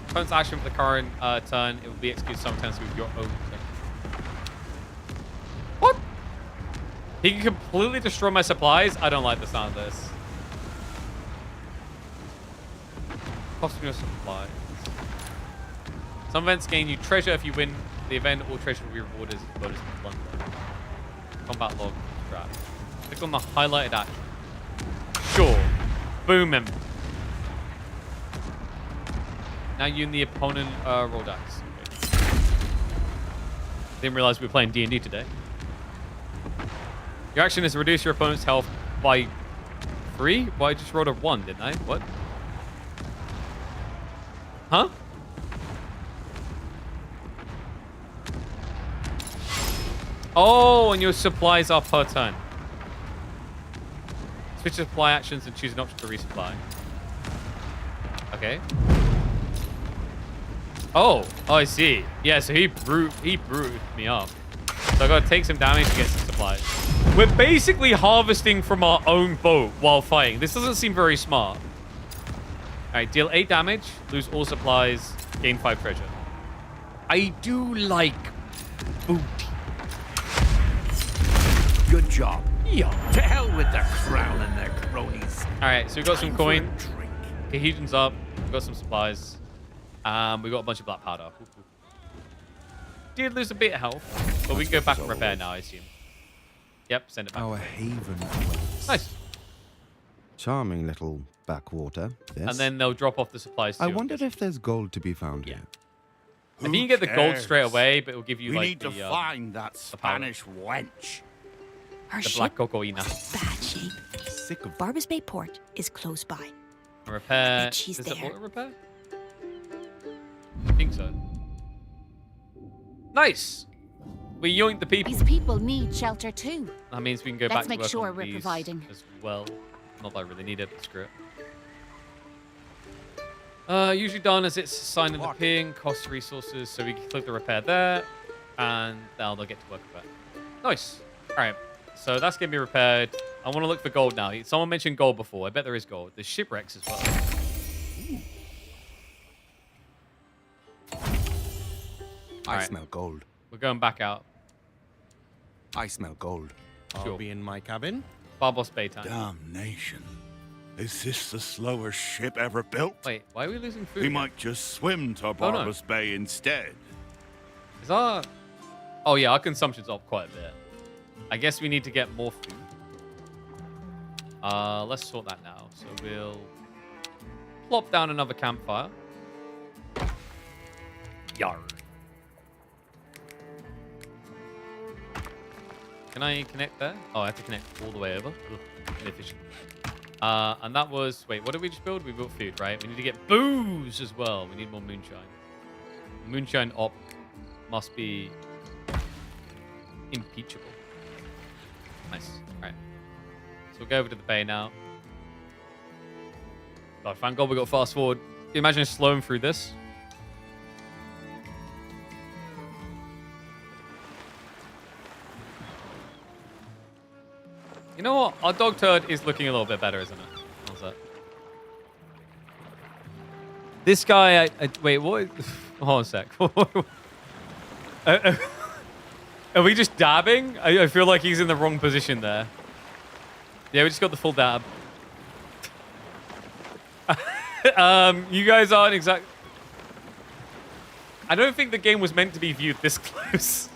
Opponent's action for the current turn, it will be executed simultaneously with your own turn. What? He can completely destroy my supplies? I don't like the sound of this. Costing your supplies. Some events gain you treasure if you win the event. All treasure will be rewarded as bonus plunder. Combat log strat. Click on the highlighted action. Sure. Boom member. Now you and the opponent roll dice. Okay. Didn't realize we were playing D&D today. Your action is to reduce your opponent's health by 3? Well, I just rolled a 1, didn't I? What? Huh? Oh, and your supplies are per turn. Switch to supply actions and choose an option to resupply. Okay. Oh, I see. Yeah, so he brewed me up. So I gotta take some damage to get some supplies. We're basically harvesting from our own boat while fighting. This doesn't seem very smart. Alright, deal 8 damage, lose all supplies, gain 5 treasure. I do like booty. Good job. Yeah. To hell with their crown and their cronies. Alright, so we got some Time for coin. a drink. Cohesion's up. We got some supplies. We got a bunch of black powder. Did lose a bit of health, but we can go back and repair now, I assume. Yep, send it back. Our haven awaits. Nice. Charming little backwater, yes. And then they'll drop off the supplies too. I wondered if there's gold to be found here. I think you get the gold cares? straight away, but it'll give you We like need the, to find that powder. Spanish wench. Our the black ship cocoina. was in bad shape. Sick of Barbas Bay Port is close by. Repair. bet she's Is it there. auto repair? I think so. Nice. We yoinked the people. These people need shelter too. That means we can go Let's back to make work sure on we're these providing. as well. Not that I really need it, but screw it. Usually done as it's assigned in the ping, costs resources, so we can click the repair there, and now they'll get to work with it. Nice. All right, so that's going to be repaired. I want to look for gold now. Someone mentioned gold before. I bet there is gold. There's shipwrecks as well. I Alright. smell gold. We're going back out. I smell gold. Sure. I'll be in my cabin. Barbos Bay time. Damnation. Is this the slowest ship ever built? Wait, why are we losing food? We might just swim to Barbos Bay instead. Is our... Oh, yeah, our consumption's up quite a bit. I guess we need to get more food. Let's sort that now. So we'll plop down another campfire. Yarr. Can I connect there? Oh, I have to connect all the way over. Ugh. inefficient. And that was... Wait, what did we just build? We built food, right? We need to get booze as well. We need more moonshine. Moonshine op must be impeachable. Nice. All right. So we'll go over to the bay now. God, thank God we got fast forward. Can you imagine slowing through this? You know what? Our dog turd is looking a little bit better, isn't it? How's that? This guy, wait, what? Hold on a sec. Are we just dabbing? I feel like he's in the wrong position there. Yeah, we just got the full dab. You guys aren't exact. I don't think the game was meant to be viewed this close.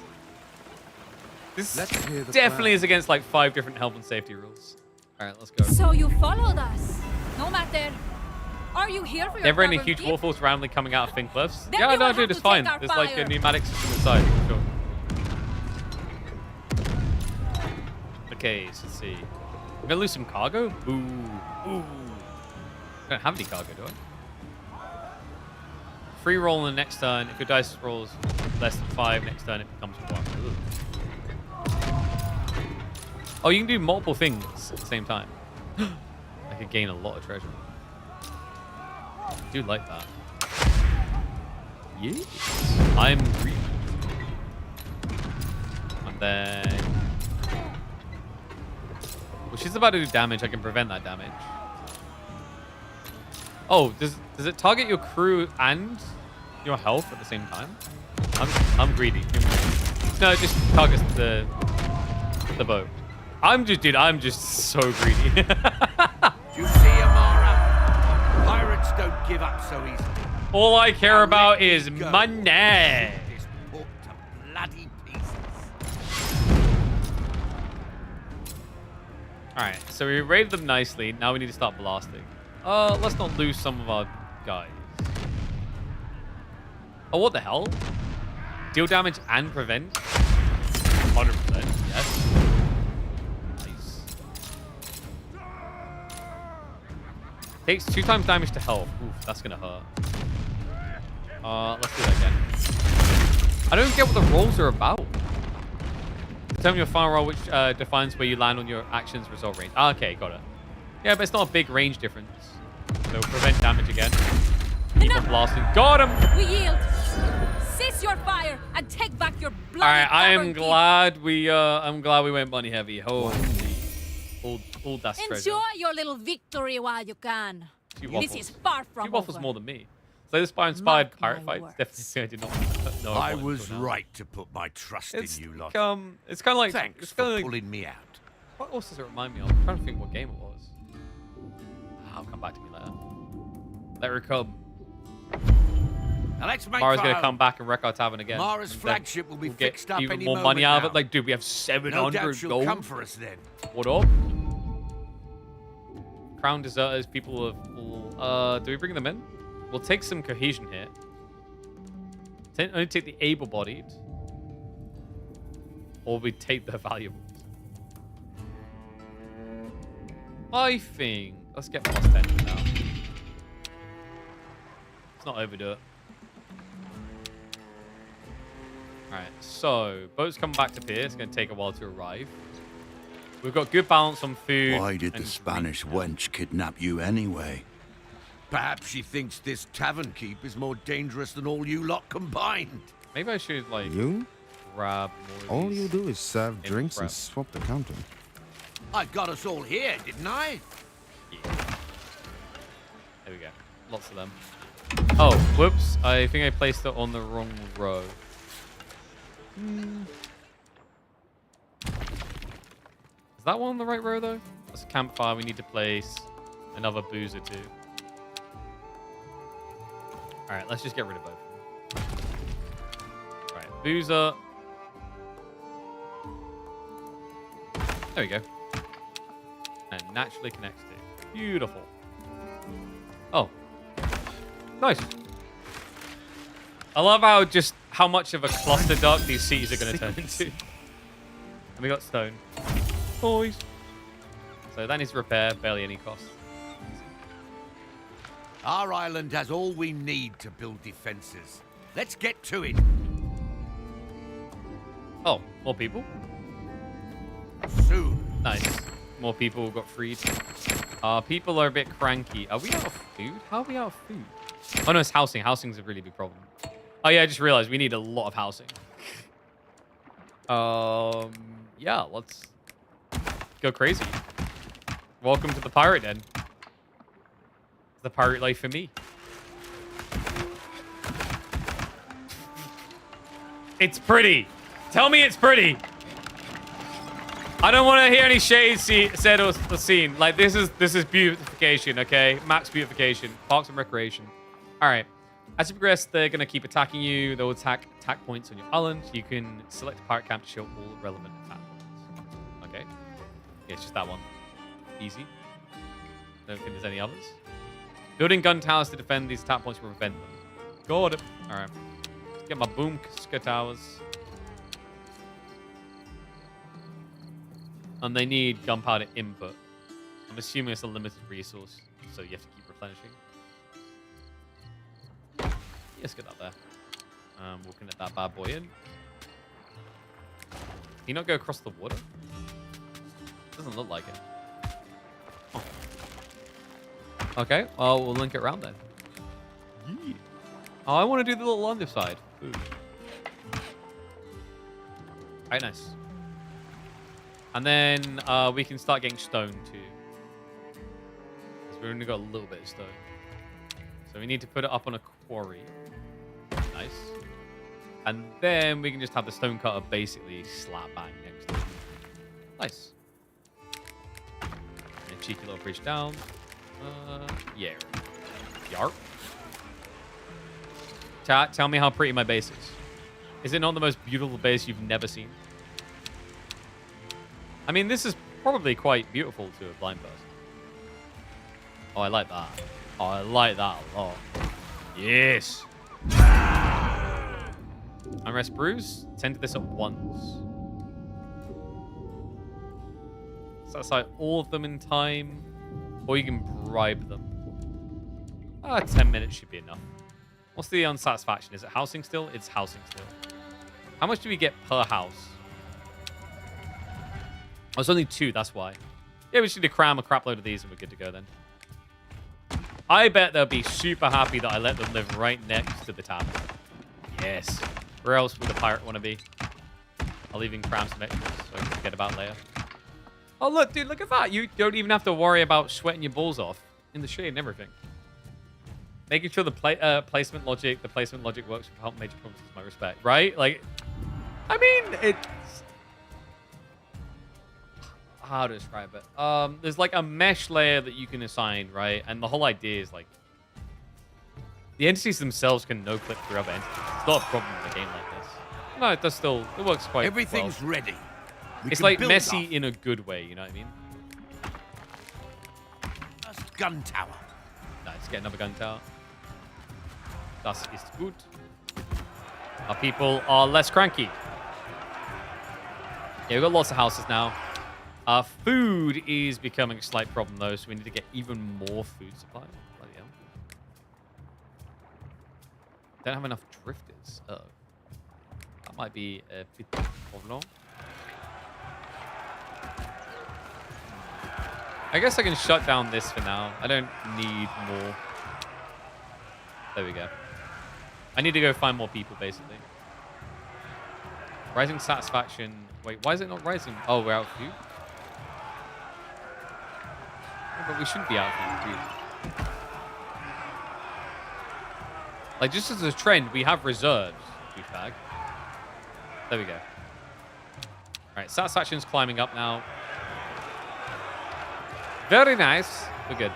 This definitely is against like 5 different health and safety rules. All right, let's go. So you followed us. No matter. Are you here for your Never any tavern huge keep? waterfalls randomly coming out of thin cliffs. Then Yeah, you no, will dude, have it's to fine. take our There's like a fire. pneumatic system inside. Sure. Okay, so let's see. I'm gonna lose some cargo. Ooh, ooh. I don't have any cargo, do I? Free roll in the next turn. If your dice rolls less than 5 next turn, it becomes 1. Ooh. Oh, you can do multiple things at the same time. I could gain a lot of treasure. I do like that. Yes. I'm greedy. And then... Well, she's about to do damage. I can prevent that damage. Oh, does it target your crew and your health at the same time? I'm greedy. No, it just targets the boat. I'm just so greedy. You see, Amara? Pirates don't give up so easily. All I care Now about let me is go. money. This port to bloody pieces. Alright, so we raided them nicely. Now we need to start blasting. Let's not lose some of our guys. Oh, what the hell? Deal damage and prevent? 100%, yes. Nice. Takes 2 times damage to health. Oof, that's gonna hurt. Let's do that again. I don't get what the rolls are about. Determine your final roll, which defines where you land on your action's result range. Ah, okay, got it. Yeah, but it's not a big range difference. So prevent damage again. Keep on blasting. Got him! We yield. Cease your fire and take back your bloody Alright, I am tavern keep. glad we went money heavy. Holy all that treasure. Enjoy your little victory while you can. She This waffles. is far from She waffles over. more than me. So this by inspired Mark pirate my fights words. definitely did not know. I about it was until now. right to put my trust It's in you lot. it's kind of like Thanks it's for kind of like pulling me out. what else does it remind me of? I'm trying to think what game it was. I'll come back to me later. Let her come. Now let's make Mara's for gonna home. come back and wreck our tavern again. Mara's And then flagship will be we'll get fixed up even any more moment money out of now. it. Like, dude, we have No 700 doubt she'll gold. come for us then. What up? Crown deserters, people of... do we bring them in? We'll take some cohesion here. Only take the able-bodied. Or we take the valuables. I think... Let's get plus 10 for now. Let's not overdo it. Alright, so... Boat's coming back to pier. It's going to take a while to arrive. We've got good balance on food. Why did the and Spanish drink now. wench kidnap you anyway? Perhaps she thinks this tavern keep is more dangerous than all you lot combined. Maybe I should, like, You? grab more of All these. you do is serve in drinks and prep. swap the counter. I got us all here, didn't I? Yeah. There we go. Lots of them. Oh, whoops. I think I placed it on the wrong row. Is that one on the right row, though? That's a campfire. We need to place another boozer, too. All right, let's just get rid of both. All right, boozer. There we go. And naturally connects to. Beautiful. Oh. Nice. I love how much of a cluster duck these cities are going to turn into. And we got stone. Boys. So that needs repair, barely any cost. Our island has all we need to build defenses. Let's get to it. Oh, more people? Soon. Nice. More people got freed. People are a bit cranky. Are we out of food? How are we out of food? Oh no, it's housing. Housing's a really big problem. Oh yeah, I just realized we need a lot of housing. Yeah, let's go crazy. Welcome to the pirate den. The pirate life for me. It's pretty. Tell me it's pretty. I don't want to hear any shade said or seen. Like this is beautification, okay? Max beautification. Parks and recreation. All right. As you progress, they're gonna keep attacking you. They'll attack points on your island. You can select a pirate camp to show all relevant attack points. Okay. Yeah, it's just that one. Easy. Don't think there's any others. Building gun towers to defend these attack points will prevent them. Got it. All right. Let's get my boom towers. And they need gunpowder input. I'm assuming it's a limited resource, so you have to keep replenishing. Let's get that there. We'll connect that bad boy in. Can you not go across the water? Doesn't look like it. Oh. Okay, well, we'll link it around then. Yeah. Oh, I want to do the little underside. Ooh. Alright, nice. And then we can start getting stone too. Because we've only got a little bit of stone. So we need to put it up on a quarry. Nice. And then we can just have the stone cutter basically slap bang next to it. Nice. And a cheeky little bridge down. Yeah. Yarp. Chat, tell me how pretty my base is. Is it not the most beautiful base you've never seen? I mean, this is probably quite beautiful to a blind person. Oh, I like that. Oh, I like that a lot. Yes. Unrest Brews. Tend to this at once. Satisfy all of them in time. Or you can bribe them. 10 minutes should be enough. What's the unsatisfaction? Is it housing still? It's housing still. How much do we get per house? Oh, it's only 2, that's why. Yeah, we just need to cram a crap load of these and we're good to go then. I bet they'll be super happy that I let them live right next to the tavern. Yes. Where else would a pirate want to be? I'll even cram some extras so I can forget about later. Oh, look, dude, look at that. You don't even have to worry about sweating your balls off in the shade and everything. Making sure the placement logic works without major problems is my respect, right? Like, I mean, it's... How to describe it? There's like a mesh layer that you can assign, right? And the whole idea is like the entities themselves can no-click through other entities. It's not a problem in a game like this. No, it does still. It works quite Everything's well. ready. It's like messy in a good way. You know what I mean? First gun tower. Nice. Get another gun tower. Das ist gut. Our people are less cranky. Yeah, we've got lots of houses now. Food is becoming a slight problem, though, so we need to get even more food supply. Bloody hell. Don't have enough drifters. Oh. That might be a bit problem. I guess I can shut down this for now. I don't need more. There we go. I need to go find more people, basically. Rising satisfaction. Wait, why is it not rising? Oh, we're out of food? But we shouldn't be out of food. Like, just as a trend, we have reserves, douchebag. There we go. Alright, satisfaction's climbing up now. Very nice. We're good.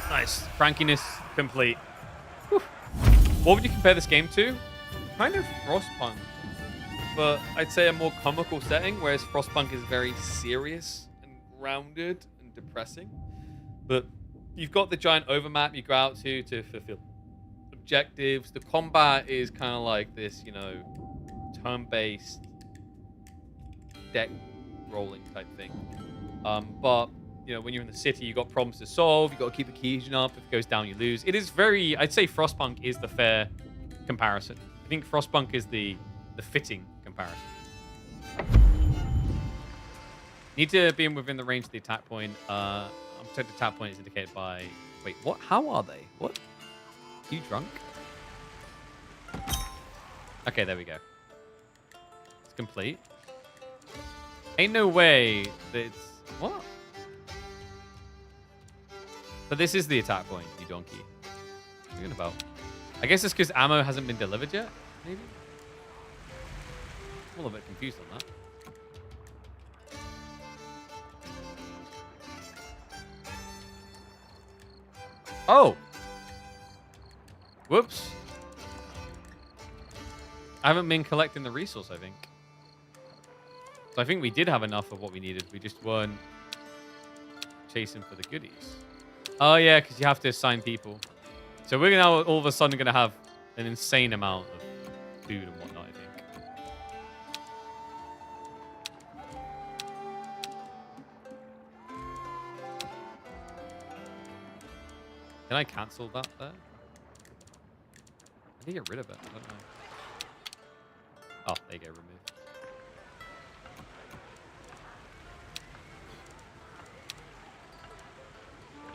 Nice. Crankiness complete. Whew. What would you compare this game to? Kind of Frostpunk. But I'd say a more comical setting, whereas Frostpunk is very serious and grounded and depressing. But you've got the giant overmap you go out to fulfill objectives. The combat is kind of like this, you know, turn-based deck rolling type thing. But you know, when you're in the city, you got problems to solve. You got to keep the cohesion up. If it goes down, you lose. It is very. I'd say Frostpunk is the fair comparison. I think Frostpunk is the fitting comparison. Need to be within the range of the attack point. Unprotected attack point is indicated by. Wait, what? How are they? What? Are you drunk? Okay, there we go. It's complete. Ain't no way that it's... What? But this is the attack point, you donkey. What are you talking about? I guess it's because ammo hasn't been delivered yet, maybe? I'm a little bit confused on that. Oh! Whoops. I haven't been collecting the resource, I think. So I think we did have enough of what we needed. We just weren't chasing for the goodies. Oh, yeah, because you have to assign people. So we're now all of a sudden going to have an insane amount of food and whatnot, I think. Can I cancel that there? I need to get rid of it. I don't know. Oh, there you go. Remove.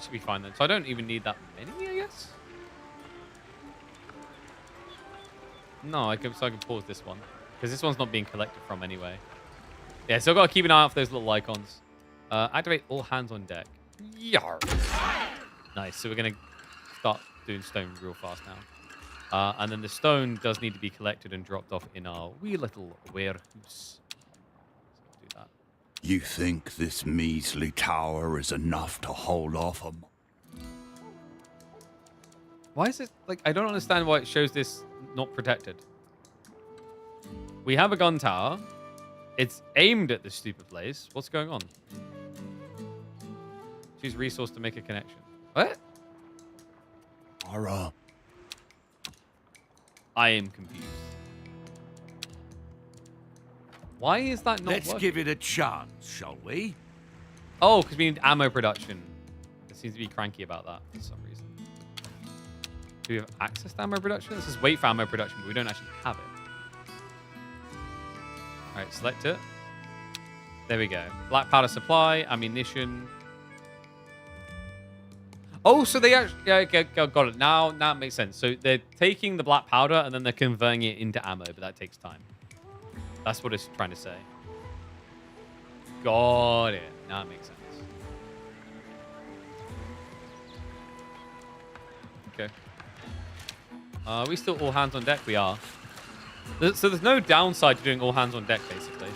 Should be fine then. So I don't even need that many, I guess? No, I can pause this one. Because this one's not being collected from anyway. Yeah, so I've got to keep an eye out for those little icons. Activate all hands on deck. Yar. Nice. So we're going to start doing stone real fast now. And then the stone does need to be collected and dropped off in our wee little warehouse. So do that. You think this measly tower is enough to hold off them? Why is it like I don't understand why it shows this not protected? We have a gun tower. It's aimed at this stupid place. What's going on? Choose resource to make a connection. What? Ara. I am confused. Why is that not Let's working? give it a chance, shall we? Oh, because we need ammo production. It seems to be cranky about that for some reason. Do we have access to ammo production? This is wait for ammo production, but we don't actually have it. All right, select it. There we go. Black powder supply, ammunition. Oh, so they actually... Yeah, okay, got it. Now it makes sense. So they're taking the black powder and then they're converting it into ammo, but that takes time. That's what it's trying to say. Got it. Now it makes sense. Okay. Are we still all hands on deck? We are. So there's no downside to doing all hands on deck, basically.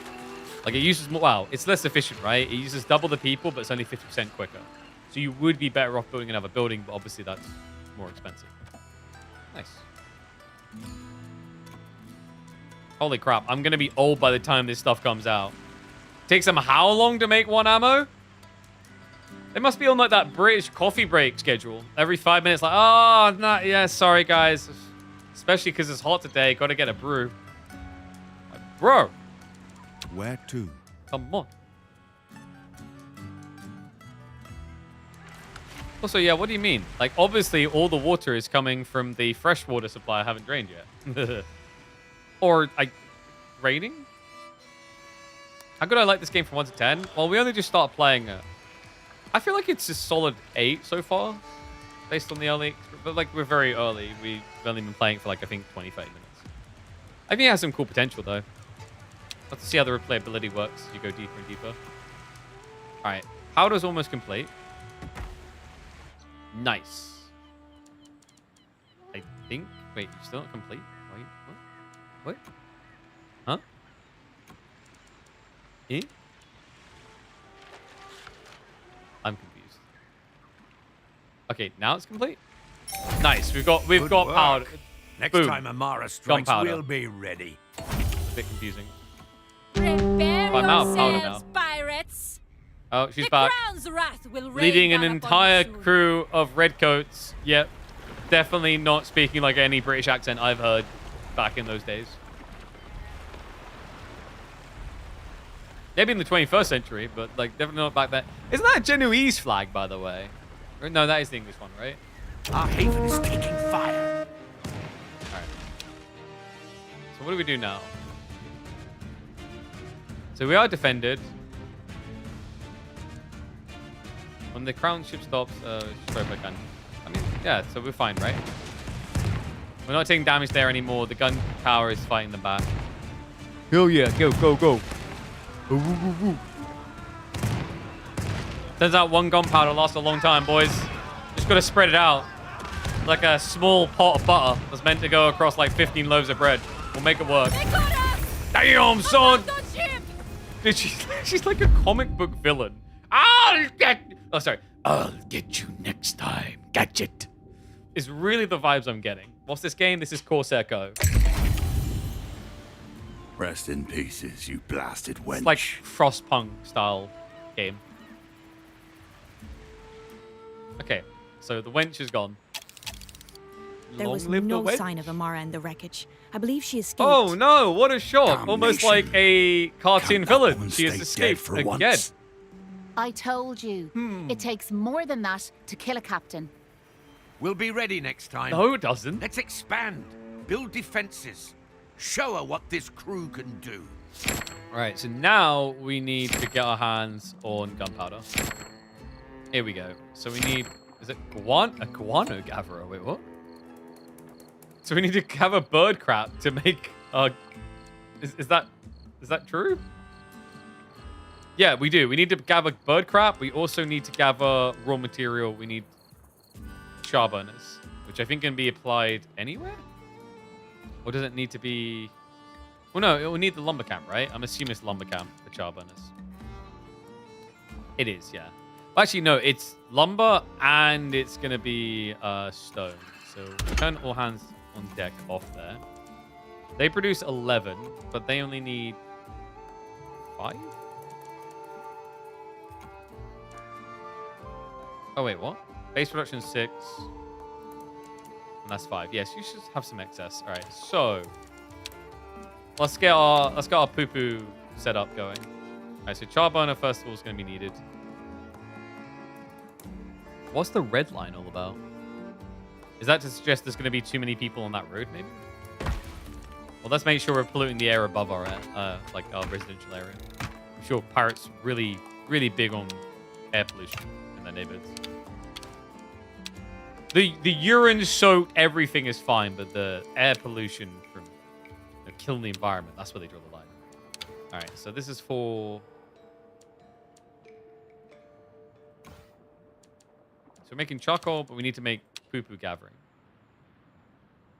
Like, it uses more... Wow, it's less efficient, right? It uses double the people, but it's only 50% quicker. So you would be better off building another building, but obviously that's more expensive. Nice. Holy crap, I'm going to be old by the time this stuff comes out. Takes them how long to make one ammo? They must be on like that British coffee break schedule. Every 5 minutes, like, oh, not, yeah, sorry, guys. Especially because it's hot today. Got to get a brew. Like, bro. Where to? Come on. Also, yeah, what do you mean? Like, obviously, all the water is coming from the freshwater supply I haven't drained yet. Or, raining? How could I like this game from 1 to 10? Well, we only just started playing it. I feel like it's a solid 8 so far, based on the early... But, like, we're very early. We've only been playing for, like, I think 20, 30 minutes. I think it has some cool potential, though. Let's see how the replayability works as you go deeper and deeper. All right. Powder's almost complete. Nice. I think... Wait, you're still not complete? Wait, what? What? Huh? Eh? I'm confused. Okay, now it's complete. Nice. We've got Good work. powder. Next Boom. time Amara strikes, Gunpowder. we'll be ready. A bit confusing. Prepare I'm out of powder yourselves, pirates. Oh, she's The back. crown's wrath will rain Leading an down upon entire you soon. crew of redcoats. Yep. Definitely not speaking like any British accent I've heard back in those days. Maybe in the 21st century, but like definitely not back then. Isn't that a Genoese flag, by the way? Or, no, that is the English one, right? Our haven is taking fire. All right. So what do we do now? So we are defended. When the crown ship stops, stroke my gun. I mean, yeah, so we're fine, right? We're not taking damage there anymore. The gun tower is fighting them back. Hell yeah, go, go, go. Ooh, ooh, ooh, ooh. Turns out one gunpowder lasts a long time, boys. Just gotta spread it out. Like a small pot of butter that's meant to go across like 15 loaves of bread. We'll make it work. They got us! Damn, son! That ship! Dude, she's like a comic book villain. I'll get you next time. Gadget. Is really the vibes I'm getting. What's this game? This is Corsair Cove. Rest in pieces, you blasted wench. It's like Frostpunk style game. Okay, so the wench is gone. There Long was live no the wench. sign of Amara in the wreckage. I believe she escaped. Oh no, what a shock. Almost Damnation. like a cartoon Can that villain. woman She has stay escaped dead for again. once? I told you. It takes more than that to kill a captain. We'll be ready next time. No, it doesn't. Let's expand, build defenses, show her what this crew can do. Alright, so now we need to get our hands on gunpowder. Here we go. So we need... Is it a guano gatherer? Wait, what? So we need to gather bird crap to make... Is that true? Yeah, we do. We need to gather bird crap. We also need to gather raw material. We need char burners, which I think can be applied anywhere? Or does it need to be... Well, no, it will need the lumber camp, right? I'm assuming it's lumber camp for char burners. It is, yeah. Well, actually, no, it's lumber and it's going to be stone. So turn all hands on deck off there. They produce 11, but they only need 5? Oh, wait, what? Base production 6. And that's 5. Yes, you should have some excess. All right, so let's get our poo-poo setup going. All right, so charburner first of all is going to be needed. What's the red line all about? Is that to suggest there's going to be too many people on that road, maybe? Well, let's make sure we're polluting the air above our like our residential area. I'm sure pirates really big on air pollution in their neighborhoods. The urine soaked everything is fine, but the air pollution from killing the environment, that's where they draw the line. All right, so this is for... So we're making charcoal, but we need to make poo-poo gathering.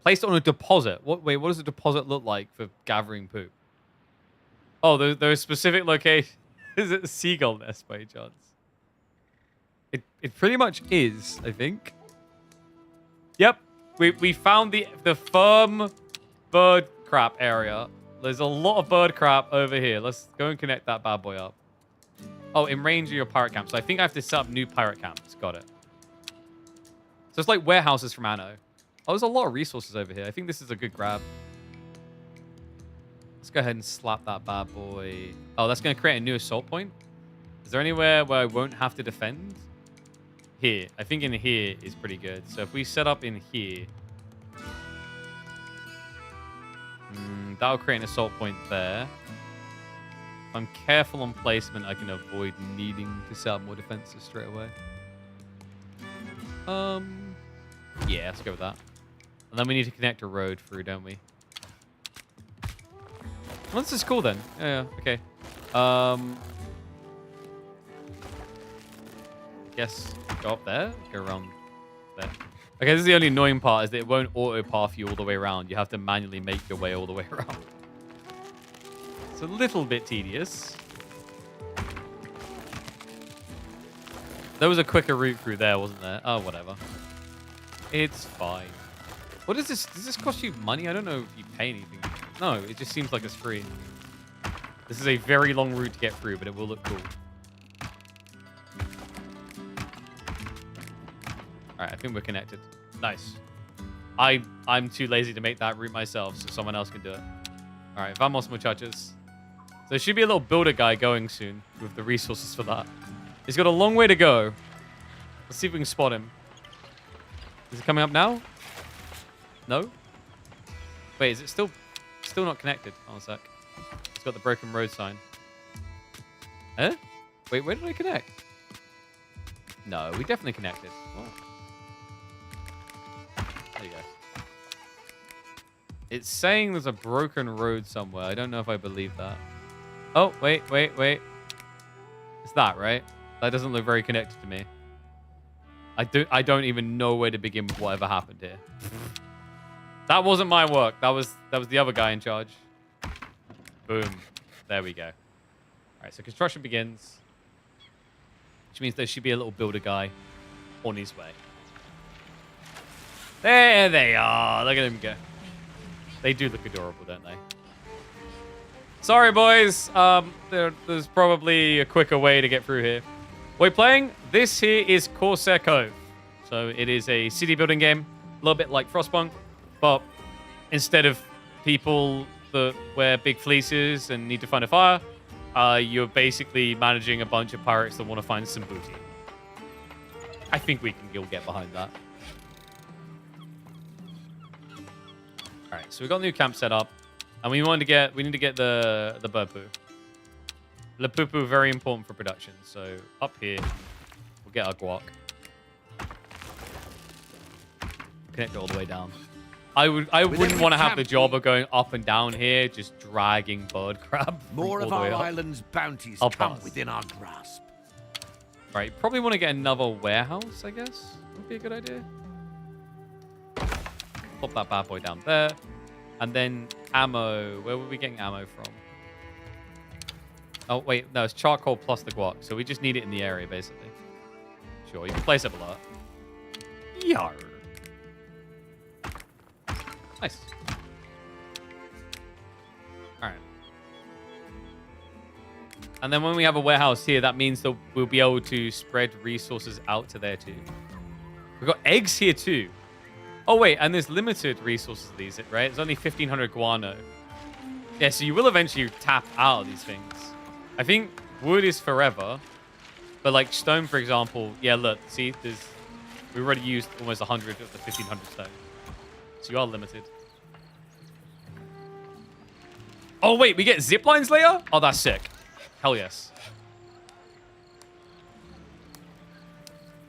Placed on a deposit. Wait, what does a deposit look like for gathering poop? Oh, there's specific location. Is it a seagull nest by any chance? It pretty much is, I think. Yep, we found the firm bird crap area. There's a lot of bird crap over here. Let's go and connect that bad boy up. Oh, in range of your pirate camp. So I think I have to set up new pirate camps. Got it. So it's like warehouses from Anno. Oh, there's a lot of resources over here. I think this is a good grab. Let's go ahead and slap that bad boy. Oh, that's going to create a new assault point. Is there anywhere where I won't have to defend? Here. I think in here is pretty good. So if we set up in here, that'll create an assault point there. If I'm careful on placement, I can avoid needing to set up more defenses straight away. Yeah, let's go with that. And then we need to connect a road through, don't we? Well, this is cool then. Yeah, okay. Guess go up there, go around there. Okay, this is the only annoying part, is that it won't auto path you all the way around. You have to manually make your way all the way around. It's a little bit tedious. There was a quicker route through there, wasn't there? Oh, whatever. It's fine. What is this? Does this cost you money? I don't know if you pay anything. No, it just seems like it's free. This is a very long route to get through, but it will look cool. All right, I think we're connected. Nice. I'm too lazy to make that route myself, so someone else can do it. All right, vamos muchachos. So there should be a little builder guy going soon with the resources for that. He's got a long way to go. Let's see if we can spot him. Is it coming up now? No? Wait, is it still not connected? Hold on a sec. It's got the broken road sign. Eh? Wait, where did I connect? No, we definitely connected. What? There you go. It's saying there's a broken road somewhere. I don't know if I believe that. Oh, wait. It's that, right? That doesn't look very connected to me. I don't even know where to begin with whatever happened here. That wasn't my work. That was the other guy in charge. Boom. There we go. All right, so construction begins. Which means there should be a little builder guy on his way. There they are. Look at him go. They do look adorable, don't they? Sorry, boys. There's probably a quicker way to get through here. We're playing. This here is Corsair Cove. So it is a city building game. A little bit like Frostpunk. But instead of people that wear big fleeces and need to find a fire, you're basically managing a bunch of pirates that want to find some booty. I think we can get behind that. All right, so we got a new camp set up, and we need to get the bird poo. Le poo poo, very important for production. So up here, we'll get our guac. Connect it all the way down. I wouldn't want to have the job of going up and down here, just dragging bird crab. More of all the way our up. island's bounties I'll come pass. within our grasp. Right, probably want to get another warehouse, I guess. Would be a good idea. Pop that bad boy down there. And then ammo. Where were we getting ammo from? Oh, wait. No, it's charcoal plus the guac. So we just need it in the area, basically. Sure, you can place it below it. Yar. Nice. All right. And then when we have a warehouse here, that means that we'll be able to spread resources out to there too. We've got eggs here too. Oh, wait, and there's limited resources of these, right? There's only 1,500 guano. Yeah, so you will eventually tap out of these things. I think wood is forever. But like stone, for example, yeah, look, see, we already used almost 100 of the 1,500 stone. So you are limited. Oh, wait, we get zip lines later? Oh, that's sick. Hell yes.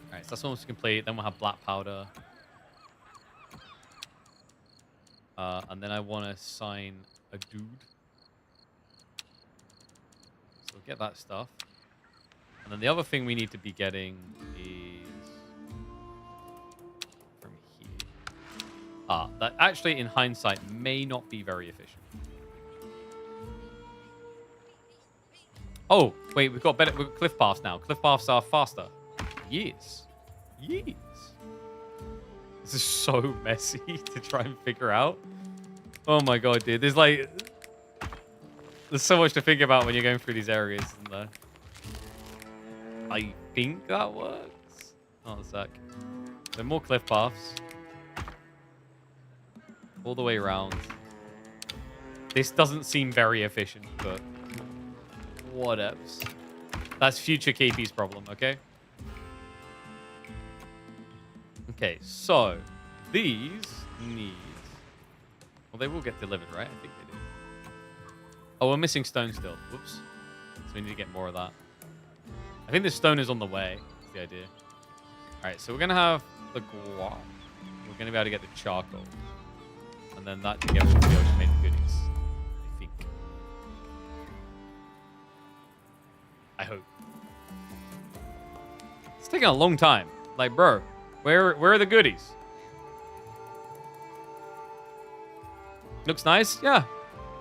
All right, so that's almost complete. Then we'll have black powder. And then I want to sign a dude. So we'll get that stuff. And then the other thing we need to be getting is from here. That actually, in hindsight, may not be very efficient. Oh, wait, we've got cliff paths now. Cliff paths are faster. Yes. Yes. This is so messy to try and figure out. Oh my god, dude. There's so much to think about when you're going through these areas, isn't there? I think that works. Hold on a sec. So more cliff paths. All the way around. This doesn't seem very efficient, but whatevs. That's future KP's problem, okay? Okay, so these need... Well, they will get delivered, right? I think they do. Oh, we're missing stone still. Whoops. So we need to get more of that. I think the stone is on the way. That's the idea. All right, so we're going to have the guac. We're going to be able to get the charcoal. And then that together should be able to make the goodies. I think. I hope. It's taking a long time. Like, bro, where are the goodies? Looks nice, yeah.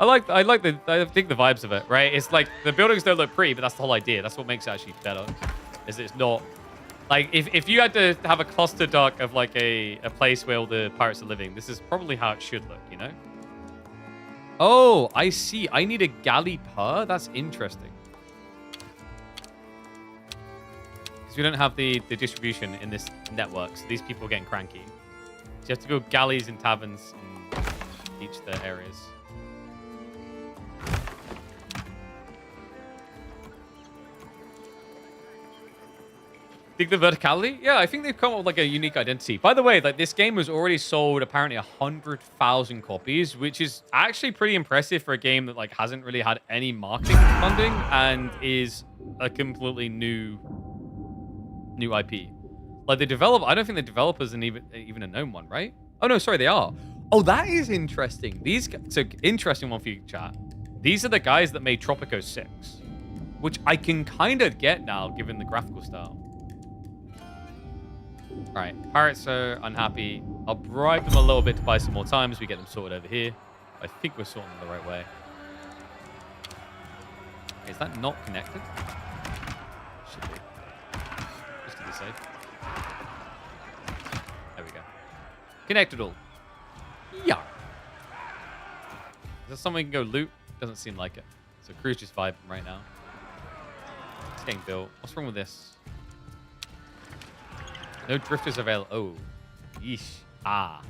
I think the vibes of it, right? It's like the buildings don't look pretty, but that's the whole idea. That's what makes it actually better. Is it's not like if you had to have a cluster dock of like a place where all the pirates are living, this is probably how it should look, you know? Oh, I see. I need a galley per? That's interesting. Because we don't have the distribution in this network, so these people are getting cranky. So you have to build galleys and taverns in each of the areas. Think the verticality? Yeah, I think they've come up with like a unique identity. By the way, like this game was already sold apparently 100,000 copies, which is actually pretty impressive for a game that like hasn't really had any marketing funding and is a completely new IP. Like the developer, I don't think the developers are even a known one, right? Oh no, sorry, they are. Oh, that is interesting. So interesting one for you, chat. These are the guys that made Tropico 6, which I can kind of get now given the graphical style. All right, pirates are unhappy. I'll bribe them a little bit to buy some more time as we get them sorted over here. I think we're sorting them the right way. Is that not connected? Should be. Just to be safe. There we go. Connected all. Yeah. Is there somewhere we can go loot? Doesn't seem like it. So crew's just vibing right now. It's getting built. What's wrong with this? No drifters available. Oh. Yeesh. Ah.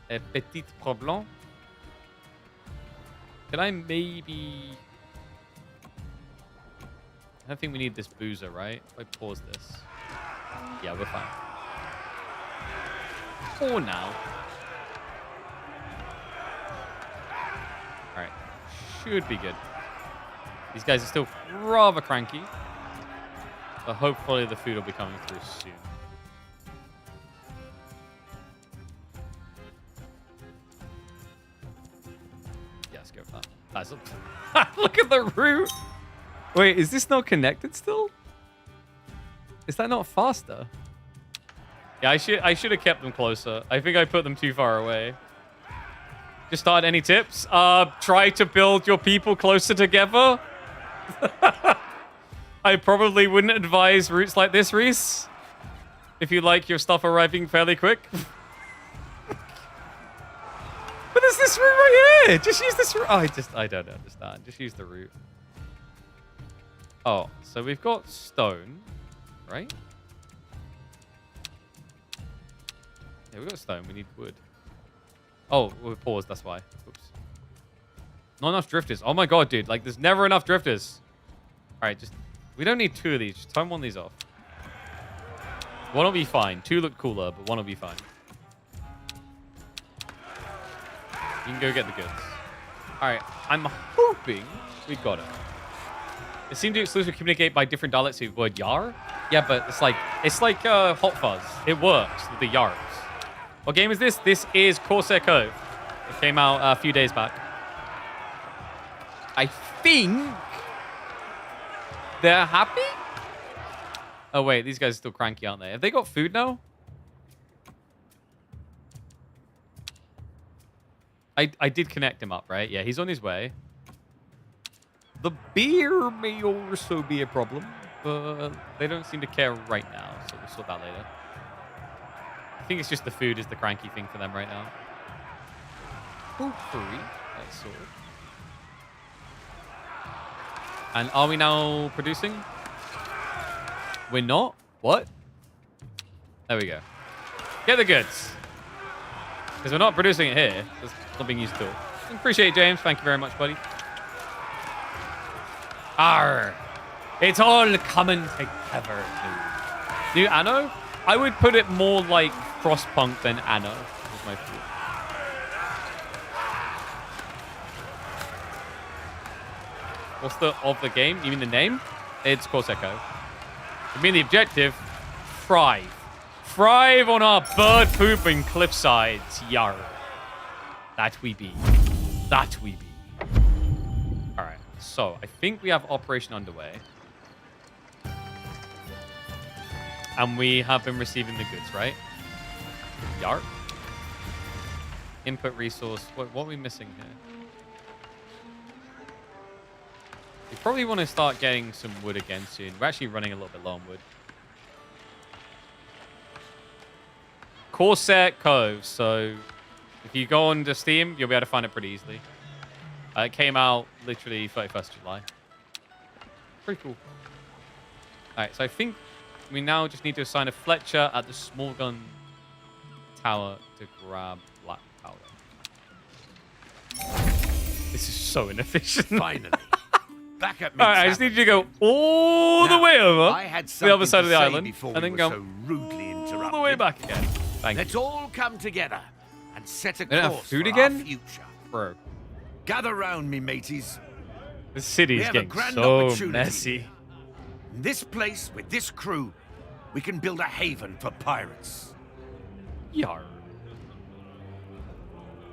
A petit problème. Can I maybe... I don't think we need this boozer, right? If I pause this. Yeah, we're fine. For now. Alright. Should be good. These guys are still rather cranky. But hopefully the food will be coming through soon. Yeah, let's go for that. That's look at the route. Wait, is this not connected still? Is that not faster? Yeah, I should have kept them closer. I think I put them too far away. Just start any tips? Try to build your people closer together. I probably wouldn't advise routes like this, Reese. If you like your stuff arriving fairly quick. But there's this route right here. Just use this route. Oh, I don't understand. Just use the route. Oh, so we've got stone, right? Yeah, we've got stone. We need wood. Oh, we're paused. That's why. Oops. Not enough drifters. Oh my god, dude. Like, there's never enough drifters. All right, just... We don't need two of these. Just turn one of these off. One will be fine. Two look cooler, but one will be fine. You can go get the goods. All right. I'm hoping we got it. It seemed to exclusively communicate by different dialects with the word yar. Yeah, but it's like Hot Fuzz. It works with the yars. What game is this? This is Corsair Cove. It came out a few days back. I think they're happy? Oh, wait. These guys are still cranky, aren't they? Have they got food now? I did connect him up, right? Yeah, he's on his way. The beer may also be a problem, but they don't seem to care right now, so we'll sort that later. I think it's just the food is the cranky thing for them right now. Hopefully, that's sorted. And are we now producing? We're not? What? There we go. Get the goods. Because we're not producing it here. It's not being used at all. Appreciate it, James. Thank you very much, buddy. Arr. It's all coming together. New Anno? I would put it more like Frostpunk than Anno. Is my view. What's the of the game? You mean the name? It's Corsair Cove. I mean the objective? Thrive. Thrive on our bird pooping cliffsides. Yar. That we be. That we be. Alright, so I think we have operation underway. And we have been receiving the goods, right? Yar. Input resource. What are we missing here? We probably want to start getting some wood again soon. We're actually running a little bit low on wood. Corsair Cove. So if you go onto Steam, you'll be able to find it pretty easily. It came out literally 31st July. Pretty cool. All right, so I think we now just need to assign a Fletcher at the small gun tower to grab black powder. This is so inefficient. Finally. back at me. All right, I just need you to go all the way over I had to the other something side to of the say island, before and we then were go so rudely all interrupted. the way back again. Thank Let's you. all come together and set a They don't have course food for again? our future. Bro, Gather round me, mateys. the city We is have a getting grand so opportunity. messy. In this place, with this crew, we can build a haven for pirates. Yar.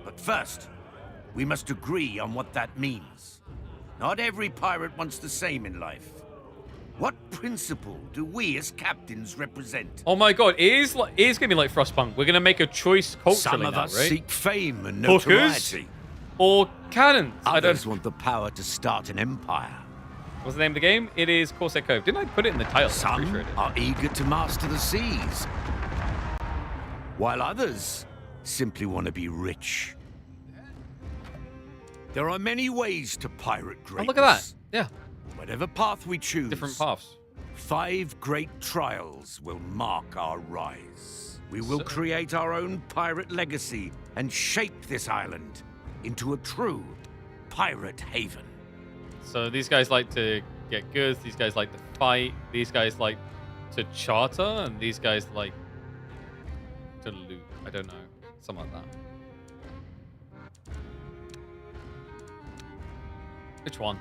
But first, we must agree on what that means. Not every pirate wants the same in life. What principle do we as captains represent? Oh my god, it is gonna be like Frostpunk. We're gonna make a choice culturally Some of now, us right? seek fame and Hookers notoriety. or cannons. I don't. Others want the power to start an empire. What's the name of the game? It is Corsair Cove. Didn't I put it in the title? I'm pretty Some sure it is. are eager to master the seas, while others simply want to be rich. There are many ways to pirate Oh, greatness. look at that. Yeah, Whatever path we choose, different paths. 5 great trials will mark our rise. We will So- create our own pirate legacy and shape this island into a true pirate haven. So these guys like to get goods. These guys like to fight. These guys like to charter, and these guys like to loot. I don't know, something like that. Which one?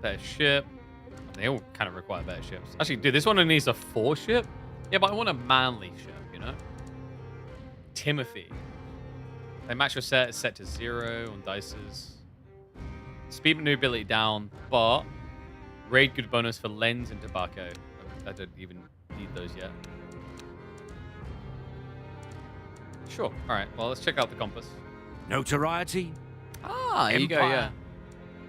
Better ship. They all kind of require better ships. Actually, dude, this one only needs a 4 ship. Yeah, but I want a manly ship, you know? Timothy. They match your set to 0 on dices. Speed maneuverability down, but raid good bonus for lens and tobacco. I don't even need those yet. Sure. All right. Well, let's check out the compass. Notoriety, Ah, there you go. Yeah.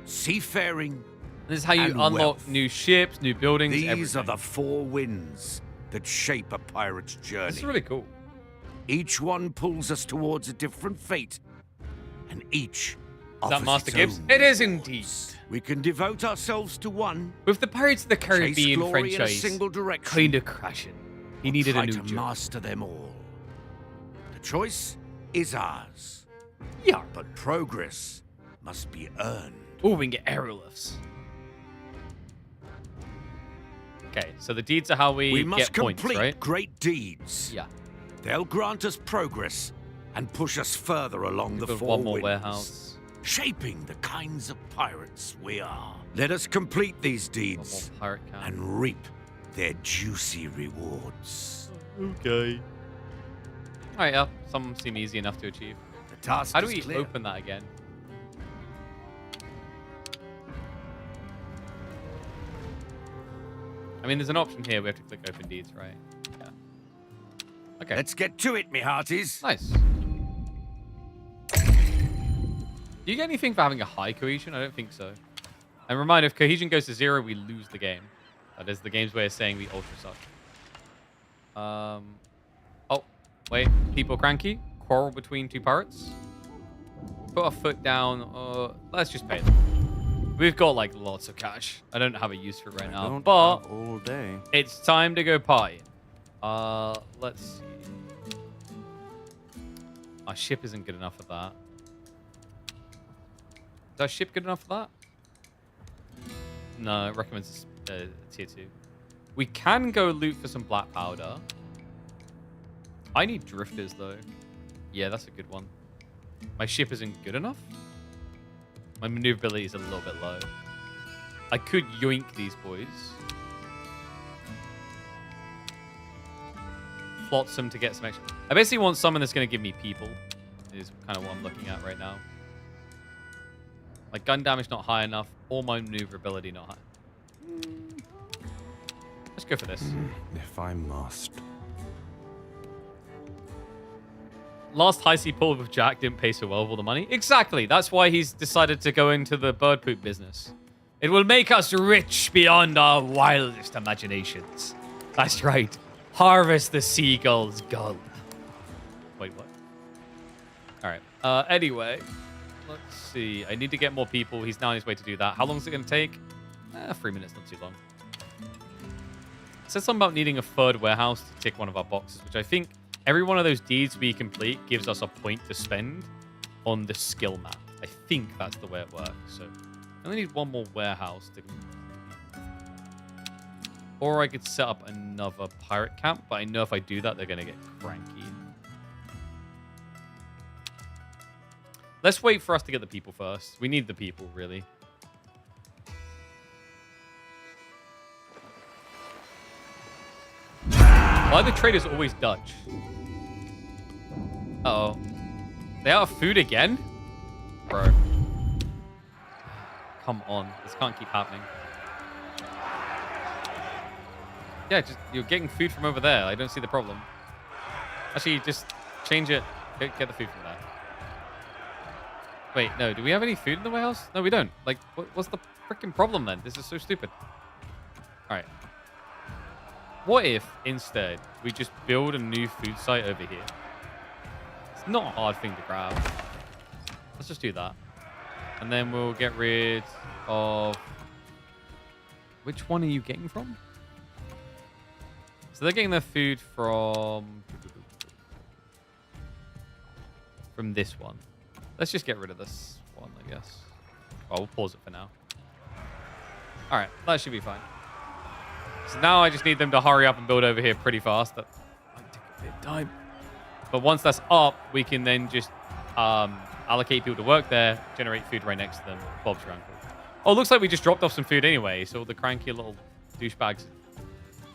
seafaring. This is how you And unlock wealth. new ships, new buildings. These everything. are the 4 winds that shape a pirate's journey. This is really cool. Each one pulls us towards a different fate, and each Is offers that Master its Gibbs? own It is indeed. rewards. We can devote ourselves to one, With the Pirates of the chase Caribbean glory in a franchise single direction, kind of crashing, he needed try a new to job. master them all. The choice is ours, Yeah. but progress must be earned. Oh, we can get aerial lifts. Okay, so the deeds are how we We must get points, complete right? great deeds. Yeah. They'll grant us progress and push us further along the With 4 one more winds, warehouse. shaping the kinds of pirates we are. Let us complete these One more deeds pirate camp. and reap their juicy rewards. Okay. All right, yeah. Some seem easy enough to achieve. The task How do is we clear. open that again? I mean, there's an option here. We have to click open deeds, right? Yeah. Okay. Let's get to it, me hearties. Nice. Do you get anything for having a high cohesion? I don't think so. And reminder, if cohesion goes to 0, we lose the game. That is the game's way of saying we ultra suck. Oh, wait. People cranky? Quarrel between 2 pirates? Put our foot down. Let's just pay them. We've got, like, lots of cash. I don't have a use for it right now. But all day. it's time to go party. Let's see. Our ship isn't good enough for that. Is our ship good enough for that? No, it recommends tier 2. We can go loot for some black powder. I need drifters, though. Yeah, that's a good one. My ship isn't good enough? My maneuverability is a little bit low. I could yoink these boys. Flotsam to get some extra. I basically want someone that's going to give me people. Is kind of what I'm looking at right now. My gun damage not high enough, or my maneuverability not high. Let's go for this. If I must. Last high sea pull with Jack didn't pay so well with all the money. Exactly. That's why he's decided to go into the bird poop business. It will make us rich beyond our wildest imaginations. That's right. Harvest the seagull's gold. Wait, what? All right. Anyway, let's see. I need to get more people. He's now on his way to do that. How long is it going to take? 3 minutes, not too long. It says something about needing a 3rd warehouse to tick one of our boxes, which I think every one of those deeds we complete gives us a point to spend on the skill map. I I think that's the way it works. So I only need one more warehouse to... Or I could set up another pirate camp, but I know if I do that, they're going to get cranky. Let's wait for us to get the people first. We need the people, really. Why are the traders always Dutch? Uh-oh. They out of food again? Bro. Come on. This can't keep happening. Yeah, just you're getting food from over there. I don't see the problem. Actually, just change it. Get the food from there. Wait, no. Do we have any food in the warehouse? No, we don't. Like, what's the freaking problem then? This is so stupid. All right. What if, instead, we just build a new food site over here? It's not a hard thing to grab. Let's just do that. And then we'll get rid of... Which one are you getting from? So they're getting their food from this one. Let's just get rid of this one, I guess. Oh, we'll pause it for now. All right, that should be fine. So now I just need them to hurry up and build over here pretty fast. That might take a bit of time. But once that's up, we can then just allocate people to work there, generate food right next to them. Bob's your uncle. Oh, looks like we just dropped off some food anyway, so the cranky little douchebags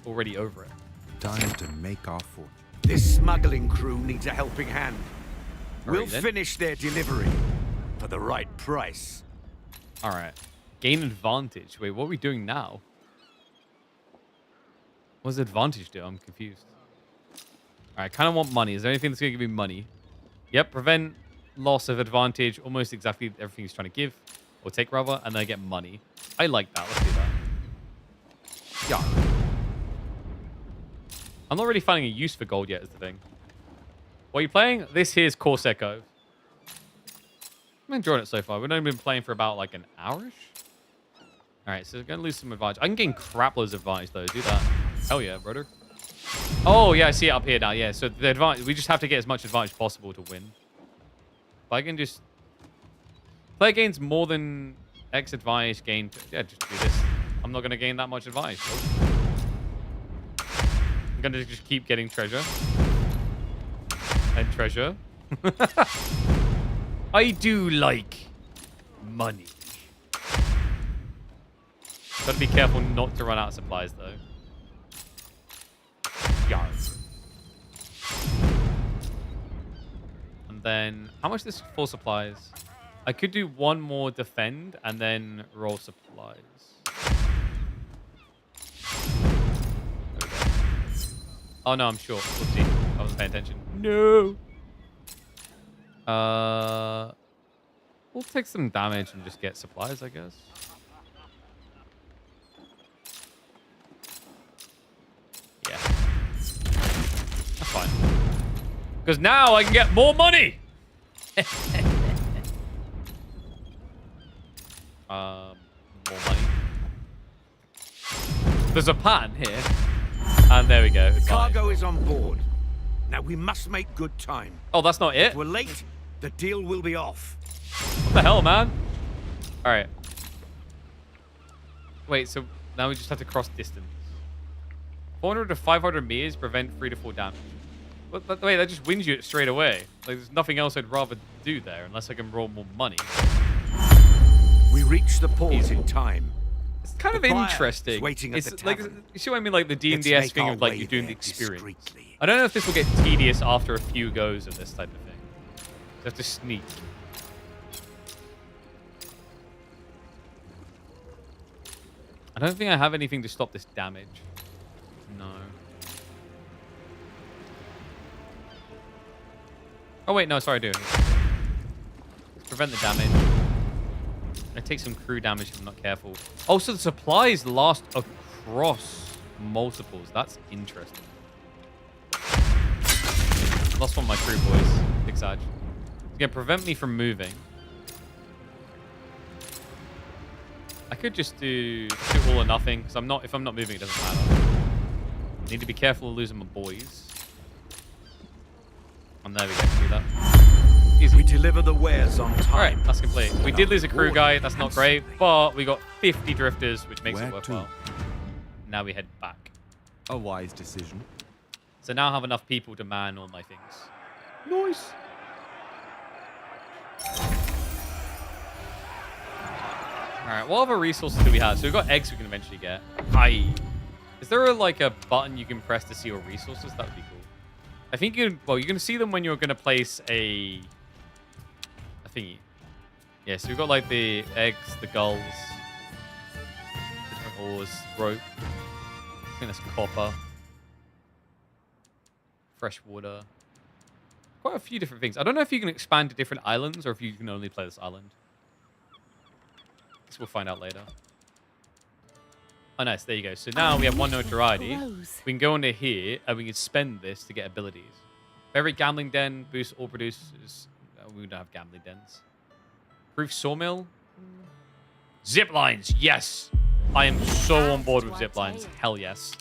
already over it. Time to make our fortune. This smuggling crew needs a helping hand. Hurry, We'll then. finish their delivery for the right price. All right. Gain advantage. Wait, what are we doing now? What does advantage do? I'm confused. All right, I kind of want money. Is there anything that's going to give me money? Yep, prevent loss of advantage. Almost exactly everything he's trying to give. Or take, rather. And then I get money. I like that. Let's do that. Yeah. I'm not really finding a use for gold yet is the thing. What are you playing? This here's Corsair Cove. I'm enjoying it so far. We've only been playing for about like an hour-ish. All right, so we're going to lose some advantage. I can gain crap loads of advantage, though. Do that. Hell yeah, brother. Oh, yeah, I see it up here now. Yeah, so the advantage, we just have to get as much advantage possible to win. If I can just... Player gains more than X advantage gained. Yeah, just do this. I'm not going to gain that much advantage. I'm going to just keep getting treasure. And treasure. I do like money. Gotta be careful not to run out of supplies, though. Yards. And then, how much is this for supplies? I could do one more defend and then roll supplies. There we go. Oh, no, I'm short. Whoopsie. I wasn't paying attention. No. We'll take some damage and just get supplies, I guess. Yeah. That's fine. Because now I can get more money! More money. There's a pattern here. And there we go. The cargo is on board. Now we must make good time. Oh, that's not it? If we're late, the deal will be off. What the hell, man? All right. Wait, so now we just have to cross distance. 400 to 500 meters prevent 3 to 4 damage. Wait, that just wins you straight away. Like, there's nothing else I'd rather do there unless I can roll more money. We reach the port in time. It's kind of The buyer interesting. is waiting at It's the like, tavern. you see what I mean? Like the Let's D&DS make thing our of like way you're doing the there experience. discreetly. I don't know if this will get tedious after a few goes of this type of thing. You have to sneak. I don't think I have anything to stop this damage. No. Oh wait, no, sorry, I do. Let's prevent the damage. I take some crew damage if I'm not careful. Oh, so the supplies last across multiples. That's interesting. Lost one of my crew boys. Big Sag. It's gonna prevent me from moving. I could just do all or nothing, because if I'm not moving, it doesn't matter. I need to be careful of losing my boys. And there we go, do that. Easy. We deliver the wares on time. All right, that's complete. We did lose a crew guy. That's not great, but we got 50 drifters, which makes it Where worthwhile. Now we head back. A wise decision. So now I have enough people to man all my things. Nice. All right, what other resources do we have? So we've got eggs we can eventually get. Aye. Is there like a button you can press to see your resources? That would be cool. I think you can, well, you're going to see them when you're going to place a thingy. Yeah, so we've got like the eggs, the gulls, different ores, rope. I think that's copper. Fresh water. Quite a few different things. I don't know if you can expand to different islands or if you can only play this island. Guess we'll find out later. Oh, nice. There you go. So now we have one notoriety. We can go into here and we can spend this to get abilities. Favorite gambling den, boost all producers. We don't have gambling dens. Proof sawmill. Zip lines. Yes. I am so on board with zip lines. Hell yes.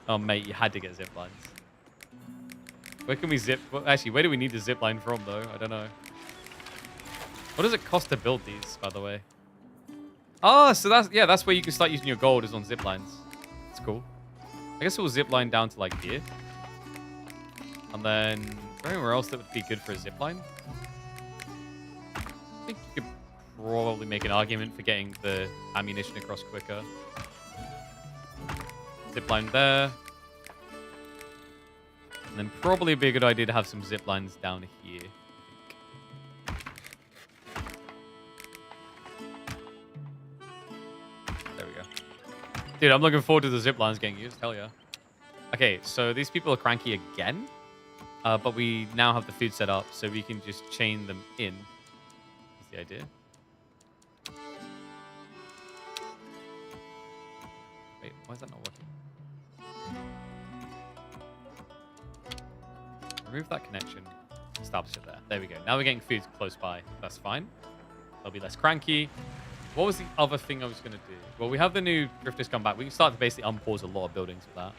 Oh, mate, you had to get zip lines. Where can we zip? Well, actually, where do we need the zip line from, though? I don't know. What does it cost to build these, by the way? Oh, so that's where you can start using your gold is on zip lines. That's cool. I guess we'll zip line down to like here. And then anywhere else that would be good for a zip line? I think you could probably make an argument for getting the ammunition across quicker. Zip line there. And then probably be a good idea to have some zip lines down here. There we go. Dude, I'm looking forward to the zip lines getting used. Hell yeah. Okay, so these people are cranky again. But we now have the food set up, so we can just chain them in. That's the idea. Wait, why is that not working? Remove that connection. Establish it there. There we go. Now we're getting food close by. That's fine. They'll be less cranky. What was the other thing I was going to do? Well, we have the new drifters come back. We can start to basically unpause a lot of buildings with that.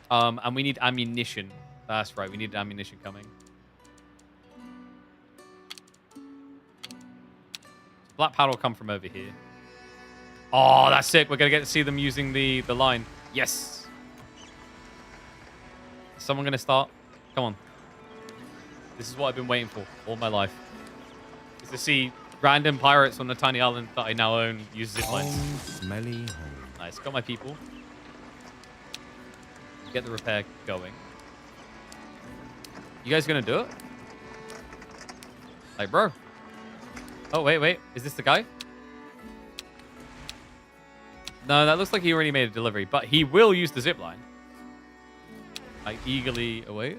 And we need ammunition. That's right. We need ammunition coming. Black powder will come from over here. Oh, that's sick. We're going to get to see them using the line. Yes. Is someone going to start? Come on. This is what I've been waiting for all my life. Is to see random pirates on the tiny island that I now own use zip lines. Smelly home. Nice. Got my people. Get the repair going. You guys going to do it? Like, bro. Oh, wait. Is this the guy? No, that looks like he already made a delivery, but he will use the zip line. I eagerly await.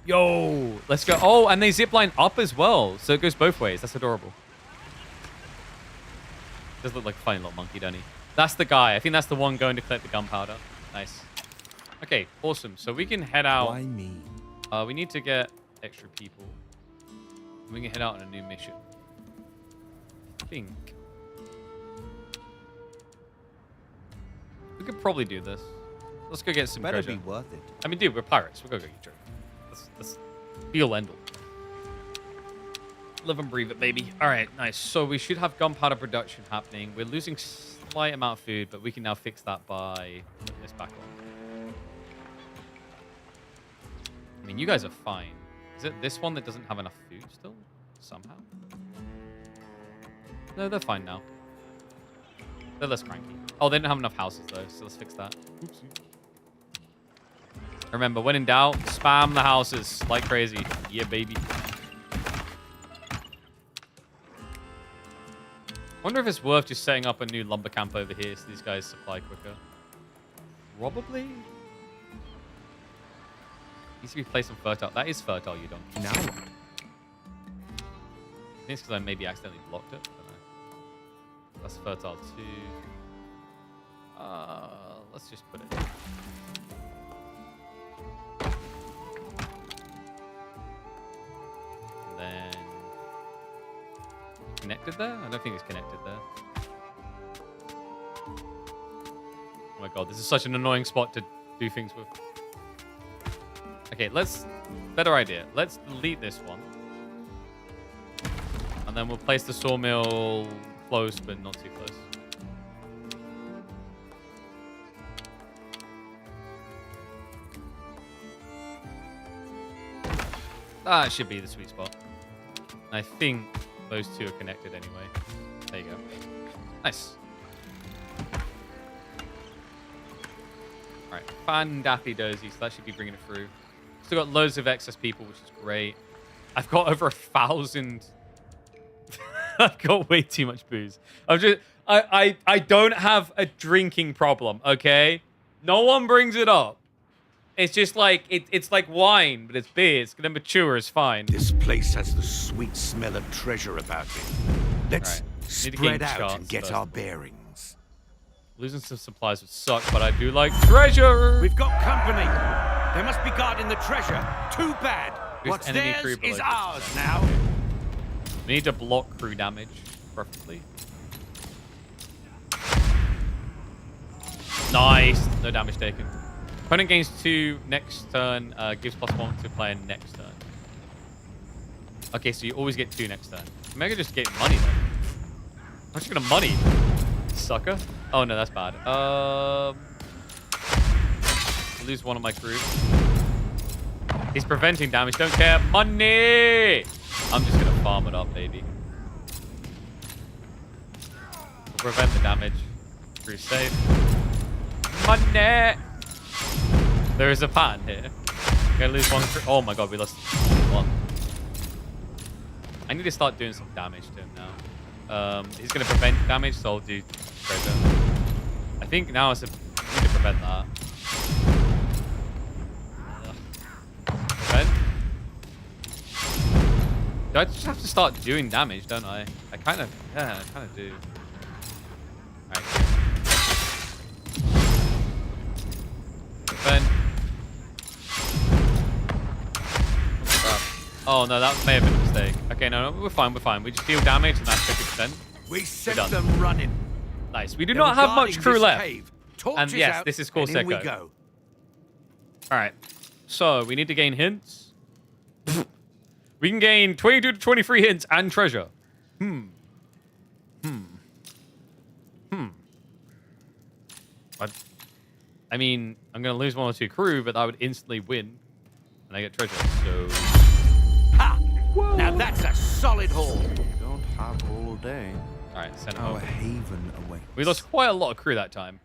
Yo, let's go. Oh, and they zip line up as well, so it goes both ways. That's adorable. Does look like a funny little monkey, doesn't he? That's the guy. I think that's the one going to collect the gunpowder. Nice. Okay, awesome. So we can head out. Why me? We need to get extra people. We can head out on a new mission. I think we could probably do this. Let's go get some Better treasure. be worth it. I mean, dude, we're pirates. We'll go get treasure. Let's feel end all. Live and breathe it, baby. All right, nice. So we should have gunpowder production happening. We're losing slight amount of food, but we can now fix that by putting this back on. I mean, you guys are fine. Is it this one that doesn't have enough food still? Somehow? No, they're fine now. They're less cranky. Oh, they don't have enough houses, though, so let's fix that. Oopsie. Remember, when in doubt, spam the houses like crazy. Yeah, baby. Wonder if it's worth just setting up a new lumber camp over here so these guys supply quicker. Probably. Needs to be placed on fertile. That is fertile, you don't. Now what? I think it's because I maybe accidentally blocked it. I don't know. That's fertile too. Let's just put it. And then connected there? I don't think it's connected there. Oh my god, this is such an annoying spot to do things with. Okay, better idea. Let's delete this one. And then we'll place the sawmill close, but not too close. That should be the sweet spot. I think those two are connected anyway. There you go. Nice. Alright, fan-dappy dozy, so that should be bringing it through. Still got loads of excess people, which is great. I've got over 1,000. I've got way too much booze. I don't have a drinking problem, okay? No one brings it up. It's just like, it's like wine, but it's beer. It's gonna mature, it's fine. This place has the sweet smell of treasure about it. Let's spread out and get our bearings. Losing some supplies would suck, but I do like treasure. We've got company. They must be guarding the treasure. Too bad. What's theirs is ours now. We need to block crew damage, preferably. Nice. No damage taken. Opponent gains 2 next turn, gives +1 to player next turn. Okay, so you always get 2 next turn. Maybe I could just get money then. I'm just gonna money. Sucker. Oh no, that's bad. Lose one of my crew. He's preventing damage. Don't care. Money! I'm just gonna farm it up, baby. We'll prevent the damage. Crew safe. Money! There is a pattern here. We're gonna lose one crew. Oh my god, we lost one. I need to start doing some damage to him now. He's gonna prevent damage, so I'll do treasure. I think now I need to prevent that. Prevent. Do I just have to start doing damage, don't I? I kind of do. Alright. Prevent. Oh no, that may have been a mistake. Okay, no, we're fine, we're fine. We just deal damage and that's 50%. We sent them running. Nice. We do not have much crew left. And yes, out, this is Corsair. we go. Alright. So we need to we can gain 22 to 23 hints and treasure. I mean, I'm going to lose 1 or 2 crew, but I would instantly win. And I get treasure, so... Ha! Whoa. Now that's a solid haul. Don't have all day. Alright, send them Our over. haven awaits. We lost quite a lot of crew that time.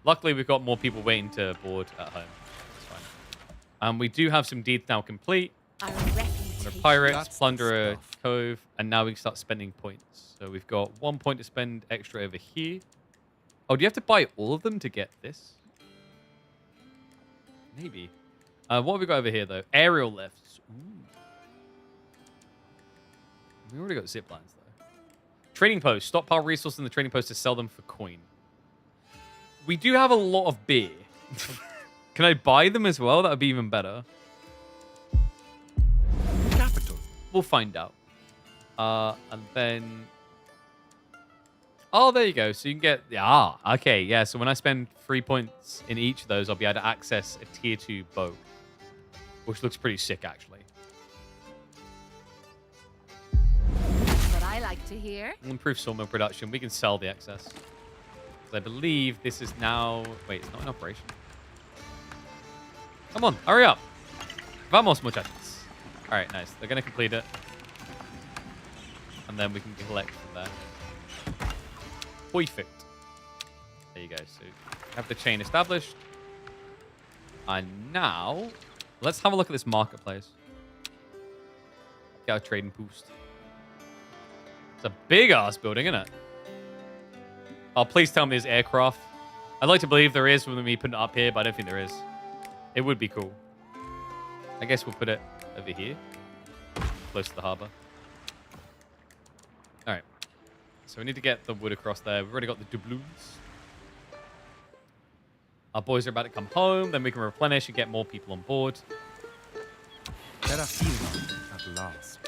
Luckily, we've got more people waiting to board at home. That's fine. We do have some deeds now complete. Under pirates, plunder a cove, and now we can start spending points. So we've got 1 point to spend extra over here. Oh, do you have to buy all of them to get this? Maybe. What have we got over here, though? Aerial lifts. Ooh. We already got zip lines, though. Trading post. Stockpile resources in the trading post to sell them for coin. We do have a lot of beer. Can I buy them as well? That would be even better. Capital. We'll find out. And then... Oh, there you go. So you can get... Ah, okay. Yeah, so when I spend 3 points in each of those, I'll be able to access a tier 2 bow. Which looks pretty sick, actually. What I like to hear. We'll improve sawmill production. We can sell the excess. I believe this is now... Wait, it's not in operation. Come on, hurry up. Vamos, muchachos. All right, nice. They're going to complete it. And then we can collect from there. Perfect. There you go. So have the chain established. And now, let's have a look at this marketplace. Get our trading boost. It's a big-ass building, isn't it? Oh, please tell me there's aircraft. I'd like to believe there is with me putting it up here, but I don't think there is. It would be cool. I guess we'll put it over here. Close to the harbor. All right. So we need to get the wood across there. We've already got the doubloons. Our boys are about to come home. Then we can replenish and get more people on board. Serafina at last.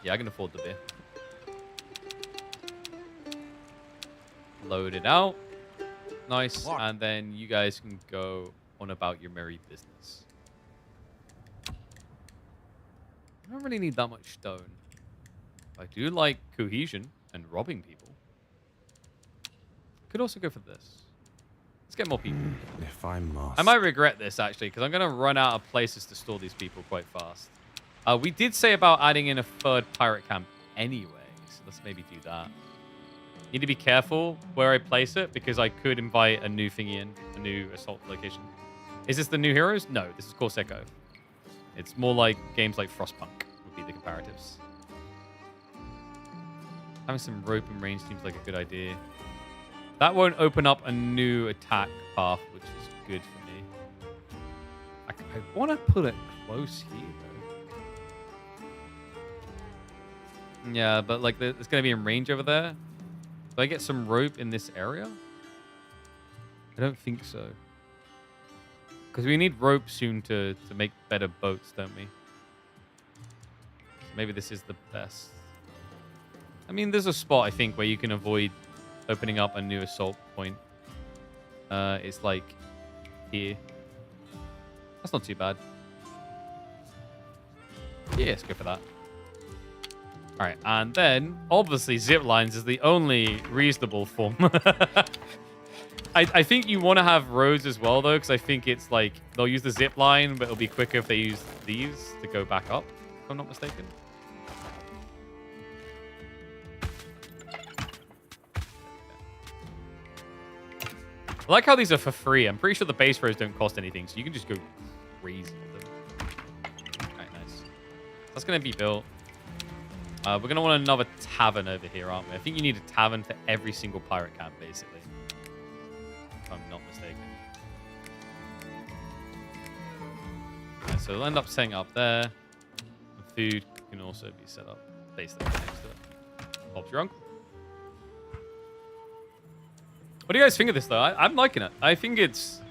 Yeah, I can afford the beer. Load it out. Nice. What? And then you guys can go on about your merry business. I don't really need that much stone. I do like cohesion and robbing people. Could also go for this. Let's get more people. If I must. I might regret this, actually, because I'm going to run out of places to store these people quite fast. We did say about adding in a third pirate camp anyway, so let's maybe do that. Need to be careful where I place it, because I could invite a new thingy in, a new assault location. Is this the new heroes? No, this is Corsair Cove. It's more like games like Frostpunk would be the comparatives. Having some rope and range seems like a good idea. That won't open up a new attack path, which is good for me. I want to put it close here, though. Yeah, but like it's going to be in range over there. Do I get some rope in this area? I don't think so. Because we need rope soon to make better boats, don't we? So maybe this is the best. I mean, there's a spot, I think, where you can avoid opening up a new assault point. It's like here. That's not too bad. Yeah, let's go for that. All right, and then, obviously, zip lines is the only reasonable form. I think you want to have roads as well, though, because I think it's like they'll use the zip line, but it'll be quicker if they use these to go back up, if I'm not mistaken. I like how these are for free. I'm pretty sure the base roads don't cost anything, so you can just go crazy with them. All right, nice. That's going to be built. We're going to want another tavern over here, aren't we? I think you need a tavern for every single pirate camp, basically. If I'm not mistaken. Right, so we'll end up setting up there. And food can also be set up basically next to it. Bob's your uncle. What do you guys think of this, though? I'm liking it. I think it's...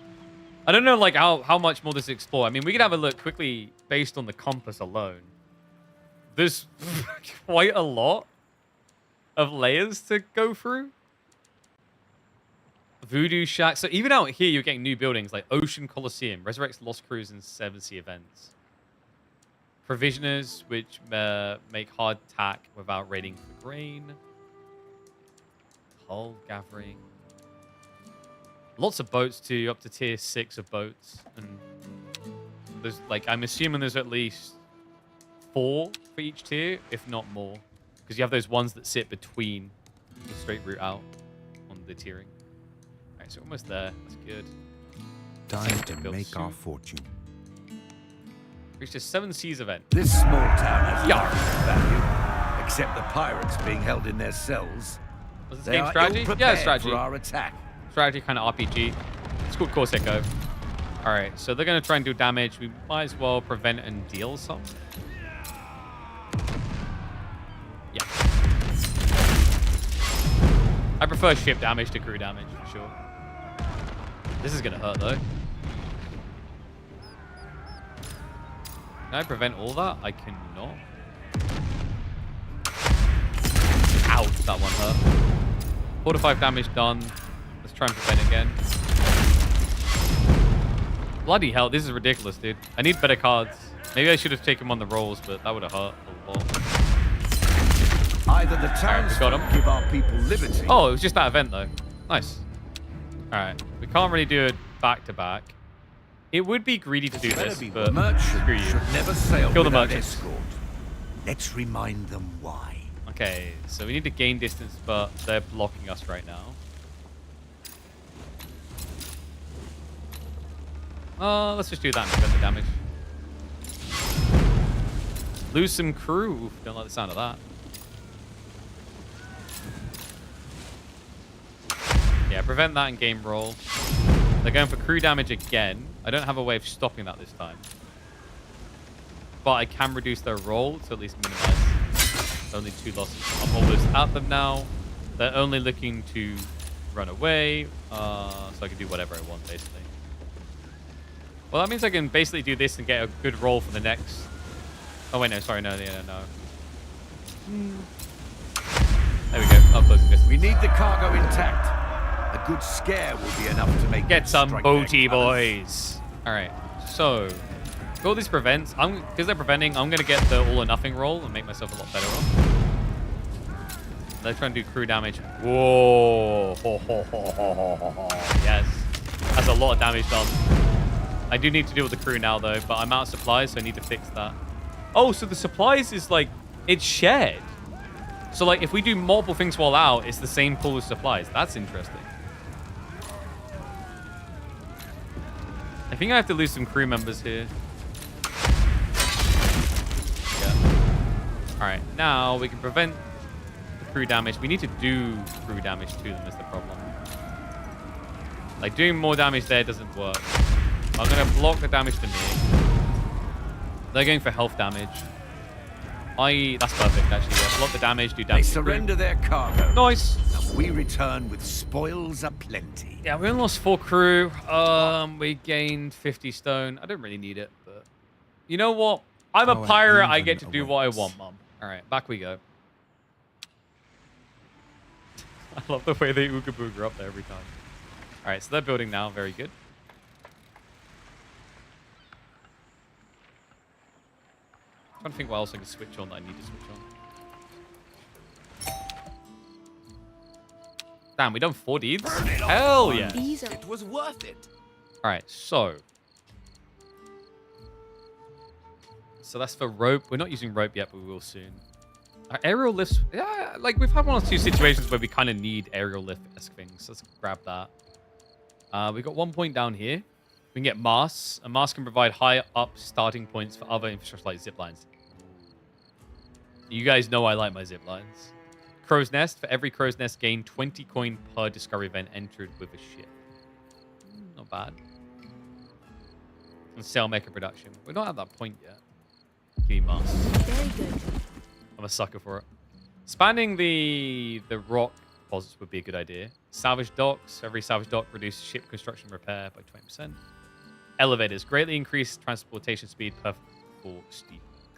I don't know, like, how much more this explore. I mean, we can have a look quickly based on the compass alone. There's quite a lot of layers to go through. Voodoo Shack. So even out here, you're getting new buildings like Ocean Coliseum, resurrects lost crews and 7 sea events. Provisioners, which make hard tack without raiding for grain. Hull gathering. Lots of boats too, up to tier 6 of boats. And there's like, I'm assuming there's at least 4 for each tier, if not more. Because you have those ones that sit between the straight route out on the tiering. Alright, so almost there. That's good. Time to make our fortune. Reached a 7 seas event. This small town has value, except the pirates being held in their cells. Was this They game are strategy? Yeah, ill-prepared strategy. for our attack. Strategy, kind of RPG. It's called Corsair Cove. Alright, so they're going to try and do damage. We might as well prevent and deal some. Yeah. I prefer ship damage to crew damage, for sure. This is going to hurt, though. Can I prevent all that? I cannot. Ouch, that one hurt. 4 to 5 damage done. Let's try and prevent again. Bloody hell, this is ridiculous, dude. I need better cards. Maybe I should have taken on the rolls, but that would have hurt a lot. Either the townsfolk give our people liberty. Oh, it was just that event, though. Nice. All right. We can't really do it back-to-back. It would be greedy to do this, but screw you. Should never sail Kill the without merchants. escort. Let's remind them why. Okay, so we need to gain distance, but they're blocking us right now. Let's just do that and prevent the damage. Lose some crew. Oof, don't like the sound of that. Yeah, prevent that and game roll. They're going for crew damage again. I don't have a way of stopping that this time. But I can reduce their roll to at least minimize. Only 2 losses. I'm almost at them now. They're only looking to run away. So I can do whatever I want, basically. Well, that means I can basically do this and get a good roll for the next... Oh, wait, no, sorry, no. There we go. I'll close this. We need the cargo intact. A A good scare will be enough to make Get them some strike their booty colours. boys. All right, so all these prevents. Because they're preventing. I'm gonna get the all or nothing roll and make myself a lot better off. They're trying to do crew damage. Whoa! Yes, that's a lot of damage done. I do need to deal with the crew now though, but I'm out of supplies, so I need to fix that. Oh, so the supplies is like it's shared. So like if we do multiple things while out, it's the same pool of supplies. That's interesting. I think I have to lose some crew members here. Yeah. All right, now we can prevent the crew damage. We need to do crew damage to them is the problem. Like doing more damage there doesn't work. I'm gonna block the damage to me. They're going for health damage. That's perfect actually. Yeah. Block the damage, do damage. They surrender their cargo. Nice. And we return with spoils aplenty. Yeah, we only lost 4 crew. We gained 50 stone. I don't really need it, but you know what? I'm a pirate. I get to do what I want, Mom. All right, back we go. I love the way they ooga booga up there every time. All right, so they're building now. Very good. I'm trying to think what else I can switch on that I need to switch on. Damn, we done 4 deeds? Hell yeah. These are It was worth it. All right, so that's for rope. We're not using rope yet, but we will soon. Our aerial lifts, yeah, like we've had 1 or 2 situations where we kind of need aerial lift-esque things. Let's grab that. We got 1 point down here. We can get masts. A mast can provide high up starting points for other infrastructure like zip lines. You guys know I like my zip lines. Crow's Nest. For every Crow's Nest, gain 20 coin per discovery event entered with a ship. Not bad. And sailmaker production. We're not at that point yet. Give me masts. very good. I'm a sucker for it. Expanding the rock deposits would be a good idea. Salvage docks. Every salvage dock reduces ship construction repair by 20%. Elevators. Greatly increase transportation speed, perfect for steep cliffs.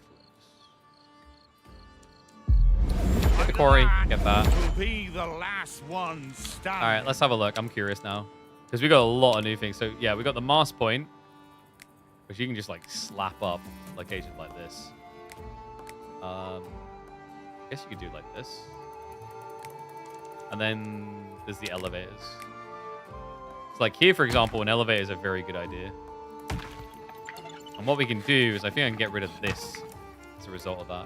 Get the quarry. Get that. Will be the last one standing. All right, let's have a look. I'm curious now. Because we got a lot of new things. So, yeah, we got the mast point, which you can just, like, slap up locations like this. I guess you could do it like this. And then there's the elevators. So, like, here, for example, an elevator is a very good idea. And what we can do is I think I can get rid of this as a result of that.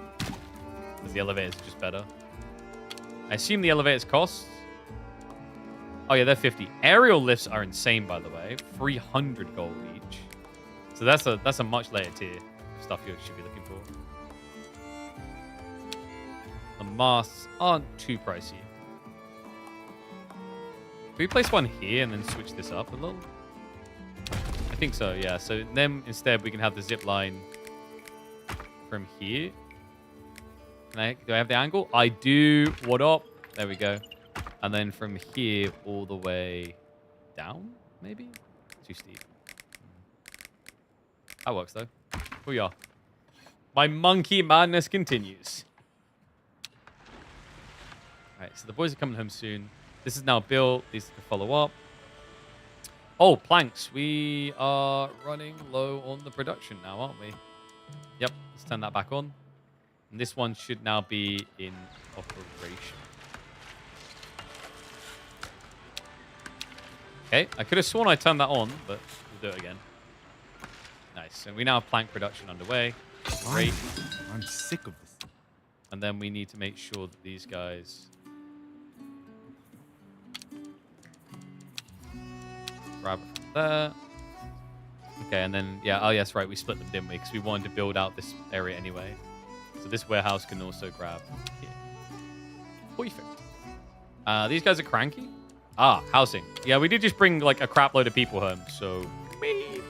Because the elevators are just better. I assume the elevators cost... Oh, yeah, they're 50. Aerial lifts are insane, by the way. 300 gold each. So that's a much later tier of stuff you should be looking for. The masts aren't too pricey. Can we place one here and then switch this up a little? I think so, yeah. So then instead we can have the zip line from here. Do I have the angle? I do. What up? There we go. And then from here all the way down, maybe? Too steep. That works, though. Booyah. My monkey madness continues. All right, so the boys are coming home soon. This is now built. These can follow up. Oh, planks. We are running low on the production now, aren't we? Yep, let's turn that back on. And this one should now be in operation. Okay, I could have sworn I turned that on, but we'll do it again. Nice. And we now have plank production underway. Great. I'm sick of this. And then we need to make sure that these guys... grab it from there. Okay, and then, yeah, oh, yes, right, we split them, didn't we? Because we wanted to build out this area anyway. So this warehouse can also grab here. Perfect. These guys are cranky. Ah, housing. Yeah, we did just bring, like, a crap load of people home, so... maybe.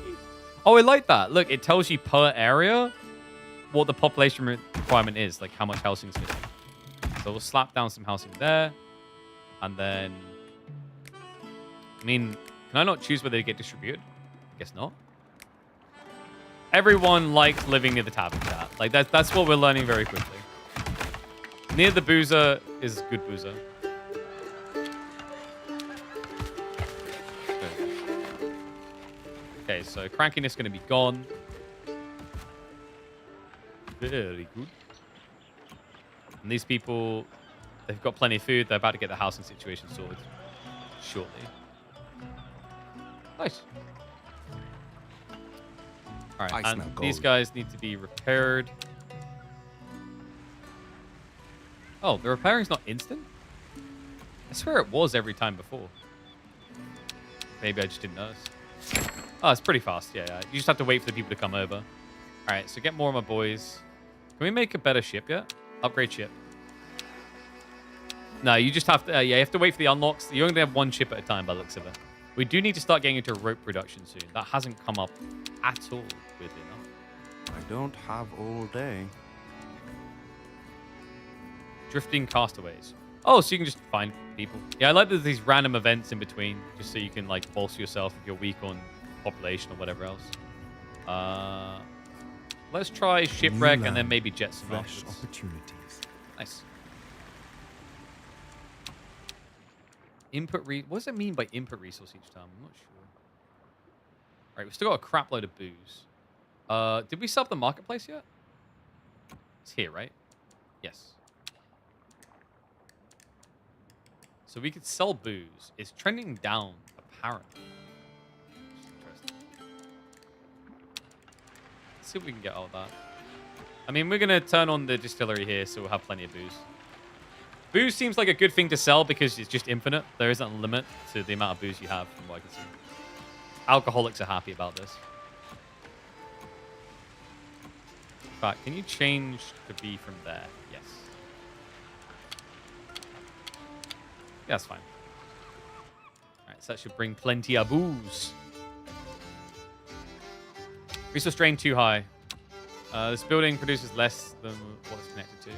Oh, I like that. Look, it tells you per area what the population requirement is, like how much housing is missing. So we'll slap down some housing there. And then... I mean, can I not choose where they get distributed? I guess not. Everyone likes living near the tavern, chat. Like, that's what we're learning very quickly. Near the boozer is good boozer. Okay, so crankiness is going to be gone. Very good. And these people, they've got plenty of food. They're about to get the housing situation sorted shortly. Nice. All right, I and smell these gold. guys need to be repaired. Oh, the repairing's not instant? I swear it was every time before. Maybe I just didn't notice. Oh, it's pretty fast. Yeah, yeah. You just have to wait for the people to come over. All right, so get more of my boys. Can we make a better ship yet? Upgrade ship. No, you just have to... yeah, you have to wait for the unlocks. You only have one ship at a time by the looks of it. We do need to start getting into rope production soon. That hasn't come up at all, weirdly enough. I don't have all day. Drifting castaways. Oh, so you can just find people. Yeah, I like that there's these random events in between, just so you can like bolster yourself if you're weak on population or whatever else. Let's try shipwreck and then maybe jets and Fresh afterwards. opportunities. Nice. Input what does it mean by input resource each time? I'm not sure. All right, we've still got a crap load of booze. Did we sell up the marketplace yet? It's here, right? Yes. So we could sell booze. It's trending down, apparently. Interesting. Let's see if we can get all that. I mean, we're going to turn on the distillery here, so we'll have plenty of booze. Booze seems like a good thing to sell because it's just infinite. There isn't a limit to the amount of booze you have, from what I can see. Alcoholics are happy about this. In fact, can you change the B from there? Yes. Yeah, that's fine. Alright, so that should bring plenty of booze. Resource drain too high. This building produces less than what it's connected to.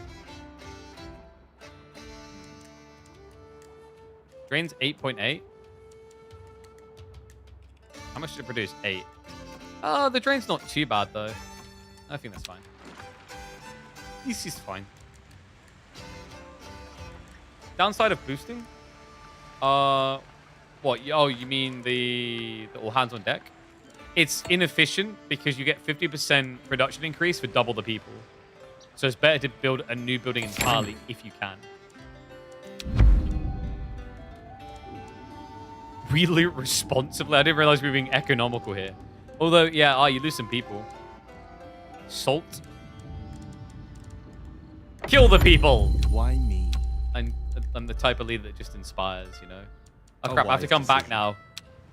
Drain's 8.8. How much did it produce? 8. Oh, the drain's not too bad, though. I think that's fine. This is fine. Downside of boosting? What? Oh, you mean the all hands on deck? It's inefficient because you get 50% production increase for double the people. So it's better to build a new building entirely if you can. We loot responsibly. I didn't realize we were being economical here. Although, yeah, you lose some people. Salt. Kill the people! Why me? I'm the type of leader that just inspires, you know? Oh, A crap. I have to wise come back decision. now.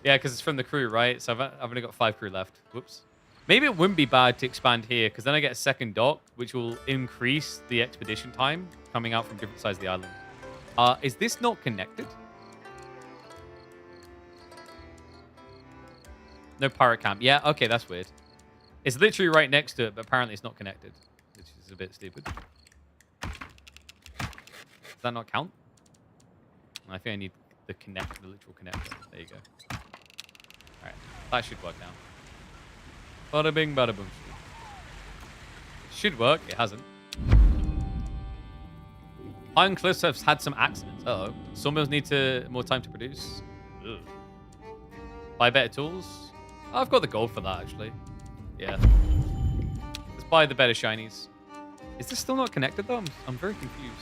Yeah, because it's from the crew, right? So I've only got 5 crew left. Whoops. Maybe it wouldn't be bad to expand here, because then I get a second dock, which will increase the expedition time coming out from different sides of the island. Is this not connected? No pirate camp. Yeah, okay, that's weird. It's literally right next to it, but apparently it's not connected, which is a bit stupid. Does that not count? I think I need the literal connector. There you go. Alright, that should work now. Bada bing, bada boom. Should work, it hasn't. Iron Cliffs have had some accidents. Uh-oh. Sawmills need more time to produce. Ugh. Buy better tools. Oh, I've got the gold for that, actually. Yeah. Let's buy the better shinies. Is this still not connected, though? I'm very confused.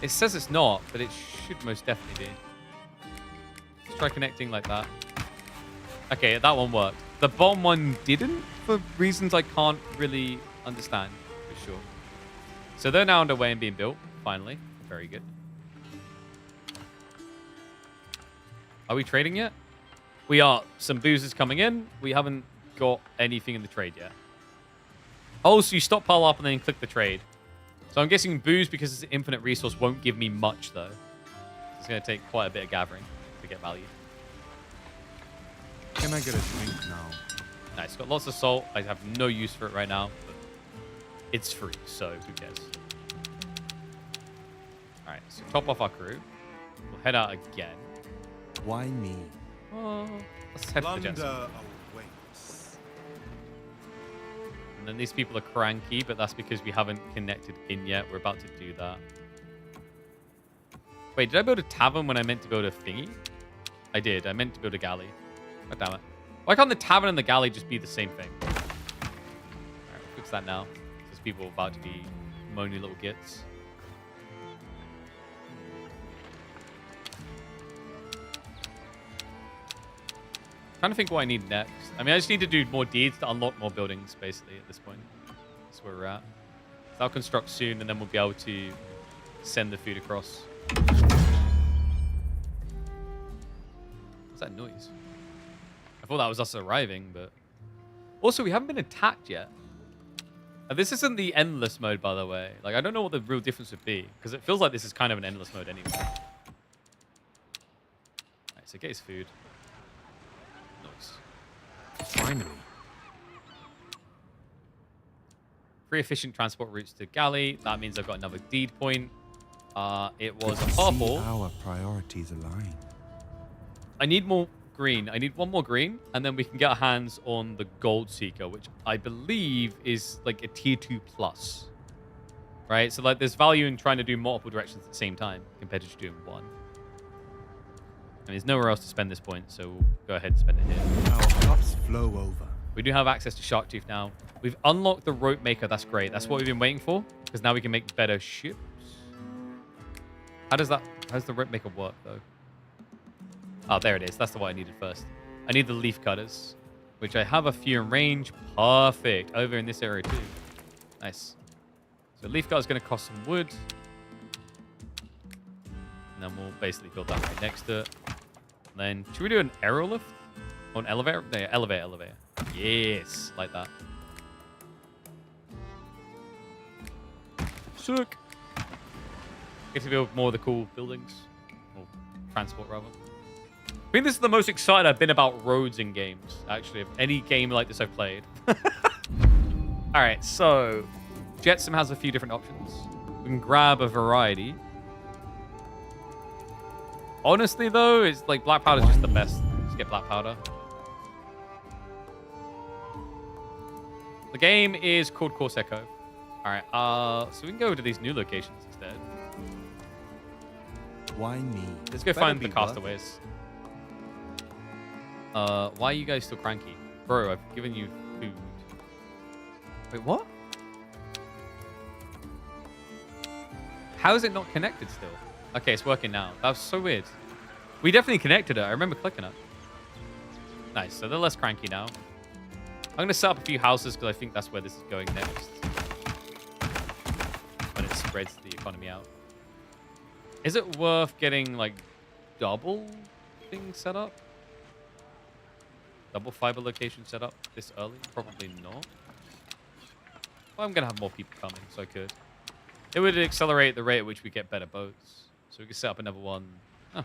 It says it's not, but it should most definitely be. Let's try connecting like that. Okay, that one worked. The bottom one didn't, for reasons I can't really understand, for sure. So they're now underway and being built, finally. Very good. Are we trading yet? We are. Some booze is coming in. We haven't got anything in the trade yet. Oh, so you stockpile up and then click the trade. So I'm guessing booze, because it's an infinite resource, won't give me much, though. It's going to take quite a bit of gathering to get value. Can I get a drink now? Nice. Got lots of salt. I have no use for it right now, but it's free, so who cares? All right, so top off our crew. We'll head out again. Why me? Oh, let's head to the jet. awaits. And then these people are cranky, but that's because we haven't connected in yet. We're about to do that. Wait, did I build a tavern when I meant to build a thingy? I did. I meant to build a galley. God damn it. Why can't the tavern and the galley just be the same thing? Alright, we'll fix that now. Because people are about to be moany little gits. Trying to think what I need next. I mean, I just need to do more deeds to unlock more buildings, basically, at this point. That's where we're at. So I'll construct soon, and then we'll be able to send the food across. What's that noise? I thought that was us arriving, but... Also, we haven't been attacked yet. And this isn't the endless mode, by the way. Like, I don't know what the real difference would be, because it feels like this is kind of an endless mode anyway. Alright, so get his food. Finally. 3 efficient transport routes to galley. That means I've got another deed point. It was purple. Our priorities align. I need more green. I need 1 more green, and then we can get our hands on the Gold Seeker, which I believe is like a tier 2 plus. Right? So like there's value in trying to do multiple directions at the same time compared to just doing one. And there's nowhere else to spend this point, so we'll go ahead and spend it here. Our cups flow over. We do have access to Sharktooth now. We've unlocked the Rope Maker. That's great. That's what we've been waiting for, because now we can make better ships. How does the Rope Maker work, though? Oh, there it is. That's the one I needed first. I need the Leaf Cutters, which I have a few in range. Perfect. Over in this area, too. Nice. So Leaf Cutter's going to cost some wood. And then we'll basically build that right next to it. And then, should we do an aerolift? Or an elevator? No, yeah, elevator. Yes, like that. Sick. Get to build more of the cool buildings. Or transport, rather. I think this is the most excited I've been about roads in games, actually, of any game like this I've played. Alright, so Jetsim has a few different options. We can grab a variety. Honestly, though, it's like black powder is just the best. Just get black powder. The game is called Corsair Cove. Alright, so we can go to these new locations instead. Why me? Let's go find the castaways. Why are you guys still cranky? Bro, I've given you food. Wait, what? How is it not connected still? Okay, it's working now. That was so weird. We definitely connected it. I remember clicking it. Nice, so they're less cranky now. I'm going to set up a few houses because I think that's where this is going next. When it spreads the economy out. Is it worth getting, like, double things set up? Double fiber location set up this early? Probably not. Well, I'm going to have more people coming, so I could. It would accelerate the rate at which we get better boats. So we could set up another one. Oh,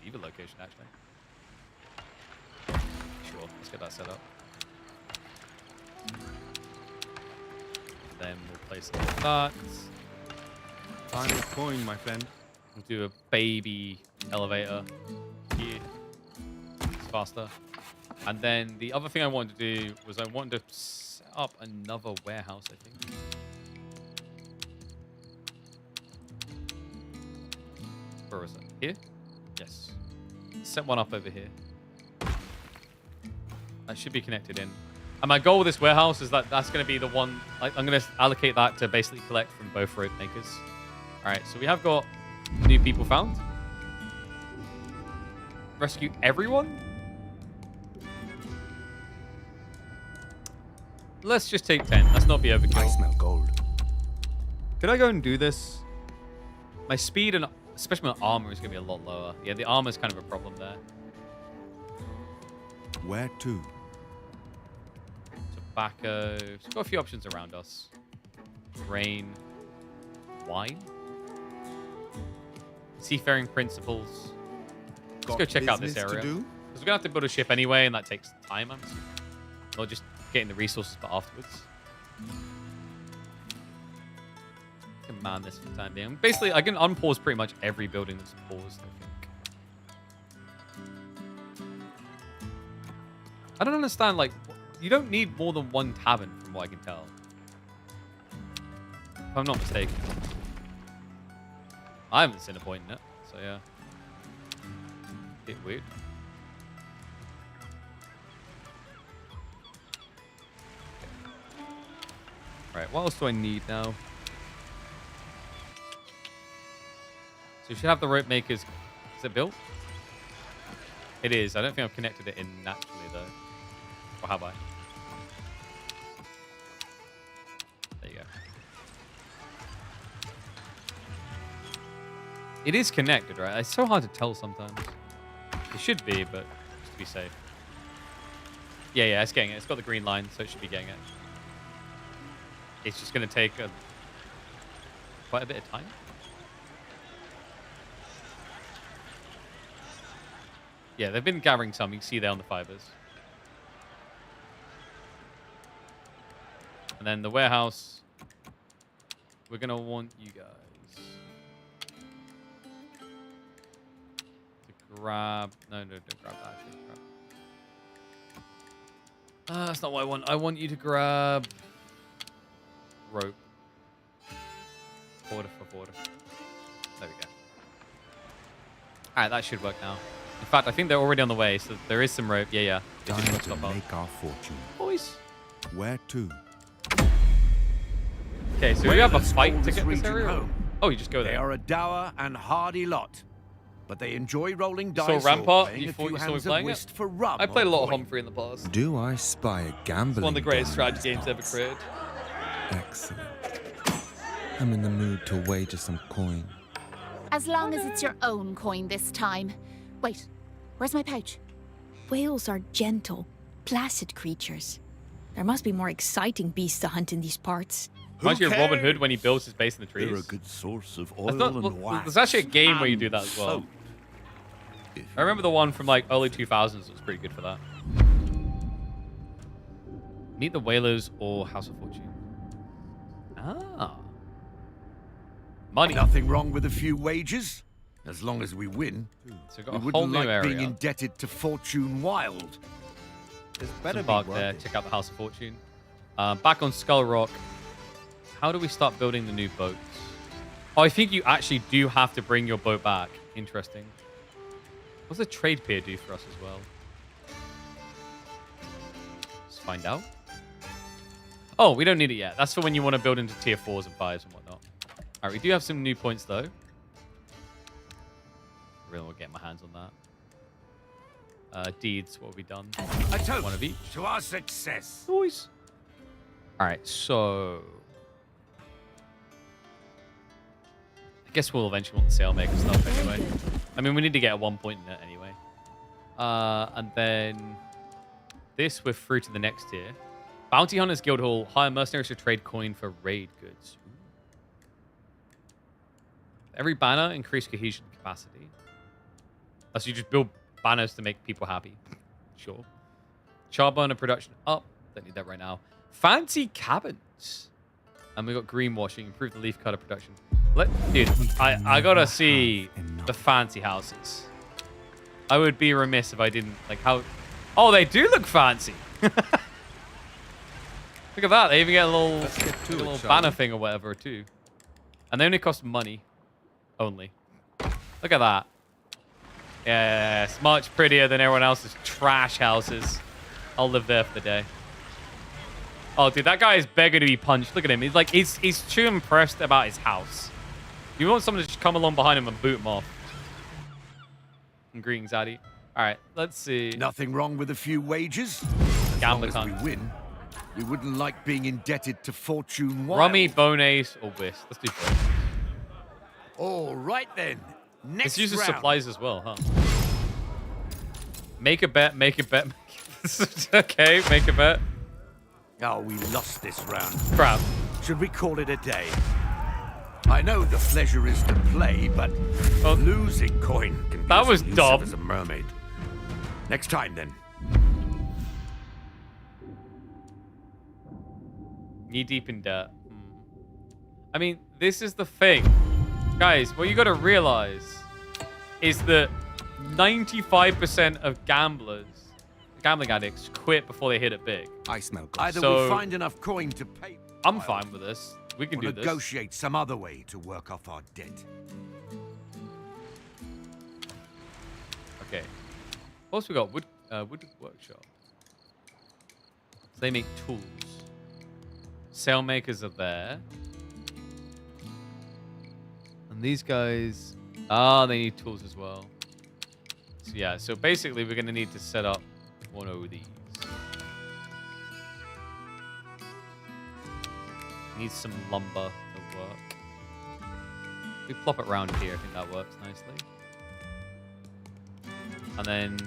either location, actually. Sure, let's get that set up. Then we'll place it like that. Final coin, my friend. We'll do a baby elevator here. It's faster. And then the other thing I wanted to do was I wanted to set up another warehouse, I think. Where is it? Here? Yes. Set one up over here. That should be connected in. And my goal with this warehouse is that that's going to be the one... Like, I'm going to allocate that to basically collect from both road makers. Alright, so we have got new people found. Rescue everyone? Let's just take 10. Let's not be overkill. I smell gold. Could I go and do this? My speed and... Especially my armor is going to be a lot lower. Yeah, the armor is kind of a problem there. Where to? Tobacco. So we've got a few options around us. Grain. Wine. Seafaring principles. Let's go check out this area. Because we're going to have to build a ship anyway, and that takes time, I'm assuming. Not just getting the resources, but afterwards. I can man this for the time being. Basically, I can unpause pretty much every building that's paused, I think. I don't understand, like, you don't need more than one tavern, from what I can tell. If I'm not mistaken. I haven't seen a point in it, so yeah. Bit weird. Right, what else do I need now? So you should have the rope makers. Is it built? It is. I don't think I've connected it in naturally, though. Or have I? There you go. It is connected, right? It's so hard to tell sometimes. It should be, but just to be safe. Yeah, it's getting it. It's got the green line, so it should be getting it. It's just going to take quite a bit of time. Yeah, they've been gathering some. You can see there on the fibers. And then the warehouse. We're going to want you guys to grab... No, don't grab that. Actually. That's not what I want. I want you to grab rope. Border for border. There we go. All right, that should work now. In fact, I think they're already on the way, so there is some rope. Yeah. Time to make our fortune. Boys. Where to? Okay, so Well, we have a let's fight call to this get this region area? home. Oh, you just go They there. are a dour and hardy lot, but they enjoy rolling So dice Rampart, or playing you a thought few you saw me hands of playing it? whist for rum I played a or lot of coin. Humphrey in the past. Do I spy a gambling? It's one of the greatest den in strategy these games ever parts? created. Excellent. I'm in the mood to wager some coin. As long as it's your own coin this time. Wait, where's my pouch? Whales are gentle, placid creatures. There must be more exciting beasts to hunt in these parts. Reminds you of Robin Hood when he builds his base in the trees. They're a good source of I oil thought, and wax. there's actually a game where you do that as well. Soap. I remember the one from like early 2000s was pretty good for that. Meet the Whalers or House of Fortune. Ah. Money. Nothing wrong with a few wagers, as long as we win. So we've got We a whole wouldn't new like area. being indebted to Fortune Wild. There's Some bark there. Check out the House of Fortune. Back on Skull Rock. How do we start building the new boats? Oh, I think you actually do have to bring your boat back. Interesting. What's the trade pier do for us as well? Let's find out. Oh, we don't need it yet. That's for when you want to build into tier 4s and 5s and whatnot. All right, we do have some new points though. Really want to get my hands on that. Deeds, what have we done? A toast One of each. to our success. Boys. All right, so I guess we'll eventually want the sailmaker stuff anyway. I mean, we need to get at one point in it anyway. And then this, we're through to the next tier. Bounty Hunters Guild Hall. Hire mercenaries to trade coin for raid goods. Ooh. Every banner, increase cohesion capacity. So you just build banners to make people happy. Sure. Charburner production up. Don't need that right now. Fancy cabins. And we got greenwashing. Improve the leaf cutter production. Dude, I gotta see the fancy houses. I would be remiss if I didn't like how. Oh, they do look fancy. Look at that. They even get a little banner thing or whatever too. And they only cost money. Only. Look at that. Yeah, it's much prettier than everyone else's trash houses. I'll live there for the day. Oh, dude, that guy is begging to be punched. Look at him. He's like, he's too impressed about his house. You want someone to just come along behind him and boot him off. And greetings, Addy. All right, let's see. Nothing wrong with a few wagers. As Gambler long as time. we win, we wouldn't like being indebted to Fortune Wild. Rummy, Bone Ace, or Whist. Let's do both. All right then. Next This uses round. supplies as well, huh? Make a bet, make a bet. Okay, make a bet. Oh, we lost this round. Crap. Should we call it a day? I know the pleasure is to play, but Oh. losing coin can be That as was elusive dumb. as a mermaid. Next time, then. Knee deep in debt. I mean, this is the thing. Guys, what you got to realize is that 95% of gambling addicts quit before they hit it big. I smell good. Either So- we find enough coin to pay. I'm fine with this. We can or do this. negotiate some other way to work off our debt. Okay. What else we got? Wood workshop. So they make tools. Sailmakers are there. And these guys... Ah, they need tools as well. So yeah, so basically we're going to need to set up one of these. Need some lumber to work. We plop it around here. I think that works nicely. And then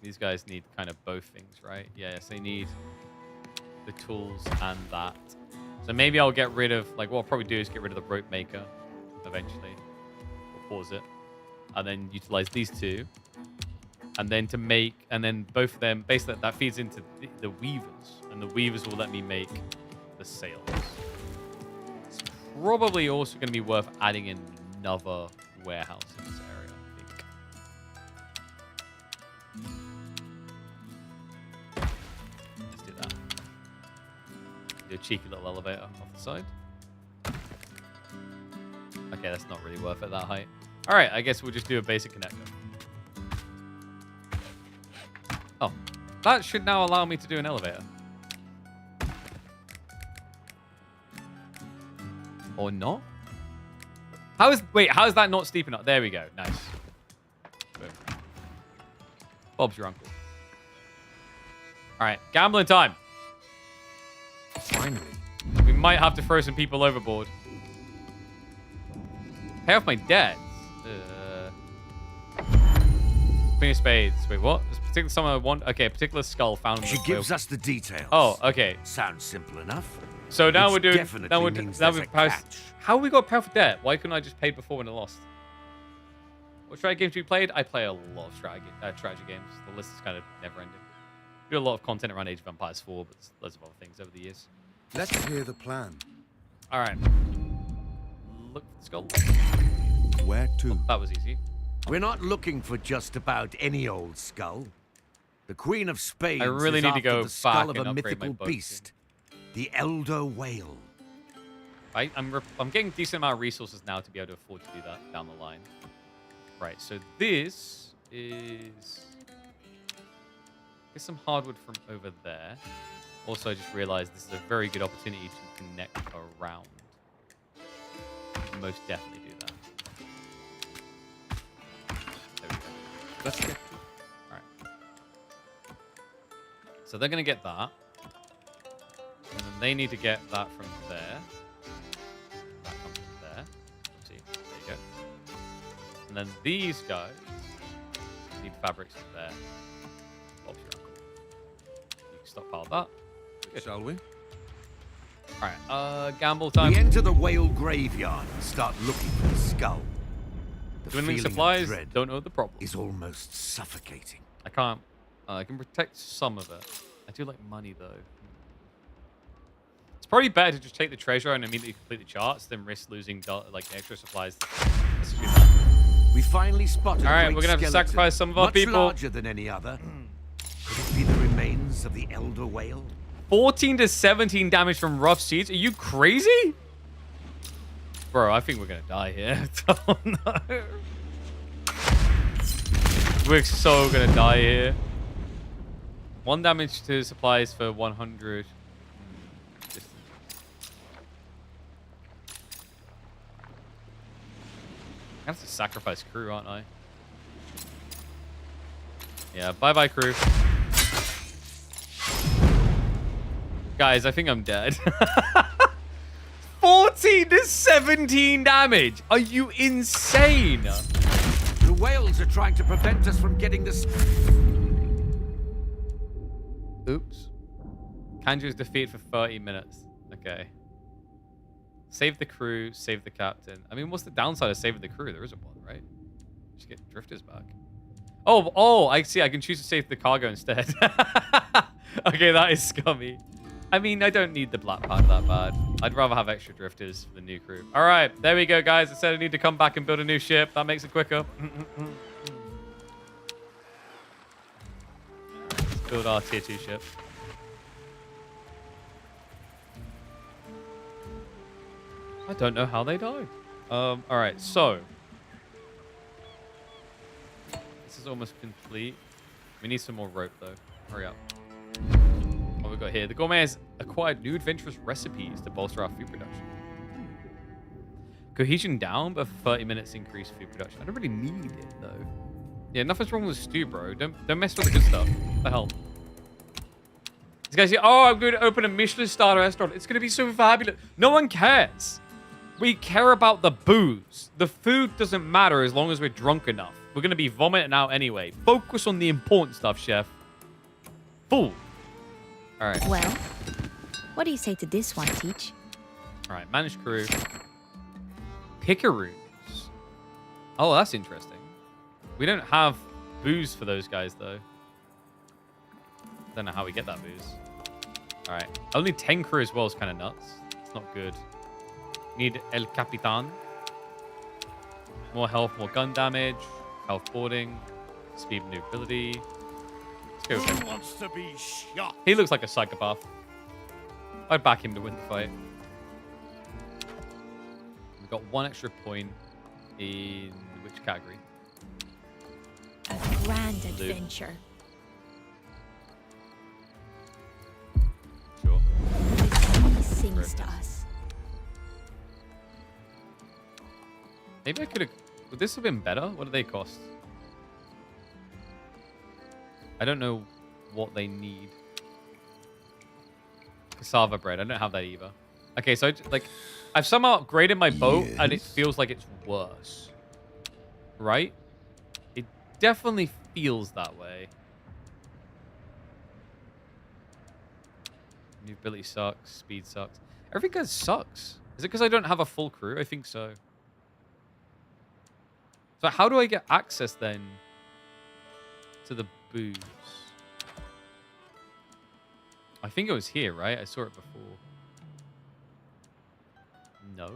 these guys need kind of both things, right? Yes, they need the tools and that. So maybe I'll get rid of, like, what I'll probably do is get rid of the rope maker eventually. We'll pause it. And then utilize these two. And then to make, and then both of them, basically that feeds into the weavers. And the weavers will let me make the sails. It's probably also going to be worth adding in another warehouse in this area, I think. Let's do that. Do a cheeky little elevator off the side. Okay, that's not really worth it, that height. All right, I guess we'll just do a basic connector. Oh, that should now allow me to do an elevator. Or not? How is that not steep enough? There we go. Nice. Boom. Bob's your uncle. All right, gambling time. Finally. We might have to throw some people overboard. Pay off my debts. Queen of Spades. Wait, what? This particular someone want? Okay, a particular skull found. She gives us the details. Oh, okay. Sounds simple enough. So now Which we're doing. definitely Now we're means now there's we've a passed. catch. How we got pay off debt? Why couldn't I just paid before when I lost? What strategy games do we played? I play a lot of strategy games. The list is kind of never ending. Do a lot of content around Age of Empires 4, but there's loads of other things over the years. Let's hear the plan. All right. Look for the skull. Where to? Oh, that was easy. We're not looking for just about any old skull. The Queen of Spades I really is need to after go the skull back of and a upgrade my mythical boat beast, the Elder Whale. I'm getting a decent amount of resources now to be able to afford to do that down the line. Right, so this is... Get some hardwood from over there. Also, I just realized this is a very good opportunity to connect around. Most definitely do that. There we go. Let's get Alright. So they're going to get that. And then they need to get that from there. That comes from there. Oopsie. There you go. And then these guys need fabrics from there. Bob's your uncle. You can stockpile that. Good. Shall we? Alright, gamble time. We enter the whale graveyard and start looking for the skull. The Dwindling feeling of supplies, dread don't know the problem. is almost suffocating. I can't. I can protect some of it. I do like money, though. It's probably better to just take the treasure and immediately complete the charts than risk losing like extra supplies. Let's do that. We finally spotted a Alright, great we're gonna have to skeleton, sacrifice some of our much people. larger than any other. Could it be the remains of the Elder Whale? 14 to 17 damage from rough seeds. Are you crazy? Bro, I think we're gonna die here. Oh no. We're so gonna die here. 1 damage to supplies for 100. Just... I have to sacrifice crew, aren't I? Yeah, bye-bye crew. Guys, I think I'm dead. 14 to 17 damage. Are you insane? The whales are trying to prevent us from getting this. Oops. Kanju's defeated for 30 minutes. Okay. Save the crew, save the captain. I mean, what's the downside of saving the crew? There isn't one, right? Just get drifters back. Oh, I see. I can choose to save the cargo instead. Okay, that is scummy. I mean, I don't need the black powder that bad. I'd rather have extra drifters for the new crew. All right, there we go, guys. I said I need to come back and build a new ship. That makes it quicker. Let's build our tier 2 ship. I don't know how they died. All right, so this is almost complete. We need some more rope, though. Hurry up. What we got here? The gourmet has acquired new adventurous recipes to bolster our food production. Cohesion down, but for 30 minutes increased food production. I don't really need it though. Yeah, nothing's wrong with stew, bro. Don't mess with the good stuff. What the hell? This guy's here. Oh, I'm going to open a Michelin star restaurant. It's going to be so fabulous. No one cares. We care about the booze. The food doesn't matter as long as we're drunk enough. We're going to be vomiting out anyway. Focus on the important stuff, chef. Fool. All right. Well, what do you say to this one, Teach? All right, managed crew. Pickaroos. Oh, that's interesting. We don't have booze for those guys, though. Don't know how we get that booze. All right. Only 10 crew as well is kind of nuts. It's not good. Need El Capitan. More health, more gun damage. Health boarding. Speed maneuverability. Let's go with him. Who wants to be shot? He looks like a psychopath. I'd back him to win the fight. We've got 1 extra point in which category? A grand adventure. Sure. He sings to us. Maybe I could have... Would this have been better? What do they cost? I don't know what they need. Cassava bread. I don't have that either. Okay, so I've somehow upgraded my boat and it feels like it's worse. Right? It definitely feels that way. Movability sucks. Speed sucks. Everything else sucks. Is it because I don't have a full crew? I think so. So how do I get access then to the booze? I think it was here, right? I saw it before. No?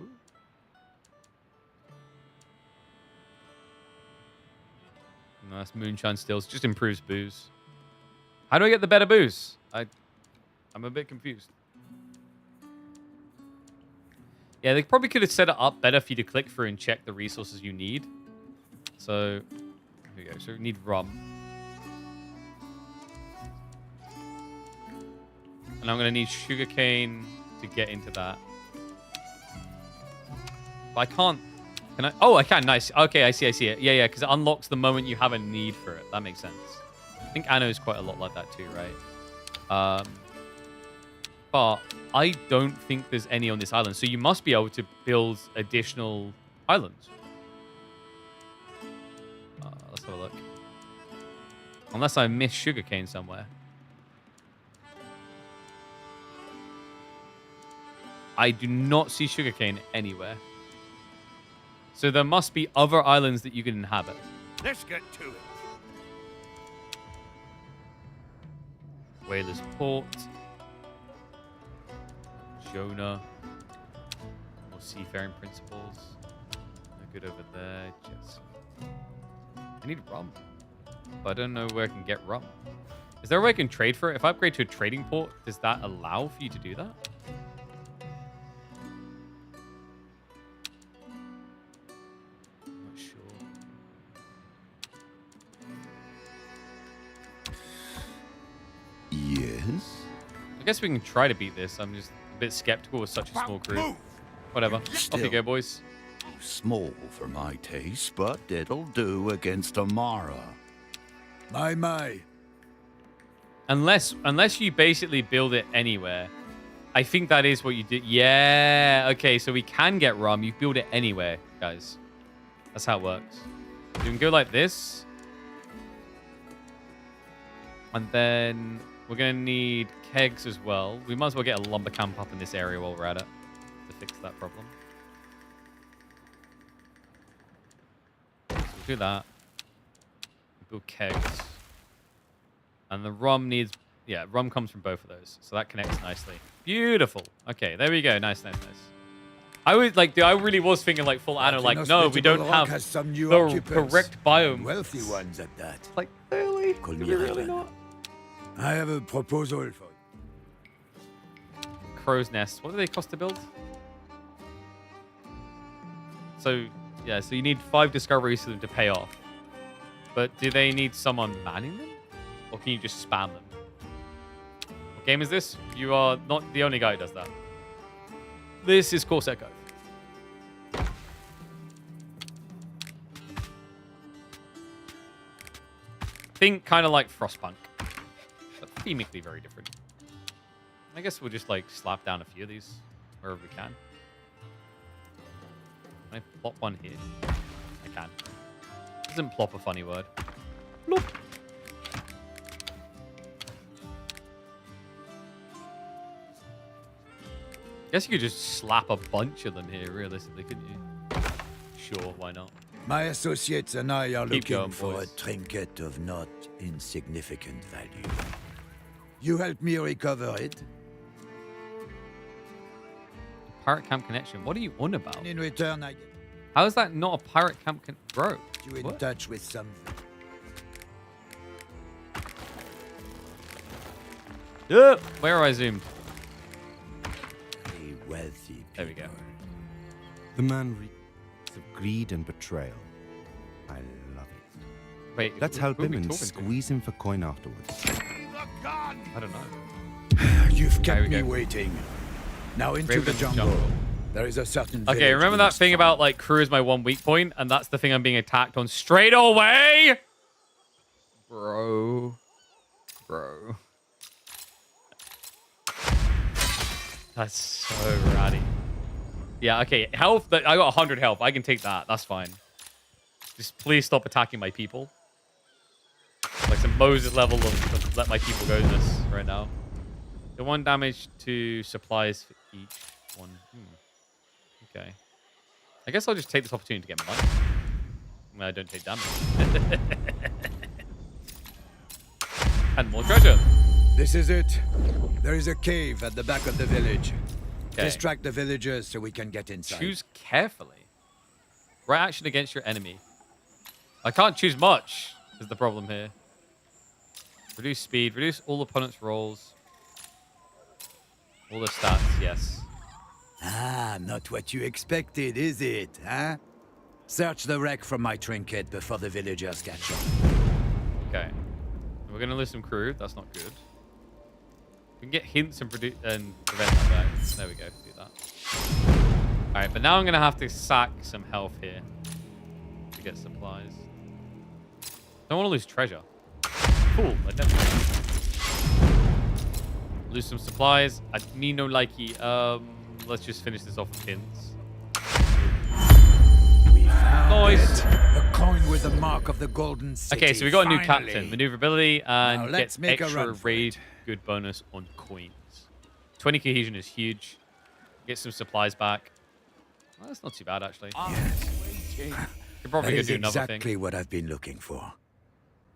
No, that's moonshine stills. Just improves booze. How do I get the better booze? I'm a bit confused. Yeah, they probably could have set it up better for you to click through and check the resources you need. So, here we go. So we need rum. And I'm going to need sugarcane to get into that. But I can't... Can I? Oh, I can. Nice. Okay, I see it. Yeah, because it unlocks the moment you have a need for it. That makes sense. I think Anno's quite a lot like that too, right? But I don't think there's any on this island. So you must be able to build additional islands. Let's have a look. Unless I missed sugarcane somewhere. I do not see sugarcane anywhere. So there must be other islands that you can inhabit. Let's get to it. Whalers Port. Jonah. More seafaring principles. No good over there. Just... I need rum. But I don't know where I can get rum. Is there a way I can trade for it? If I upgrade to a trading port, does that allow for you to do that? I'm not sure. Yes? I guess we can try to beat this. I'm just a bit skeptical with such a small crew. Whatever. Off you go, boys. Small for my taste, but it'll do against Amara. My. Unless you basically build it anywhere. I think that is what you did. Yeah. Okay, so we can get rum. You build it anywhere, guys. That's how it works. You can go like this. And then we're going to need kegs as well. We might as well get a lumber camp up in this area while we're at it to fix that problem. So we'll do that. Build kegs. And the rum needs... Yeah, rum comes from both of those. So that connects nicely. Beautiful. Okay, there we go. Nice. I was like, dude, I really was thinking like full Anno, like, no, we don't have the correct biome. Wealthy ones at that. Like, really? Call Do me we really Alan. not? I have a proposal for Crow's Nest. What do they cost to build? So, yeah, so you need 5 discoveries for them to pay off. But do they need someone manning them? Or can you just spam them? Or game is this? You are not the only guy who does that. This is Corsair Cove. Think kind of like Frostpunk, but themically very different. I guess we'll just like slap down a few of these wherever we can. Can I plop one here? I can. Isn't plop a funny word? Plop. Guess you could just slap a bunch of them here, realistically, couldn't you? Sure, why not? My associates and I are Keep looking going, for boys. a trinket of not insignificant value. You help me recover it. Pirate camp connection. What are you on about? And in return, I get How is that not a pirate camp bro? you in What? touch with something. Yep. Where are I zoomed? A wealthy There we go. people. The man reeks of greed and betrayal. I love it. Wait, Let's who- help who are him we and talking to? squeeze him for coin afterwards. I don't know. You've There kept we me go. waiting. Now into Raven the in the jungle. jungle. There is a certain Okay, village remember we that must thing find. about like crew is my one weak point, and that's the thing I'm being attacked on straight away? Bro. That's so ratty. Yeah, okay. Health, I got 100 health. I can take that. That's fine. Just please stop attacking my people. Like some Moses level of let my people go this right now. The 1 damage to supplies for each one. Okay. I guess I'll just take this opportunity to get money. When I don't take damage. And more treasure. This is it. There is a cave at the back of the village. Okay. Distract the villagers so we can get inside. Choose carefully. Right action against your enemy. I can't choose much, is the problem here. Reduce speed. Reduce all opponents' rolls. All the stats, yes. Ah, not what you expected, is it, huh? Search the wreck from my trinket before the villagers catch up. Okay. We're going to lose some crew. That's not good. We can get hints and prevent that back. There we go. Do that. Alright, but now I'm going to have to sack some health here to get supplies. Don't want to lose treasure. Cool. I definitely lose some supplies. I need no likey. Let's just finish this off with hints. We found Nice. it. A coin with the mark of the golden city. Okay, so we got a new Finally. captain. Maneuverability Now and let's get make a extra run for raid it. good bonus on coins. 20 cohesion is huge. Get some supplies back. Well, that's not too bad, actually. Could probably That go is do another exactly thing. what I've been looking for.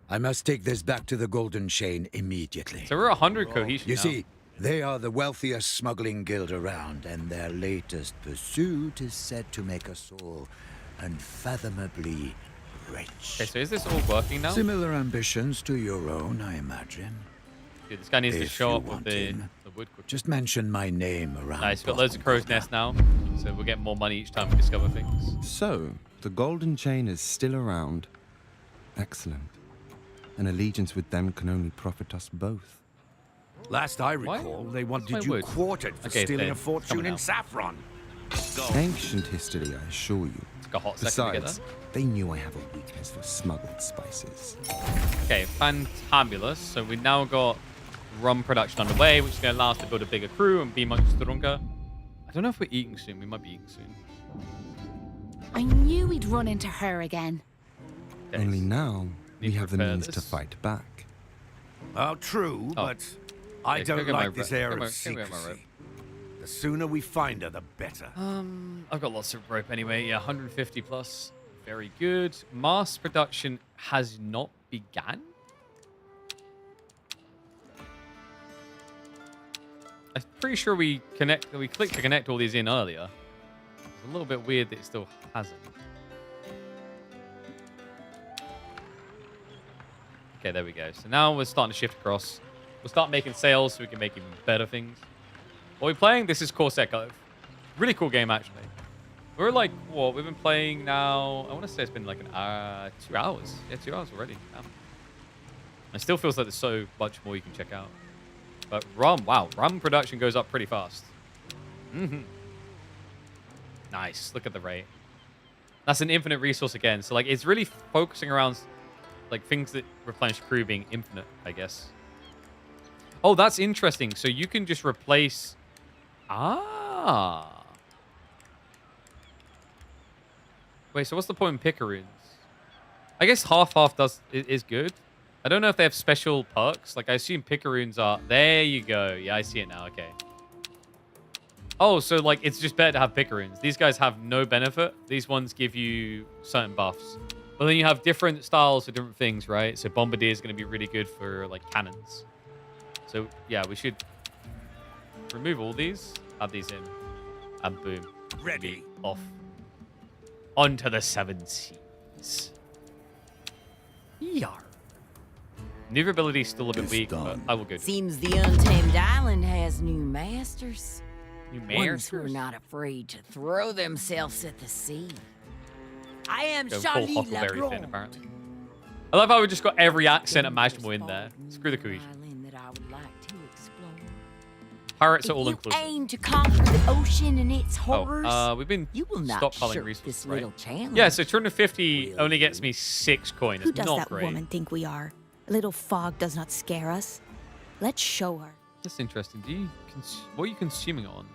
I must take this back to the golden chain immediately. So we're 100 cohesion You now. see, they are the wealthiest smuggling guild around, and their latest pursuit is said to make us all unfathomably rich. Okay, so is this all working now? Similar ambitions to your own, I imagine. Dude, this guy needs to If show you up with want the him, wood quick. Just mention my name around. Nice, we've got loads of crow's nests now. So we'll get more money each time we discover things. So, the golden chain is still around. Excellent. An allegiance with them can only profit us both. Last I Why? recall, they my wanted you wood? quartered for Okay, stealing fair. a fortune Coming in out. saffron. Ancient history, I assure you. Took a hot second to get Besides, that. they knew I have a weakness for smuggled spices. Okay, fantabulous. So we now got rum production underway, which is going to allow us to build a bigger crew and be much stronger. I don't know if we're eating soon. We might be eating soon. I knew we'd run into her again. Okay, Only now, we Need to have the repair means to this. fight back. Oh, true, Oh. but I Yeah, go don't get my like this rope. air Go of get my rope. secrecy. The sooner we find her, the better. I've got lots of rope anyway. Yeah, 150 plus. Very good. Mass production has not begun. I'm pretty sure we clicked to connect all these in earlier. It's a little bit weird that it still hasn't. Okay, there we go. So now we're starting to shift across. We'll start making sales so we can make even better things. What are we playing? This is Corsair Cove. Really cool game, actually. We're like, what? We've been playing now, I want to say it's been like 2 hours. Yeah, 2 hours already. Damn. It still feels like there's so much more you can check out. But rum, wow, rum production goes up pretty fast. Nice. Look at the rate. That's an infinite resource again. So like, it's really focusing around like things that replenish crew being infinite, I guess. Oh, that's interesting. So you can just replace. Ah. Wait. So what's the point in picaroons? I guess half is good. I don't know if they have special perks. Like, I assume picaroons are... There you go. Yeah, I see it now. Okay. Oh, so, like, it's just better to have picaroons. These guys have no benefit. These ones give you certain buffs. But then you have different styles for different things, right? So, Bombardier is going to be really good for, like, cannons. So, yeah, we should remove all these. Add these in. And boom. Ready. Off. Onto the 7 seas. Yar. Maneuverability is still a bit weak, but I will go. Seems the Untamed Island has new masters. New Ones who are not afraid to throw themselves at the sea. I am Charlie Huckleberry Finn, apparently. I love how we just got every accent imaginable in there. Screw the cohesion. That I would like to explore. Pirates are If all you inclusive. aim to conquer the ocean and its horrors, we've been you will not stockpiling shirk resources, this right? little challenge. Yeah, so 250 only gets me 6 coin. Who It's does not that great. woman think we are? A little fog does not scare us. Let's show her. That's interesting. What are you consuming it on?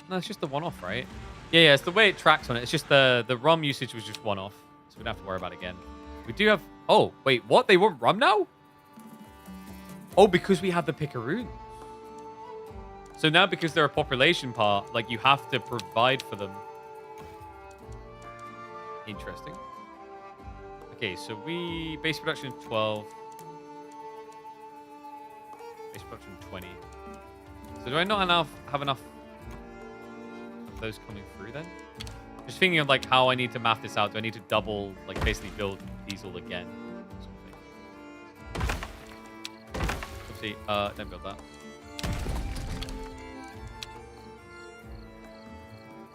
No, it's just the one-off, right? Yeah, it's the way it tracks on it. It's just the rum usage was just one-off, so we don't have to worry about it again. We do have... Oh, wait, what? They want rum now? Oh, because we have the picaroon. So now, because they're a population part, like, you have to provide for them. Interesting. Okay, so base production 12. Base production 20. So do I not have enough of those coming through then? Just thinking of like how I need to map this out. Do I need to double, like basically build these all again? Oopsie, don't build that.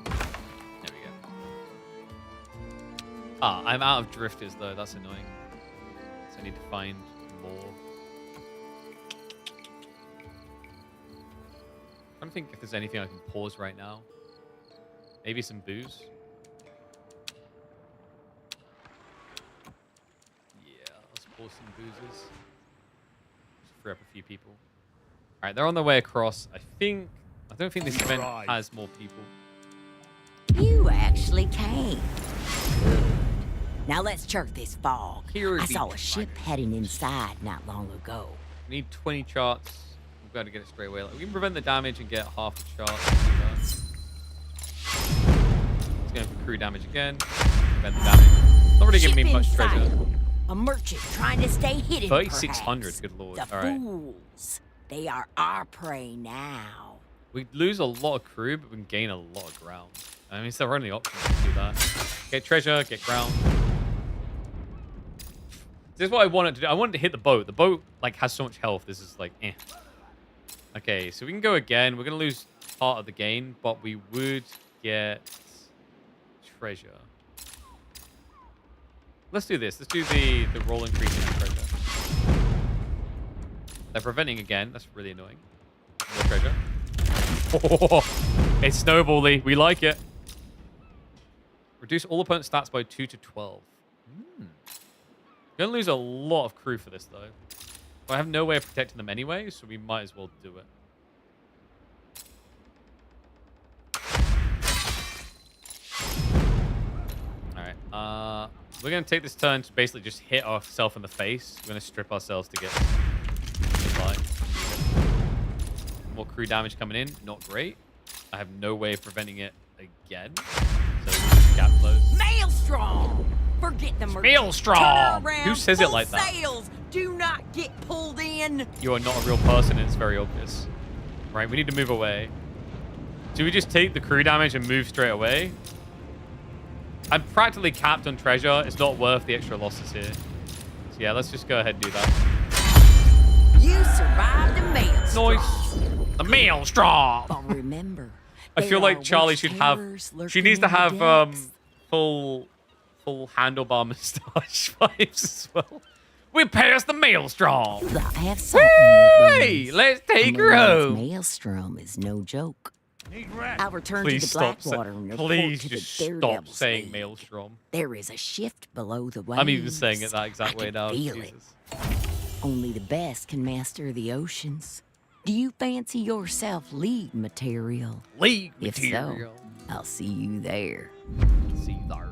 There we go. Ah, I'm out of drifters though. That's annoying. So I need to find more. I don't think if there's anything I can pause right now. Maybe some booze. Yeah, let's pause some boozes. Just free up a few people. All right, they're on their way across. I don't think this event has more people. You actually came. Now let's jerk this fog. I saw a ship heading inside not long ago. We need 20 charts. We've got to get it straight away. We can prevent the damage and get half a chart. It's going for crew damage again. Prevent the damage. Not really giving me much treasure. A merchant trying to stay hidden. 3,600. Good lord. The All right. fools. They are our prey now. We lose a lot of crew, but we can gain a lot of ground. I mean, it's our only option to do that. Get treasure, get ground. This is what I wanted to do. I wanted to hit the boat. The boat, like, has so much health. This is, like, eh. Okay, so we can go again. We're going to lose part of the gain, but we would get treasure. Let's do this. Let's do the roll increase in treasure. They're preventing again. That's really annoying. More treasure. Oh, it's snowbally. We like it. Reduce all opponent stats by 2 to 12. We're going to lose a lot of crew for this, though. But I have no way of protecting them anyway, so we might as well do it. Alright. We're going to take this turn to basically just hit ourselves in the face. We're going to strip ourselves to get by. More crew damage coming in. Not great. I have no way of preventing it again. So gap close. Maelstrom! Forget the merchant. Maelstrom! Who says it like that? Sails. Do not get pulled in. You are not a real person, and it's very obvious. Right, we need to move away. Do we just take the crew damage and move straight away? I'm practically capped on treasure. It's not worth the extra losses here. So yeah, let's just go ahead and do that. You survived the Maelstrom. Nice. The Maelstrom! But remember, I feel like Charlie should have... She needs to have full handlebar moustache vibes as well. We passed the maelstrom. You gotta have salt in your Hey, bones. let's take A her man's home. Maelstrom is no joke. Need rest. I'll return Please to the stop. Blackwater and report Please to the just Daredevil stop saying League. maelstrom. There is a shift below the waves. I'm even saying it that exact I way can now. feel it. Jesus. Only the best can master the oceans. Do you fancy yourself lead material? League If material. so, I'll see you there. See there.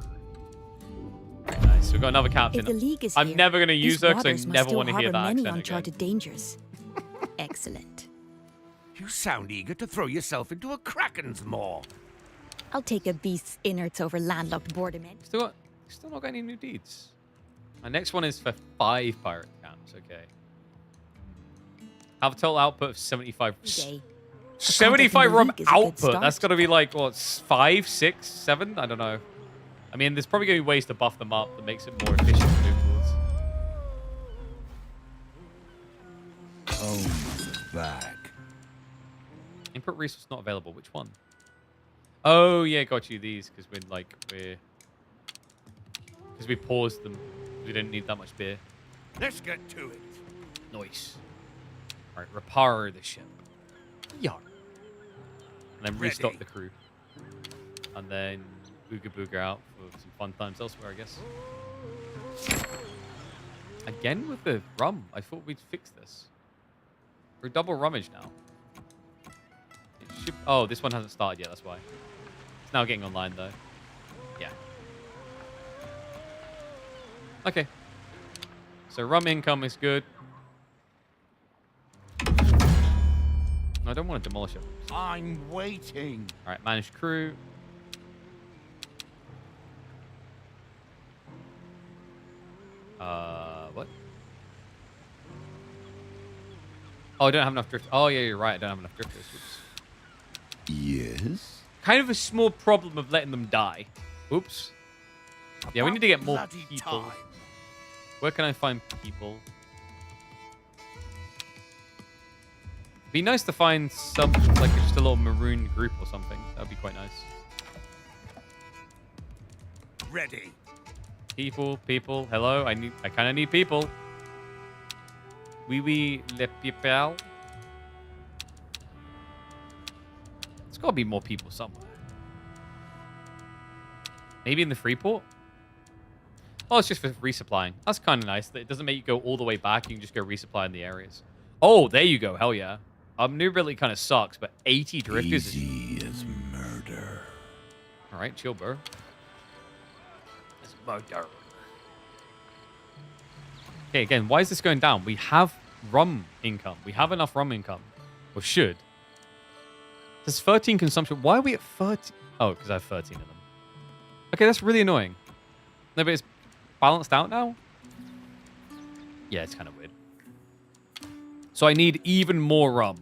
Very nice. We've got another captain. If the League is I'm here, never going to use these her because waters I must never still want to hear harbor that many accent again. uncharted dangers. Excellent. You sound eager to throw yourself into a kraken's maw. I'll take a beast's innards over landlocked bordermen. Still not got any new deeds. My next one is for 5 pirate camps. Okay. Have a total output of 75. Day. 75 rum League is a good output. start. That's got to be like, what, 5, 6, 7? I don't know. I mean, there's probably going to be ways to buff them up that makes it more efficient to move towards. Home's back. Input resource not available. Which one? Oh, yeah, got you these because we paused them. We didn't need that much beer. Let's get to it. Nice. All right, repair the ship. Yeah. And then restock Ready. the crew. And then booga booga out for some fun times elsewhere, I guess. Again with the rum. I thought we'd fix this. We're double rummage now. It should... Oh, this one hasn't started yet, that's why. It's now getting online, though. Yeah. Okay. So rum income is good. No, I don't want to demolish it. I'm waiting. All right, managed crew. What? Oh, I don't have enough drift. Oh, yeah, you're right. I don't have enough drifters. Oops. Yes? Kind of a small problem of letting them die. Oops. Yeah, we need to get more Bloody people. time. Where can I find people? Be nice to find some, like just a little maroon group or something. That'd be quite nice. Ready. People. Hello, I kind of need people. Oui, les people. There's got to be more people somewhere. Maybe in the free port? Oh, it's just for resupplying. That's kind of nice. That it doesn't make you go all the way back. You can just go resupply in the areas. Oh, there you go. Hell yeah. New ability kind of sucks, but 80 drifters. Easy as murder. All right, chill, bro. It's murder. Okay, again, why is this going down? We have rum income. We have enough rum income. Or should. There's 13 consumption. Why are we at 30? Oh, because I have 13 of them. Okay, that's really annoying. No, but it's balanced out now? Yeah, it's kind of weird. So I need even more rum.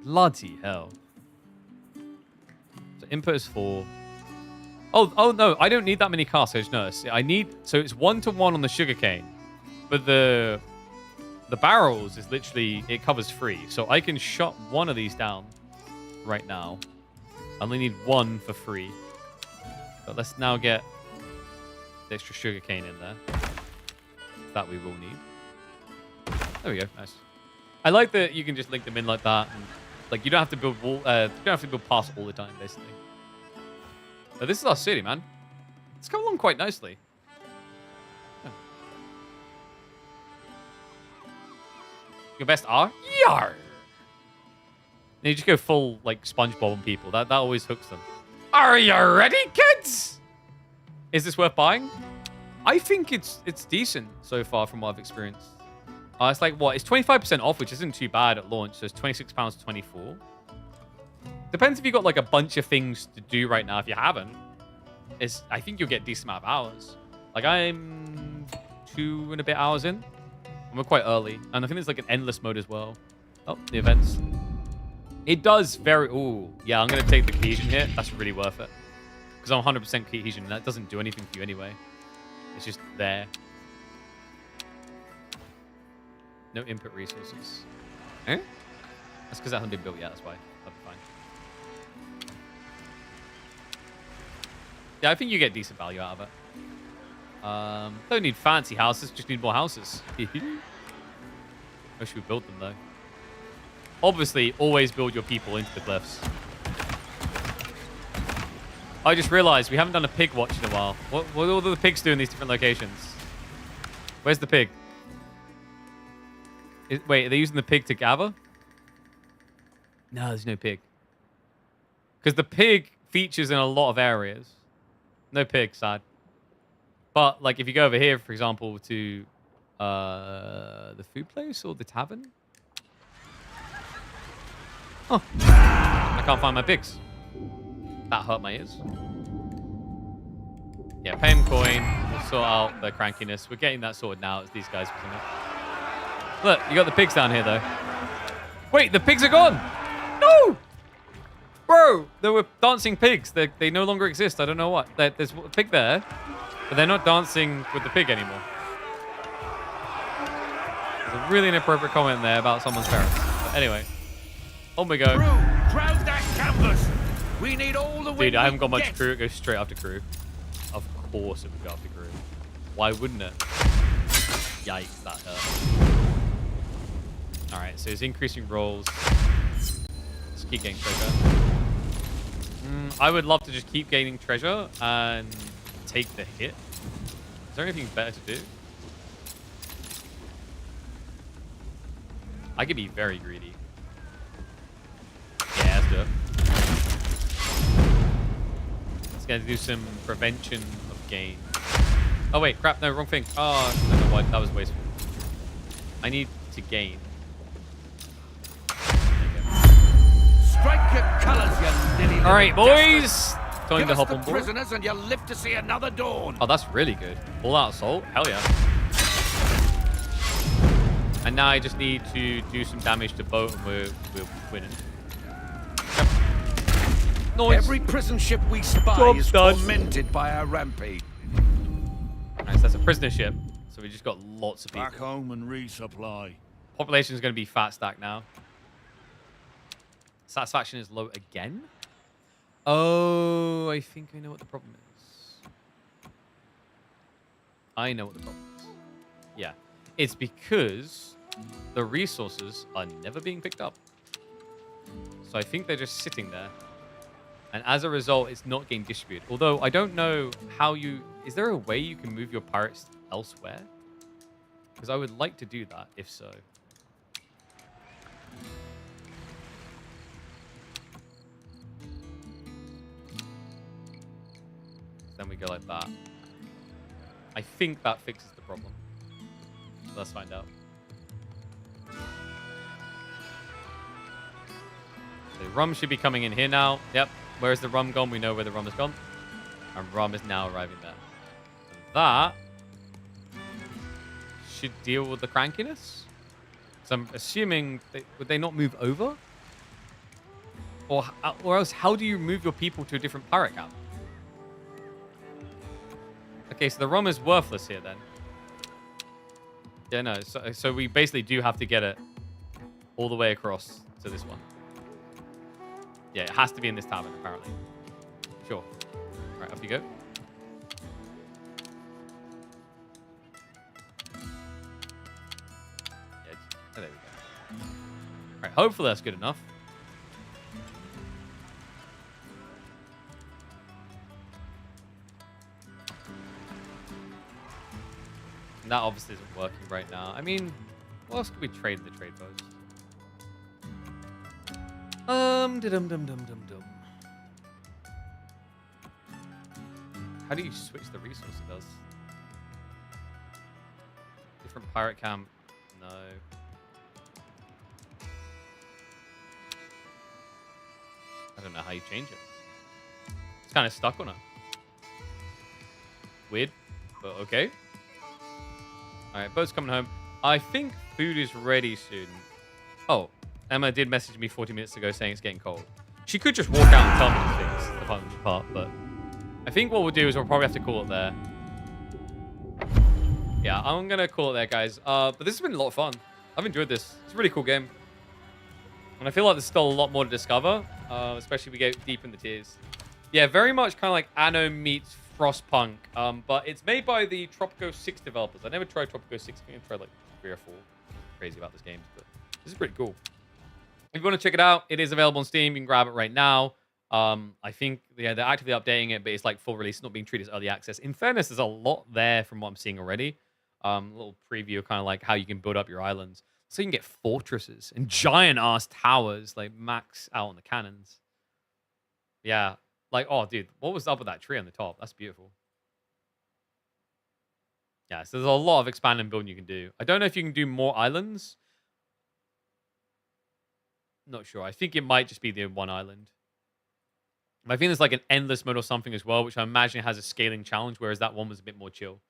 Bloody hell. So input is 4. Oh no, I don't need that many casks. I just noticed. I need, so it's 1-to-1 on the sugarcane, but the barrels is literally, it covers 3. So I can shut one of these down right now. I only need 1 for free. But let's now get the extra sugarcane in there. That we will need. There we go. Nice. I like that you can just link them in like that, and like you don't have to build wall. You don't have to build past all the time, basically. But this is our city, man. It's come along quite nicely. Oh. Your best R? Yar. And you just go full like SpongeBob on people. That always hooks them. Are you ready, kids? Is this worth buying? I think it's decent so far from what I've experienced. It's like, what? It's 25% off, which isn't too bad at launch. So it's £26.24. Depends if you've got like a bunch of things to do right now. If you haven't, I think you'll get a decent amount of hours. Like I'm 2 and a bit hours in. And we're quite early. And I think there's like an endless mode as well. Oh, the events. It does very... Ooh, yeah, I'm going to take the cohesion hit. That's really worth it. Because I'm 100% cohesion, and that doesn't do anything for you anyway. It's just there. No input resources. Eh? That's because that hasn't been built yet, that's why. That'll be fine. Yeah, I think you get decent value out of it. Don't need fancy houses, just need more houses. Wish we built them, though. Obviously, always build your people into the cliffs. I just realized we haven't done a pig watch in a while. What do all the pigs do in these different locations? Where's the pig? Wait, are they using the pig to gather? No, there's no pig. Because the pig features in a lot of areas. No pig, sad. But, like, if you go over here, for example, to the food place or the tavern. Oh. I can't find my pigs. That hurt my ears. Yeah, pay him coin. We'll sort out the crankiness. We're getting that sorted now as these guys present it. Look, you got the pigs down here, though. Wait, the pigs are gone! No! Bro, there were dancing pigs. They no longer exist. I don't know what. There's a pig there, but they're not dancing with the pig anymore. There's a really inappropriate comment there about someone's parents. But anyway, on we go. Crew, crowd that canvas. We need all the Dude, I haven't got much get. crew. It goes straight after crew. Of course it would go after crew. Why wouldn't it? Yikes, that hurt. Alright, so it's increasing rolls. Let's keep getting treasure. I would love to just keep gaining treasure and take the hit. Is there anything better to do? I could be very greedy. Yeah, let's do it. Let's get to do some prevention of gain. Oh wait, crap, no, wrong thing. Oh, I don't know what, that was wasteful. I need to gain. Strike your colors, you nilly. All right, boys. Time to hop on board. Prisoners, and you'll live to see another dawn. Oh, that's really good. All out assault. Hell yeah. And now I just need to do some damage to boat, and we're winning. Nice. Every prison ship we spy is tormented by our rampage. Nice, that's a prisoner ship. So we just got lots of people. Back home and resupply. Population is going to be fat stack now. Satisfaction is low again. Oh, I think I know what the problem is. I know what the problem is. Yeah. It's because the resources are never being picked up. So I think they're just sitting there. And as a result, it's not getting distributed. Although I don't know how you... Is there a way you can move your pirates elsewhere? Because I would like to do that, if so. Then we go like that. I think that fixes the problem. Let's find out. The rum should be coming in here now. Yep. Where's the rum gone? We know where the rum has gone. And rum is now arriving there. And that should deal with the crankiness. So I'm assuming... would they not move over? Or else, how do you move your people to a different pirate camp? Okay, so the rum is worthless here then. Yeah, no. So we basically do have to get it all the way across to this one. Yeah, it has to be in this tavern, apparently. Sure. All right, off you go. Yeah, there we go. All right, hopefully that's good enough. And that obviously isn't working right now. I mean, what else could we trade in the trade post? Dum-dum-dum-dum-dum-dum. How do you switch the resource it does? Different pirate camp? No. I don't know how you change it. It's kind of stuck on it. Weird, but okay. Alright, boat's coming home. I think food is ready soon. Oh, Emma did message me 40 minutes ago saying it's getting cold. She could just walk out and tell me these things, the fun part, but I think what we'll do is we'll probably have to call it there. Yeah, I'm going to call it there, guys. But this has been a lot of fun. I've enjoyed this. It's a really cool game. And I feel like there's still a lot more to discover, especially if we get deep in the tiers. Yeah, very much kind of like Anno meets Frostpunk. But it's made by the Tropico 6 developers. I never tried Tropico 6. I think I tried like 3 or 4. Crazy about this game, but this is pretty cool. If you want to check it out, it is available on Steam. You can grab it right now. I think they're actively updating it, but it's like full release, it's not being treated as early access. In fairness, there's a lot there from what I'm seeing already. A little preview of kind of like how you can build up your islands. So you can get fortresses and giant ass towers, like max out on the cannons. Yeah. Like, oh, dude, what was up with that tree on the top? That's beautiful. Yeah, so there's a lot of expanding and building you can do. I don't know if you can do more islands. Not sure. I think it might just be the one island. I think there's like an endless mode or something as well, which I imagine has a scaling challenge, whereas that one was a bit more chill.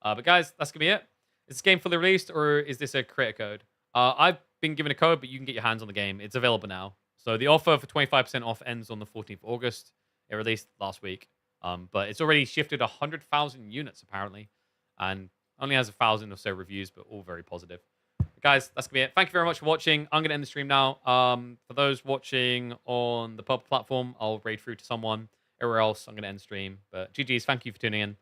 But guys, that's going to be it. Is this game fully released, or is this a creator code? I've been given a code, but you can get your hands on the game. It's available now. So the offer for 25% off ends on the 14th of August. It released last week. But it's already shifted 100,000 units, apparently. And only has 1,000 or so reviews, but all very positive. But guys, that's going to be it. Thank you very much for watching. I'm going to end the stream now. For those watching on the pub platform, I'll raid through to someone. Everywhere else, I'm going to end the stream. But GG's, thank you for tuning in.